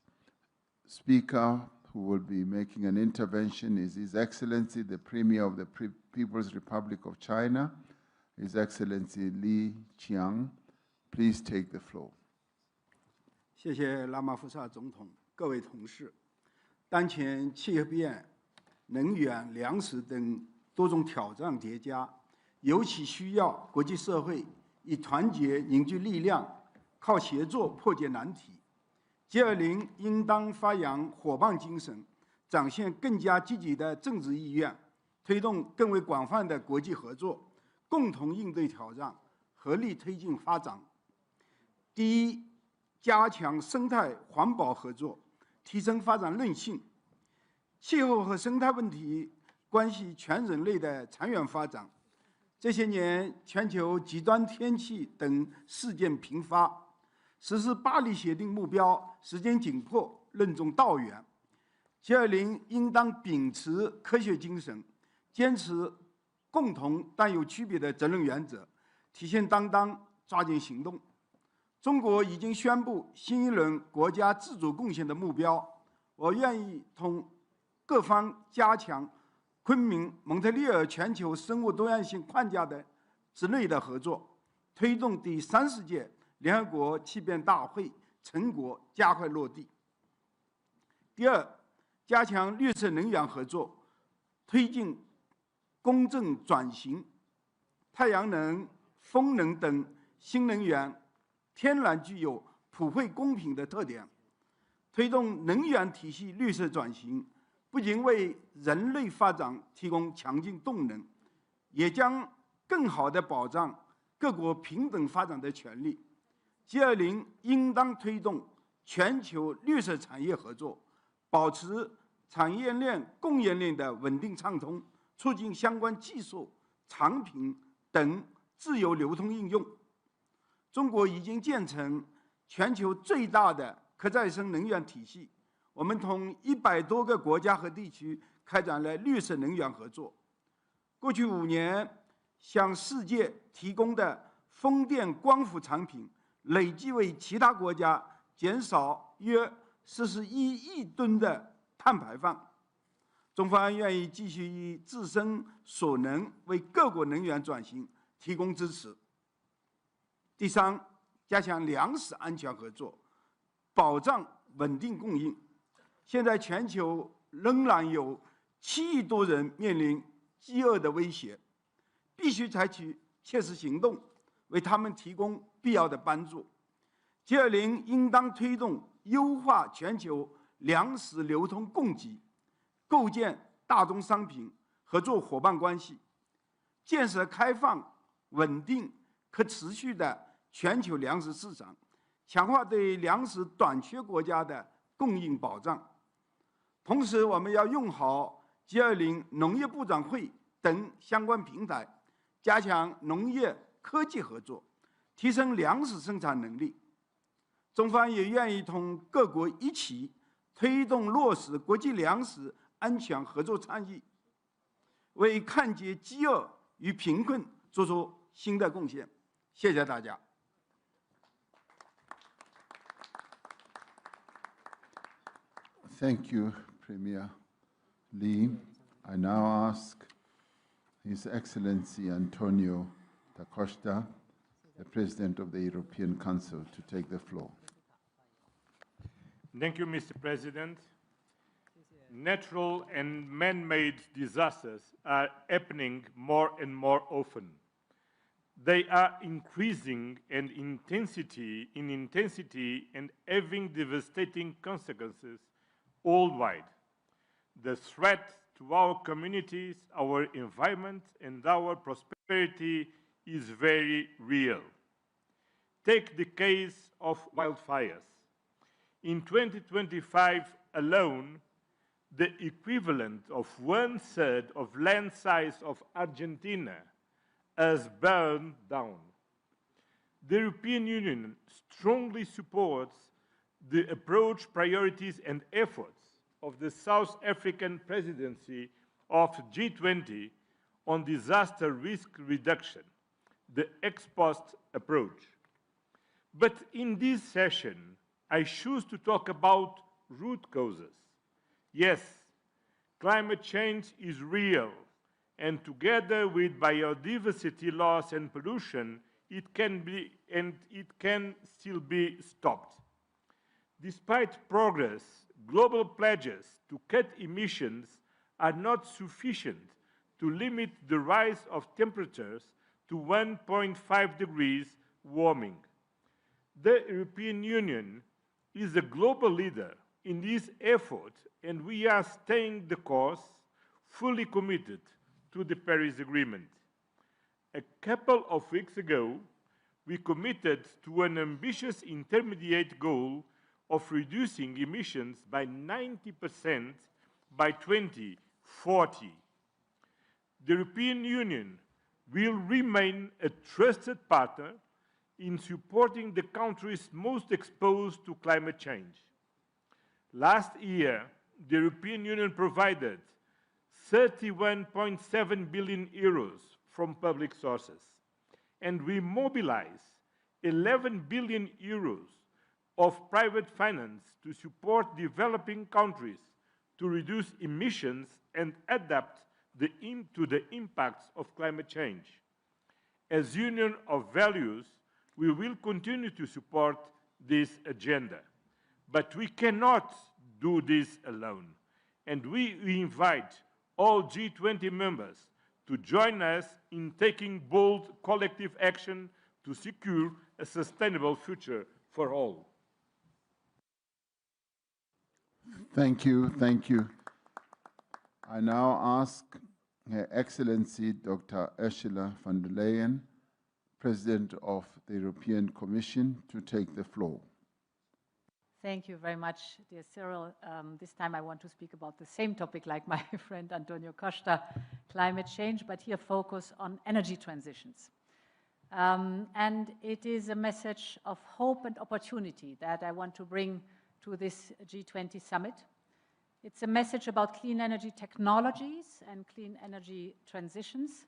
speaker who will be making an intervention is His Excellency, the Premier of the People's Republic of China, His Excellency Li Qiang. Please take the floor. 谢谢拉马福萨总统，各位同事，当前气候变、能源、粮食等多种挑战叠加，尤其需要国际社会以团结凝聚力量，靠协作破解难题。G20应当发扬伙伴精神，展现更加积极的政治意愿，推动更为广泛的国际合作，共同应对挑战，合力推进发展。第一，加强生态环保合作，提升发展韧性。气候和生态问题关系全人类的长远发展。这些年，全球极端天气等事件频发，实施巴黎协定目标时间紧迫，任重道远。G20应当秉持科学精神，坚持共同但有区别的责任原则，体现担当，抓紧行动。中国已经宣布新一轮国家自主贡献的目标，我愿意同各方加强昆明、蒙特利尔全球生物多样性框架的之内的合作，推动第30届联合国气变大会成果加快落地。第二，加强绿色能源合作，推进公正转型，太阳能、风能等新能源天然具有普惠公平的特点，推动能源体系绿色转型，不仅为人类发展提供强劲动能，也将更好地保障各国平等发展的权利。G20应当推动全球绿色产业合作，保持产业链、供应链的稳定畅通，促进相关技术、产品等自由流通应用。中国已经建成全球最大的可再生能源体系，我们同100多个国家和地区开展了绿色能源合作。过去5年，向世界提供的风电、光伏产品，累计为其他国家减少约41亿吨的碳排放。中方愿意继续以自身所能为各国能源转型提供支持。第三，加强粮食安全合作，保障稳定供应。现在全球仍然有7亿多人面临饥饿的威胁，必须采取切实行动，为他们提供必要的帮助。G20应当推动优化全球粮食流通供给，构建大宗商品合作伙伴关系，建设开放、稳定、可持续的全球粮食市场，强化对粮食短缺国家的供应保障。同时，我们要用好 G20 农业部长会等相关平台，加强农业科技合作，提升粮食生产能力。中方也愿意同各国一起推动落实国际粮食安全合作倡议，为抗击饥饿与贫困做出新的贡献。谢谢大家。Thank you, Premier Lee. I now ask His Excellency Antonio da Costa, the President of the European Council, to take the floor. Thank you, Mr. President. Natural and man-made disasters are happening more and more often. They are increasing in intensity and having devastating consequences worldwide. The threat to our communities, our environment, and our prosperity is very real. Take the case of wildfires. In 2025 alone, the equivalent of 1/3 of land size of Argentina has burned down. The European Union strongly supports the approach, priorities, and efforts of the South African presidency of G20 on disaster risk reduction, the ex-post approach. But in this session, I choose to talk about root causes. Yes, climate change is real, and together with biodiversity loss and pollution, it can still be stopped. Despite progress, global pledges to cut emissions are not sufficient to limit the rise of temperatures to 1.5 degrees warming. The European Union is a global leader in this effort, and we are staying the course, fully committed to the Paris Agreement. A couple of weeks ago, we committed to an ambitious intermediate goal of reducing emissions by 90% by 2040. The European Union will remain a trusted partner in supporting the countries most exposed to climate change. Last year, the European Union provided 31.7 billion euros from public sources, and we mobilized 11 billion euros of private finance to support developing countries to reduce emissions and adapt to the impacts of climate change. As Union of Values, we will continue to support this agenda. But we cannot do this alone, and we invite all G20 members to join us in taking bold collective action to secure a sustainable future for all. Thank you, thank you. I now ask Her Excellency Dr. Ursula von der Leyen, President of the European Commission, to take the floor. Thank you very much, dear Cyril. This time I want to speak about the same topic like my friend Antonio Costa, climate change, but here focus on energy transitions. And it is a message of hope and opportunity that I want to bring to this G20 summit. It's a message about clean energy technologies and clean energy transitions.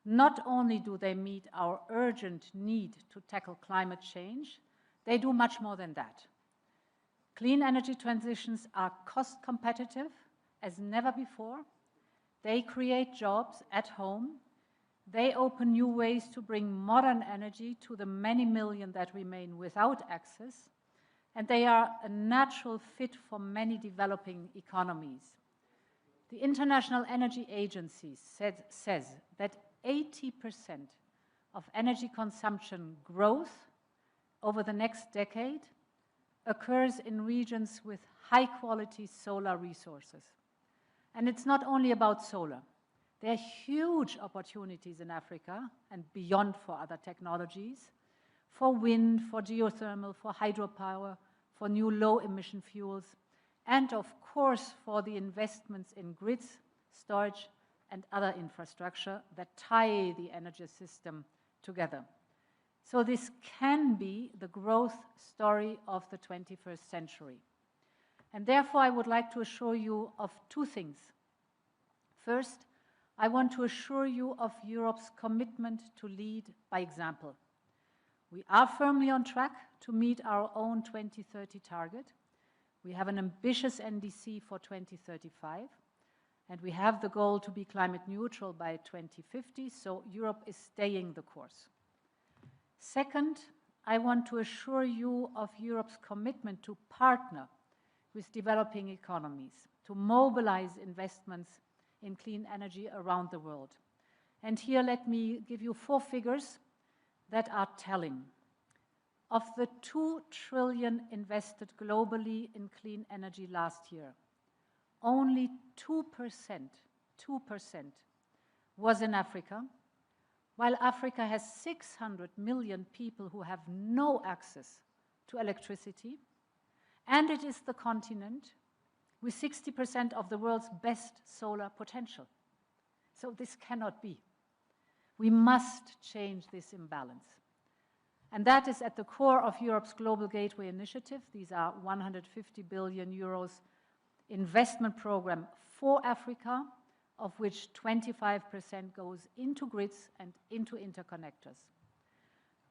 Not only do they meet our urgent need to tackle climate change, they do much more than that. Clean energy transitions are cost competitive as never before. They create jobs at home. They open new ways to bring modern energy to the many million that remain without access. And they are a natural fit for many developing economies. The International Energy Agency says that 80% of energy consumption growth over the next decade occurs in regions with high-quality solar resources. And it's not only about solar. There are huge opportunities in Africa and beyond for other technologies, for wind, for geothermal, for hydropower, for new low-emission fuels, and of course for the investments in grids, storage, and other infrastructure that tie the energy system together. So this can be the growth story of the 21st century. And therefore, I would like to assure you of two things. First, I want to assure you of Europe's commitment to lead by example. We are firmly on track to meet our own 2030 target. We have an ambitious NDC for 2035, and we have the goal to be climate neutral by 2050, so Europe is staying the course. Second, I want to assure you of Europe's commitment to partner with developing economies, to mobilize investments in clean energy around the world. And here let me give you 4 figures that are telling. Of the 2 trillion invested globally in clean energy last year, only 2% was in Africa, while Africa has 600 million people who have no access to electricity, and it is the continent with 60% of the world's best solar potential. So this cannot be. We must change this imbalance. And that is at the core of Europe's Global Gateway Initiative. These are 150 billion euros investment program for Africa, of which 25% goes into grids and into interconnectors.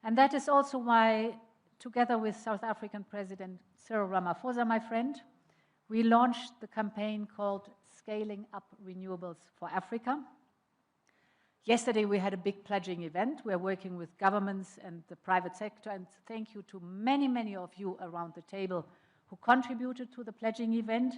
And that is also why, together with South African President Cyril Ramaphosa, my friend, we launched the campaign called Scaling Up Renewables for Africa. Yesterday we had a big pledging event. We're working with governments and the private sector, and thank you to many, many of you around the table who contributed to the pledging event.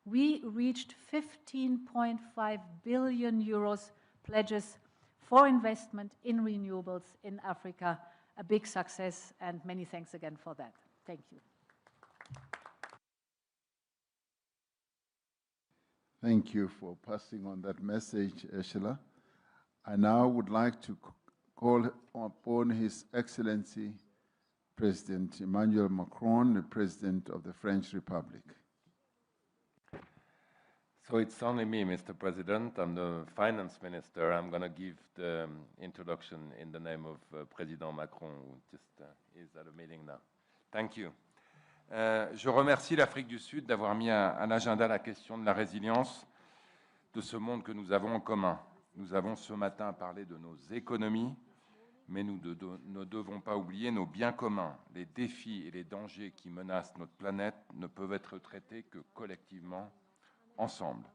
We reached 15.5 billion euros pledges for investment in renewables in Africa. A big success, and many thanks again for that. Thank you. Thank you for passing on that message, Ursula. I now would like to call upon His Excellency President Emmanuel Macron, the President of the French Republic. So it's only me, Mr. President. I'm the finance minister. I'm going to give the introduction in the name of President Macron, who just is at a meeting now. Thank you. Je remercie l'Afrique du Sud d'avoir mis à l'agenda la question de la résilience de ce monde que nous avons en commun. Nous avons ce matin parlé de nos économies, mais nous ne devons pas oublier nos biens communs. Les défis et les dangers qui menacent notre planète ne peuvent être traités que collectivement, ensemble.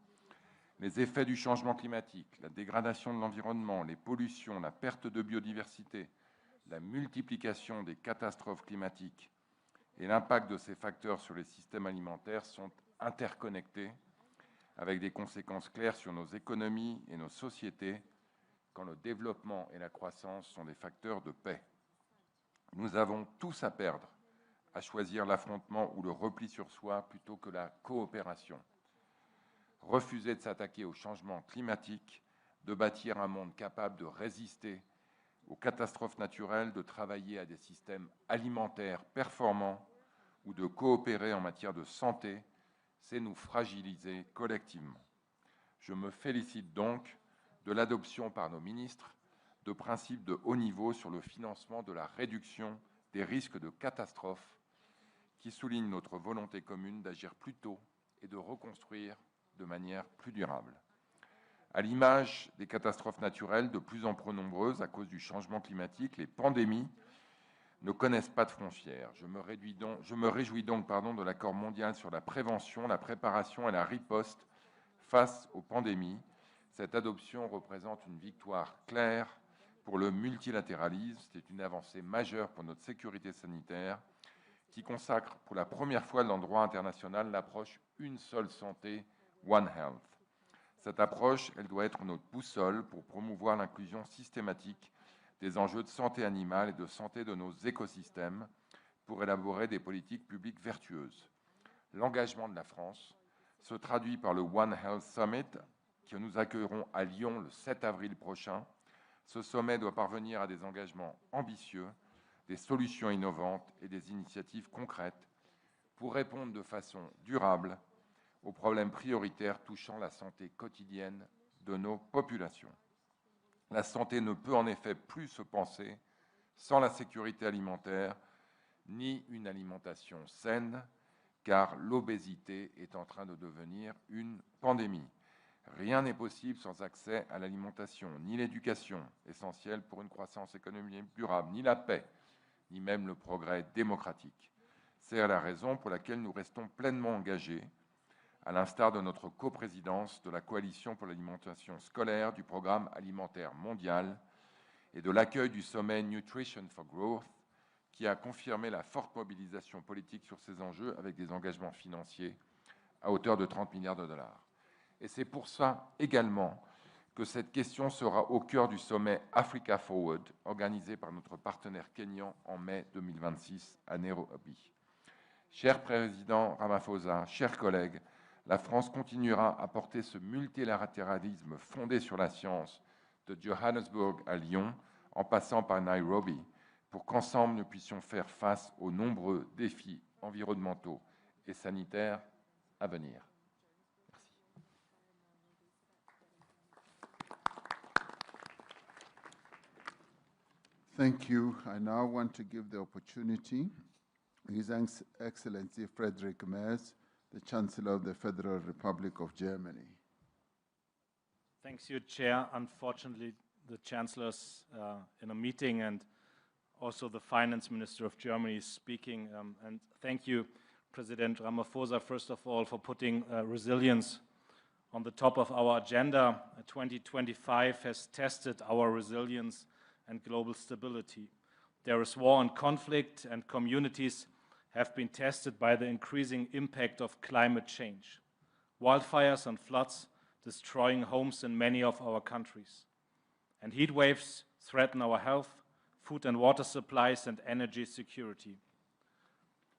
Les effets du changement climatique, la dégradation de l'environnement, les pollutions, la perte de biodiversité, la multiplication des catastrophes climatiques et l'impact de ces facteurs sur les systèmes alimentaires sont interconnectés, avec des conséquences claires sur nos économies et nos sociétés, quand le développement et la croissance sont des facteurs de paix. Nous avons tous à perdre à choisir l'affrontement ou le repli sur soi plutôt que la coopération. Refuser de s'attaquer au changement climatique, de bâtir un monde capable de résister aux catastrophes naturelles, de travailler à des systèmes alimentaires performants ou de coopérer en matière de santé, c'est nous fragiliser collectivement. Je me félicite donc de l'adoption par nos ministres de principes de haut niveau sur le financement de la réduction des risques de catastrophes qui soulignent notre volonté commune d'agir plus tôt et de reconstruire de manière plus durable. À l'image des catastrophes naturelles de plus en plus nombreuses à cause du changement climatique, les pandémies ne connaissent pas de frontières. Je me réjouis donc de l'accord mondial sur la prévention, la préparation et la riposte face aux pandémies. Cette adoption représente une victoire claire pour le multilatéralisme. C'est une avancée majeure pour notre sécurité sanitaire qui consacre pour la première fois dans le droit international l'approche une seule santé, One Health. Cette approche, elle doit être notre boussole pour promouvoir l'inclusion systématique des enjeux de santé animale et de santé de nos écosystèmes pour élaborer des politiques publiques vertueuses. L'engagement de la France se traduit par le One Health Summit que nous accueillerons à Lyon le 7 avril prochain. Ce sommet doit parvenir à des engagements ambitieux, des solutions innovantes et des initiatives concrètes pour répondre de façon durable aux problèmes prioritaires touchant la santé quotidienne de nos populations. La santé ne peut en effet plus se penser sans la sécurité alimentaire ni une alimentation saine, car l'obésité est en train de devenir une pandémie. Rien n'est possible sans accès à l'alimentation, ni l'éducation, essentielle pour une croissance économique durable, ni la paix, ni même le progrès démocratique. C'est la raison pour laquelle nous restons pleinement engagés, à l'instar de notre coprésidence de la Coalition pour l'alimentation scolaire, du Programme alimentaire mondial et de l'accueil du sommet Nutrition for Growth, qui a confirmé la forte mobilisation politique sur ces enjeux avec des engagements financiers à hauteur de 30 milliards de dollars. Et c'est pour ça également que cette question sera au cœur du sommet Africa Forward, organisé par notre partenaire kényan en mai 2026 à Nairobi. Cher Président Ramaphosa, chers collègues, la France continuera à porter ce multilatéralisme fondé sur la science de Johannesburg à Lyon, en passant par Nairobi, pour qu'ensemble nous puissions faire face aux nombreux défis environnementaux et sanitaires à venir. Thank you. I now want to give the opportunity to His Excellency Friedrich Merz, the Chancellor of the Federal Republic of Germany. Thanks, you, Chair. Unfortunately, the Chancellor's in a meeting, and also the Finance Minister of Germany is speaking. And thank you, President Ramaphosa, first of all, for putting resilience on the top of our agenda. 2025 has tested our resilience and global stability. There is war and conflict, and communities have been tested by the increasing impact of climate change. Wildfires and floods destroying homes in many of our countries. And heat waves threaten our health, food and water supplies, and energy security.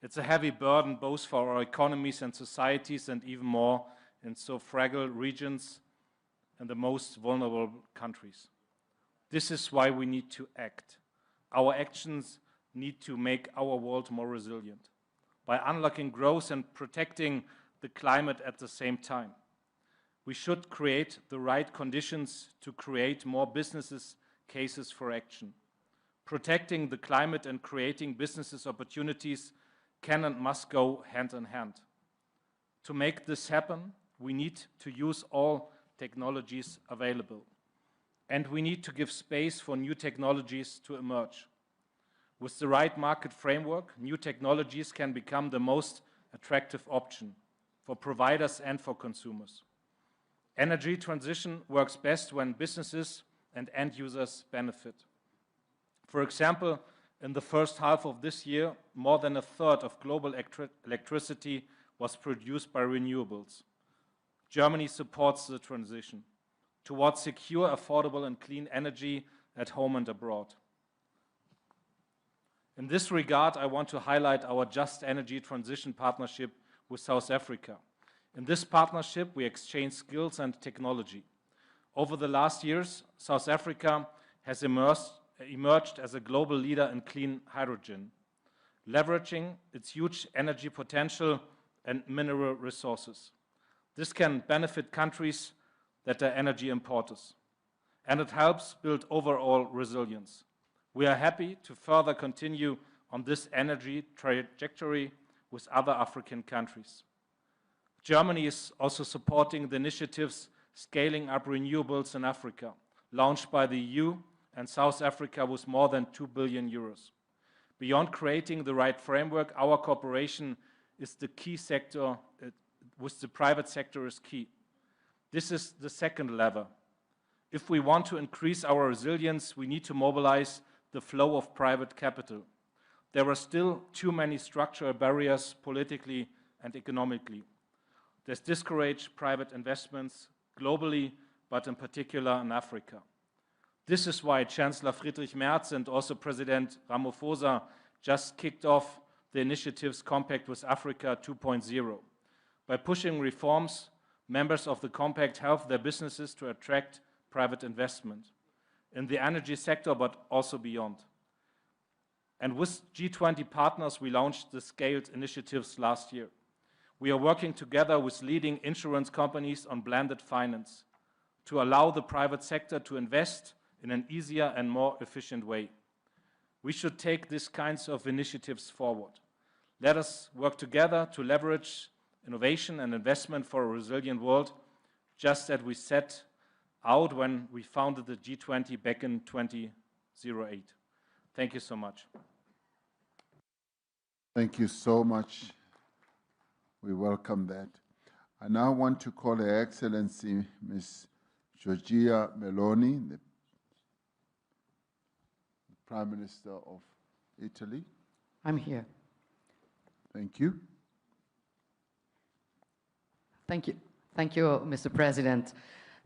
It's a heavy burden both for our economies and societies, and even more in so fragile regions and the most vulnerable countries. This is why we need to act. Our actions need to make our world more resilient by unlocking growth and protecting the climate at the same time. We should create the right conditions to create more business cases for action. Protecting the climate and creating business opportunities can and must go hand in hand. To make this happen, we need to use all technologies available. And we need to give space for new technologies to emerge. With the right market framework, new technologies can become the most attractive option for providers and for consumers. Energy transition works best when businesses and end users benefit. For example, in the first half of this year, more than a third of global electricity was produced by renewables. Germany supports the transition towards secure, affordable, and clean energy at home and abroad. In this regard, I want to highlight our Just Energy Transition partnership with South Africa. In this partnership, we exchange skills and technology. Over the last years, South Africa has emerged as a global leader in clean hydrogen. leveraging its huge energy potential and mineral resources. This can benefit countries that are energy importers, and it helps build overall resilience. We are happy to further continue on this energy trajectory with other African countries. Germany is also supporting the initiatives Scaling Up Renewables in Africa, launched by the EU and South Africa with more than 2 billion euros. Beyond creating the right framework, our cooperation is the key sector, with the private sector is key. This is the second lever. If we want to increase our resilience, we need to mobilize the flow of private capital. There are still too many structural barriers politically and economically. This discourages private investments globally, but in particular in Africa. This is why Chancellor Friedrich Merz and also President Ramaphosa just kicked off the initiatives Compact with Africa 2.0. By pushing reforms, members of the Compact help their businesses to attract private investment in the energy sector, but also beyond. And with G20 partners, we launched the scaled initiatives last year. We are working together with leading insurance companies on blended finance to allow the private sector to invest in an easier and more efficient way. We should take these kinds of initiatives forward. Let us work together to leverage innovation and investment for a resilient world, just as we set out when we founded the G20 back in 2008. Thank you so much. Thank you so much. We welcome that. I now want to call Her Excellency Ms. Giorgia Meloni, the Prime Minister of Italy. I'm here. Thank you. Thank you. Thank you, Mr. President.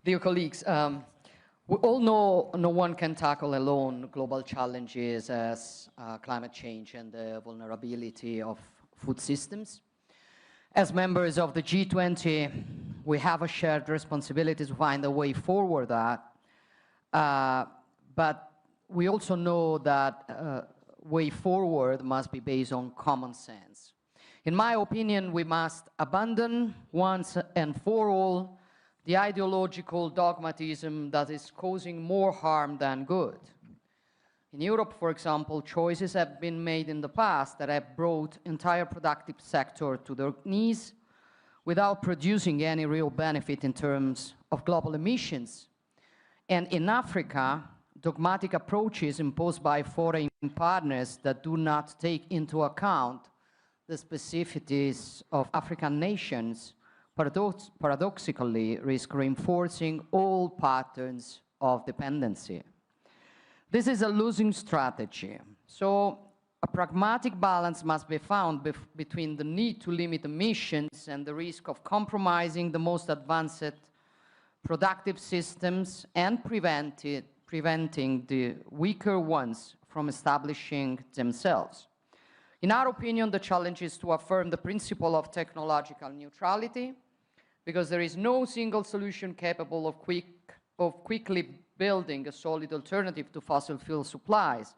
Dear colleagues, we all know no one can tackle alone global challenges as climate change and the vulnerability of food systems. As members of the G20, we have a shared responsibility to find a way forward but we also know that way forward must be based on common sense. In my opinion, we must abandon once and for all the ideological dogmatism that is causing more harm than good. In Europe, for example, choices have been made in the past that have brought entire productive sector to their knees without producing any real benefit in terms of global emissions. And in Africa, dogmatic approaches imposed by foreign partners that do not take into account the specificities of African nations paradoxically risk reinforcing all patterns of dependency. This is a losing strategy. So a pragmatic balance must be found between the need to limit emissions and the risk of compromising the most advanced productive systems and preventing the weaker ones from establishing themselves. In our opinion, the challenge is to affirm the principle of technological neutrality, because there is no single solution capable of quickly building a solid alternative to fossil fuel supplies,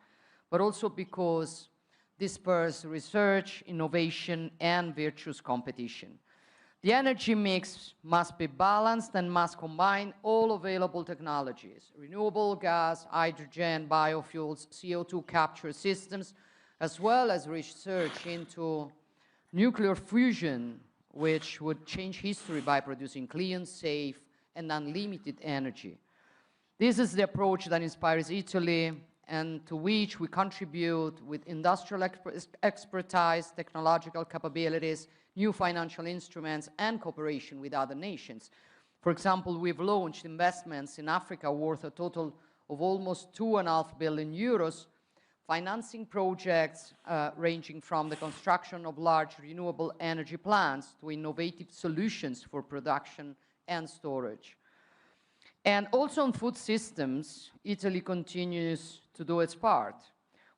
but also because this spurs research, innovation, and virtuous competition. The energy mix must be balanced and must combine all available technologies: renewable gas, hydrogen, biofuels, CO2 capture systems, as well as research into nuclear fusion, which would change history by producing clean, safe, and unlimited energy. This is the approach that inspires Italy and to which we contribute with industrial expertise, technological capabilities, new financial instruments, and cooperation with other nations. For example, we've launched investments in Africa worth a total of almost 2.5 billion euros, financing projects ranging from the construction of large renewable energy plants to innovative solutions for production and storage. And also on food systems, Italy continues to do its part.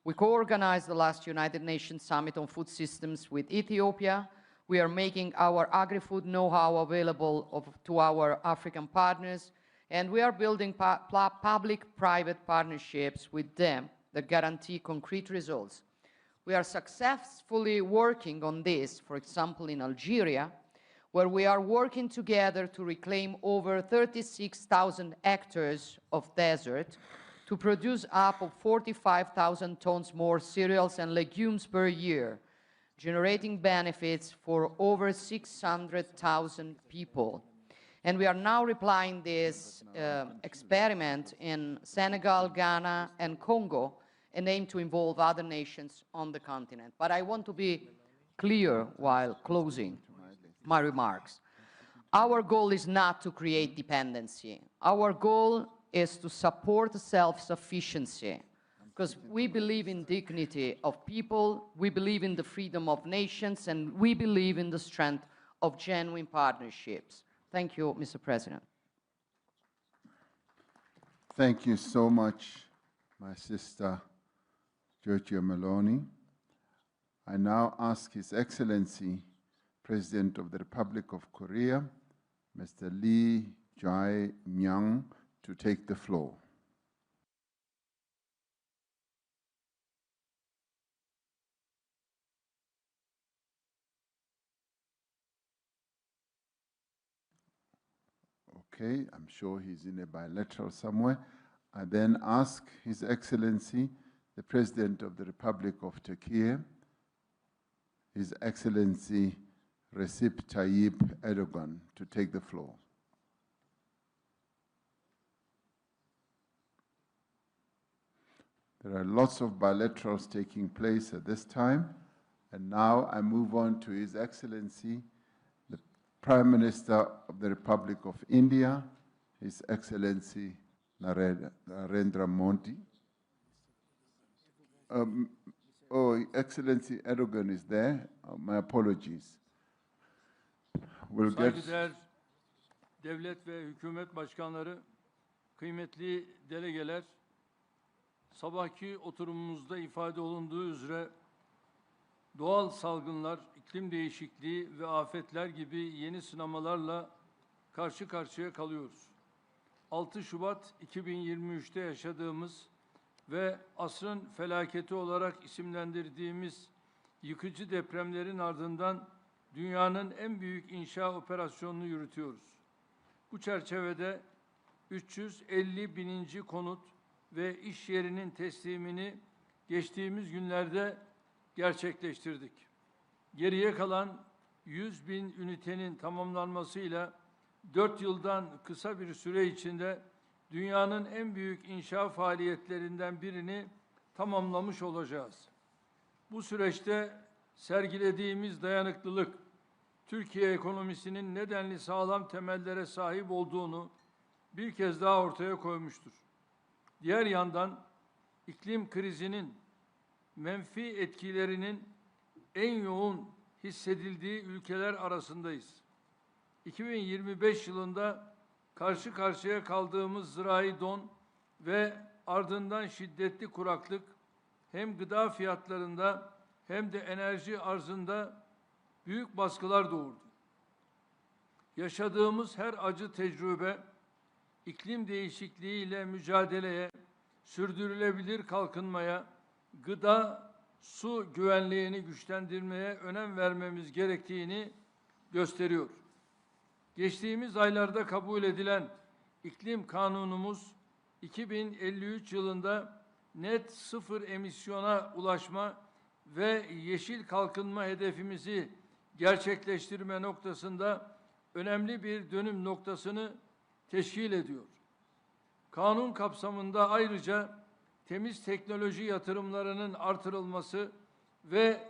We co-organized the last United Nations Summit on Food Systems with Ethiopia. We are making our agri-food know-how available to our African partners, and we are building public-private partnerships with them that guarantee concrete results. We are successfully working on this, for example, in Algeria, where we are working together to reclaim over 36,000 hectares of desert to produce up to 45,000 tons more cereals and legumes per year, generating benefits for over 600,000 people. And we are now replying this experiment in Senegal, Ghana, and Congo, and aim to involve other nations on the continent. But I want to be clear while closing my remarks. Our goal is not to create dependency. Our goal is to support self-sufficiency, because we believe in dignity of people, we believe in the freedom of nations, and we believe in the strength of genuine partnerships. Thank you, Mr. President. Thank you so much, my sister, Giorgia Meloni. I now ask His Excellency, President of the Republic of Korea, Mr. Lee Jae-myung, to take the floor. Okay, I'm sure he's in a bilateral somewhere. I then ask His Excellency, the President of the Republic of Turkey, His Excellency Recep Tayyip Erdogan, to take the floor. There are lots of bilaterals taking place at this time, and now I move on to His Excellency, the Prime Minister of the Republic of India, His Excellency Narendra Modi. Oh, Excellency Erdogan is there. My apologies. We'll get... Saygıdeğer devlet ve hükümet başkanları, kıymetli delegeler, sabahki oturumumuzda ifade olunduğu üzere doğal salgınlar, iklim değişikliği ve afetler gibi yeni sınamalarla karşı karşıya kalıyoruz. 6 Şubat 2023'te yaşadığımız ve asrın felaketi olarak isimlendirdiğimiz yıkıcı depremlerin ardından dünyanın en büyük inşa operasyonunu yürütüyoruz. Bu çerçevede 350.000. konut ve iş yerinin teslimini geçtiğimiz günlerde gerçekleştirdik. Geriye kalan 100.000 ünitenin tamamlanmasıyla 4 yıldan kısa bir süre içinde dünyanın en büyük inşa faaliyetlerinden birini tamamlamış olacağız. Bu süreçte sergilediğimiz dayanıklılık, Türkiye ekonomisinin nedenli sağlam temellere sahip olduğunu bir kez daha ortaya koymuştur. Diğer yandan iklim krizinin menfi etkilerinin en yoğun hissedildiği ülkeler arasındayız. 2025 yılında karşı karşıya kaldığımız zirai don ve ardından şiddetli kuraklık hem gıda fiyatlarında hem de enerji arzında büyük baskılar doğurdu. Yaşadığımız her acı tecrübe iklim değişikliğiyle mücadeleye, sürdürülebilir kalkınmaya, gıda, su güvenliğini güçlendirmeye önem vermemiz gerektiğini gösteriyor. Geçtiğimiz aylarda kabul edilen iklim kanunumuz 2053 yılında net sıfır emisyona ulaşma ve yeşil kalkınma hedefimizi gerçekleştirme noktasında önemli bir dönüm noktasını teşkil ediyor. Kanun kapsamında ayrıca temiz teknoloji yatırımlarının artırılması ve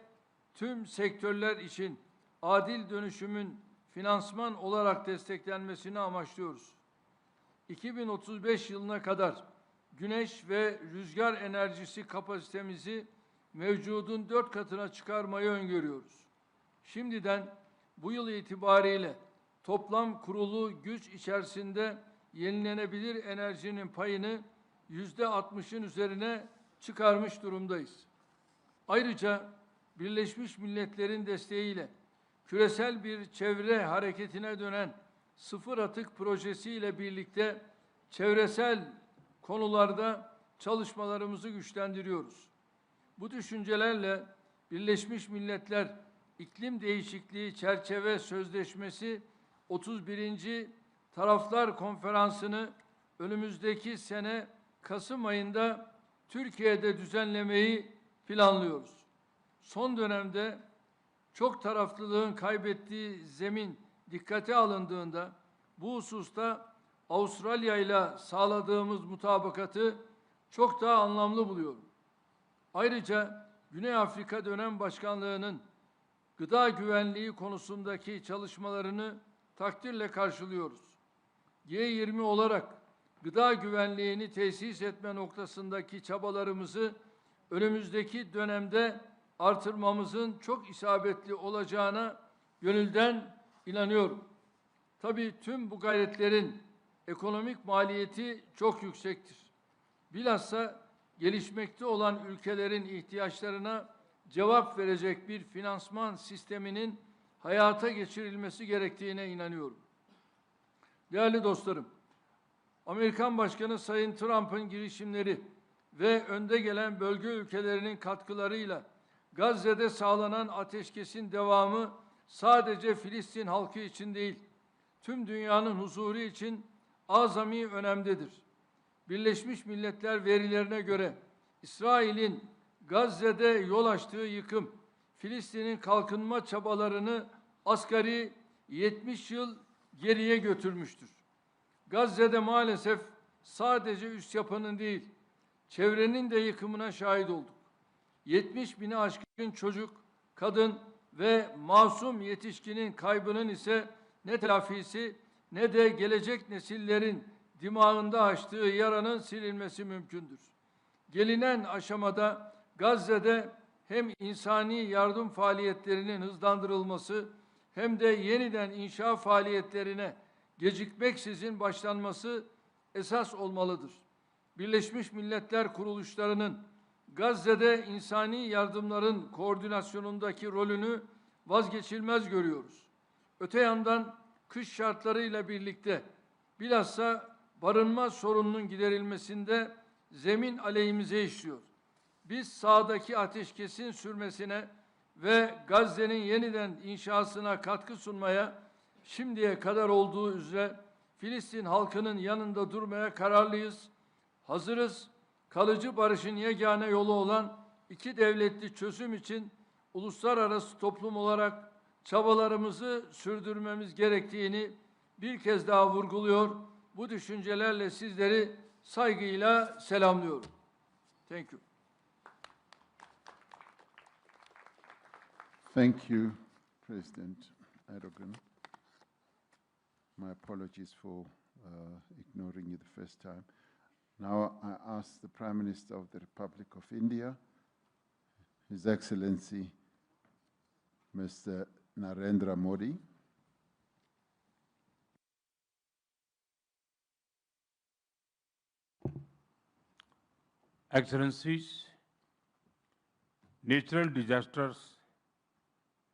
tüm sektörler için adil dönüşümün finansman olarak desteklenmesini amaçlıyoruz. 2035 yılına kadar güneş ve rüzgar enerjisi kapasitemizi mevcudun 4 katına çıkarmayı öngörüyoruz. Şimdiden bu yıl itibariyle toplam kurulu güç içerisinde yenilenebilir enerjinin payını %60'ın üzerine çıkarmış durumdayız. Ayrıca Birleşmiş Milletler'in desteğiyle küresel bir çevre hareketine dönen sıfır atık projesiyle birlikte çevresel konularda çalışmalarımızı güçlendiriyoruz. Bu düşüncelerle Birleşmiş Milletler İklim Değişikliği Çerçeve Sözleşmesi 31. Taraflar Konferansı'nı önümüzdeki sene Kasım ayında Türkiye'de düzenlemeyi planlıyoruz. Son dönemde çok taraflılığın kaybettiği zemin dikkate alındığında bu hususta Avustralya ile sağladığımız mutabakatı çok daha anlamlı buluyorum. Ayrıca Güney Afrika Dönem Başkanlığı'nın gıda güvenliği konusundaki çalışmalarını takdirle karşılıyoruz. G20 olarak gıda güvenliğini tesis etme noktasındaki çabalarımızı önümüzdeki dönemde artırmamızın çok isabetli olacağına gönülden inanıyorum. Tabii tüm bu gayretlerin ekonomik maliyeti çok yüksektir. Bilhassa gelişmekte olan ülkelerin ihtiyaçlarına cevap verecek bir finansman sisteminin hayata geçirilmesi gerektiğine inanıyorum. Değerli dostlarım, Amerikan Başkanı Sayın Trump'ın girişimleri ve önde gelen bölge ülkelerinin katkılarıyla Gazze'de sağlanan ateşkesin devamı sadece Filistin halkı için değil, tüm dünyanın huzuru için azami önemdedir. Birleşmiş Milletler verilerine göre İsrail'in Gazze'de yol açtığı yıkım, Filistin'in kalkınma çabalarını asgari 70 yıl geriye götürmüştür. Gazze'de maalesef sadece üst yapının değil, çevrenin de yıkımına şahit olduk. 70 bini aşkın çocuk, kadın ve masum yetişkinin kaybının ise ne telafisi ne de gelecek nesillerin dimağında açtığı yaranın silinmesi mümkündür. Gelinen aşamada Gazze'de hem insani yardım faaliyetlerinin hızlandırılması hem de yeniden inşa faaliyetlerine gecikmeksizin başlanması esas olmalıdır. Birleşmiş Milletler kuruluşlarının Gazze'de insani yardımların koordinasyonundaki rolünü vazgeçilmez görüyoruz. Öte yandan kış şartlarıyla birlikte bilhassa barınma sorununun giderilmesinde zemin aleyhimize işliyor. Biz sahadaki ateşkesin sürmesine ve Gazze'nin yeniden inşasına katkı sunmaya şimdiye kadar olduğu üzere Filistin halkının yanında durmaya kararlıyız, hazırız. Kalıcı barışın yegane yolu olan iki devletli çözüm için uluslararası toplum olarak çabalarımızı sürdürmemiz gerektiğini bir kez daha vurguluyor. Bu düşüncelerle sizleri saygıyla selamlıyorum. Thank you. Thank you, President Erdogan. My apologies for ignoring you the first time. Now I ask the Prime Minister of the Republic of India, His Excellency Mr. Narendra Modi. Excellencies, natural disasters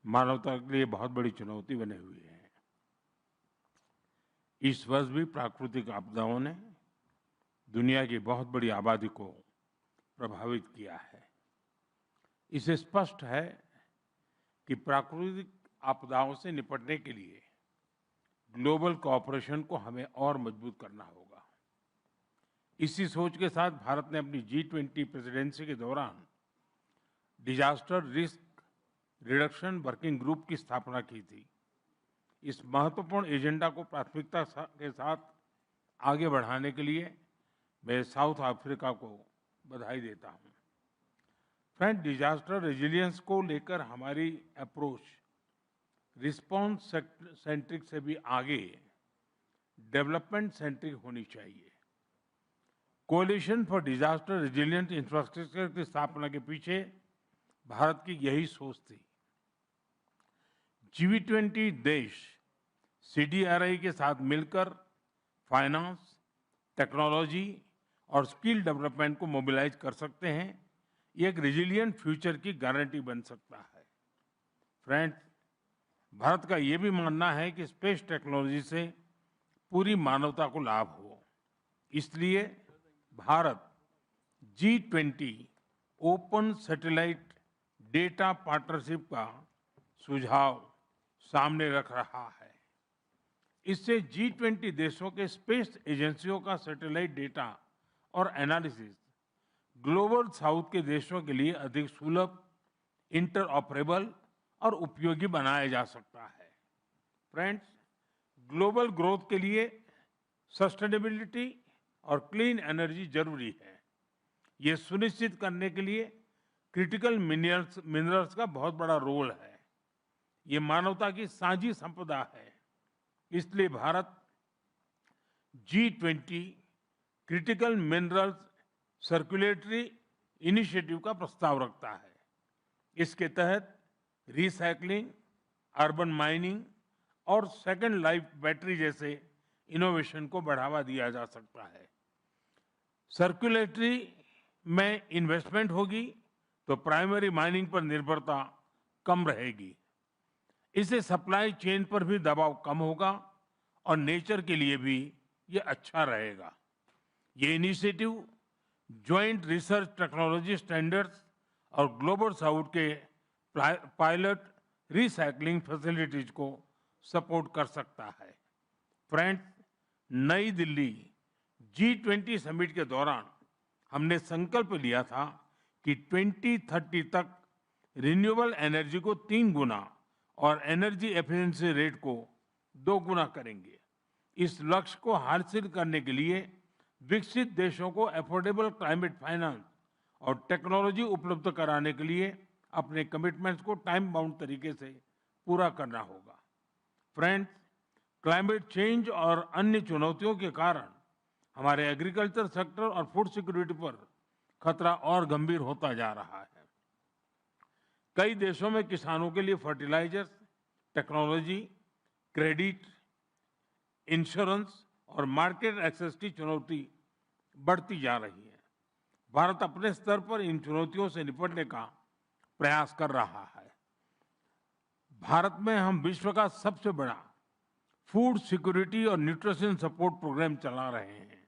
मानवता के लिए बहुत बड़ी चुनौती बने हुए हैं। इस वर्ष भी प्राकृतिक आपदाओं ने दुनिया की बहुत बड़ी आबादी को प्रभावित किया है। इससे स्पष्ट है कि प्राकृतिक आपदाओं से निपटने के लिए ग्लोबल कोऑपरेशन को हमें और मजबूत करना होगा। इसी सोच के साथ भारत ने अपनी G20 प्रेसिडेंसी के दौरान disaster risk reduction working group की स्थापना की थी। इस महत्वपूर्ण एजेंडा को प्राथमिकता के साथ आगे बढ़ाने के लिए मैं साउथ अफ्रीका को बधाई देता हूं। फ्रेंड, डिजास्टर रेजिलियंस को लेकर हमारी अप्रोच रिस्पॉन्स सेंट्रिक से भी आगे डेवलपमेंट सेंट्रिक होनी चाहिए। कोalition फॉर डिजास्टर रेजिलिएंट इंफ्रास्ट्रक्चर की स्थापना के पीछे भारत की यही सोच थी। G20 देश CDRI के साथ मिलकर फाइनेंस, टेक्नोलॉजी और स्किल डेवलपमेंट को मोबिलाइज कर सकते हैं। ये एक रेजिलिएंट फ्यूचर की गारंटी बन सकता है। फ्रेंड्स, भारत का ये भी मानना है कि स्पेस टेक्नोलॉजी से पूरी मानवता को लाभ हो, इसलिए Bharat G20 open satellite data partnership का सुझाव सामने रख रहा है। इससे G20 देशों के स्पेस एजेंसियों का सैटेलाइट डेटा और एनालिसिस ग्लोबल साउथ के देशों के लिए अधिक सुलभ, इंटरऑपरेबल और उपयोगी बनाया जा सकता है। फ्रेंड्स, ग्लोबल ग्रोथ के लिए सस्टेनेबिलिटी और क्लीन एनर्जी जरूरी है। ये सुनिश्चित करने के लिए क्रिटिकल मिनरल्स का बहुत बड़ा रोल है। ये मानवता की साझी संपदा है। इसलिए Bharat G20 critical minerals circulatory initiative का प्रस्ताव रखता है। इसके तहत रिसाइकलिंग, अर्बन माइनिंग और सेकेंड लाइफ बैटरी जैसे इनोवेशन को बढ़ावा दिया जा सकता है। सर्कुलेटरी में इन्वेस्टमेंट होगी तो प्राइमरी माइनिंग पर निर्भरता कम रहेगी। इससे सप्लाई चेन पर भी दबाव कम होगा और नेचर के लिए भी ये अच्छा रहेगा। ये initiative joint research technology standards और ग्लोबल साउथ के पायलट रिसाइकलिंग फैसिलिटीज को सपोर्ट कर सकता है। फ्रेंड्स, नई दिल्ली G20 समिट के दौरान हमने संकल्प लिया था कि 2030 तक रिन्यूएबल एनर्जी को 3 गुना और एनर्जी एफिशिएंसी रेट को 2 गुना करेंगे। इस लक्ष्य को हासिल करने के लिए विकसित देशों को अफोर्डेबल क्लाइमेट फाइनेंस और टेक्नोलॉजी उपलब्ध कराने के लिए अपने कमिटमेंट्स को टाइम बाउंड तरीके से पूरा करना होगा। फ्रेंड्स, क्लाइमेट चेंज और अन्य चुनौतियों के कारण हमारे एग्रीकल्चर सेक्टर और फूड सिक्योरिटी पर खतरा और गंभीर होता जा रहा है। कई देशों में किसानों के लिए फर्टिलाइजर्स, टेक्नोलॉजी, क्रेडिट, इंश्योरेंस और मार्केट एक्सेस की चुनौती बढ़ती जा रही है। भारत अपने स्तर पर इन चुनौतियों से निपटने का प्रयास कर रहा है। भारत में हम विश्व का सबसे बड़ा फूड सिक्योरिटी और न्यूट्रिशन सपोर्ट प्रोग्राम चला रहे हैं।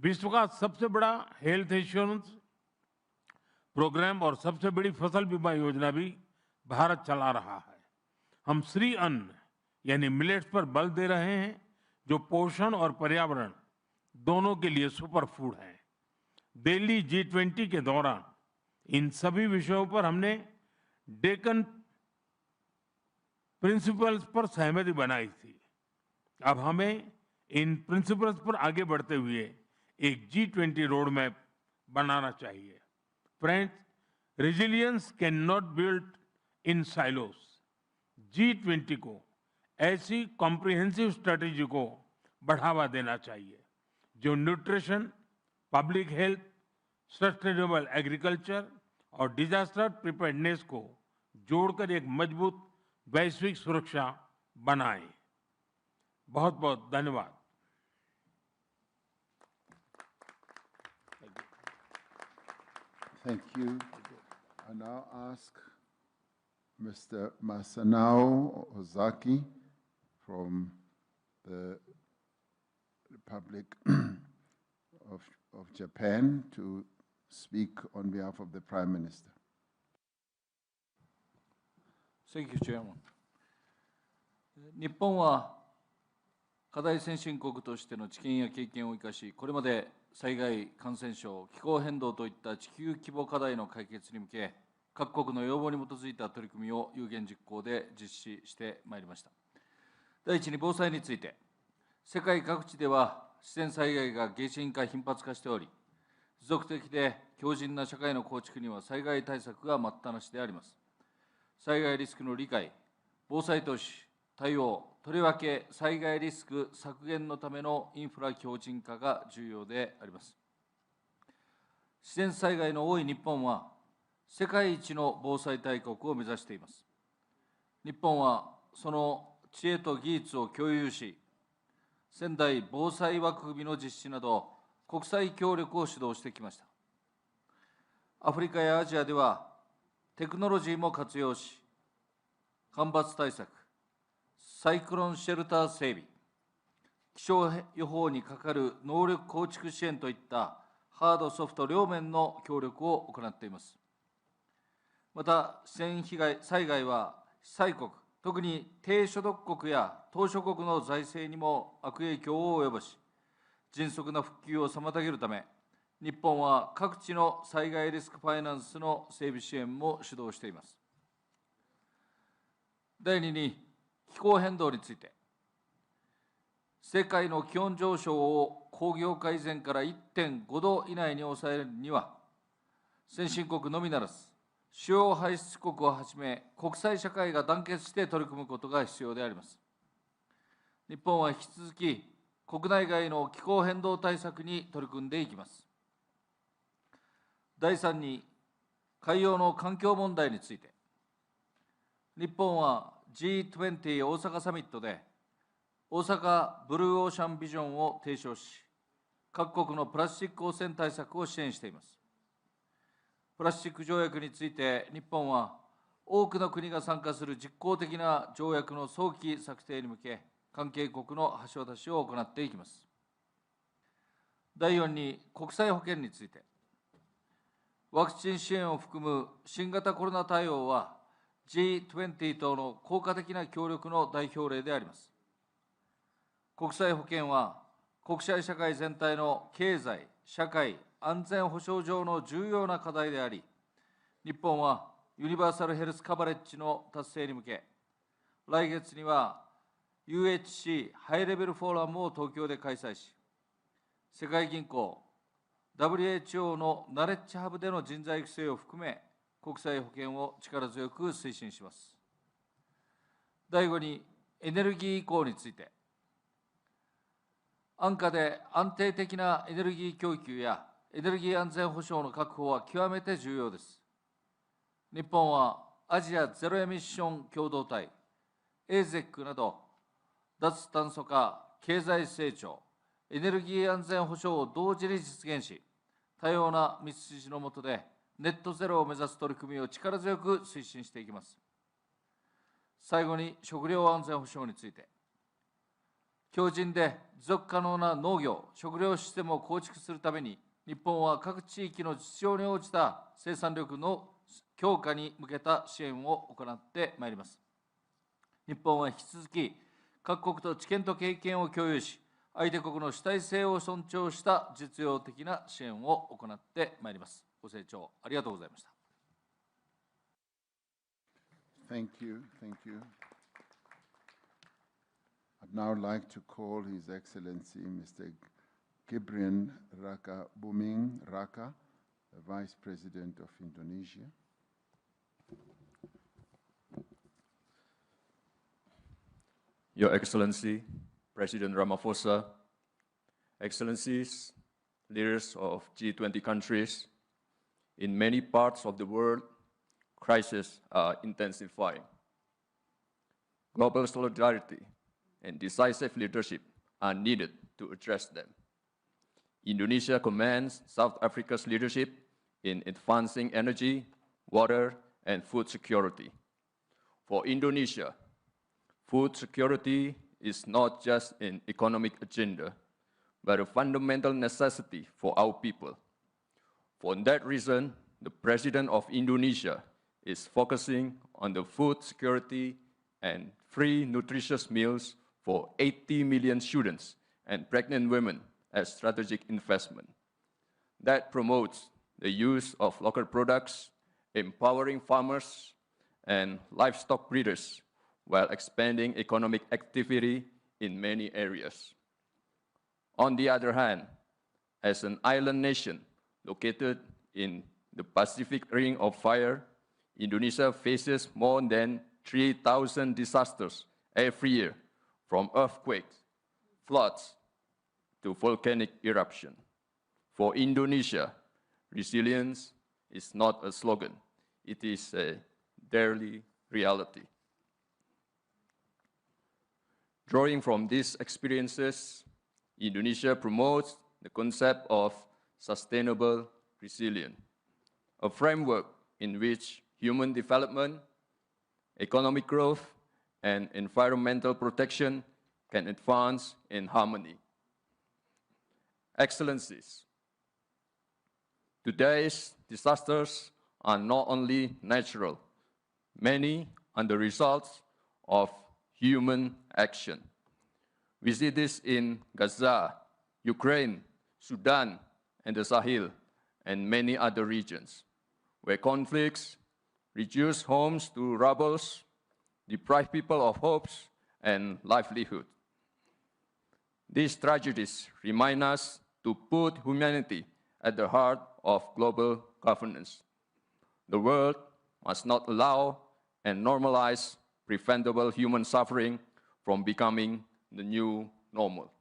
विश्व का सबसे बड़ा हेल्थ इंश्योरेंस प्रोग्राम और सबसे बड़ी फसल बीमा योजना भी भारत चला रहा है। हम श्री अन्न यानी मिलेट्स पर बल दे रहे हैं, जो पोषण और पर्यावरण दोनों के लिए सुपर फूड है। दिल्ली G20 के दौरान इन सभी विषयों पर हमने डेकन प्रिंसिपल्स पर सहमति बनाई थी। अब हमें इन प्रिंसिपल्स पर आगे बढ़ते हुए एक G20 रोड मैप बनाना चाहिए। Friends, resilience can not build in silos. G20 को ऐसी कॉम्प्रिहेंसिव स्ट्रेटेजी को बढ़ावा देना चाहिए जो nutrition, public health, sustainable agriculture और डिजास्टर प्रिपेयर्डनेस को जोड़कर एक मजबूत वैश्विक सुरक्षा बनाए। बहुत बहुत धन्यवाद। Thank you. I now ask Mr. Masanao Ozaki from the Republic of Japan to speak on behalf of the Prime Minister. Thank you, Chairman. 日本は課題先進国としての知見や経験を生かし、これまで災害、感染症、気候変動といった地球規模課題の解決に向け、各国の要望に基づいた取り組みを有言実行で実施してまいりました。第一に防災について、世界各地では自然災害が激甚化頻発化しており、持続的で強靭な社会の構築には災害対策が待ったなしであります。災害リスクの理解、防災投資、対応、とりわけ災害リスク削減のためのインフラ強靭化が重要であります。自然災害の多い日本は、世界一の防災大国を目指しています。日本はその知恵と技術を共有し、仙台防災枠組みの実施など、国際協力を主導してきました。アフリカやアジアでは、テクノロジーも活用し、干ばつ対策、サイクロンシェルター整備、気象予報にかかる能力構築支援といったハード・ソフト両面の協力を行っています。また、自然災害は被災国、特に低所得国や島諸国の財政にも悪影響を及ぼし、迅速な復旧を妨げるため、日本は各地の災害リスクファイナンスの整備支援も主導しています。第2に、気候変動について、世界の気温上昇を工業化以前から 1.5 度以内に抑えるには、先進国のみならず、主要排出国をはじめ、国際社会が団結して取り組むことが必要であります。日本は引き続き、国内外の気候変動対策に取り組んでいきます。第3に、海洋の環境問題について、日本は G20 大阪サミットで、大阪ブルーオーシャンビジョンを提唱し、各国のプラスチック汚染対策を支援しています。プラスチック条約について、日本は多くの国が参加する実効的な条約の早期策定に向け、関係国の橋渡しを行っていきます。第4に、国際保険について、ワクチン支援を含む新型コロナ対応は、G20 との効果的な協力の代表例であります。国際保険は、国際社会全体の経済、社会、安全保障上の重要な課題であり、日本はユニバーサルヘルスカバレッジの達成に向け、来月には UHC ハイレベルフォーラムを東京で開催し、世界銀行、WHO のナレッジハブでの人材育成を含め、国際保険を力強く推進します。第5に、エネルギー移行について、安価で安定的なエネルギー供給やエネルギー安全保障の確保は極めて重要です。日本はアジアゼロエミッション共同体、AZEC など、脱炭素化、経済成長、エネルギー安全保障を同時に実現し、多様な道筋の下でネットゼロを目指す取り組みを力強く推進していきます。最後に食料安全保障について、強靭で持続可能な農業・食料システムを構築するために、日本は各地域の実情に応じた生産力の強化に向けた支援を行ってまいります。日本は引き続き、各国と知見と経験を共有し、相手国の主体性を尊重した実用的な支援を行ってまいります。ご清聴ありがとうございました。Thank you. Thank you. I'd now like to call His Excellency Mr. Gibrian Raka Buming Raka, the Vice President of Indonesia. Your Excellency, President Ramaphosa, Excellencies, leaders of G20 countries, in many parts of the world, crises are intensifying. Global solidarity and decisive leadership are needed to address them. Indonesia commends South Africa's leadership in advancing energy, water, and food security. For Indonesia, food security is not just an economic agenda, but a fundamental necessity for our people. For that reason, the President of Indonesia is focusing on the food security and free nutritious meals for 80 million students and pregnant women as strategic investment. That promotes the use of local products, empowering farmers and livestock breeders, while expanding economic activity in many areas. On the other hand, as an island nation located in the Pacific Ring of Fire, Indonesia faces more than 3,000 disasters every year, from earthquakes, floods, to volcanic eruption. For Indonesia, resilience is not a slogan, it is a daily reality. Drawing from these experiences, Indonesia promotes the concept of sustainable resilience, a framework in which human development, economic growth, and environmental protection can advance in harmony. Excellencies, today's disasters are not only natural, many are the results of human action. We see this in Gaza, Ukraine, Sudan, and the Sahel, and many other regions, where conflicts reduce homes to rubble, deprive people of hopes and livelihood. These tragedies remind us to put humanity at the heart of global governance. The world must not allow and normalize preventable human suffering from becoming the new normal.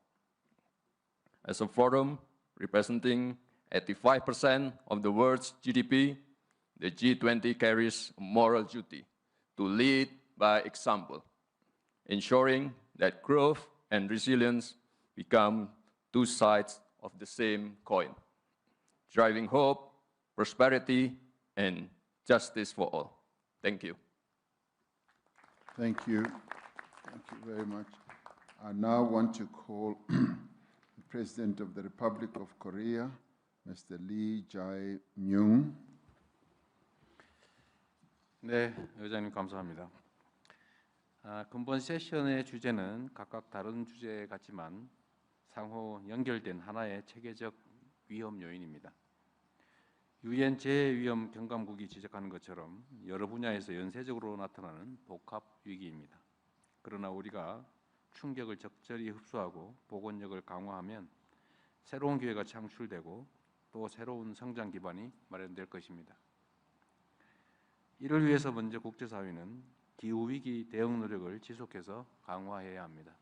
As a forum representing 85% of the world's GDP, the G20 carries a moral duty to lead by example, ensuring that growth and resilience become two sides of the same coin, driving hope, prosperity, and justice for all. Thank you. Thank you. Thank you very much. I now want to call the President of the Republic of Korea, Mr. Lee Jae-myung. 네, 의장님 감사합니다. 근본 세션의 주제는 각각 다른 주제 같지만 상호 연결된 하나의 체계적 위험 요인입니다. 유엔 재해위험 경감국이 지적하는 것처럼 여러 분야에서 연쇄적으로 나타나는 복합 위기입니다. 그러나 우리가 충격을 적절히 흡수하고 복원력을 강화하면 새로운 기회가 창출되고 또 새로운 성장 기반이 마련될 것입니다. 이를 위해서 먼저 국제사회는 기후위기 대응 노력을 지속해서 강화해야 합니다.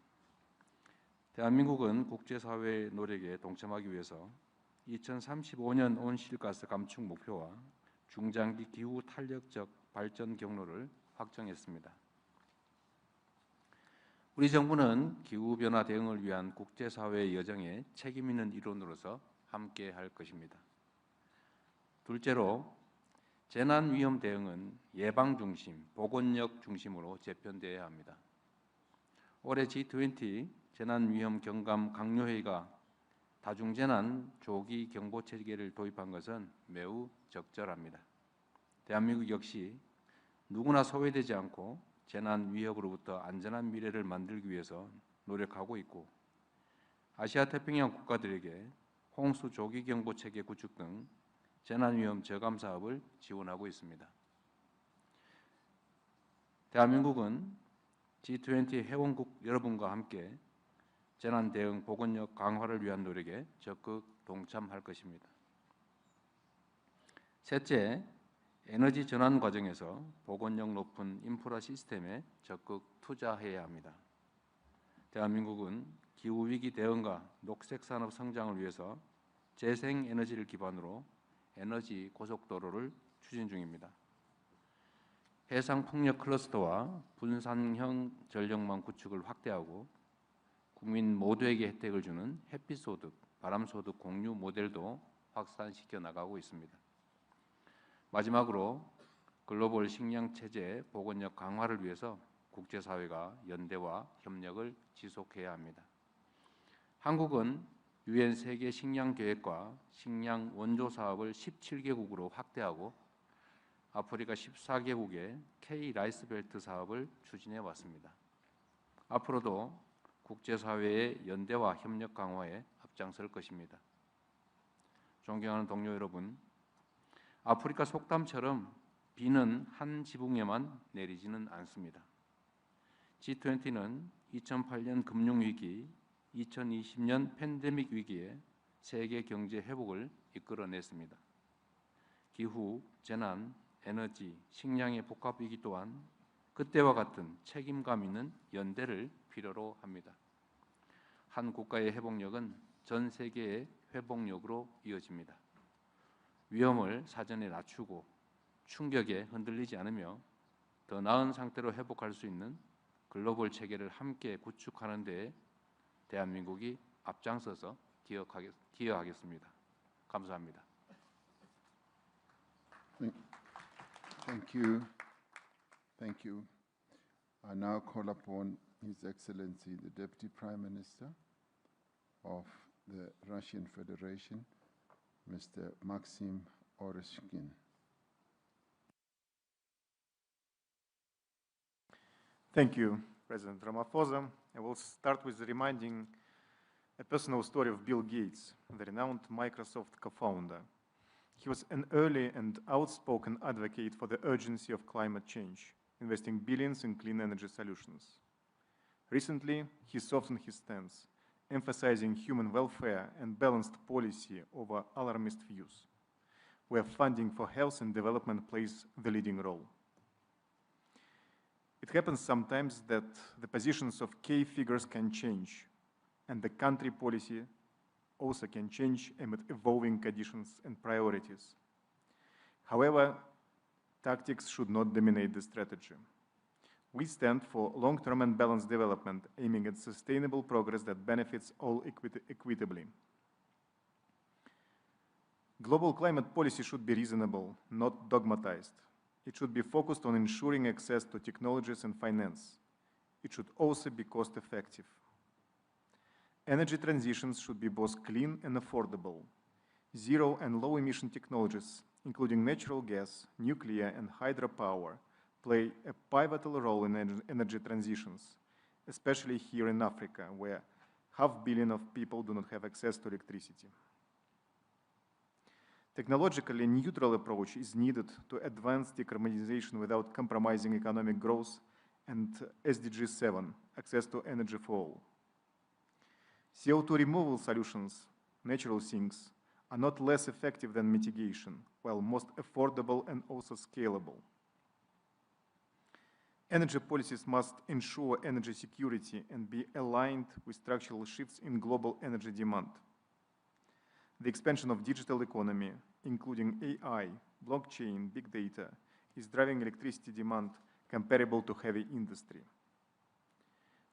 대한민국은 국제사회의 노력에 동참하기 위해서 2035년 온실가스 감축 목표와 중장기 기후 탄력적 발전 경로를 확정했습니다. 우리 정부는 기후변화 대응을 위한 국제사회의 여정에 책임 있는 일원으로서 함께할 것입니다. 둘째로, 재난위험 대응은 예방 중심, 복원력 중심으로 재편되어야 합니다. 올해 G20 재난위험 경감 강요회의가 다중재난 조기 경보 체계를 도입한 것은 매우 적절합니다. 대한민국 역시 누구나 소외되지 않고 재난 위협으로부터 안전한 미래를 만들기 위해서 노력하고 있고, 아시아 태평양 국가들에게 홍수 조기 경보 체계 구축 등 재난 위험 저감 사업을 지원하고 있습니다. 대한민국은 G20 회원국 여러분과 함께 재난 대응 복원력 강화를 위한 노력에 적극 동참할 것입니다. 셋째, 에너지 전환 과정에서 복원력 높은 인프라 시스템에 적극 투자해야 합니다. 대한민국은 기후위기 대응과 녹색산업 성장을 위해서 재생에너지를 기반으로 에너지 고속도로를 추진 중입니다. 해상풍력 클러스터와 분산형 전력망 구축을 확대하고 국민 모두에게 혜택을 주는 햇빛소득, 바람소득 공유 모델도 확산시켜 나가고 있습니다. 마지막으로 글로벌 식량 체제 복원력 강화를 위해서 국제사회가 연대와 협력을 지속해야 합니다. 한국은 유엔 세계 식량 계획과 식량 원조 사업을 17개국으로 확대하고 아프리카 14개국의 K 라이스벨트 사업을 추진해 왔습니다. 앞으로도 국제사회의 연대와 협력 강화에 앞장설 것입니다. 존경하는 동료 여러분, 아프리카 속담처럼 비는 한 지붕에만 내리지는 않습니다. G20는 2008년 금융위기, 2020년 팬데믹 위기에 세계 경제 회복을 이끌어냈습니다. 기후, 재난, 에너지, 식량의 복합 위기 또한 그때와 같은 책임감 있는 연대를 필요로 합니다. 한 국가의 회복력은 전 세계의 회복력으로 이어집니다. 위험을 사전에 낮추고 충격에 흔들리지 않으며 더 나은 상태로 회복할 수 있는 글로벌 체계를 함께 구축하는 데 대한민국이 앞장서서 기여하겠습니다. 감사합니다. Thank you. Thank you. I now call upon His Excellency, the Deputy Prime Minister of the Russian Federation, Mr. Maxim Oreshkin. Thank you, President Ramaphosa. I will start with reminding a personal story of Bill Gates, the renowned Microsoft co-founder. He was an early and outspoken advocate for the urgency of climate change, investing billions in clean energy solutions. Recently, he softened his stance, emphasizing human welfare and balanced policy over alarmist views, where funding for health and development plays the leading role. It happens sometimes that the positions of key figures can change, and the country policy also can change amid evolving conditions and priorities. However, tactics should not dominate the strategy. We stand for long-term and balanced development, aiming at sustainable progress that benefits all equitably. Global climate policy should be reasonable, not dogmatized. It should be focused on ensuring access to technologies and finance. It should also be cost-effective. Energy transitions should be both clean and affordable. Zero and low-emission technologies, including natural gas, nuclear, and hydropower, play a pivotal role in energy transitions, especially here in Africa, where 500 million of people do not have access to electricity. Technologically neutral approach is needed to advance decarbonization without compromising economic growth and SDG 7, access to energy for all. CO2 removal solutions, natural sinks, are not less effective than mitigation, while most affordable and also scalable. Energy policies must ensure energy security and be aligned with structural shifts in global energy demand. The expansion of digital economy, including AI, blockchain, big data, is driving electricity demand comparable to heavy industry.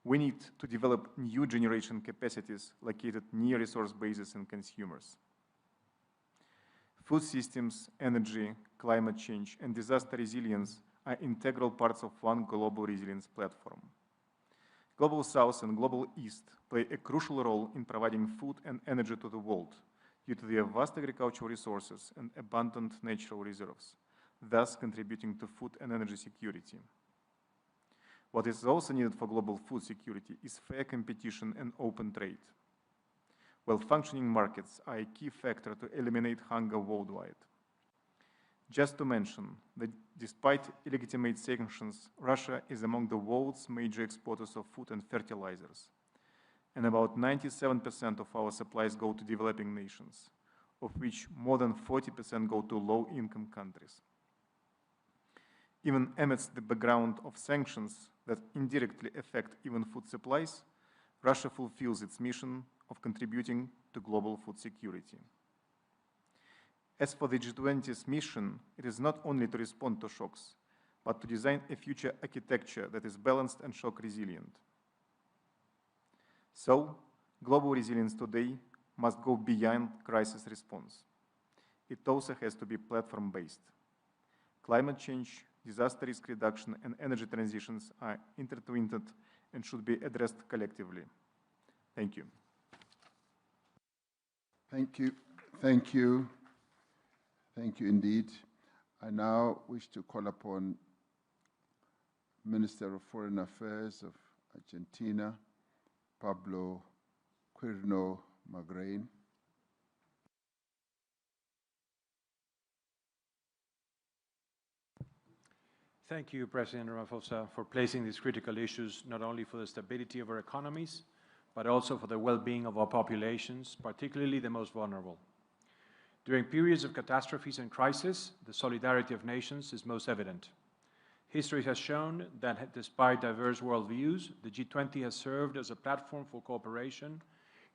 We need to develop new generation capacities located near resource bases and consumers. Food systems, energy, climate change, and disaster resilience are integral parts of one global resilience platform. Global South and Global East play a crucial role in providing food and energy to the world due to their vast agricultural resources and abundant natural reserves, thus contributing to food and energy security. What is also needed for global food security is fair competition and open trade. Well-functioning markets are a key factor to eliminate hunger worldwide. Just to mention that despite illegitimate sanctions, Russia is among the world's major exporters of food and fertilizers, and about 97% of our supplies go to developing nations, of which more than 40% go to low-income countries. Even amidst the background of sanctions that indirectly affect even food supplies, Russia fulfills its mission of contributing to global food security. As for the G20's mission, it is not only to respond to shocks, but to design a future architecture that is balanced and shock resilient. So, global resilience today must go beyond crisis response. It also has to be platform-based. Climate change, disaster risk reduction, and energy transitions are intertwined and should be addressed collectively. Thank you. Thank you. Thank you. Thank you indeed. I now wish to call upon Minister of Foreign Affairs of Argentina, Pablo Quirno Magrain. Thank you, President Ramaphosa, for placing these critical issues not only for the stability of our economies, but also for the well-being of our populations, particularly the most vulnerable. During periods of catastrophes and crisis, the solidarity of nations is most evident. History has shown that despite diverse worldviews, the G20 has served as a platform for cooperation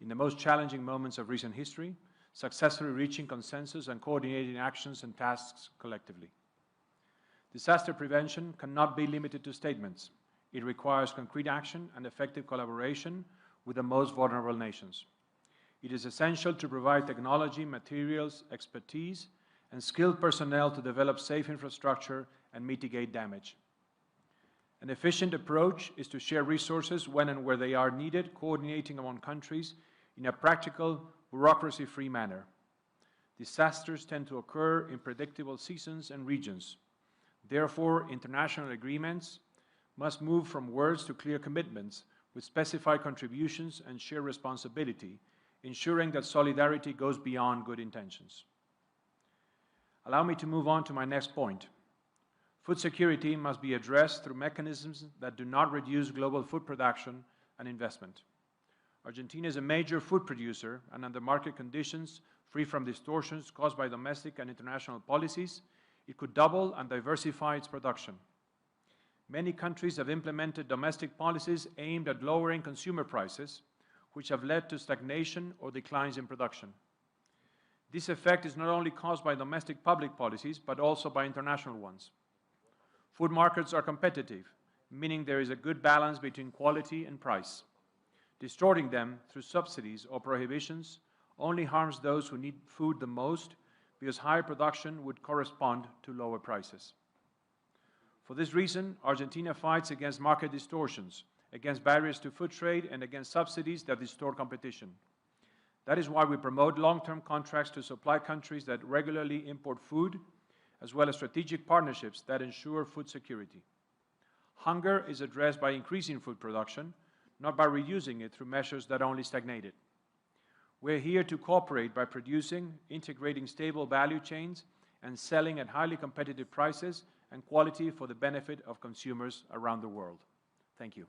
in the most challenging moments of recent history, successfully reaching consensus and coordinating actions and tasks collectively. Disaster prevention cannot be limited to statements. It requires concrete action and effective collaboration with the most vulnerable nations. It is essential to provide technology, materials, expertise, and skilled personnel to develop safe infrastructure and mitigate damage. An efficient approach is to share resources when and where they are needed, coordinating among countries in a practical, bureaucracy-free manner. Disasters tend to occur in predictable seasons and regions. Therefore, international agreements must move from words to clear commitments with specified contributions and shared responsibility, ensuring that solidarity goes beyond good intentions. Allow me to move on to my next point. Food security must be addressed through mechanisms that do not reduce global food production and investment. Argentina is a major food producer, and under market conditions, free from distortions caused by domestic and international policies, it could double and diversify its production. Many countries have implemented domestic policies aimed at lowering consumer prices, which have led to stagnation or declines in production. This effect is not only caused by domestic public policies, but also by international ones. Food markets are competitive, meaning there is a good balance between quality and price. Distorting them through subsidies or prohibitions only harms those who need food the most, because higher production would correspond to lower prices. For this reason, Argentina fights against market distortions, against barriers to food trade, and against subsidies that distort competition. That is why we promote long-term contracts to supply countries that regularly import food, as well as strategic partnerships that ensure food security. Hunger is addressed by increasing food production, not by reducing it through measures that only stagnate it. We're here to cooperate by producing, integrating stable value chains, and selling at highly competitive prices and quality for the benefit of consumers around the world. Thank you.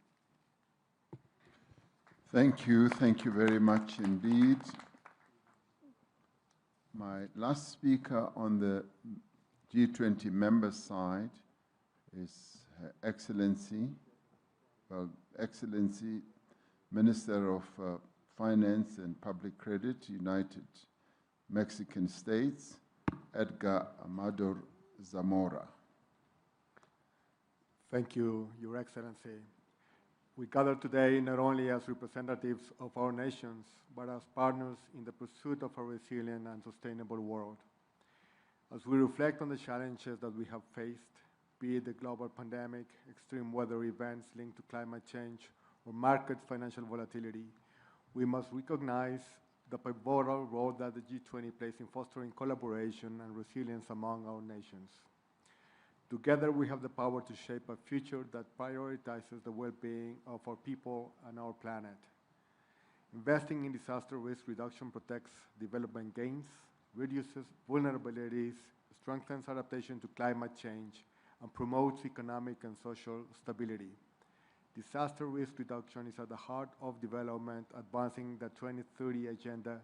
Thank you. Thank you very much indeed. My last speaker on the G20 member side is Her Excellency, Minister of Finance and Public Credit, United Mexican States, Edgar Amador Zamora. Thank you, Your Excellency. We gather today not only as representatives of our nations, but as partners in the pursuit of a resilient and sustainable world. As we reflect on the challenges that we have faced, be it the global pandemic, extreme weather events linked to climate change, or market financial volatility, we must recognize the pivotal role that the G20 plays in fostering collaboration and resilience among our nations. Together, we have the power to shape a future that prioritizes the well-being of our people and our planet. Investing in disaster risk reduction protects development gains, reduces vulnerabilities, strengthens adaptation to climate change, and promotes economic and social stability. Disaster risk reduction is at the heart of development, advancing the 2030 agenda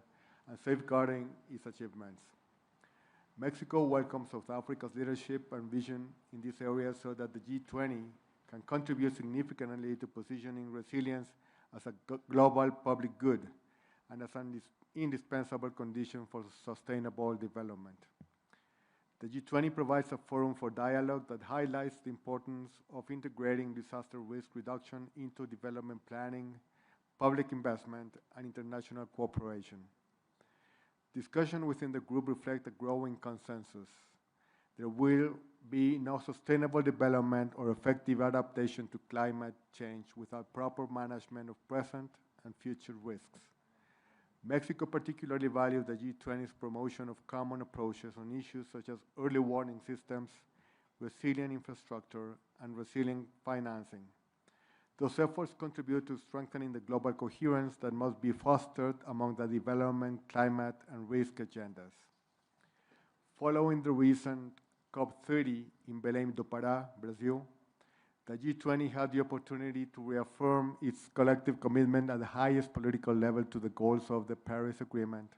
and safeguarding its achievements. Mexico welcomes South Africa's leadership and vision in this area so that the G20 can contribute significantly to positioning resilience as a global public good and as an indispensable condition for sustainable development. The G20 provides a forum for dialogue that highlights the importance of integrating disaster risk reduction into development planning, public investment, and international cooperation. Discussion within the group reflects a growing consensus. There will be no sustainable development or effective adaptation to climate change without proper management of present and future risks. Mexico particularly values the G20's promotion of common approaches on issues such as early warning systems, resilient infrastructure, and resilient financing. Those efforts contribute to strengthening the global coherence that must be fostered among the development, climate, and risk agendas. Following the recent COP30 in Belém do Pará, Brazil, the G20 had the opportunity to reaffirm its collective commitment at the highest political level to the goals of the Paris Agreement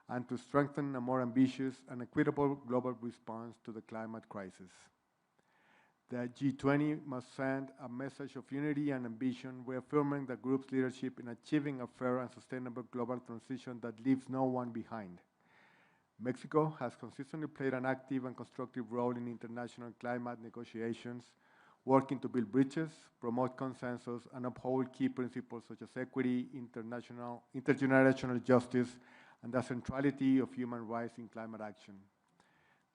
and to strengthen a more ambitious and equitable global response to the climate crisis. The G20 must send a message of unity and ambition, reaffirming the group's leadership in achieving a fair and sustainable global transition that leaves no one behind. Mexico has consistently played an active and constructive role in international climate negotiations, working to build bridges, promote consensus, and uphold key principles such as equity, intergenerational justice, and the centrality of human rights in climate action.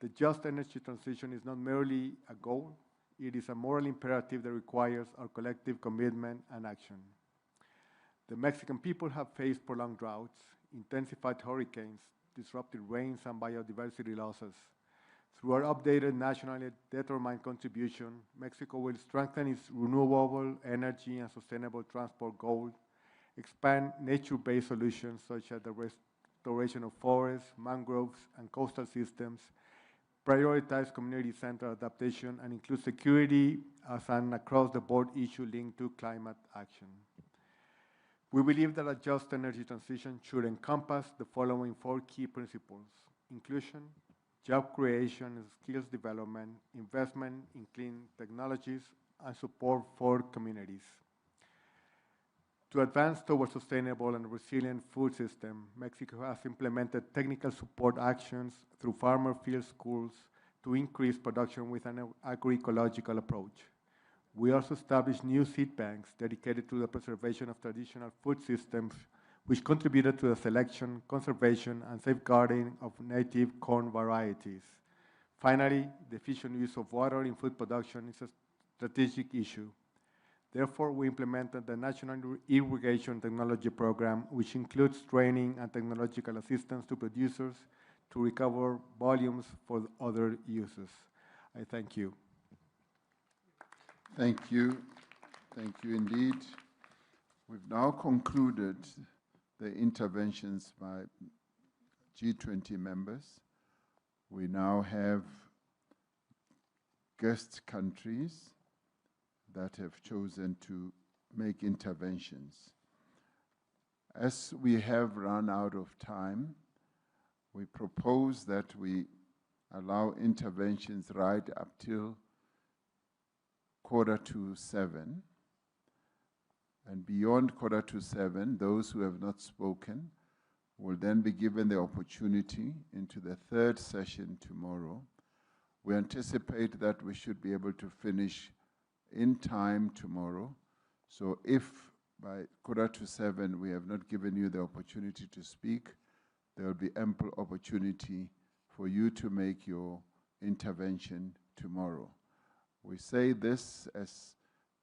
The just energy transition is not merely a goal, it is a moral imperative that requires our collective commitment and action. The Mexican people have faced prolonged droughts, intensified hurricanes, disrupted rains, and biodiversity losses. Through our updated nationally determined contribution, Mexico will strengthen its renewable energy and sustainable transport goals, expand nature-based solutions such as the restoration of forests, mangroves, and coastal systems, prioritize community-centered adaptation, and include security as an across-the-board issue linked to climate action. We believe that a just energy transition should encompass the following 4 key principles: inclusion, job creation and skills development, investment in clean technologies, and support for communities. To advance towards sustainable and resilient food system, Mexico has implemented technical support actions through farmer field schools to increase production with an agroecological approach. We also established new seed banks dedicated to the preservation of traditional food systems, which contributed to the selection, conservation, and safeguarding of native corn varieties. Finally, the efficient use of water in food production is a strategic issue. Therefore, we implemented the National Irrigation Technology Program, which includes training and technological assistance to producers to recover volumes for other uses. I thank you. Thank you. Thank you indeed. We've now concluded the interventions by G20 members. We now have guest countries that have chosen to make interventions. As we have run out of time, we propose that we allow interventions right up till 6:45. And beyond 6:45, those who have not spoken will then be given the opportunity into the 3rd session tomorrow. We anticipate that we should be able to finish in time tomorrow. So if by 6:45 we have not given you the opportunity to speak, there will be ample opportunity for you to make your intervention tomorrow. We say this as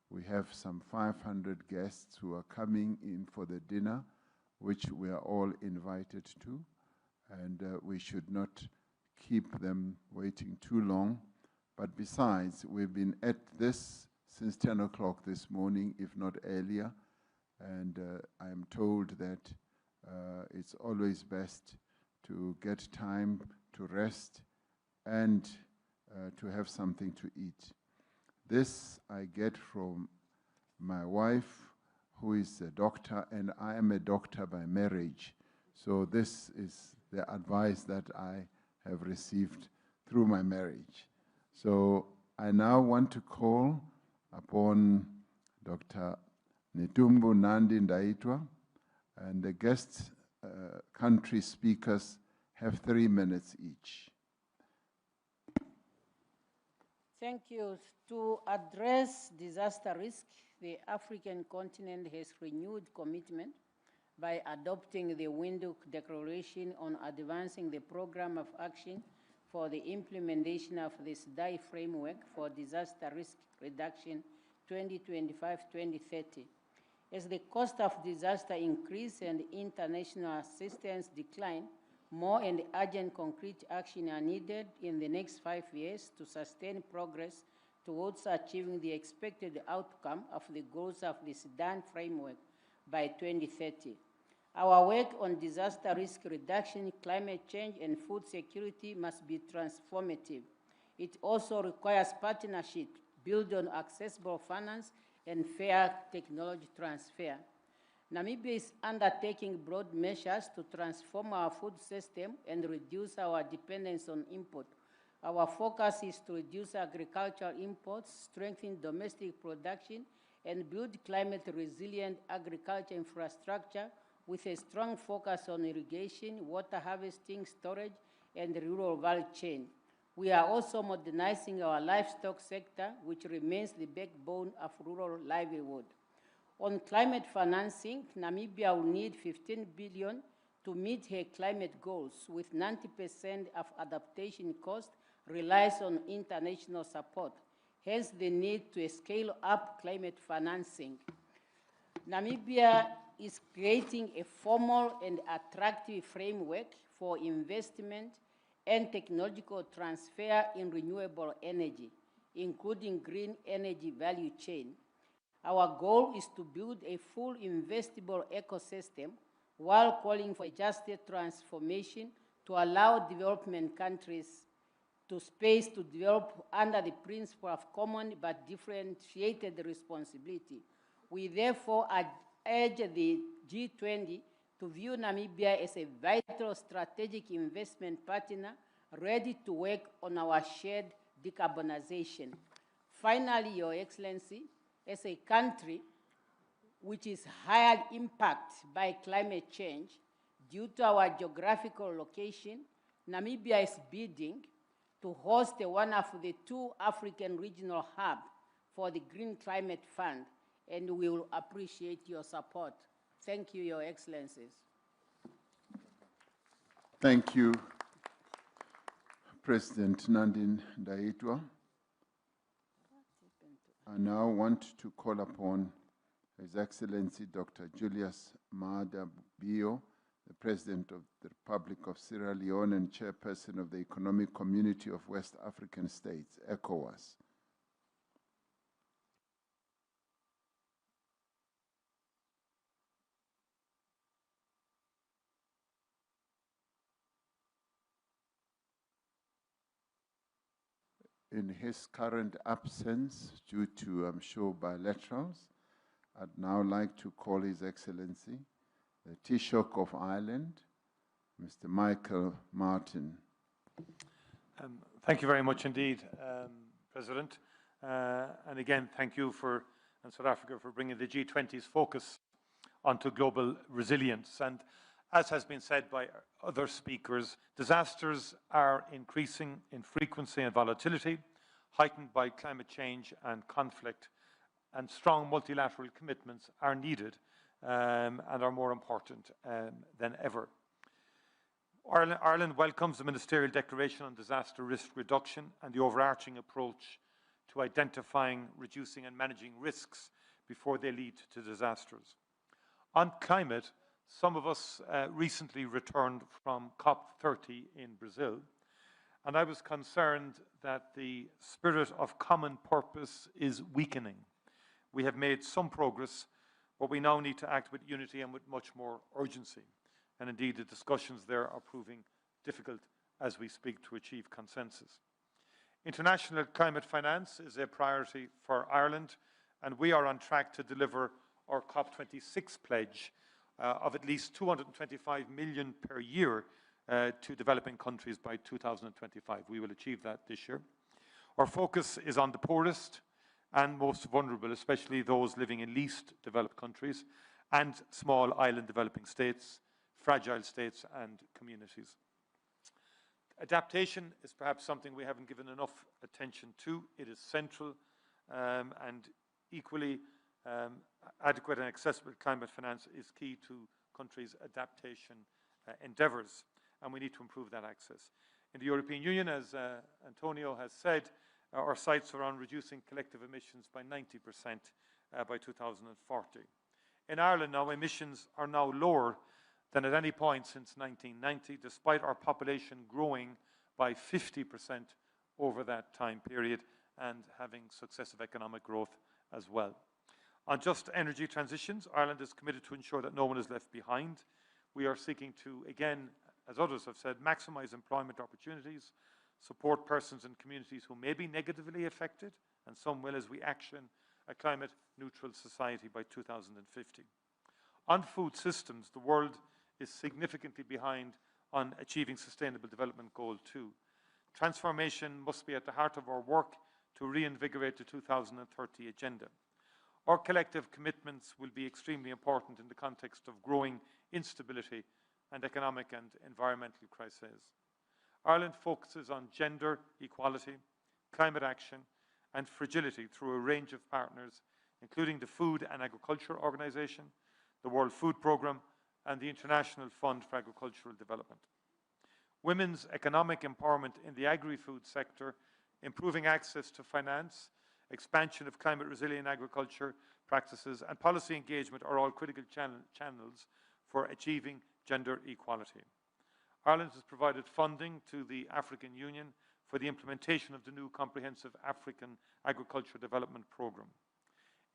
we have some 500 guests who are coming in for the dinner, which we are all invited to, and we should not keep them waiting too long. But besides, we've been at this since 10 o'clock this morning, if not earlier, and I am told that it's always best to get time to rest and to have something to eat. This I get from my wife, who is a doctor, and I am a doctor by marriage. So this is the advice that I have received through my marriage. So I now want to call upon Dr. Netumbo Nandi Ndaitwah, and the guest country speakers have 3 minutes each. Thank you. To address disaster risk, the African continent has renewed commitment by adopting the Windhoek Declaration on advancing the program of action for the implementation of this DI framework for disaster risk reduction 2025-2030. As the cost of disaster increase and international assistance decline, more and urgent concrete action are needed in the next 5 years to sustain progress towards achieving the expected outcome of the goals of the Sudan framework by 2030. Our work on disaster risk reduction, climate change, and food security must be transformative. It also requires partnership built on accessible finance and fair technology transfer. Namibia is undertaking broad measures to transform our food system and reduce our dependence on import. Our focus is to reduce agricultural imports, strengthen domestic production, and build climate-resilient agriculture infrastructure with a strong focus on irrigation, water harvesting, storage, and rural value chain. We are also modernizing our livestock sector, which remains the backbone of rural livelihood. On climate financing, Namibia will need 15 billion to meet her climate goals, with 90% of adaptation cost relies on international support, hence the need to scale up climate financing. Namibia is creating a formal and attractive framework for investment and technological transfer in renewable energy, including green energy value chain. Our goal is to build a full investable ecosystem while calling for a just transformation to allow development countries to space to develop under the principle of common but differentiated responsibility. We therefore urge the G20 to view Namibia as a vital strategic investment partner ready to work on our shared decarbonization. Finally, Your Excellency, as a country which is highly impacted by climate change due to our geographical location, Namibia is bidding to host one of the 2 African regional hubs for the Green Climate Fund, and we will appreciate your support. Thank you, Your Excellencies. Thank you, President Nandin Ndaitwah. I now want to call upon His Excellency Dr. Julius Maada Bio, the President of the Republic of Sierra Leone and Chairperson of the Economic Community of West African States, ECOWAS. In his current absence, due to, I'm sure, bilaterals, I'd now like to call His Excellency, the Taoiseach of Ireland, Mr. Michael Martin. Thank you very much indeed, President. And again, thank you and South Africa for bringing the G20's focus onto global resilience. And as has been said by other speakers, disasters are increasing in frequency and volatility, heightened by climate change and conflict, and strong multilateral commitments are needed and are more important than ever. Ireland welcomes the Ministerial Declaration on Disaster Risk Reduction and the overarching approach to identifying, reducing and managing risks before they lead to disasters. On climate, some of us recently returned from COP30 in Brazil, and I was concerned that the spirit of common purpose is weakening. We have made some progress, but we now need to act with unity and with much more urgency. And indeed, the discussions there are proving difficult as we speak to achieve consensus. International climate finance is a priority for Ireland, and we are on track to deliver our COP26 pledge of at least 225 million per year to developing countries by 2025. We will achieve that this year. Our focus is on the poorest and most vulnerable, especially those living in least developed countries and small island developing states, fragile states and communities. Adaptation is perhaps something we haven't given enough attention to. It is central and equally adequate and accessible climate finance is key to countries' adaptation endeavours, and we need to improve that access. In the European Union, as Antonio has said, our sights are on reducing collective emissions by 90% by 2040. In Ireland now, emissions are now lower than at any point since 1990, despite our population growing by 50% over that time period and having successive economic growth as well. On just energy transitions, Ireland is committed to ensure that no one is left behind. We are seeking to, again, as others have said, maximise employment opportunities, support persons and communities who may be negatively affected, and some will as we action a climate-neutral society by 2050. On food systems, the world is significantly behind on achieving Sustainable Development Goal 2. Transformation must be at the heart of our work to reinvigorate the 2030 agenda. Our collective commitments will be extremely important in the context of growing instability and economic and environmental crises. Ireland focuses on gender equality, climate action, and fragility through a range of partners, including the Food and Agriculture Organization, the World Food Programme, and the International Fund for Agricultural Development. Women's economic empowerment in the agri-food sector, improving access to finance, expansion of climate-resilient agriculture practices, and policy engagement are all critical channels for achieving gender equality. Ireland has provided funding to the African Union for the implementation of the new Comprehensive African Agriculture Development Programme.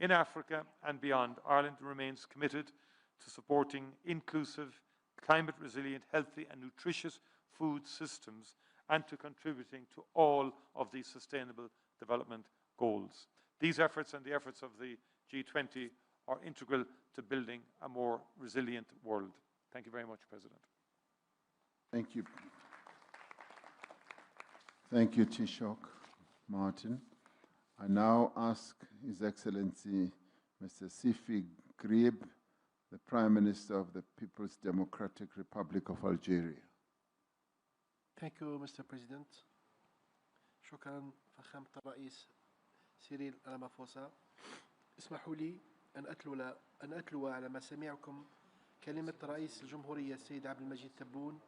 In Africa and beyond, Ireland remains committed to supporting inclusive, climate-resilient, healthy and nutritious food systems and to contributing to all of the Sustainable Development Goals. These efforts and the efforts of the G20 are integral to building a more resilient world. Thank you very much, President. Thank you. Thank you, Taoiseach Martin. I now ask His Excellency Mr. Sifi Grieb, the Prime Minister of the People's Democratic Republic of Algeria. Thank you, Mr. President. شكرا فخامة الرئيس سيريل رامافوسا. اسمحوا لي أن أتلو على مسامعكم كلمة رئيس الجمهورية السيد عبد المجيد تبون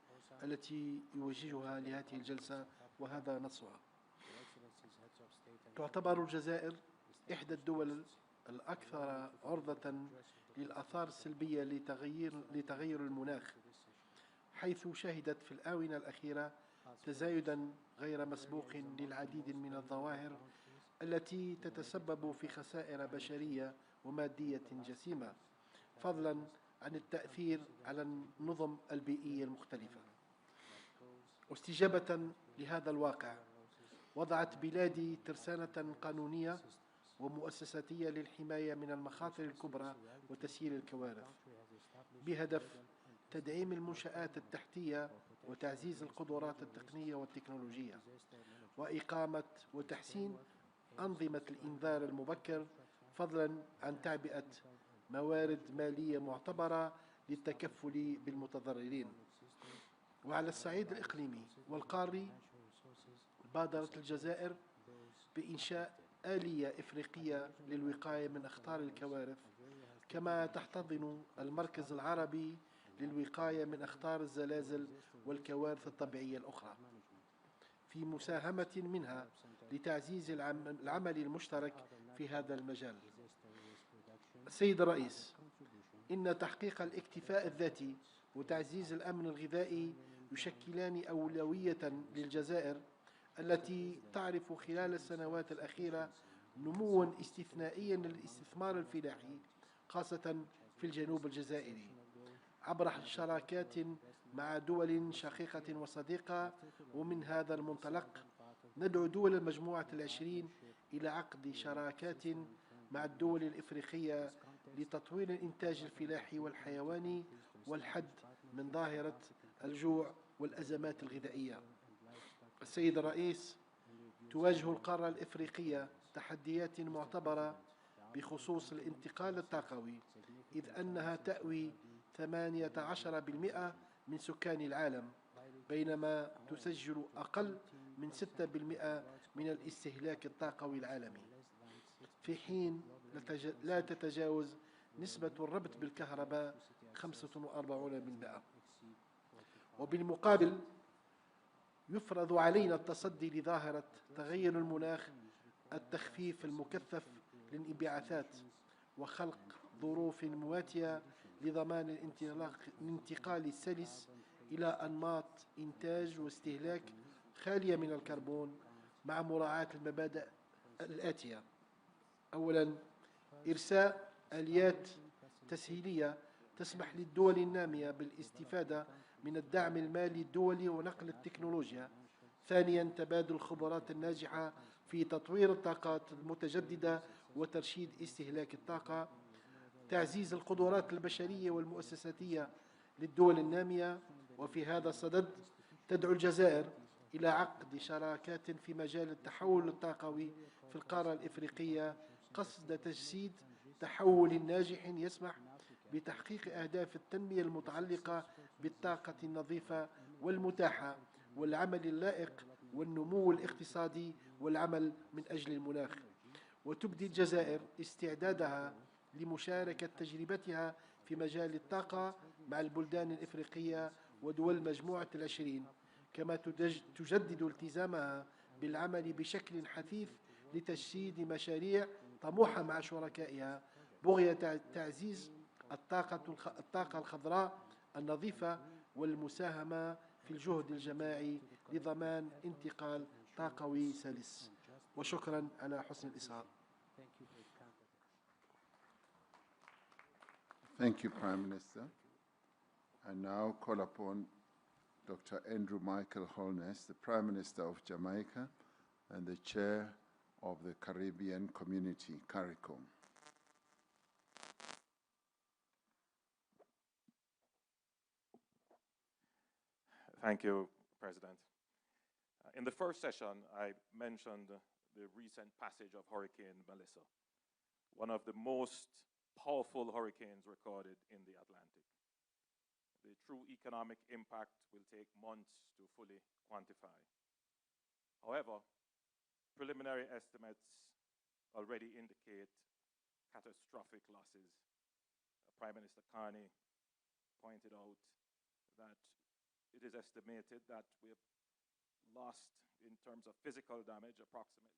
التي يوجهها لهذه الجلسة، وهذا نصها. تعتبر الجزائر إحدى الدول الأكثر عرضة للآثار السلبية لتغير المناخ، حيث شهدت في الآونة الأخيرة تزايدا غير مسبوق للعديد من الظواهر التي تتسبب في خسائر بشرية ومادية جسيمة، فضلا عن التأثير على النظم البيئية المختلفة. واستجابة لهذا الواقع، وضعت بلادي ترسانة قانونية ومؤسساتية للحماية من المخاطر الكبرى وتسيير الكوارث، بهدف تدعيم المنشآت التحتية وتعزيز القدرات التقنية والتكنولوجية، وإقامة وتحسين أنظمة الإنذار المبكر، فضلا عن تعبئة موارد مالية معتبرة للتكفل بالمتضررين. وعلى الصعيد الإقليمي والقاري، بادرت الجزائر بإنشاء آلية إفريقية للوقاية من أخطار الكوارث، كما تحتضن المركز العربي للوقاية من أخطار الزلازل والكوارث الطبيعية الأخرى، في مساهمة منها لتعزيز العمل المشترك في هذا المجال. السيد الرئيس، إن تحقيق الاكتفاء الذاتي وتعزيز الأمن الغذائي يشكلان أولوية للجزائر، التي تعرف خلال السنوات الأخيرة نمواً استثنائياً للاستثمار الفلاحي، خاصة في الجنوب الجزائري، عبر شراكات مع دول شقيقة وصديقة. ومن هذا المنطلق ندعو دول المجموعة العشرين إلى عقد شراكات مع الدول الإفريقية لتطوير الإنتاج الفلاحي والحيواني والحد من ظاهرة الجوع والأزمات الغذائية. السيد الرئيس، تواجه القارة الإفريقية تحديات معتبرة بخصوص الانتقال الطاقوي، إذ أنها تأوي 18% من سكان العالم، بينما تسجل أقل من 6% من الاستهلاك الطاقوي العالمي، في حين لا تتجاوز نسبة الربط بالكهرباء 45%. وبالمقابل يفرض علينا التصدي لظاهرة تغير المناخ، التخفيف المكثف للانبعاثات، وخلق ظروف مواتية لضمان الانتقال السلس إلى أنماط إنتاج واستهلاك خالية من الكربون، مع مراعاة المبادئ الآتية: أولاً، إرساء آليات تسهيلية تسمح للدول النامية بالاستفادة من الدعم المالي الدولي ونقل التكنولوجيا. ثانياً، تبادل الخبرات الناجحة في تطوير الطاقات المتجددة وترشيد استهلاك الطاقة. تعزيز القدرات البشرية والمؤسساتية للدول النامية. وفي هذا الصدد تدعو الجزائر إلى عقد شراكات في مجال التحول الطاقوي في القارة الإفريقية، قصد تجسيد تحول ناجح يسمح بتحقيق أهداف التنمية المتعلقة بالطاقة النظيفة والمتاحة والعمل اللائق والنمو الاقتصادي والعمل من أجل المناخ. وتبدي الجزائر استعدادها لمشاركة تجربتها في مجال الطاقة مع البلدان الإفريقية ودول مجموعة العشرين، كما تجدد التزامها بالعمل بشكل حثيث لتجسيد مشاريع طموحة مع شركائها بغية تعزيز الطاقة الخضراء النظيفة والمساهمة في الجهد الجماعي لضمان انتقال طاقوي سلس. وشكرا على حسن الإصغاء. Thank you, Prime Minister. I now call upon Dr. Andrew Michael Holness, the Prime Minister of Jamaica and the Chair of the Caribbean Community, CARICOM. Thank you, President. In the first session, I mentioned the recent passage of Hurricane Melissa, one of the most powerful hurricanes recorded in the Atlantic. The true economic impact will take months to fully quantify. However, preliminary estimates already indicate catastrophic losses. Prime Minister Carney pointed out that it is estimated that we have lost, in terms of physical damage, approximately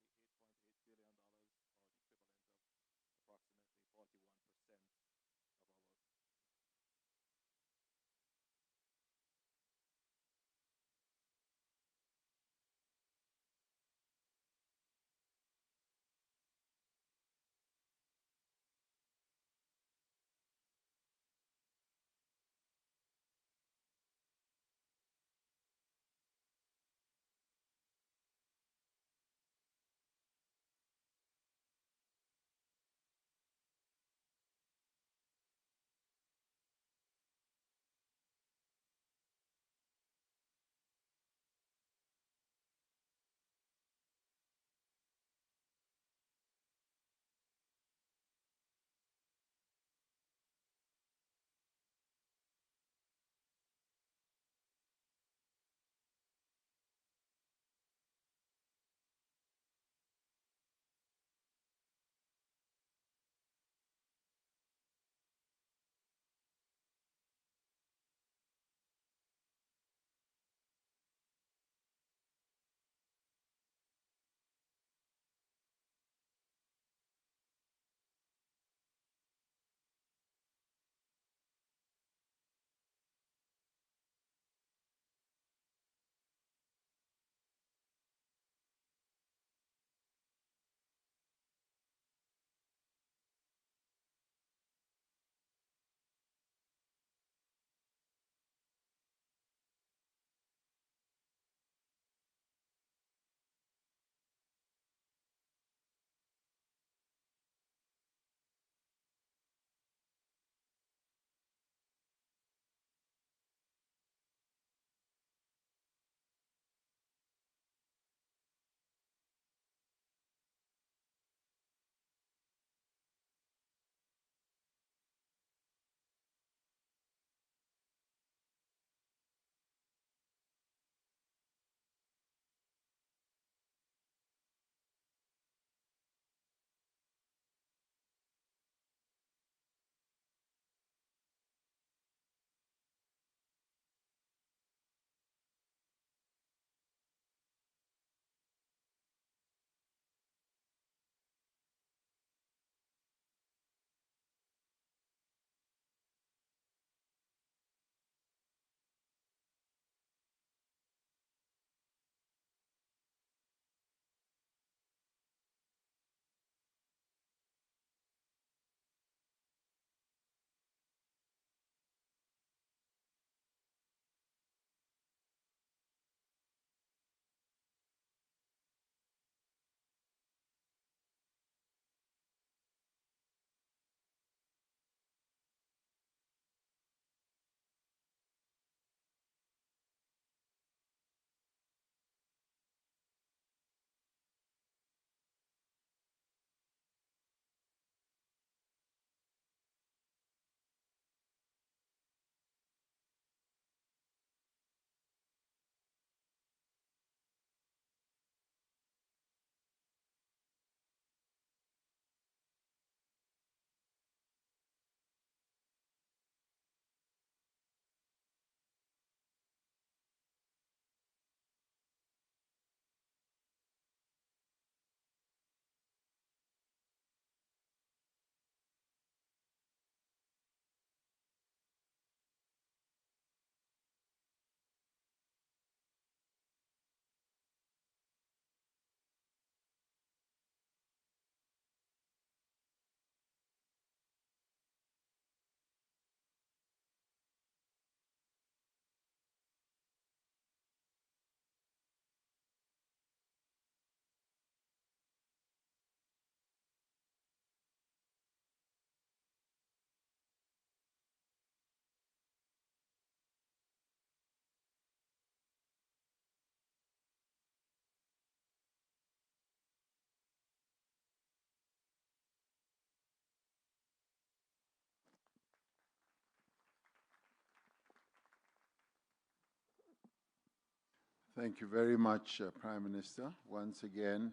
Thank you very much, Prime Minister. Once again,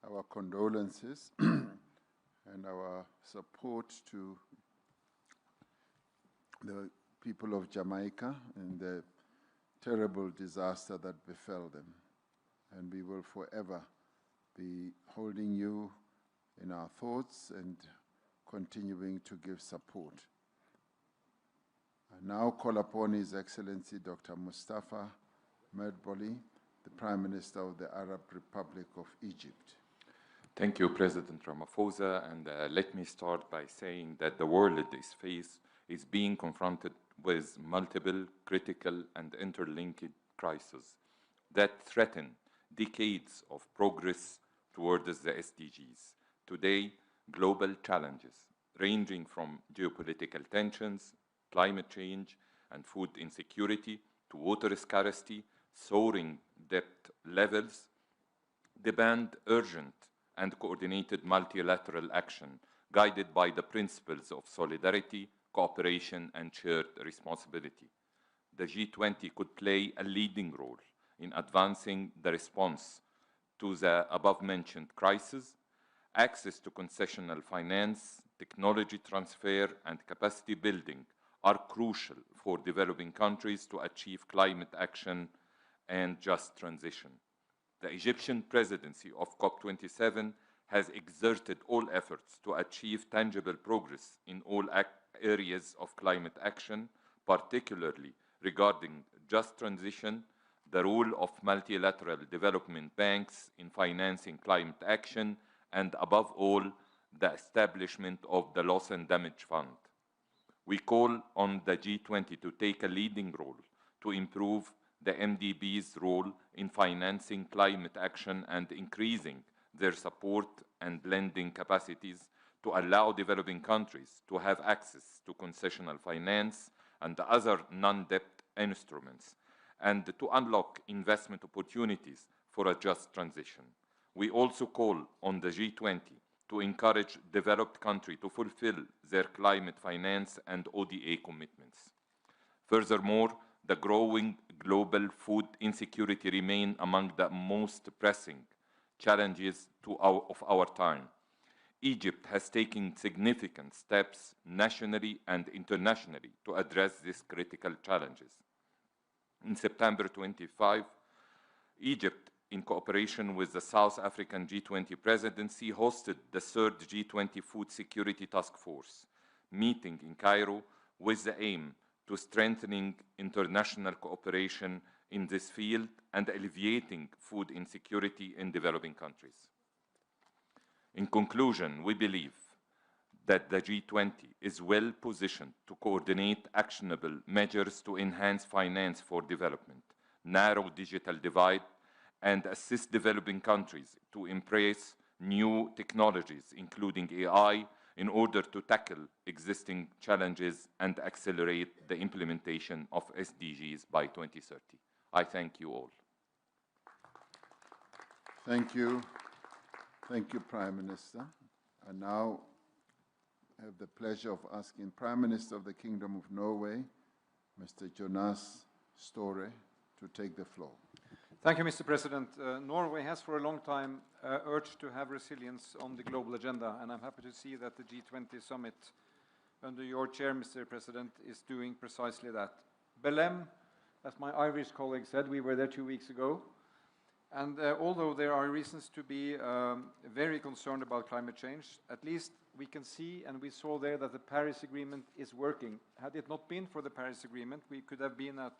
our condolences and our support to the people of Jamaica and the terrible disaster that befell them. And we will forever be holding you in our thoughts and continuing to give support. I now call upon His Excellency Dr. Mustafa Medboli, the Prime Minister of the Arab Republic of Egypt. Thank you, President Ramaphosa, and let me start by saying that the world is being confronted with multiple critical and interlinked crises that threaten decades of progress towards the SDGs. Today, global challenges ranging from geopolitical tensions, climate change, and food insecurity to water scarcity, soaring debt levels, demand urgent and coordinated multilateral action guided by the principles of solidarity, cooperation, and shared responsibility. The G20 could play a leading role in advancing the response to the above-mentioned crisis. Access to concessional finance, technology transfer, and capacity building are crucial for developing countries to achieve climate action and just transition. The Egyptian presidency of COP27 has exerted all efforts to achieve tangible progress in all areas of climate action, particularly regarding just transition, the role of multilateral development banks in financing climate action, and above all, the establishment of the Loss and Damage Fund. We call on the G20 to take a leading role to improve the MDB's role in financing climate action and increasing their support and lending capacities to allow developing countries to have access to concessional finance and other non-debt instruments, and to unlock investment opportunities for a just transition. We also call on the G20 to encourage developed countries to fulfill their climate finance and ODA commitments. Furthermore, the growing global food insecurity remains among the most pressing challenges of our time. Egypt has taken significant steps nationally and internationally to address these critical challenges. In September 25, Egypt, in cooperation with the South African G20 presidency, hosted the third G20 Food Security Task Force meeting in Cairo with the aim to strengthening international cooperation in this field and alleviating food insecurity in developing countries. In conclusion, we believe that the G20 is well positioned to coordinate actionable measures to enhance finance for development, narrow digital divide, and assist developing countries to embrace new technologies, including AI, in order to tackle existing challenges and accelerate the implementation of SDGs by 2030. I thank you all. Thank you. Thank you, Prime Minister. I now have the pleasure of asking Prime Minister of the Kingdom of Norway, Mr. Jonas Støre, to take the floor. Thank you, Mr. President. Norway has for a long time urged to have resilience on the global agenda, and I'm happy to see that the G20 summit under your chair, Mr. President, is doing precisely that. Belém, as my Irish colleague said, we were there 2 weeks ago, and although there are reasons to be very concerned about climate change, at least we can see and we saw there that the Paris Agreement is working. Had it not been for the Paris Agreement, we could have been at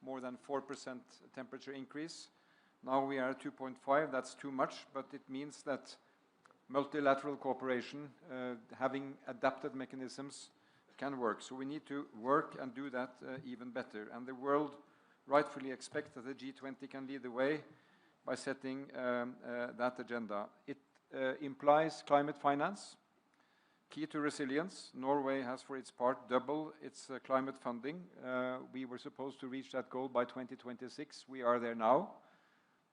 more than 4% temperature increase. Now we are at 2.5, that's too much, but it means that multilateral cooperation, having adapted mechanisms, can work. So we need to work and do that even better. And the world rightfully expects that the G20 can lead the way by setting that agenda. It implies climate finance, key to resilience. Norway has, for its part, double its climate funding. We were supposed to reach that goal by 2026. We are there now.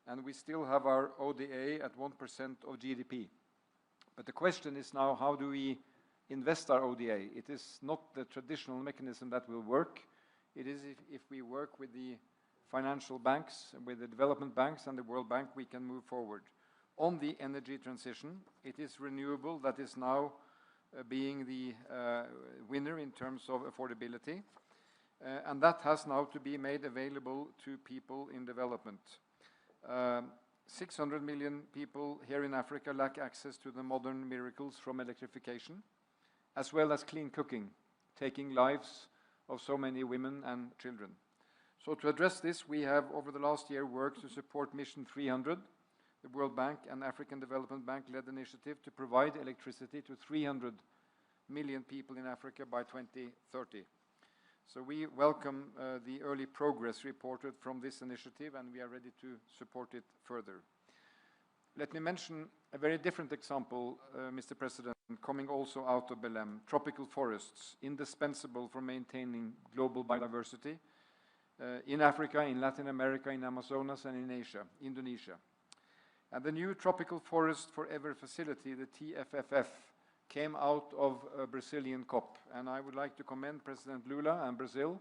And we still have our ODA at 1% of GDP. But the question is now, how do we invest our ODA? It is not the traditional mechanism that will work. It is if we work with the financial banks, with the development banks and the World Bank, we can move forward. On the energy transition, it is renewable that is now being the winner in terms of affordability, and that has now to be made available to people in development. 600 million people here in Africa lack access to the modern miracles from electrification, as well as clean cooking, taking lives of so many women and children. So to address this, we have over the last year worked to support Mission 300, the World Bank and African Development Bank-led initiative to provide electricity to 300 million people in Africa by 2030. So we welcome the early progress reported from this initiative, and we are ready to support it further. Let me mention a very different example, Mr. President, coming also out of Belém: tropical forests, indispensable for maintaining global biodiversity in Africa, in Latin America, in Amazonas, and in Asia, Indonesia. And the new Tropical Forest Forever facility, the TFFF, came out of a Brazilian COP. And I would like to commend President Lula and Brazil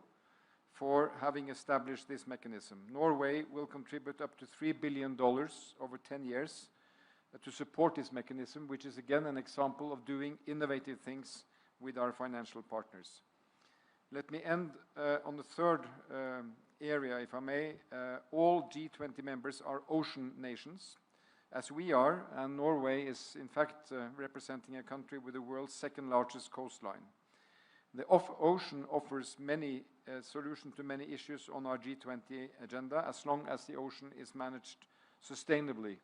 for having established this mechanism. Norway will contribute up to $3 billion over 10 years to support this mechanism, which is again an example of doing innovative things with our financial partners. Let me end on the third area, if I may. All G20 members are ocean nations, as we are, and Norway is in fact representing a country with the world's second largest coastline. The ocean offers many solutions to many issues on our G20 agenda, as long as the ocean is managed sustainably.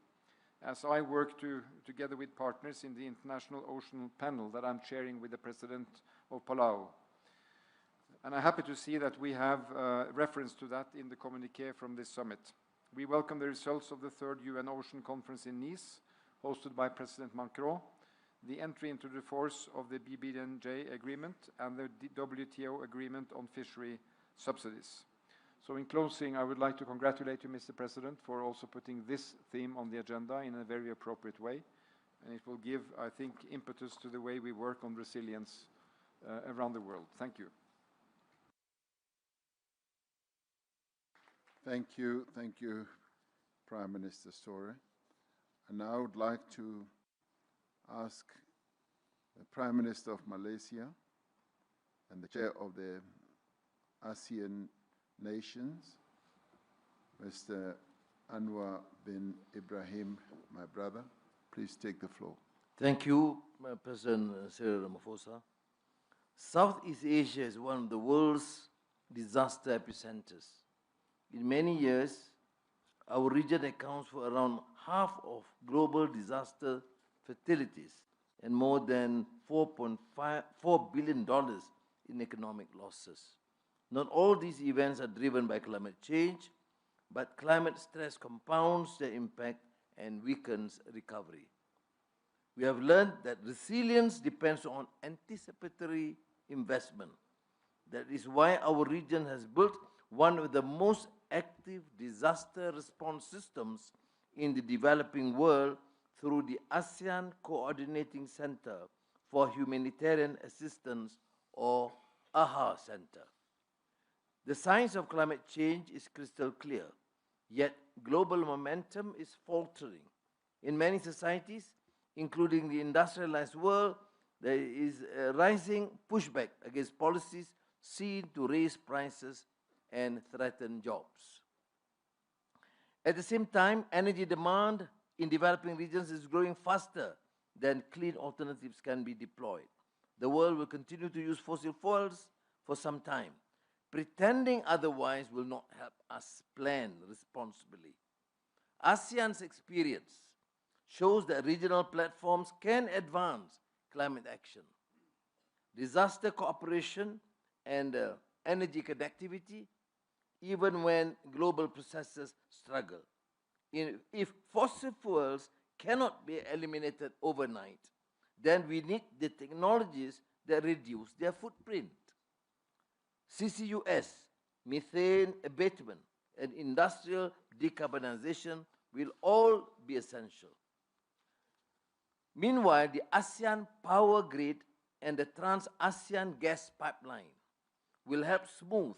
As I work together with partners in the International Ocean Panel that I'm chairing with the President of Palau. And I'm happy to see that we have reference to that in the communiqué from this summit. We welcome the results of the third UN Ocean Conference in Nice, hosted by President Macron, the entry into the force of the BBNJ agreement, and the WTO agreement on fishery subsidies. So in closing, I would like to congratulate you, Mr. President, for also putting this theme on the agenda in a very appropriate way. And it will give, I think, impetus to the way we work on resilience around the world. Thank you. Thank you, Prime Minister Store. And now I would like to ask the Prime Minister of Malaysia and the Chair of the ASEAN Nations, Mr. Anwar bin Ibrahim, my brother. Please take the floor. Thank you, President Cyril Ramaphosa. Southeast Asia is one of the world's disaster epicenters. In many years, our region accounts for around half of global disaster fatalities and more than $4 billion in economic losses. Not all these events are driven by climate change, but climate stress compounds their impact and weakens recovery. We have learned that resilience depends on anticipatory investment. That is why our region has built one of the most active disaster response systems in the developing world through the ASEAN Coordinating Center for Humanitarian Assistance, or AHA Center. The science of climate change is crystal clear, yet global momentum is faltering. In many societies, including the industrialized world, there is a rising pushback against policies seen to raise prices and threaten jobs. At the same time, energy demand in developing regions is growing faster than clean alternatives can be deployed. The world will continue to use fossil fuels for some time. Pretending otherwise will not help us plan responsibly. ASEAN's experience shows that regional platforms can advance climate action. Disaster cooperation and energy connectivity, even when global processes struggle. If fossil fuels cannot be eliminated overnight, then we need the technologies that reduce their footprint. CCUS, methane abatement, and industrial decarbonization will all be essential. Meanwhile, the ASEAN power grid and the Trans-ASEAN gas pipeline will help smooth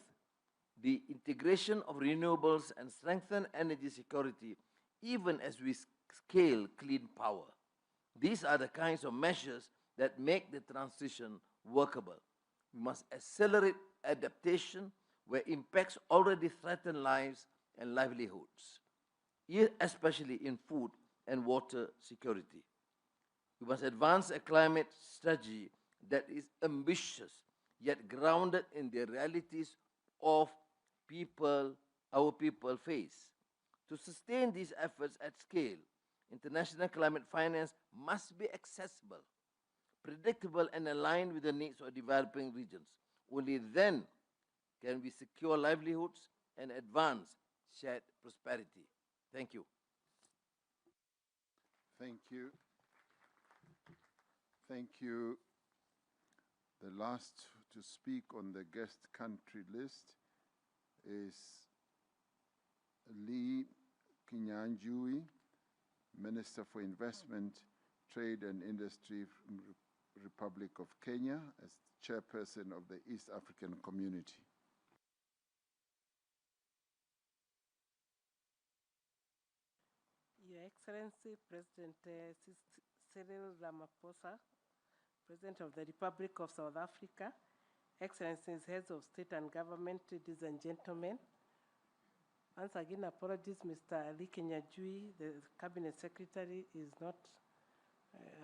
the integration of renewables and strengthen energy security, even as we scale clean power. These are the kinds of measures that make the transition workable. We must accelerate adaptation where impacts already threaten lives and livelihoods, especially in food and water security. We must advance a climate strategy that is ambitious, yet grounded in the realities of our people face. To sustain these efforts at scale, international climate finance must be accessible, predictable, and aligned with the needs of developing regions. Only then can we secure livelihoods and advance shared prosperity. Thank you. Thank you. Thank you. The last to speak on the guest country list is Lee Kinyanjui, Minister for Investment, Trade and Industry from Republic of Kenya, as chairperson of the East African Community. Your Excellency, President Cyril Ramaphosa, President of the Republic of South Africa, Excellencies, Heads of State and Government, ladies and gentlemen. Once again, apologies, Mr. Ali Kenyajui, the Cabinet Secretary, is not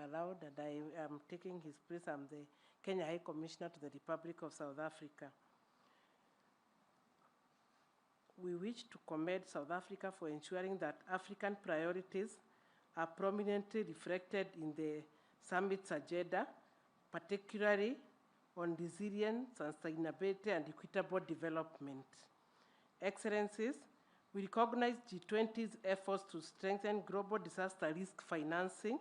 allowed, and I am taking his place. I'm the Kenya High Commissioner to the Republic of South Africa. We wish to commend South Africa for ensuring that African priorities are prominently reflected in the summit's agenda, particularly on resilience, sustainability, and equitable development. Excellencies, we recognize G20's efforts to strengthen global disaster risk financing,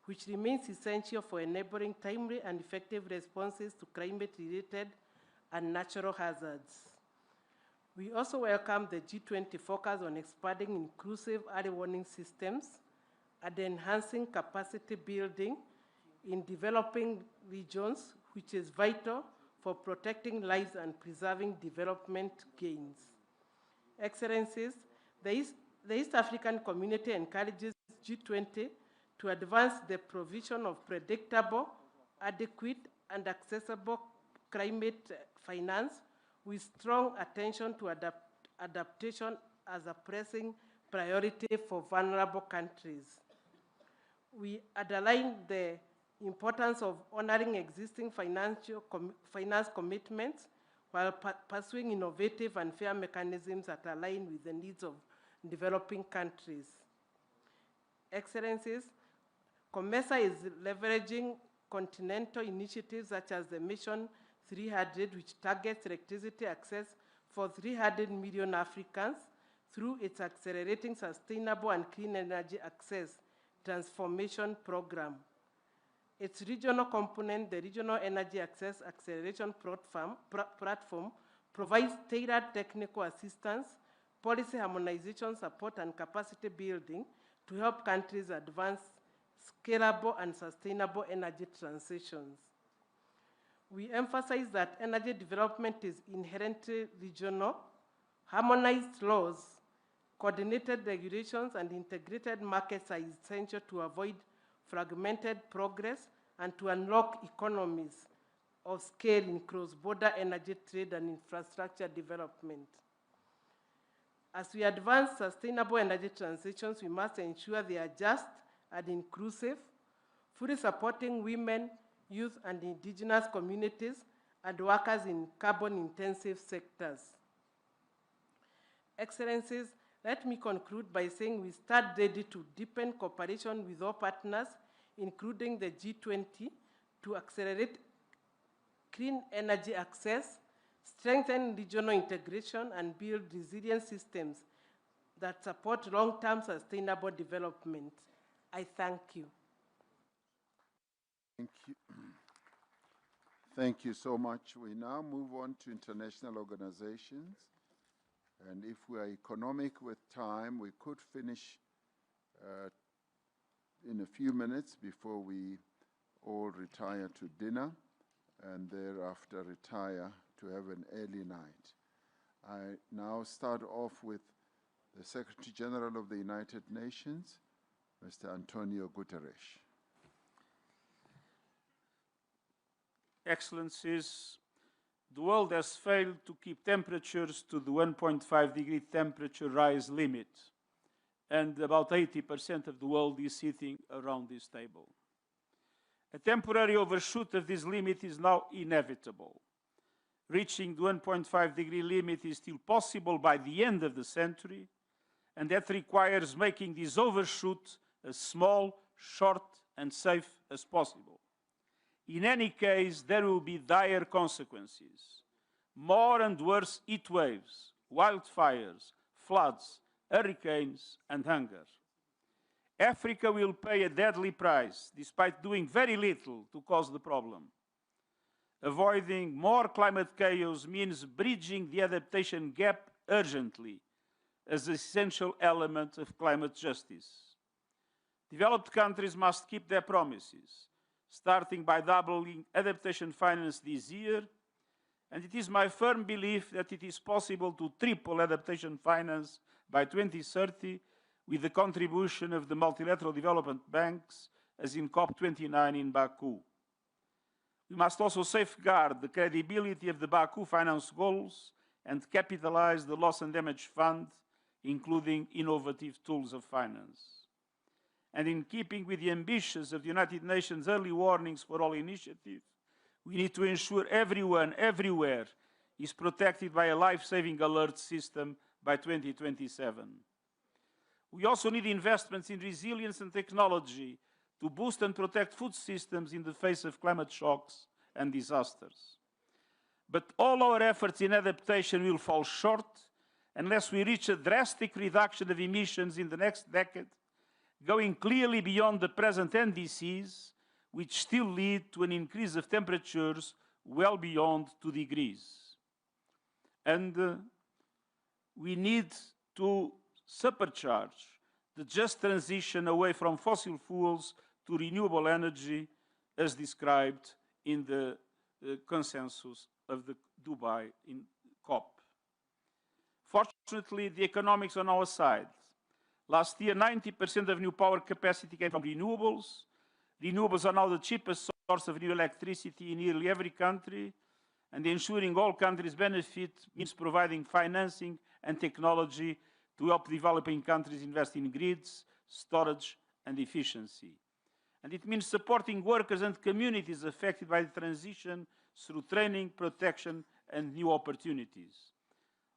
which remains essential for enabling timely and effective responses to climate-related and natural hazards. We also welcome the G20 focus on expanding inclusive early warning systems and enhancing capacity building in developing regions, which is vital for protecting lives and preserving development gains. Excellencies, the East African community encourages G20 to advance the provision of predictable, adequate, and accessible climate finance with strong attention to adaptation as a pressing priority for vulnerable countries. We underline the importance of honoring existing finance commitments while pursuing innovative and fair mechanisms that align with the needs of developing countries. Excellencies, COMESA is leveraging continental initiatives such as the Mission 300, which targets electricity access for 300 million Africans through its Accelerating Sustainable and Clean Energy Access Transformation Program. Its regional component, the Regional Energy Access Acceleration Platform, provides tailored technical assistance, policy harmonization support, and capacity building to help countries advance scalable and sustainable energy transitions. We emphasize that energy development is inherently regional. Harmonized laws, coordinated regulations, and integrated markets are essential to avoid fragmented progress and to unlock economies of scale in cross-border energy trade and infrastructure development. As we advance sustainable energy transitions, we must ensure they are just and inclusive, fully supporting women, youth, and indigenous communities and workers in carbon-intensive sectors. Excellencies, let me conclude by saying we stand ready to deepen cooperation with all partners, including the G20, to accelerate clean energy access, strengthen regional integration, and build resilient systems that support long-term sustainable development. I thank you. Thank you. Thank you so much. We now move on to international organizations. And if we are economic with time, we could finish in a few minutes before we all retire to dinner and thereafter retire to have an early night. I now start off with the Secretary General of the United Nations, Mr. Antonio Guterres. Excellencies, the world has failed to keep temperatures to the 1.5 degree temperature rise limit, and about 80% of the world is sitting around this table. A temporary overshoot of this limit is now inevitable. Reaching the 1.5 degree limit is still possible by the end of the century, and that requires making this overshoot as small, short, and safe as possible. In any case, there will be dire consequences. More and worse heat waves, wildfires, floods, hurricanes, and hunger. Africa will pay a deadly price, despite doing very little to cause the problem. Avoiding more climate chaos means bridging the adaptation gap urgently as an essential element of climate justice. Developed countries must keep their promises, starting by doubling adaptation finance this year, and it is my firm belief that it is possible to triple adaptation finance by 2030 with the contribution of the multilateral development banks, as in COP29 in Baku. We must also safeguard the credibility of the Baku finance goals and capitalize the loss and damage fund, including innovative tools of finance. And in keeping with the ambitions of the United Nations Early Warnings for All initiative, we need to ensure everyone, everywhere, is protected by a life-saving alert system by 2027. We also need investments in resilience and technology to boost and protect food systems in the face of climate shocks and disasters. But all our efforts in adaptation will fall short unless we reach a drastic reduction of emissions in the next decade, going clearly beyond the present NDCs, which still lead to an increase of temperatures well beyond 2 degrees. And we need to supercharge the just transition away from fossil fuels to renewable energy, as described in the consensus of the Dubai in COP. Fortunately, the economics on our side. Last year, 90% of new power capacity came from renewables. Renewables are now the cheapest source of new electricity in nearly every country, and ensuring all countries benefit means providing financing and technology to help developing countries invest in grids, storage, and efficiency. And it means supporting workers and communities affected by the transition through training, protection, and new opportunities.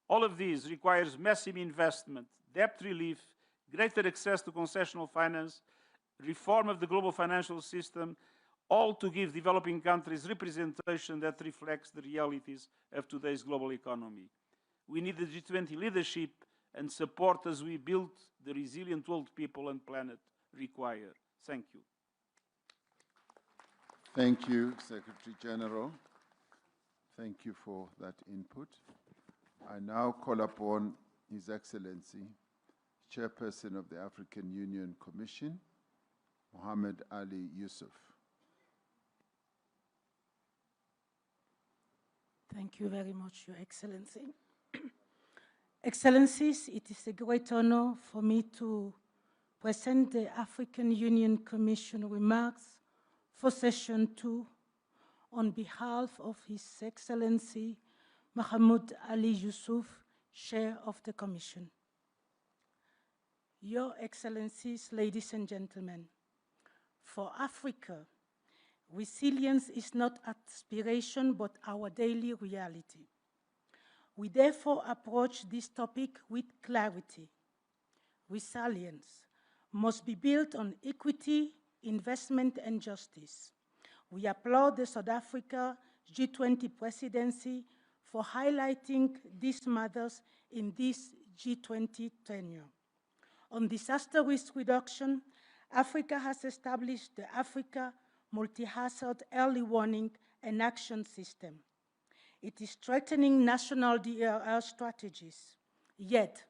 All of these requires massive investment, debt relief, greater access to concessional finance, reform of the global financial system, all to give developing countries representation that reflects the realities of today's global economy. We need the G20 leadership and support as we build the resilient world people and planet require. Thank you. Thank you, Secretary General. Thank you for that input. I now call upon His Excellency, Chairperson of the African Union Commission, Mohammed Ali Yusuf. Thank you very much, Your Excellency. Excellencies, it is a great honor for me to present the African Union Commission remarks for Session 2 on behalf of His Excellency Mohammed Ali Yusuf, Chair of the Commission. Your Excellencies, ladies and gentlemen, for Africa, resilience is not aspiration but our daily reality. We therefore approach this topic with clarity. Resilience must be built on equity, investment, and justice. We applaud the South Africa G20 presidency for highlighting these matters in this G20 tenure. On disaster risk reduction, Africa has established the Africa Multi-Hazard Early Warning and Action System. It is strengthening national DRR strategies. Yet,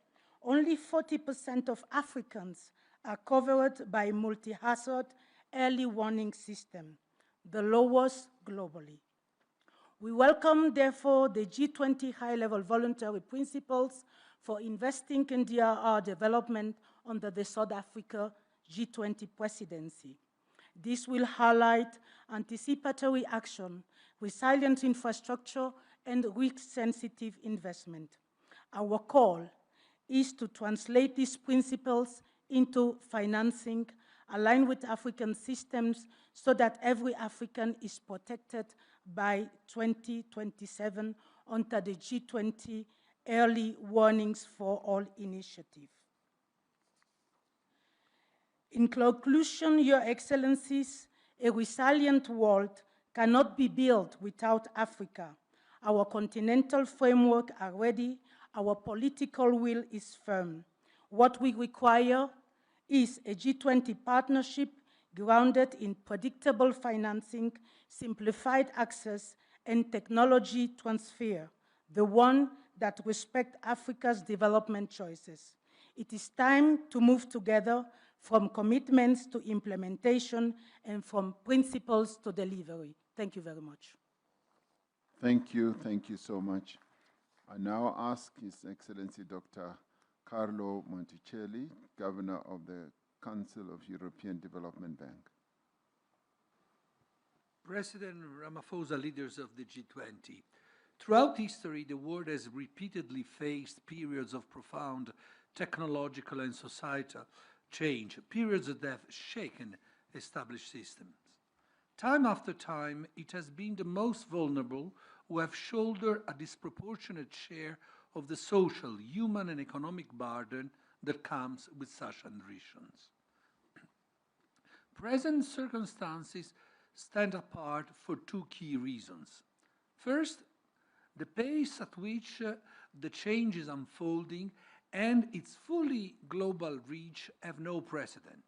only 40% of Africans are covered by multi-hazard early warning system, the lowest globally. We welcome, therefore, the G20 high-level voluntary principles for investing in DRR development under the South Africa G20 presidency. This will highlight anticipatory action, resilient infrastructure, and risk-sensitive investment. Our call is to translate these principles into financing aligned with African systems so that every African is protected by 2027 under the G20 Early Warnings for All initiative. In conclusion, Your Excellencies, a resilient world cannot be built without Africa. Our continental framework are ready, our political will is firm. What we require is a G20 partnership grounded in predictable financing, simplified access, and technology transfer, the one that respects Africa's development choices. It is time to move together from commitments to implementation and from principles to delivery. Thank you very much. Thank you so much. I now ask His Excellency Dr. Carlo Monticelli, Governor of the Council of European Development Bank. President Ramaphosa, leaders of the G20. Throughout history, the world has repeatedly faced periods of profound technological and societal change, periods that have shaken established systems. Time after time, it has been the most vulnerable who have shouldered a disproportionate share of the social, human, and economic burden that comes with such transitions. Present circumstances stand apart for two key reasons. First, the pace at which the change is unfolding and its fully global reach have no precedent.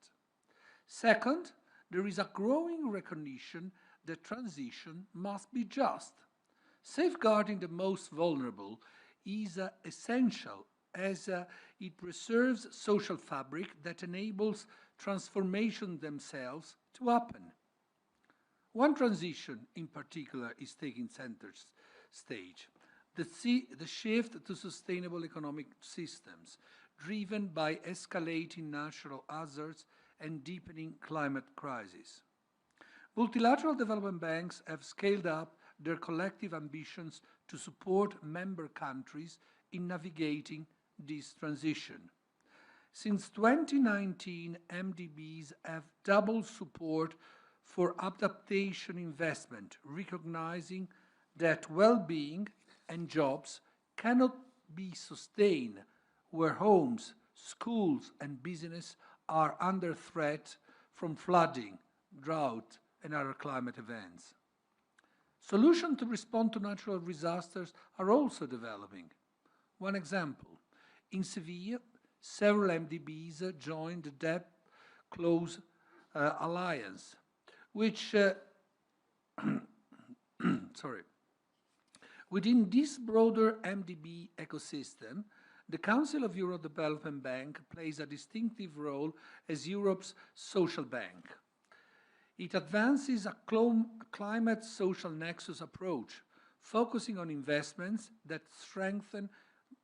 Second, there is a growing recognition that transition must be just. Safeguarding the most vulnerable is essential as it preserves social fabric that enables transformation themselves to happen. One transition in particular is taking center stage, the shift to sustainable economic systems driven by escalating natural hazards and deepening climate crisis. Multilateral development banks have scaled up their collective ambitions to support member countries in navigating this transition. Since 2019, MDBs have doubled support for adaptation investment, recognizing that well-being and jobs cannot be sustained where homes, schools, and business are under threat from flooding, drought, and other climate events. Solutions to respond to natural disasters are also developing. One example, in Seville, several MDBs joined the Debt Close Alliance, which, Within this broader MDB ecosystem, the Council of Europe Development Bank plays a distinctive role as Europe's social bank. It advances a climate social nexus approach, focusing on investments that strengthen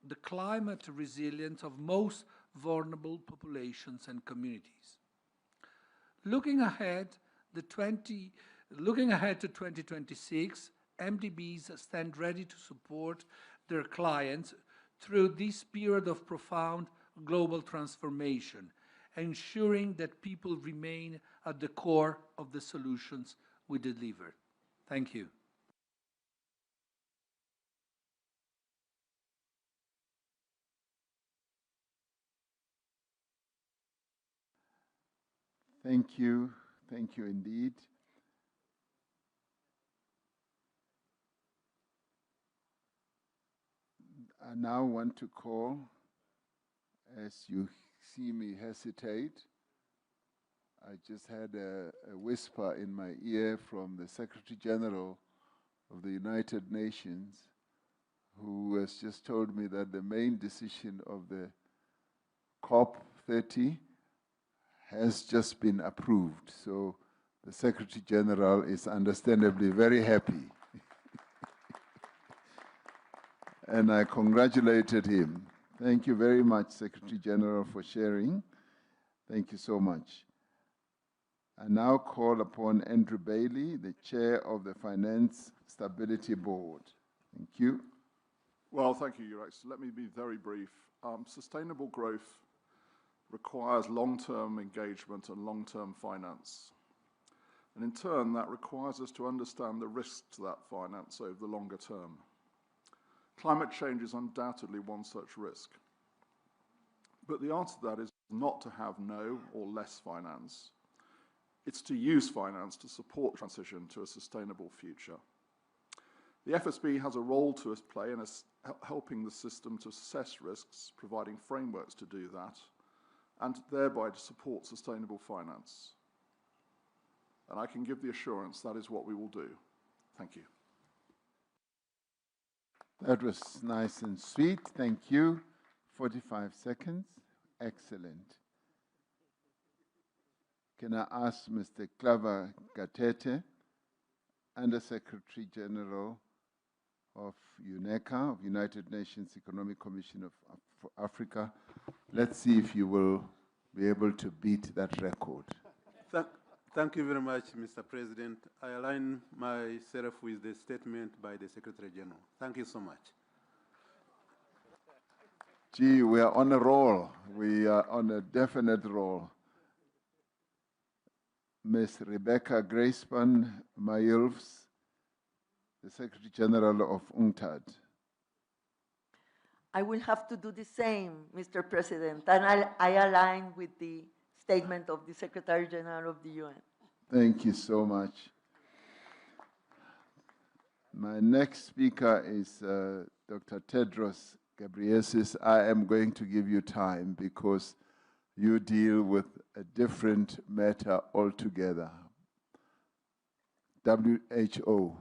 the climate resilience of most vulnerable populations and communities. Looking ahead to 2026, MDBs stand ready to support their clients through this period of profound global transformation, ensuring that people remain at the core of the solutions we deliver. Thank you. Thank you indeed. I now want to call, as you see me hesitate, I just had a whisper in my ear from the Secretary General of the United Nations, who has just told me that the main decision of the COP30 has just been approved. So the Secretary General is understandably very happy. and I congratulated him. Thank you very much, Secretary General, for sharing. Thank you so much. I now call upon Andrew Bailey, the Chair of the Finance Stability Board. Thank you. Well, thank you, Your Excellency. Let me be very brief. Sustainable growth requires long-term engagement and long-term finance. And in turn, that requires us to understand the risks to that finance over the longer term. Climate change is undoubtedly one such risk. But the answer to that is not to have no or less finance. It's to use finance to support the transition to a sustainable future. The FSB has a role to play in helping the system to assess risks, providing frameworks to do that, and thereby to support sustainable finance. And I can give the assurance that is what we will do. Thank you. That was nice and sweet. Thank you. 45 seconds. Excellent. Can I ask Mr. Clava Gatete, Under-Secretary General of UNECA, of United Nations Economic Commission for Africa. Let's see if you will be able to beat that record. Thank you very much, Mr. President. I align myself with the statement by the Secretary General. Thank you so much. Gee, we are on a roll. We are on a definite roll. Ms. Rebecca Gracepan Mayulfs, the Secretary General of UNCTAD. I will have to do the same, Mr. President, and I align with the statement of the Secretary General of the UN. Thank you so much. My next speaker is Dr. Tedros Ghebreyesus. I am going to give you time because you deal with a different matter altogether. WHO.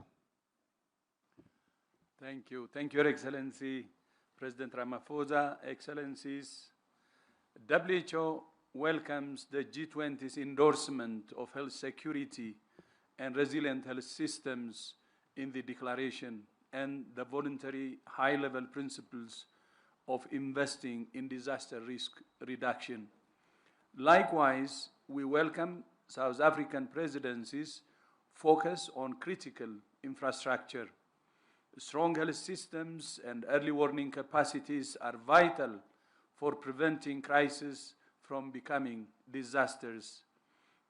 Thank you. Thank you, Your Excellency, President Ramaphosa, Excellencies. WHO welcomes the G20's endorsement of health security and resilient health systems in the declaration and the voluntary high-level principles of investing in disaster risk reduction. Likewise, we welcome South African presidency's focus on critical infrastructure. Strong health systems and early warning capacities are vital for preventing crises from becoming disasters.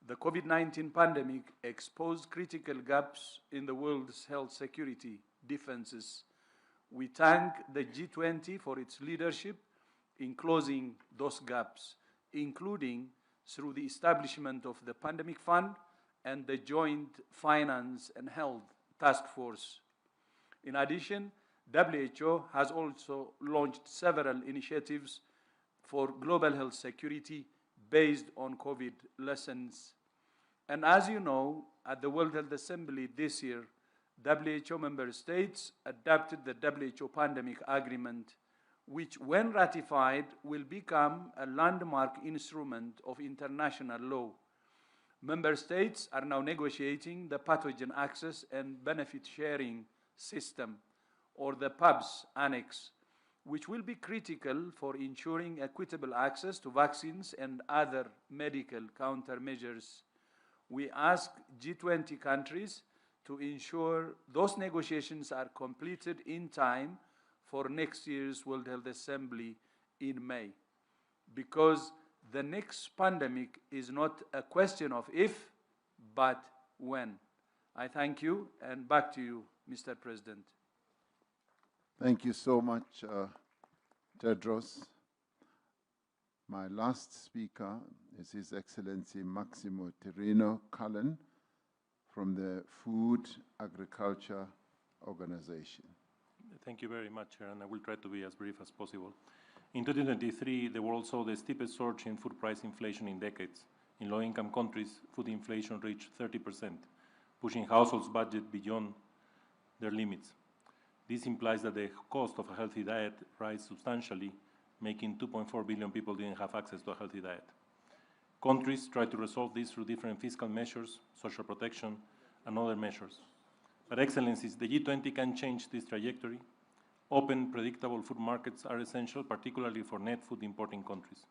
The COVID-19 pandemic exposed critical gaps in the world's health security defenses. We thank the G20 for its leadership in closing those gaps, including through the establishment of the Pandemic Fund and the Joint Finance and Health Task Force. In addition, WHO has also launched several initiatives for global health security based on COVID lessons. And as you know, at the World Health Assembly this year, WHO member states adopted the WHO Pandemic Agreement, which, when ratified, will become a landmark instrument of international law. Member states are now negotiating the Pathogen Access and Benefit Sharing System, or the PABS Annex, which will be critical for ensuring equitable access to vaccines and other medical countermeasures. We ask G20 countries to ensure those negotiations are completed in time for next year's World Health Assembly in May, because the next pandemic is not a question of if, but when. I thank you, and back to you, Mr. President. Thank you so much, Tedros. My last speaker is His Excellency Maximo Terino Cullen from the Food Agriculture Organization. Thank you very much, Chair, and I will try to be as brief as possible. In 2023, the world saw the steepest surge in food price inflation in decades. In low-income countries, food inflation reached 30%, pushing households' budget beyond their limits. This implies that the cost of a healthy diet rise substantially, making 2.4 billion people didn't have access to a healthy diet. Countries try to resolve this through different fiscal measures, social protection, and other measures. But Excellencies, the G20 can change this trajectory. Open, predictable food markets are essential, particularly for net food importing countries.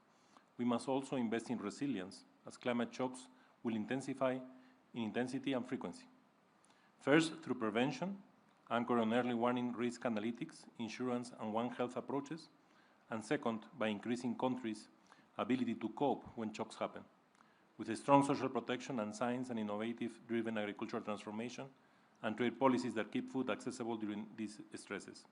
We must also invest in resilience, as climate shocks will intensify in intensity and frequency. First, through prevention, anchored on early warning risk analytics, insurance, and One Health approaches, and second, by increasing countries' ability to cope when shocks happen, with a strong social protection and science and innovative-driven agricultural transformation and trade policies that keep food accessible during these stresses.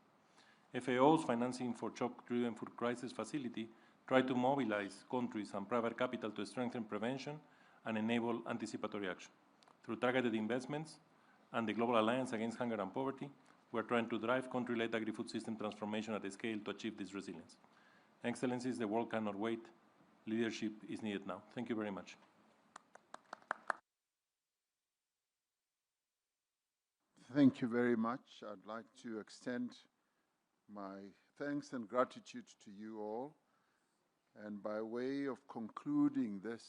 FAO's Financing for Shock-Driven Food Crisis facility tried to mobilize countries and private capital to strengthen prevention and enable anticipatory action. Through targeted investments and the Global Alliance Against Hunger and Poverty, we're trying to drive country-led agri-food system transformation at a scale to achieve this resilience. Excellencies, the world cannot wait. Leadership is needed now. Thank you very much. Thank you very much. I'd like to extend my thanks and gratitude to you all. And by way of concluding this,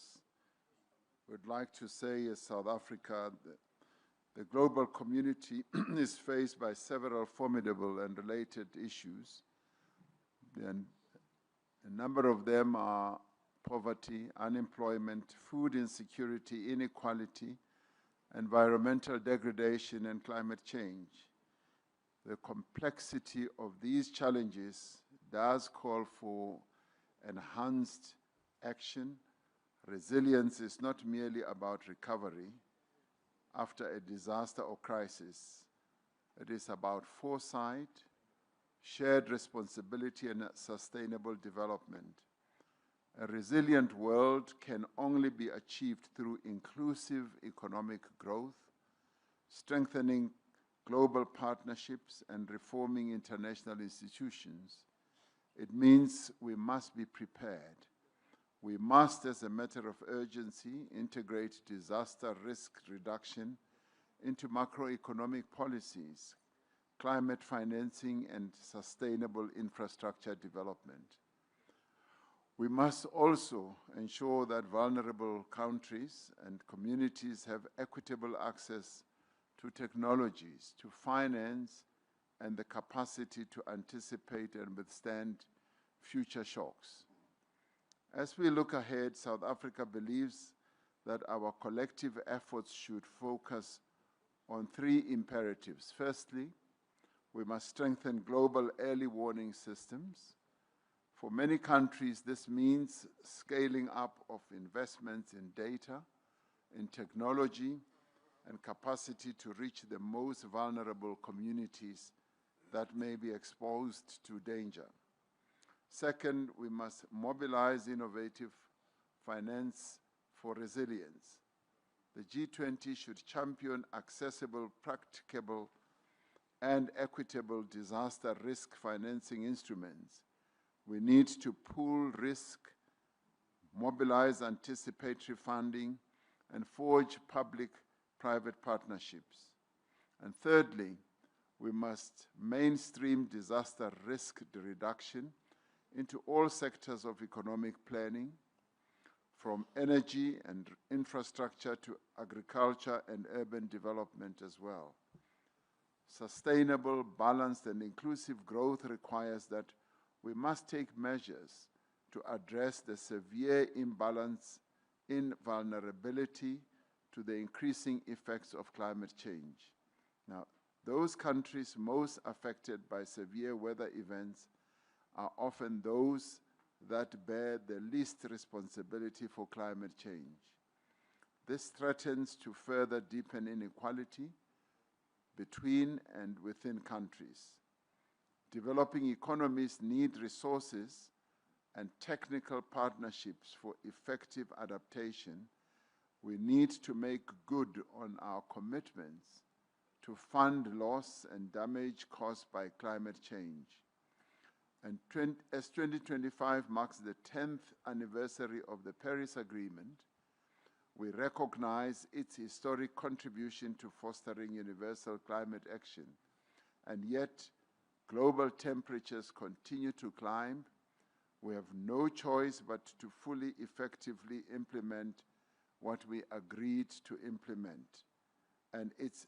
we'd like to say as South Africa, the global community is faced by several formidable and related issues. And a number of them are poverty, unemployment, food insecurity, inequality, environmental degradation, and climate change. The complexity of these challenges does call for enhanced action. Resilience is not merely about recovery after a disaster or crisis. It is about foresight, shared responsibility, and sustainable development. A resilient world can only be achieved through inclusive economic growth, strengthening global partnerships, and reforming international institutions. It means we must be prepared. We must, as a matter of urgency, integrate disaster risk reduction into macroeconomic policies, climate financing, and sustainable infrastructure development. We must also ensure that vulnerable countries and communities have equitable access to technologies, to finance, and the capacity to anticipate and withstand future shocks. As we look ahead, South Africa believes that our collective efforts should focus on three imperatives. Firstly, we must strengthen global early warning systems. For many countries, this means scaling up of investments in data, in technology, and capacity to reach the most vulnerable communities that may be exposed to danger. Second, we must mobilize innovative finance for resilience. The G20 should champion accessible, practicable, and equitable disaster risk financing instruments. We need to pool risk, mobilize anticipatory funding, and forge public-private partnerships. And thirdly, we must mainstream disaster risk reduction into all sectors of economic planning, from energy and infrastructure to agriculture and urban development as well. Sustainable, balanced, and inclusive growth requires that we must take measures to address the severe imbalance in vulnerability to the increasing effects of climate change. Now, those countries most affected by severe weather events are often those that bear the least responsibility for climate change. This threatens to further deepen inequality between and within countries. Developing economies need resources and technical partnerships for effective adaptation. We need to make good on our commitments to fund loss and damage caused by climate change. And as 2025 marks the 10th anniversary of the Paris Agreement, we recognize its historic contribution to fostering universal climate action. And yet, global temperatures continue to climb. We have no choice but to fully effectively implement what we agreed to implement, and its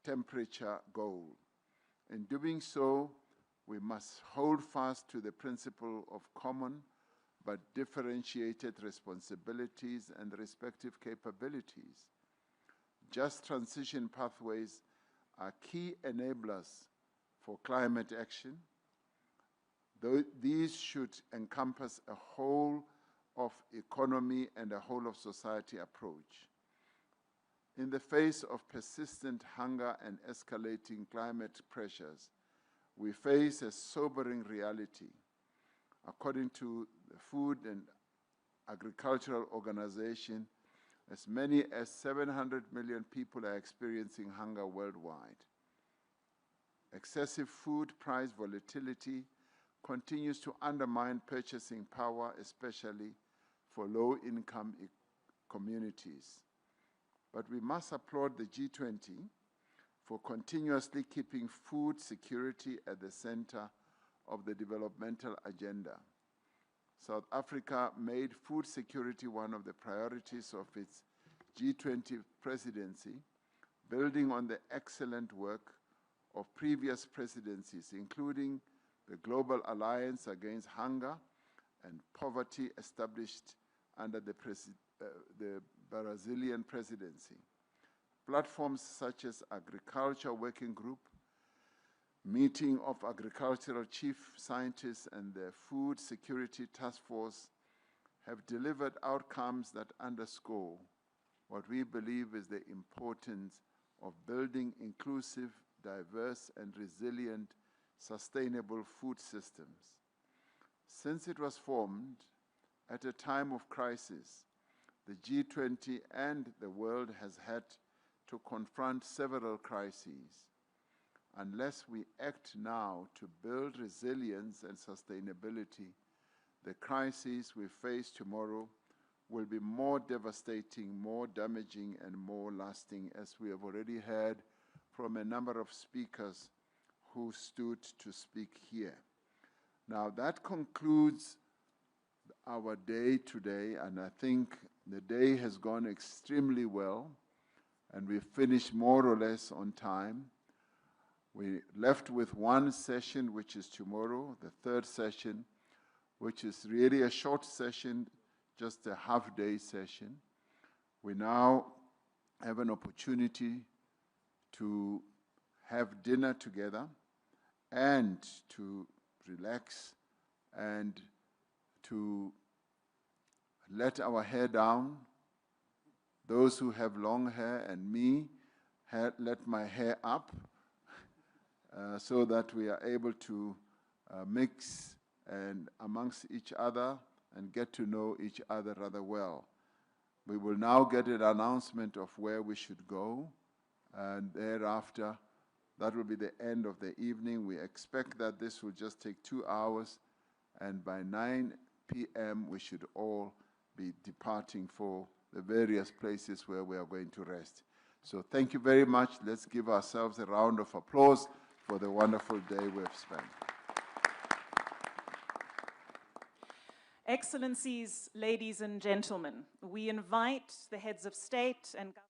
temperature goal. In doing so, We must hold fast to the principle of common but differentiated responsibilities and respective capabilities. Just transition pathways are key enablers for climate action. These should encompass a whole of economy and a whole of society approach. In the face of persistent hunger and escalating climate pressures, we face a sobering reality. According to the Food and Agricultural Organization, as many as 700 million people are experiencing hunger worldwide. Excessive food price volatility continues to undermine purchasing power, especially for low-income communities. But we must applaud the G20 for continuously keeping food security at the center of the developmental agenda. South Africa made food security one of the priorities of its G20 presidency, building on the excellent work of previous presidencies, including the Global Alliance Against Hunger and Poverty established under the Brazilian presidency. Platforms such as Agriculture Working Group, Meeting of Agricultural Chief Scientists, and the Food Security Task Force have delivered outcomes that underscore what we believe is the importance of building inclusive, diverse, and resilient, sustainable food systems. Since it was formed at a time of crisis, the G20 and the world has had to confront several crises. Unless we act now to build resilience and sustainability, the crises we face tomorrow will be more devastating, more damaging, and more lasting, as we have already heard from a number of speakers who stood to speak here. Now, that concludes our day today, and I think the day has gone extremely well, and we finished more or less on time. We left with one session, which is tomorrow, the third session, which is really a short session, just a half-day session. We now have an opportunity to have dinner together and to relax and to let our hair down. Those who have long hair and me, let my hair up so that we are able to mix and amongst each other and get to know each other rather well. We will now get an announcement of where we should go, and thereafter, that will be the end of the evening. We expect that this will just take 2 hours, and by 9 p.m. we should all be departing for the various places where we are going to rest. So thank you very much. Let's give ourselves a round of applause for the wonderful day we have spent. Excellencies, ladies and gentlemen, we invite the heads of state and government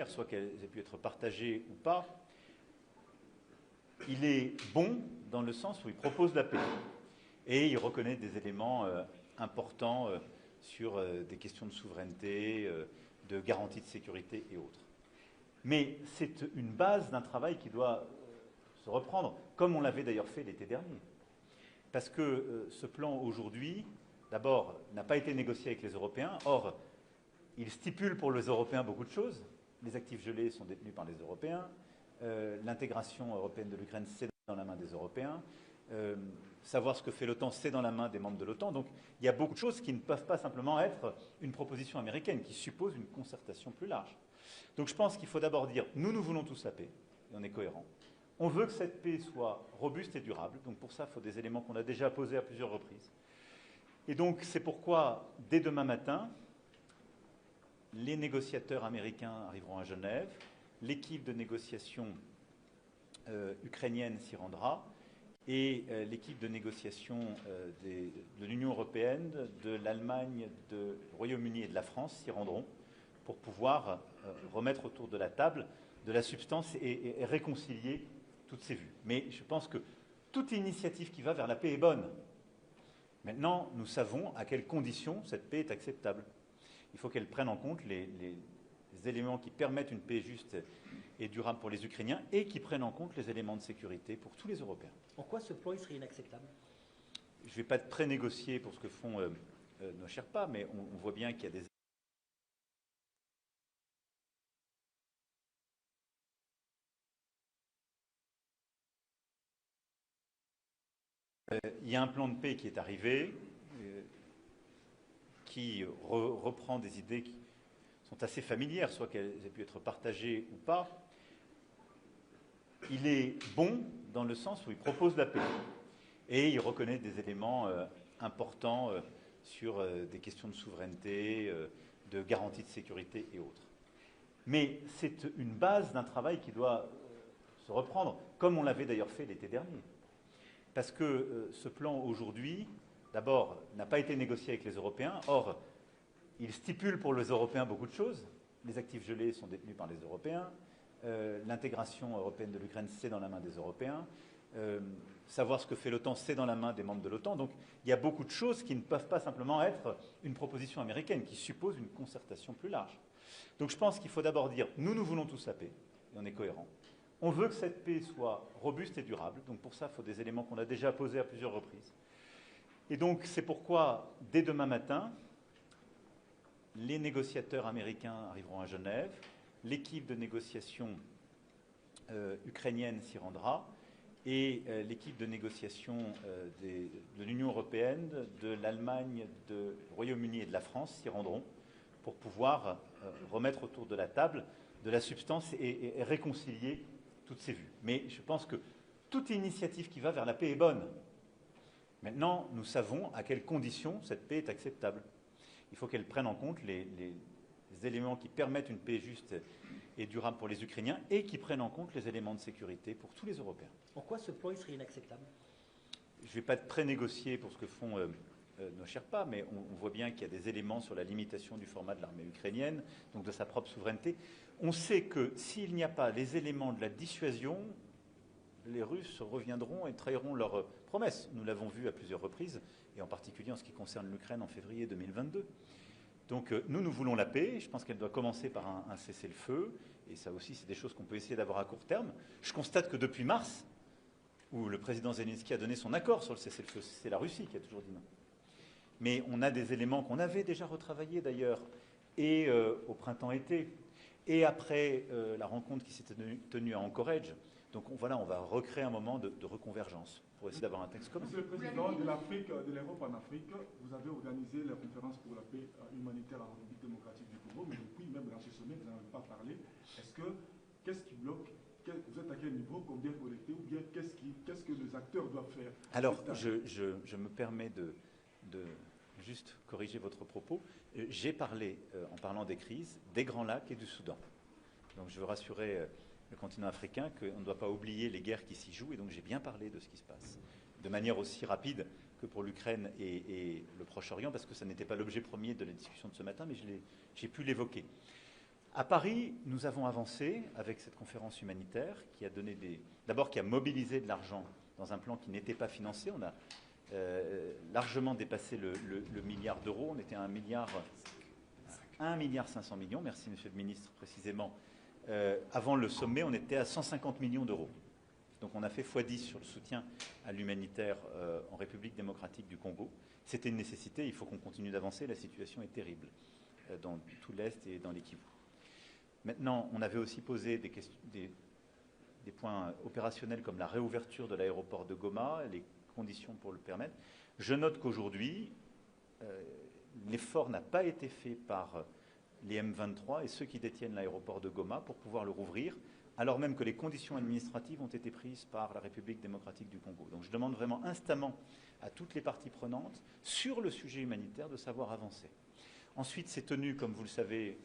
soit qu'elles aient pu être partagées ou pas, il est bon dans le sens où il propose la paix. Et il reconnaît des éléments importants sur des questions de souveraineté, de garantie de sécurité et autres. Mais c'est une base d'un travail qui doit se reprendre, comme on l'avait d'ailleurs fait l'été dernier. Parce que ce plan aujourd'hui, d'abord, n'a pas été négocié avec les Européens. Or, il stipule pour les Européens beaucoup de choses. Les actifs gelés sont détenus par les Européens. L'intégration européenne de l'Ukraine, c'est dans la main des Européens. Savoir ce que fait l'OTAN, c'est dans la main des membres de l'OTAN. Donc, il y a beaucoup de choses qui ne peuvent pas simplement être une proposition américaine, qui suppose une concertation plus large. Donc, je pense qu'il faut d'abord dire, nous voulons tous la paix, et on est cohérent. On veut que cette paix soit robuste et durable. Donc, pour ça, il faut des éléments qu'on a déjà posés à plusieurs reprises. Et donc, c'est pourquoi, dès demain matin, les négociateurs américains arriveront à Genève, l'équipe de négociation ukrainienne s'y rendra, et l'équipe de négociation de l'Union européenne, de l'Allemagne, du Royaume-Uni et de la France s'y rendront pour pouvoir remettre autour de la table de la substance et réconcilier toutes ces vues. Mais je pense que toute initiative qui va vers la paix est bonne. Maintenant, nous savons à quelles conditions cette paix est acceptable. Il faut qu'elle prenne en compte les éléments qui permettent une paix juste et durable pour les Ukrainiens et qui prennent en compte les éléments de sécurité pour tous les Européens. En quoi ce plan il serait inacceptable? Je ne vais pas pré-négocier pour ce que font nos Sherpas, mais on voit bien qu'il y a des... Il y a un plan de paix qui est arrivé, qui reprend des idées qui sont assez familières, soit qu'elles aient pu être partagées ou pas. Il est bon dans le sens où il propose la paix. Et il reconnaît des éléments importants sur des questions de souveraineté, de garantie de sécurité et autres. Mais c'est une base d'un travail qui doit se reprendre, comme on l'avait d'ailleurs fait l'été dernier. Parce que ce plan aujourd'hui, d'abord, n'a pas été négocié avec les Européens. Or, il stipule pour les Européens beaucoup de choses. Les actifs gelés sont détenus par les Européens. L'intégration européenne de l'Ukraine, c'est dans la main des Européens. Savoir ce que fait l'OTAN, c'est dans la main des membres de l'OTAN. Donc, il y a beaucoup de choses qui ne peuvent pas simplement être une proposition américaine, qui suppose une concertation plus large. Donc, je pense qu'il faut d'abord dire, nous voulons tous la paix, et on est cohérent. On veut que cette paix soit robuste et durable. Donc, pour ça, il faut des éléments qu'on a déjà posés à plusieurs reprises. Et donc, c'est pourquoi, dès demain matin, les négociateurs américains arriveront à Genève, l'équipe de négociation ukrainienne s'y rendra, et l'équipe de négociation de l'Union européenne, de l'Allemagne, du Royaume-Uni et de la France s'y rendront pour pouvoir remettre autour de la table de la substance et réconcilier toutes ces vues. Mais je pense que toute initiative qui va vers la paix est bonne. Maintenant, nous savons à quelles conditions cette paix est acceptable. Il faut qu'elle prenne en compte les éléments qui permettent une paix juste et durable pour les Ukrainiens et qui prennent en compte les éléments de sécurité pour tous les Européens. En quoi ce plan il serait inacceptable? Je ne vais pas pré-négocier pour ce que font nos Sherpas, mais on voit bien qu'il y a des éléments sur la limitation du format de l'armée ukrainienne, donc de sa propre souveraineté. On sait que s'il n'y a pas les éléments de la dissuasion, les Russes reviendront et trahiront leurs promesses. Nous l'avons vu à plusieurs reprises, et en particulier en ce qui concerne l'Ukraine en février 2022. Donc nous voulons la paix. Je pense qu'elle doit commencer par un cessez-le-feu, et ça aussi, c'est des choses qu'on peut essayer d'avoir à court terme. Je constate que depuis mars, où le président Zelensky a donné son accord sur le cessez-le-feu, c'est la Russie qui a toujours dit non. Mais on a des éléments qu'on avait déjà retravaillés d'ailleurs, et au printemps-été, et après la rencontre qui s'était tenue à Anchorage. Donc voilà, on va recréer un moment de reconvergence pour essayer d'avoir un texte commun. Monsieur le Président, de l'Afrique, de l'Europe en Afrique, vous avez organisé la conférence pour la paix humanitaire en République démocratique du Congo, mais depuis même dans ce sommet, vous n'en avez pas parlé. Qu'est-ce qui bloque? Vous êtes à quel niveau? Combien collecté? Ou bien qu'est-ce que les acteurs doivent faire? Alors, je me permets de juste corriger votre propos. J'ai parlé, en parlant des crises, des Grands Lacs et du Soudan. Donc je veux rassurer le continent africain qu'on ne doit pas oublier les guerres qui s'y jouent, et donc j'ai bien parlé de ce qui se passe, de manière aussi rapide que pour l'Ukraine et le Proche-Orient, parce que ça n'était pas l'objet premier de la discussion de ce matin, mais j'ai pu l'évoquer. À Paris, nous avons avancé avec cette conférence humanitaire qui a donné d'abord qui a mobilisé de l'argent dans un plan qui n'était pas financé. On a largement dépassé le milliard d'euros. On était à 1,5 milliard, merci Monsieur le Ministre, précisément. Avant le sommet, on était à 150 millions d'euros. Donc on a fait x10 sur le soutien à l'humanitaire en République démocratique du Congo. C'était une nécessité, il faut qu'on continue d'avancer, la situation est terrible dans tout l'Est et dans les Kivu. Maintenant, on avait aussi posé des points opérationnels comme la réouverture de l'aéroport de Goma, les conditions pour le permettre. Je note qu'aujourd'hui, l'effort n'a pas été fait par les M23 et ceux qui détiennent l'aéroport de Goma pour pouvoir le rouvrir, alors même que les conditions administratives ont été prises par la République démocratique du Congo. Donc je demande vraiment instamment à toutes les parties prenantes, sur le sujet humanitaire, de savoir avancer. Ensuite, s'est tenue, comme vous le savez,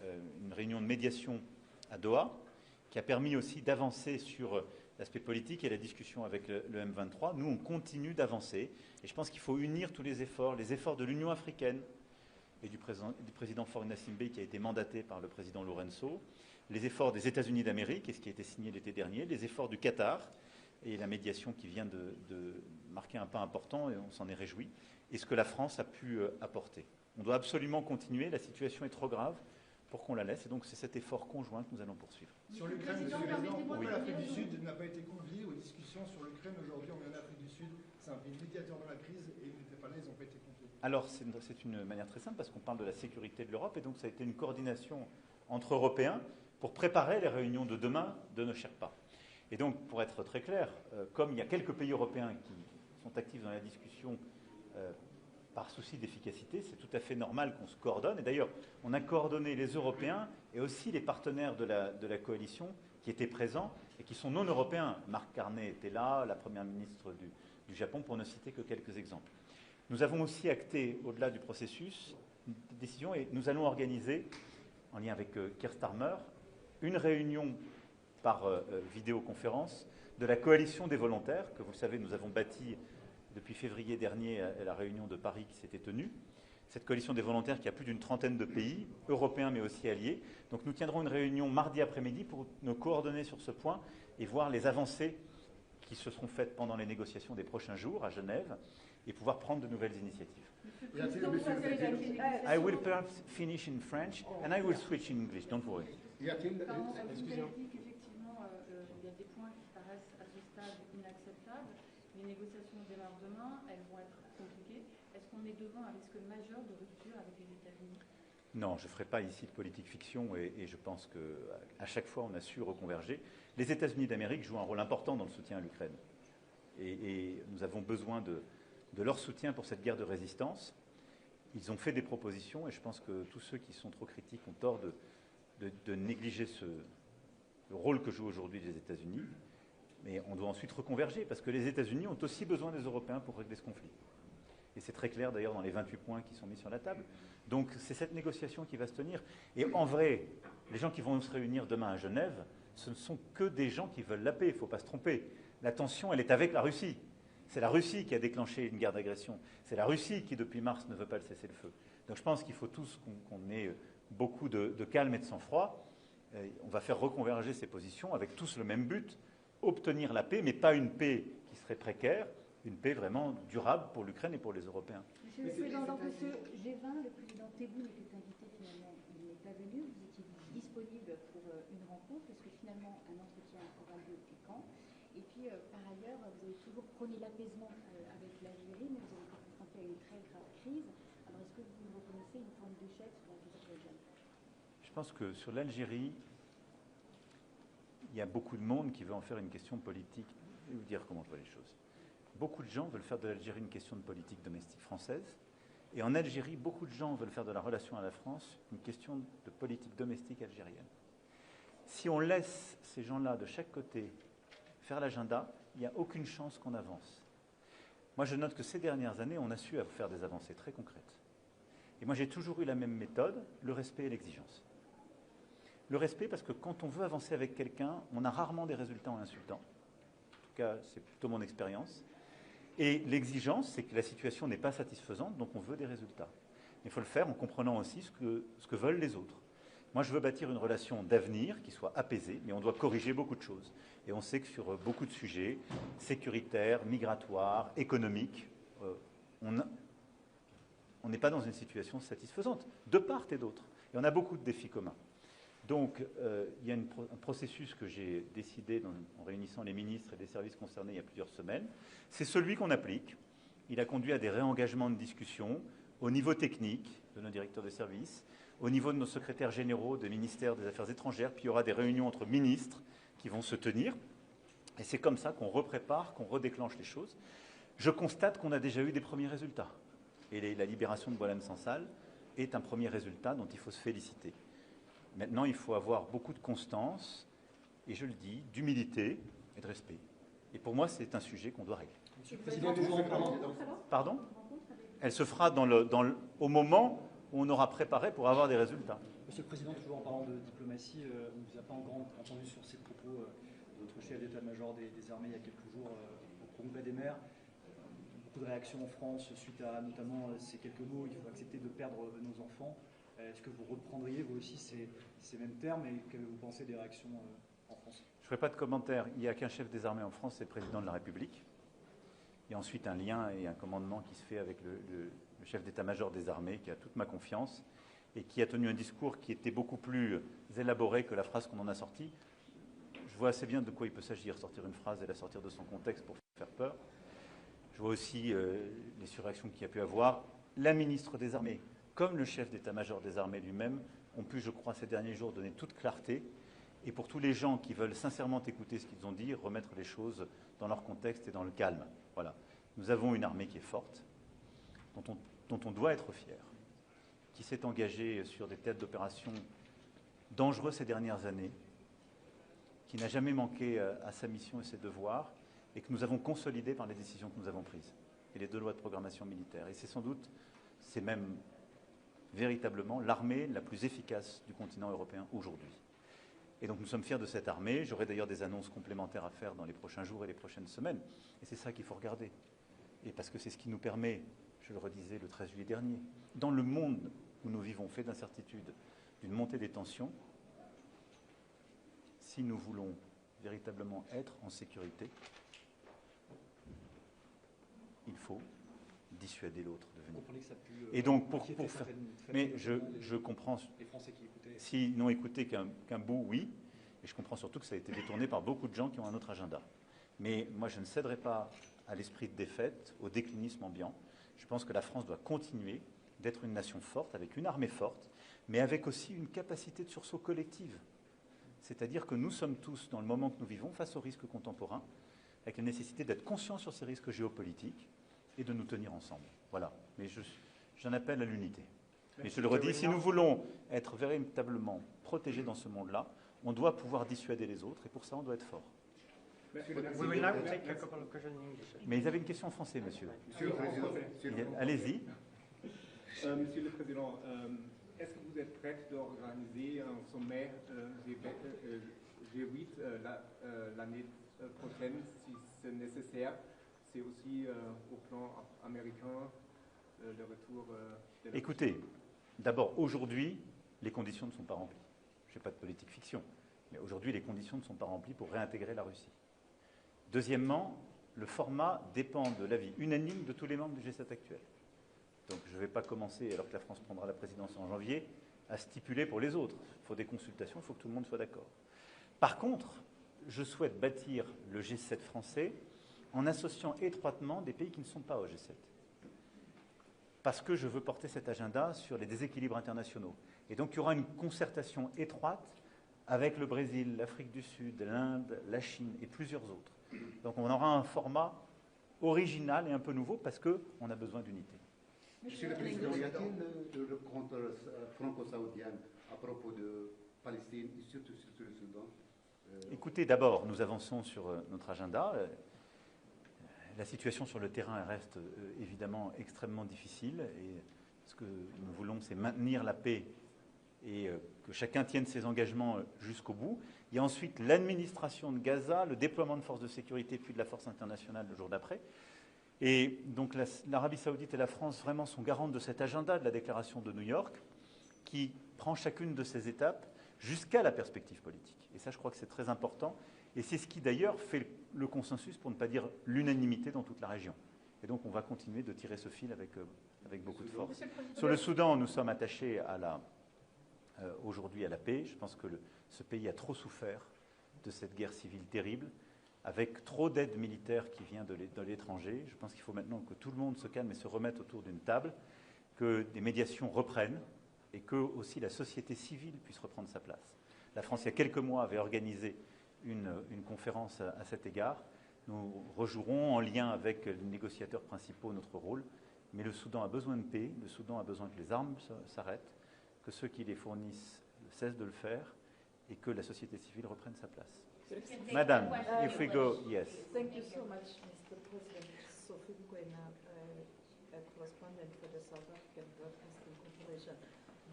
une réunion de médiation à Doha, qui a permis aussi d'avancer sur l'aspect politique et la discussion avec le M23. Nous, on continue d'avancer, et je pense qu'il faut unir tous les efforts de l'Union africaine et du président Faure Gnassingbé, qui a été mandaté par le président Lourenço, les efforts des États-Unis d'Amérique, et ce qui a été signé l'été dernier, les efforts du Qatar, et la médiation qui vient de marquer un pas important, et on s'en est réjoui, et ce que la France a pu apporter. On doit absolument continuer, la situation est trop grave pour qu'on la laisse, et donc c'est cet effort conjoint que nous allons poursuivre. Sur l'Ukraine, Monsieur le Président, pourquoi l'Afrique du Sud n'a pas été conviée aux discussions sur l'Ukraine aujourd'hui? On est en Afrique du Sud, c'est un pays médiateur dans la crise, et ils n'étaient pas là, ils n'ont pas été conviés. Alors c'est une manière très simple, parce qu'on parle de la sécurité de l'Europe, et donc ça a été une coordination entre Européens pour préparer les réunions de demain de nos Sherpas. Et donc, pour être très clair, comme il y a quelques pays européens qui sont actifs dans la discussion par souci d'efficacité, c'est tout à fait normal qu'on se coordonne. Et d'ailleurs, on a coordonné les Européens et aussi les partenaires de la coalition qui étaient présents et qui sont non européens. Marc Carnet était là, la première ministre du Japon, pour ne citer que quelques exemples. Nous avons aussi acté, au-delà du processus, une décision, et nous allons organiser, en lien avec Keir Starmer, une réunion par vidéoconférence de la coalition des volontaires, que vous le savez, nous avons bâti depuis février dernier à la réunion de Paris qui s'était tenue. Cette coalition des volontaires qui a plus d'une trentaine de pays, européens mais aussi alliés. Donc nous tiendrons une réunion mardi après-midi pour nous coordonner sur ce point et voir les avancées qui se seront faites pendant les négociations des prochains jours à Genève et pouvoir prendre de nouvelles initiatives. I will perhaps finish in French and I will switch in English, don't worry. Vous avez dit qu'effectivement, il y a des points qui paraissent à ce stade inacceptables. Les négociations démarrent demain, elles vont être compliquées. Est-ce qu'on est devant un risque majeur de rupture avec les États-Unis? Non, je ne ferai pas ici de politique fiction et je pense qu'à chaque fois, on a su reconverger. Les États-Unis d'Amérique jouent un rôle important dans le soutien à l'Ukraine. Et nous avons besoin de leur soutien pour cette guerre de résistance. Ils ont fait des propositions et je pense que tous ceux qui sont trop critiques ont tort de négliger le rôle que jouent aujourd'hui les États-Unis. Mais on doit ensuite reconverger, parce que les États-Unis ont aussi besoin des Européens pour régler ce conflit. Et c'est très clair d'ailleurs dans les 28 points qui sont mis sur la table. Donc c'est cette négociation qui va se tenir. Et en vrai, les gens qui vont se réunir demain à Genève, ce ne sont que des gens qui veulent la paix, il ne faut pas se tromper. La tension, elle est avec la Russie. C'est la Russie qui a déclenché une guerre d'agression. C'est la Russie qui, depuis mars, ne veut pas le cessez-le-feu. Donc je pense qu'il faut tous qu'on ait beaucoup de calme et de sang-froid. On va faire reconverger ces positions avec tous le même but, obtenir la paix, mais pas une paix qui serait précaire, une paix vraiment durable pour l'Ukraine et pour les Européens. Monsieur le Président, dans ce G20, le président Tebboune était invité, finalement, il n'est pas venu. Vous étiez disponible pour une rencontre. Est-ce que finalement un entretien aura lieu et quand? Et puis, par ailleurs, vous avez toujours prôné l'apaisement avec l'Algérie, mais vous avez été confronté à une très grave crise. Alors, est-ce que vous reconnaissez une forme d'échec sur la question algérienne? Je pense que sur l'Algérie, il y a beaucoup de monde qui veut en faire une question politique. Je vais vous dire comment je vois les choses. Beaucoup de gens veulent faire de l'Algérie une question de politique domestique française. Et en Algérie, beaucoup de gens veulent faire de la relation à la France une question de politique domestique algérienne. Si on laisse ces gens-là de chaque côté faire l'agenda, il n'y a aucune chance qu'on avance. Moi, je note que ces dernières années, on a su faire des avancées très concrètes. Et moi, j'ai toujours eu la même méthode, le respect et l'exigence. Le respect, parce que quand on veut avancer avec quelqu'un, on a rarement des résultats en l'insultant. En tout cas, c'est plutôt mon expérience. Et l'exigence, c'est que la situation n'est pas satisfaisante, donc on veut des résultats. Mais il faut le faire en comprenant aussi ce que veulent les autres. Moi, je veux bâtir une relation d'avenir qui soit apaisée, mais on doit corriger beaucoup de choses. Et on sait que sur beaucoup de sujets, sécuritaires, migratoires, économiques, on n'est pas dans une situation satisfaisante, de part et d'autre. Et on a beaucoup de défis communs. Donc, il y a un processus que j'ai décidé en réunissant les ministres et les services concernés il y a plusieurs semaines. C'est celui qu'on applique. Il a conduit à des réengagements de discussion au niveau technique de nos directeurs de services, au niveau de nos secrétaires généraux des ministères des Affaires étrangères, puis il y aura des réunions entre ministres qui vont se tenir. Et c'est comme ça qu'on reprépare, qu'on redéclenche les choses. Je constate qu'on a déjà eu des premiers résultats. Et la libération de Boualem Sansal est un premier résultat dont il faut se féliciter. Maintenant, il faut avoir beaucoup de constance, et je le dis, d'humilité et de respect. Et pour moi, c'est un sujet qu'on doit régler. Monsieur le Président, toujours en parlant. Pardon? Elle se fera au moment où on aura préparé pour avoir des résultats. Monsieur le Président, toujours en parlant de diplomatie, on ne vous a pas encore entendu sur ces propos de votre chef d'état-major des armées il y a quelques jours au Congrès des maires. Beaucoup de réactions en France suite à notamment ces quelques mots, il faut accepter de perdre nos enfants. Est-ce que vous reprendriez vous aussi ces mêmes termes et qu'avez-vous pensé des réactions en France? Je ne ferai pas de commentaire. Il n'y a qu'un chef des armées en France, c'est le président de la République. Il y a ensuite un lien et un commandement qui se fait avec le chef d'état-major des armées, qui a toute ma confiance et qui a tenu un discours qui était beaucoup plus élaboré que la phrase qu'on en a sortie. Je vois assez bien de quoi il peut s'agir, sortir une phrase et la sortir de son contexte pour faire peur. Je vois aussi les surréactions qu'il y a pu avoir. La ministre des Armées, comme le chef d'état-major des armées lui-même, ont pu, je crois, ces derniers jours, donner toute clarté. Et pour tous les gens qui veulent sincèrement écouter ce qu'ils ont dit, remettre les choses dans leur contexte et dans le calme. Voilà. Nous avons une armée qui est forte, dont on doit être fier, qui s'est engagée sur des théâtres d'opération dangereux ces dernières années, qui n'a jamais manqué à sa mission et ses devoirs, et que nous avons consolidé par les décisions que nous avons prises, et les 2 lois de programmation militaire. Et c'est sans doute, c'est même véritablement l'armée la plus efficace du continent européen aujourd'hui. Et donc nous sommes fiers de cette armée. J'aurai d'ailleurs des annonces complémentaires à faire dans les prochains jours et les prochaines semaines. Et c'est ça qu'il faut regarder. Et parce que c'est ce qui nous permet, je le redisais le 13 juillet dernier, dans le monde où nous vivons fait d'incertitudes, d'une montée des tensions, si nous voulons véritablement être en sécurité, il faut dissuader l'autre de venir. Et donc, pour faire... Mais je comprends... S'ils n'ont écouté qu'un bout, oui. Et je comprends surtout que ça a été détourné par beaucoup de gens qui ont un autre agenda. Mais moi, je ne céderai pas à l'esprit de défaite, au déclinisme ambiant. Je pense que la France doit continuer d'être une nation forte, avec une armée forte, mais avec aussi une capacité de sursaut collective. C'est-à-dire que nous sommes tous, dans le moment que nous vivons, face aux risques contemporains, avec la nécessité d'être conscients sur ces risques géopolitiques et de nous tenir ensemble. Voilà. Mais j'en appelle à l'unité. Mais je le redis, si nous voulons être véritablement protégés dans ce monde-là, on doit pouvoir dissuader les autres, et pour ça, on doit être fort. Mais ils avaient une question en français, monsieur. Allez-y. Monsieur le Président, est-ce que vous êtes prêt d'organiser un sommet G8 l'année prochaine, si c'est nécessaire? C'est aussi au plan américain, le retour de la... Écoutez, d'abord, aujourd'hui, les conditions ne sont pas remplies. Je ne fais pas de politique fiction, mais aujourd'hui, les conditions ne sont pas remplies pour réintégrer la Russie. Deuxièmement, le format dépend de l'avis unanime de tous les membres du G7 actuel. Donc je ne vais pas commencer, alors que la France prendra la présidence en janvier, à stipuler pour les autres. Il faut des consultations, il faut que tout le monde soit d'accord. Par contre, je souhaite bâtir le G7 français en associant étroitement des pays qui ne sont pas au G7. Parce que je veux porter cet agenda sur les déséquilibres internationaux. Et donc il y aura une concertation étroite avec le Brésil, l'Afrique du Sud, l'Inde, la Chine et plusieurs autres. Donc on aura un format original et un peu nouveau parce qu'on a besoin d'unité. Monsieur le Président, y a-t-il le rencontre franco-saoudienne à propos de Palestine et surtout sur le Soudan? Écoutez, d'abord, nous avançons sur notre agenda. La situation sur le terrain reste évidemment extrêmement difficile et ce que nous voulons, c'est maintenir la paix et que chacun tienne ses engagements jusqu'au bout. Il y a ensuite l'administration de Gaza, le déploiement de forces de sécurité puis de la force internationale le jour d'après. Et donc l'Arabie saoudite et la France vraiment sont garantes de cet agenda de la déclaration de New York qui prend chacune de ces étapes jusqu'à la perspective politique. Et ça, je crois que c'est très important. Et c'est ce qui, d'ailleurs, fait le consensus, pour ne pas dire l'unanimité dans toute la région. Et donc, on va continuer de tirer ce fil avec beaucoup de force. Sur le Soudan, nous sommes attachés aujourd'hui à la paix. Je pense que ce pays a trop souffert de cette guerre civile terrible, avec trop d'aide militaire qui vient de l'étranger. Je pense qu'il faut maintenant que tout le monde se calme et se remette autour d'une table, que des médiations reprennent et que aussi la société civile puisse reprendre sa place. La France, il y a quelques mois, avait organisé une conférence à cet égard. Nous rejouerons en lien avec les négociateurs principaux notre rôle, mais le Soudan a besoin de paix, le Soudan a besoin que les armes s'arrêtent, que ceux qui les fournissent cessent de le faire et que la société civile reprenne sa place. Madame, if we go, yes. Thank you so much, Mr. President. Sophie Mkwena, a correspondent for the South African Broadcasting Corporation.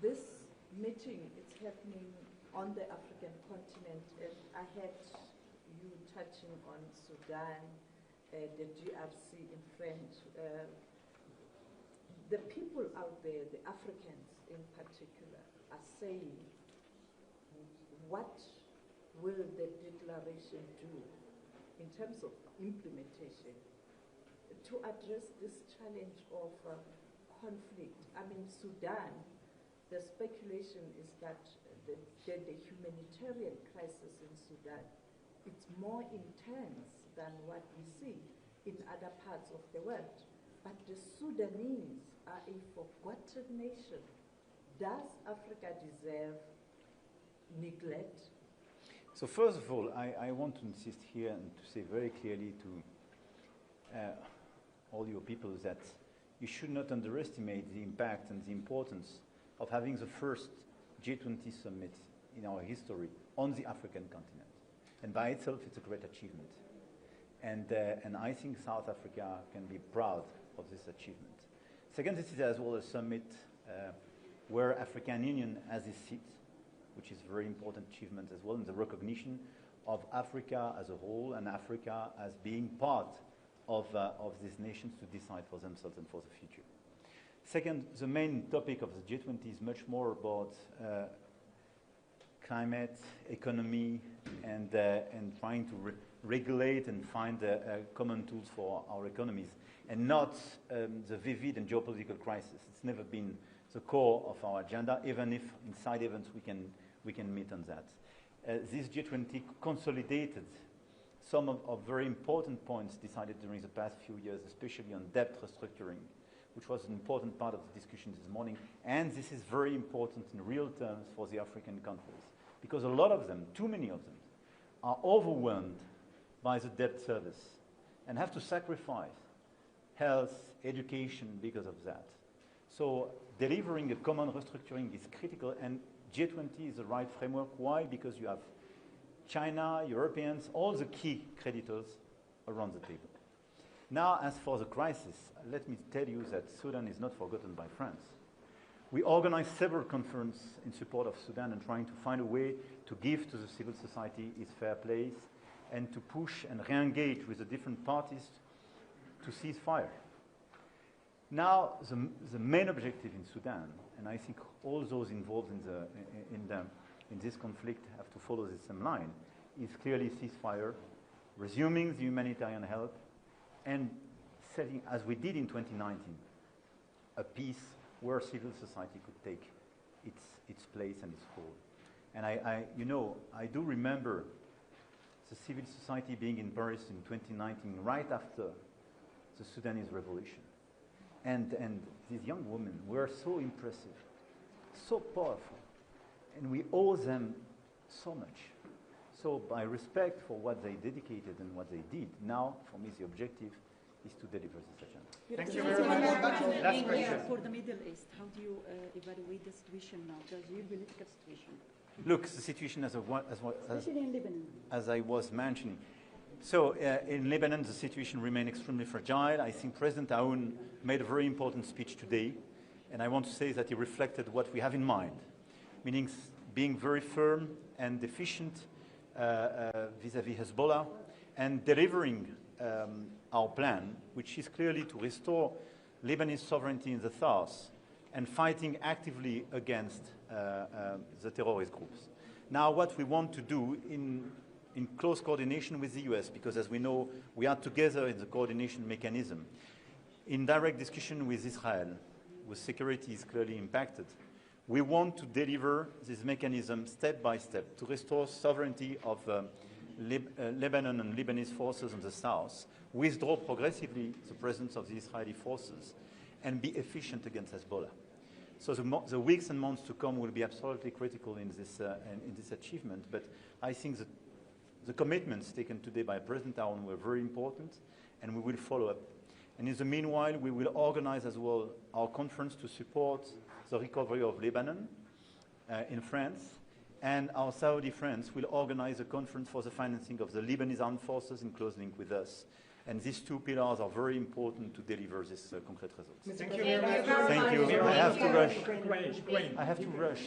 This meeting is happening on the African continent, and I had you touching on Sudan, the DRC in French. The people out there, the Africans in particular, are saying, what will the declaration do in terms of implementation to address this challenge of conflict? I mean, Sudan, the speculation is that the humanitarian crisis in Sudan, it's more intense than what we see in other parts of the world. But the Sudanese are a forgotten nation. Does Africa deserve neglect? So first of all, I want to insist here and to say very clearly to all your people that you should not underestimate the impact and the importance of having the first G20 summit in our history on the African continent. And by itself, it's a great achievement. And I think South Africa can be proud of this achievement. Second, this is as well a summit where African Union has its seat, which is a very important achievement as well, and the recognition of Africa as a whole and Africa as being part of these nations to decide for themselves and for the future. Second, the main topic of the G20 is much more about climate, economy, and trying to regulate and find common tools for our economies, and not the vivid and geopolitical crisis. It's never been the core of our agenda, even if in side events we can meet on that. This G20 consolidated some of very important points decided during the past few years, especially on debt restructuring, which was an important part of the discussion this morning. And this is very important in real terms for the African countries, because a lot of them, too many of them, are overwhelmed by the debt service and have to sacrifice health, education because of that. So delivering a common restructuring is critical, and G20 is the right framework. Why? Because you have China, Europeans, all the key creditors around the table. Now, as for the crisis, let me tell you that Sudan is not forgotten by France. We organized several conferences in support of Sudan and trying to find a way to give to the civil society its fair place and to push and re-engage with the different parties to cease fire. Now, the main objective in Sudan, and I think all those involved in this conflict have to follow the same line, is clearly ceasefire, resuming the humanitarian help, and setting, as we did in 2019, a peace where civil society could take its place and its role. And I do remember the civil society being in Paris in 2019, right after the Sudanese revolution. And these young women were so impressive, so powerful, and we owe them so much. So by respect for what they dedicated and what they did, now, for me, the objective is to deliver this agenda. Thank you very much. Last question. For the Middle East, how do you evaluate the situation now, the geopolitical situation? Look, the situation Especially in Lebanon. As I was mentioning. So in Lebanon, the situation remains extremely fragile. I think President Aoun made a very important speech today, and I want to say that he reflected what we have in mind, meaning being very firm and efficient vis-à-vis Hezbollah, and delivering our plan, which is clearly to restore Lebanese sovereignty in the south and fighting actively against the terrorist groups. Now, what we want to do in close coordination with the US, because as we know, we are together in the coordination mechanism, in direct discussion with Israel, whose security is clearly impacted, we want to deliver this mechanism step by step to restore sovereignty of Lebanon and Lebanese forces in the south, withdraw progressively the presence of the Israeli forces, and be efficient against Hezbollah. So the weeks and months to come will be absolutely critical in this achievement, but I think that the commitments taken today by President Aaron were very important, and we will follow up. And in the meanwhile, we will organize as well our conference to support the recovery of Lebanon in France, and our Saudi friends will organize a conference for the financing of the Lebanese armed forces in close link with us. And these two pillars are very important to deliver these concrete results. Thank you very much. Thank you. I have to rush. I have to rush.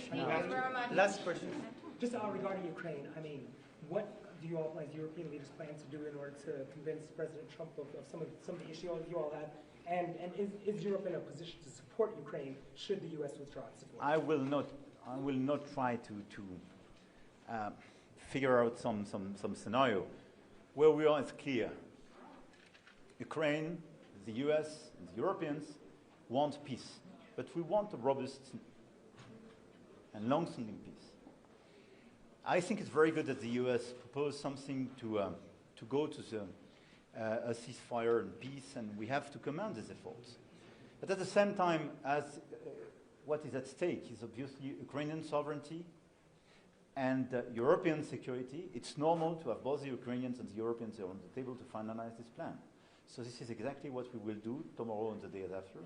Last question. Just regarding Ukraine, I mean, what do you all, as European leaders, plan to do in order to convince President Trump of some of the issues you all have? And is Europe in a position to support Ukraine should the U.S. withdraw its support? I will not try to figure out some scenario. Where we are is clear. Ukraine, the US, and the Europeans want peace, but we want a robust and long-standing peace. I think it's very good that the US proposed something to go to a ceasefire and peace, and we have to commend these efforts. But at the same time, as what is at stake is obviously Ukrainian sovereignty and European security. It's normal to have both the Ukrainians and the Europeans on the table to finalize this plan. So this is exactly what we will do tomorrow and the days after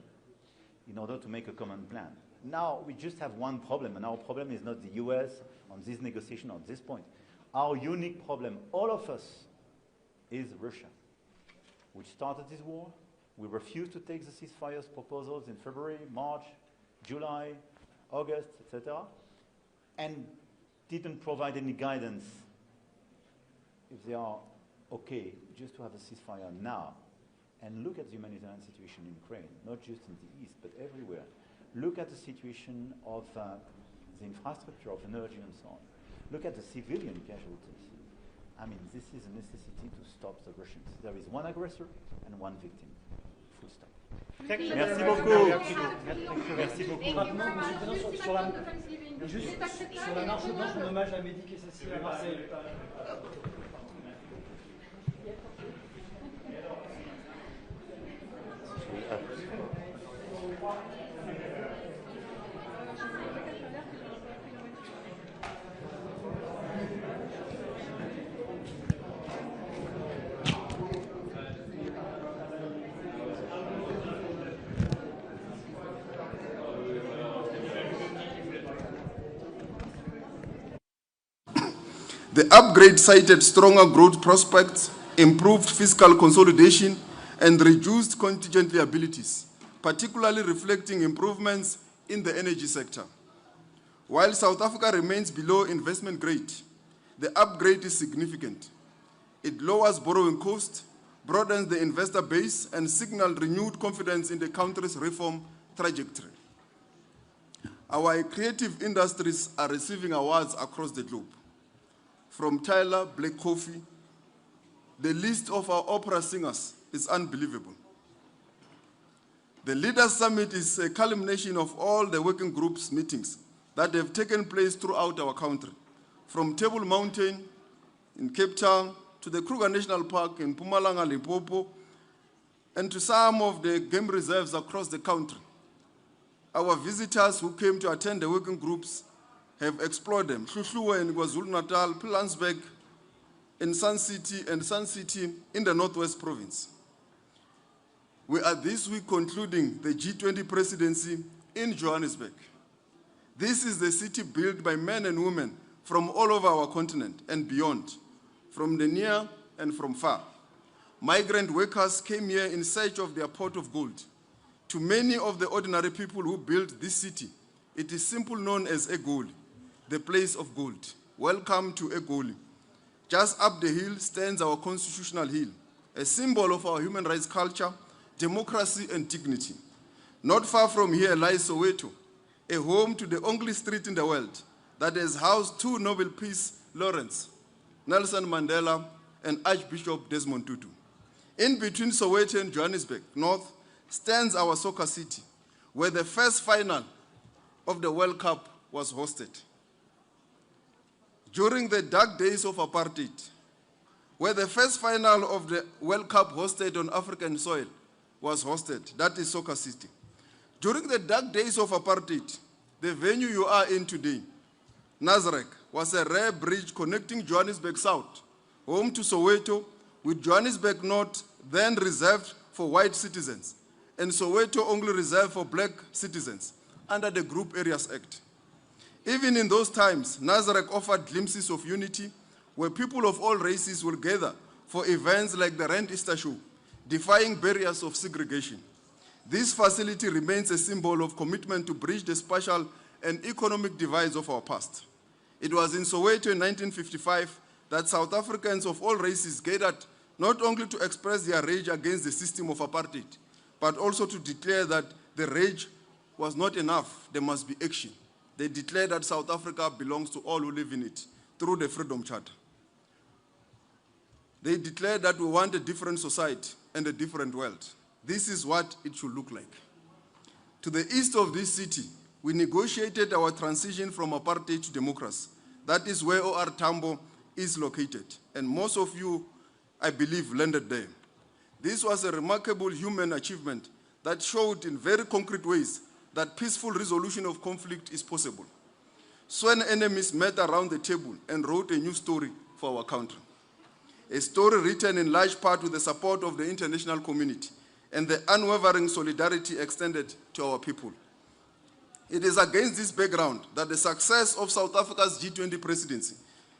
in order to make a common plan. Now, we just have one problem, and our problem is not the US on this negotiation at this point. Our unique problem, all of us, is Russia, which started this war. We refused to take the ceasefire proposals in February, March, July, August, etc., and didn't provide any guidance if they are okay just to have a ceasefire now. And look at the humanitarian situation in Ukraine, not just in the east, but everywhere. Look at the situation of the infrastructure of energy and so on. Look at the civilian casualties. I mean, this is a necessity to stop the Russians. There is one aggressor and one victim. Full stop. Merci beaucoup. Merci beaucoup. Sur la marche blanche, en hommage à Mehdi Kessassi à Marseille. The upgrade cited stronger growth prospects, improved fiscal consolidation, and reduced contingent liabilities, particularly reflecting improvements in the energy sector. While South Africa remains below investment grade, the upgrade is significant. It lowers borrowing costs, broadens the investor base, and signals renewed confidence in the country's reform trajectory. Our creative industries are receiving awards across the globe. From Tyler, Black Coffee, the list of our opera singers is unbelievable. The Leaders Summit is a culmination of all the working groups meetings that have taken place throughout our country, from Table Mountain in Cape Town to the Kruger National Park in Mpumalanga, Limpopo, and to some of the game reserves across the country. Our visitors who came to attend the working groups have explored them. Hluhluwe in KwaZulu-Natal, Pilansberg in Sun City, and Sun City in the Northwest Province. We are this week concluding the G20 presidency in Johannesburg. This is the city built by men and women from all over our continent and beyond, from the near and from far. Migrant workers came here in search of their pot of gold. To many of the ordinary people who built this city, it is simply known as Egoli, the place of gold. Welcome to Egoli. Just up the hill stands our constitutional hill, a symbol of our human rights culture, democracy, and dignity. Not far from here lies Soweto, a home to the only street in the world that has housed two Nobel Peace laureates, Nelson Mandela and Archbishop Desmond Tutu. In between Soweto and Johannesburg North stands our soccer city, where the first final of the World Cup was hosted. During the dark days of apartheid, where the first final of the World Cup hosted on African soil was hosted, that is Soccer City. During the dark days of apartheid, the venue you are in today, Nasrec, was a rare bridge connecting Johannesburg South, home to Soweto, with Johannesburg North then reserved for white citizens, and Soweto only reserved for black citizens under the Group Areas Act. Even in those times, Nasrec offered glimpses of unity where people of all races will gather for events like the Rand Easter Show, defying barriers of segregation. This facility remains a symbol of commitment to bridge the spatial and economic divides of our past. It was in Soweto in 1955 that South Africans of all races gathered not only to express their rage against the system of apartheid, but also to declare that the rage was not enough, there must be action. They declared that South Africa belongs to all who live in it through the Freedom Charter. They declared that we want a different society and a different world. This is what it should look like. To the east of this city, we negotiated our transition from apartheid to democracy. That is where OR Tambo is located, and most of you, I believe, landed there. This was a remarkable human achievement that showed in very concrete ways that peaceful resolution of conflict is possible. Sworn enemies met around the table and wrote a new story for our country. A story written in large part with the support of the international community and the unwavering solidarity extended to our people. It is against this background that the success of South Africa's G20 presidency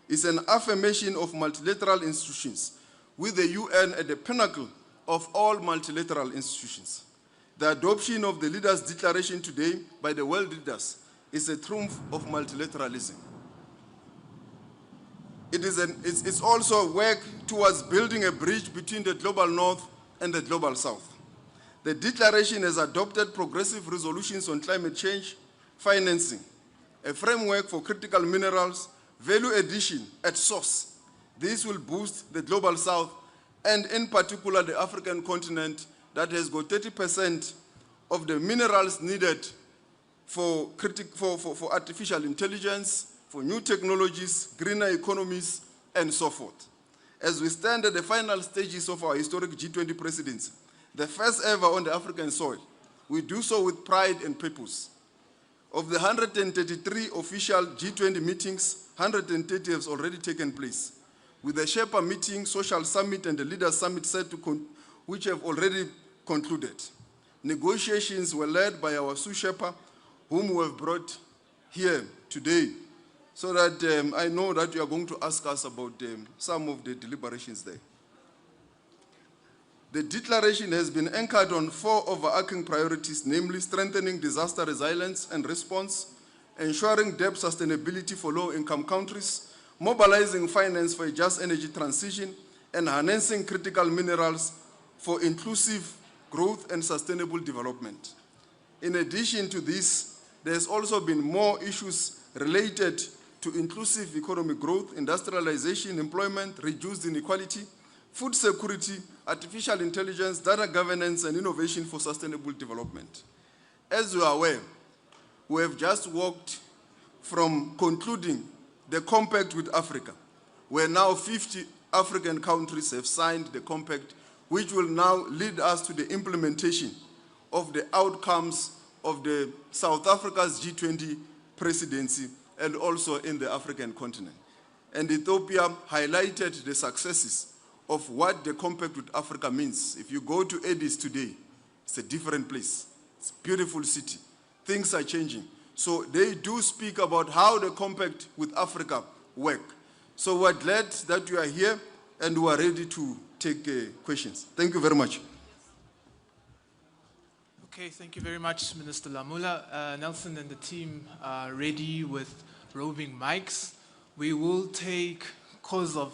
is an affirmation of multilateral institutions, with the UN at the pinnacle of all multilateral institutions. The adoption of the Leaders' Declaration today by the world leaders is a triumph of multilateralism. It's also work towards building a bridge between the global north and the global south. The declaration has adopted progressive resolutions on climate change, financing, a framework for critical minerals, value addition at source. This will boost the global south and in particular the African continent that has got 30% of the minerals needed for artificial intelligence, for new technologies, greener economies, and so forth. As we stand at the final stages of our historic G20 presidency, the first ever on the African soil, we do so with pride and purpose. Of the 133 official G20 meetings, 130 have already taken place, with the Sherpa meeting, Social Summit, and the Leaders Summit which have already concluded. Negotiations were led by our Sue Sherpa, whom we have brought here today, so that I know that you are going to ask us about some of the deliberations there. The declaration has been anchored on 4 overarching priorities, namely strengthening disaster resilience and response, ensuring debt sustainability for low-income countries, mobilizing finance for a just energy transition, and harnessing critical minerals for inclusive growth and sustainable development. In addition to this, there has also been more issues related to inclusive economic growth, industrialization, employment, reduced inequality, food security, artificial intelligence, data governance, and innovation for sustainable development. As you are aware, we have just walked from concluding the compact with Africa, where now 50 African countries have signed the compact, which will now lead us to the implementation of the outcomes of the South Africa's G20 presidency and also in the African continent. And Ethiopia highlighted the successes of what the compact with Africa means. If you go to Addis today, it's a different place. It's a beautiful city. Things are changing. So they do speak about how the compact with Africa work. So we're glad that you are here and we are ready to take questions. Thank you very much. Okay, thank you very much, Minister Lamula. Nelson and the team are ready with roving mics. We will take, because of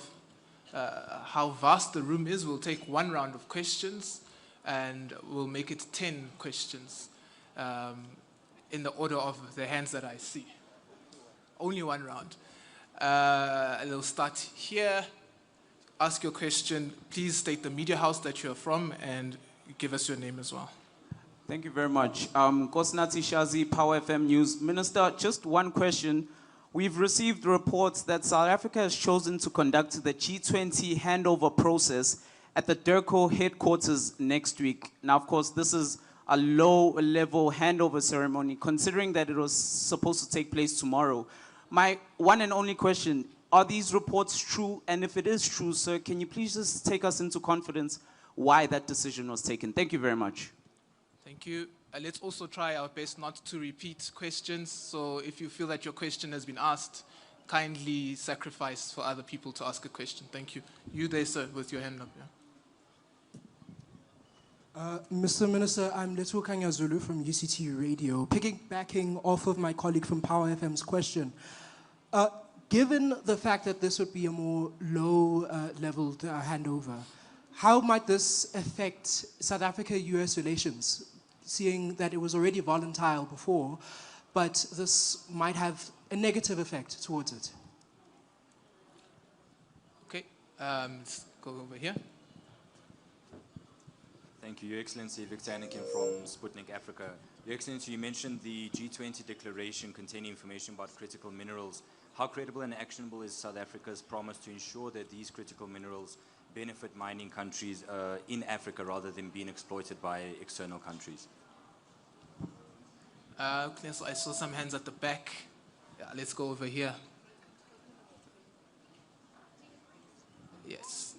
how vast the room is, we'll take 1 round of questions and we'll make it 10 questions. in the order of the hands that I see. Only one round. We'll start here. Ask your question. Please state the media house that you're from and give us your name as well. Thank you very much. Kosnati Shazi, Power FM News. Minister, just one question. We've received reports that South Africa has chosen to conduct the G20 handover process at the DIRECTO headquarters next week. Now, of course, this is a low-level handover ceremony, considering that it was supposed to take place tomorrow. My one and only question, are these reports true? And if it is true, sir, can you please just take us into confidence why that decision was taken? Thank you very much. Thank you. Let's also try our best not to repeat questions. So if you feel that your question has been asked, kindly sacrifice for other people to ask a question. Thank you. You there, sir, with your hand up. Yeah. Mr. Minister, I'm Letu Kanya Zulu from UCT Radio. Piggybacking off of my colleague from Power FM's question, given the fact that this would be a more low-leveled handover, how might this affect South Africa-US relations, seeing that it was already volatile before, but this might have a negative effect towards it? Okay, let's go over here. Thank you, Your Excellency. Victor Anakin from Sputnik Africa. Your Excellency, you mentioned the G20 declaration containing information about critical minerals. How credible and actionable is South Africa's promise to ensure that these critical minerals benefit mining countries in Africa rather than being exploited by external countries? Okay, so I saw some hands at the back. Yeah, let's go over here. Yes.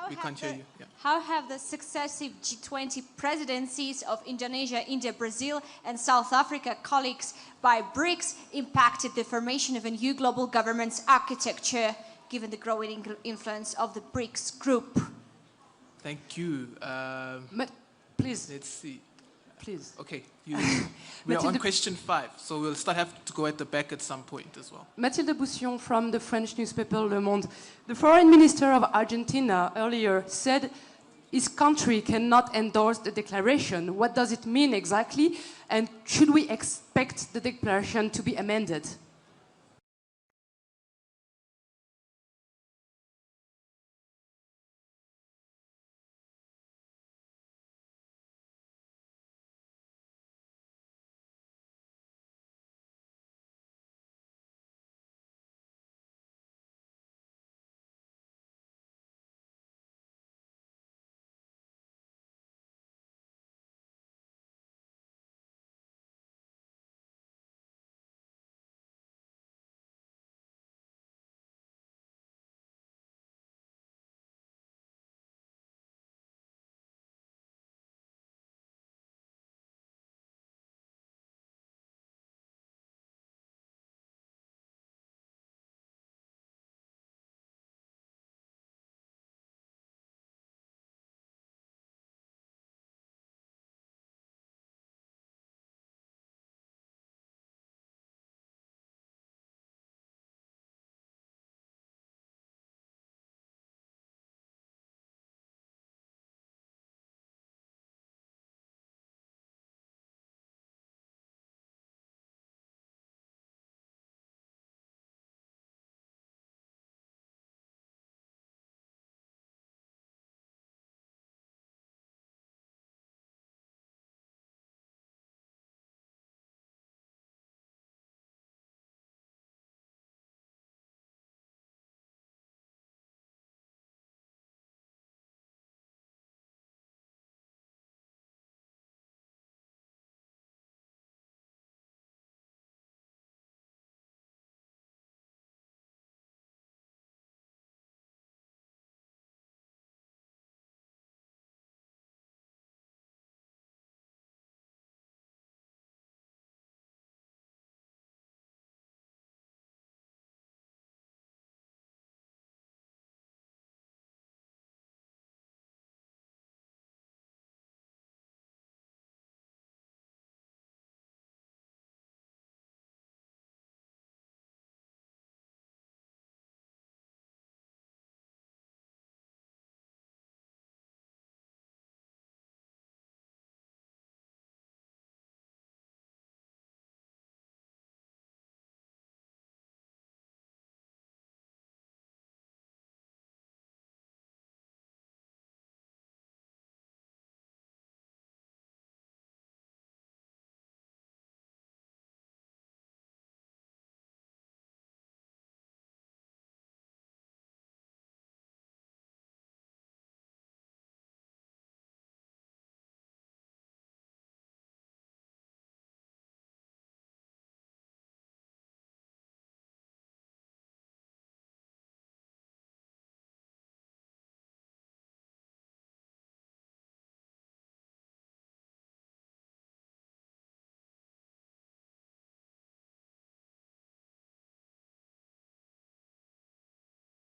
We can't hear you. Yeah. How have the successive G20 presidencies of Indonesia, India, Brazil, and South Africa colleagues by BRICS impacted the formation of a new global governance architecture, given the growing influence of the BRICS group? Thank you. Please. Let's see. Please. Okay. We are on question 5, so we'll have to go at the back at some point as well. Mathilde Boussillon from the French newspaper Le Monde. The foreign minister of Argentina earlier said his country cannot endorse the declaration. What does it mean exactly? And should we expect the declaration to be amended?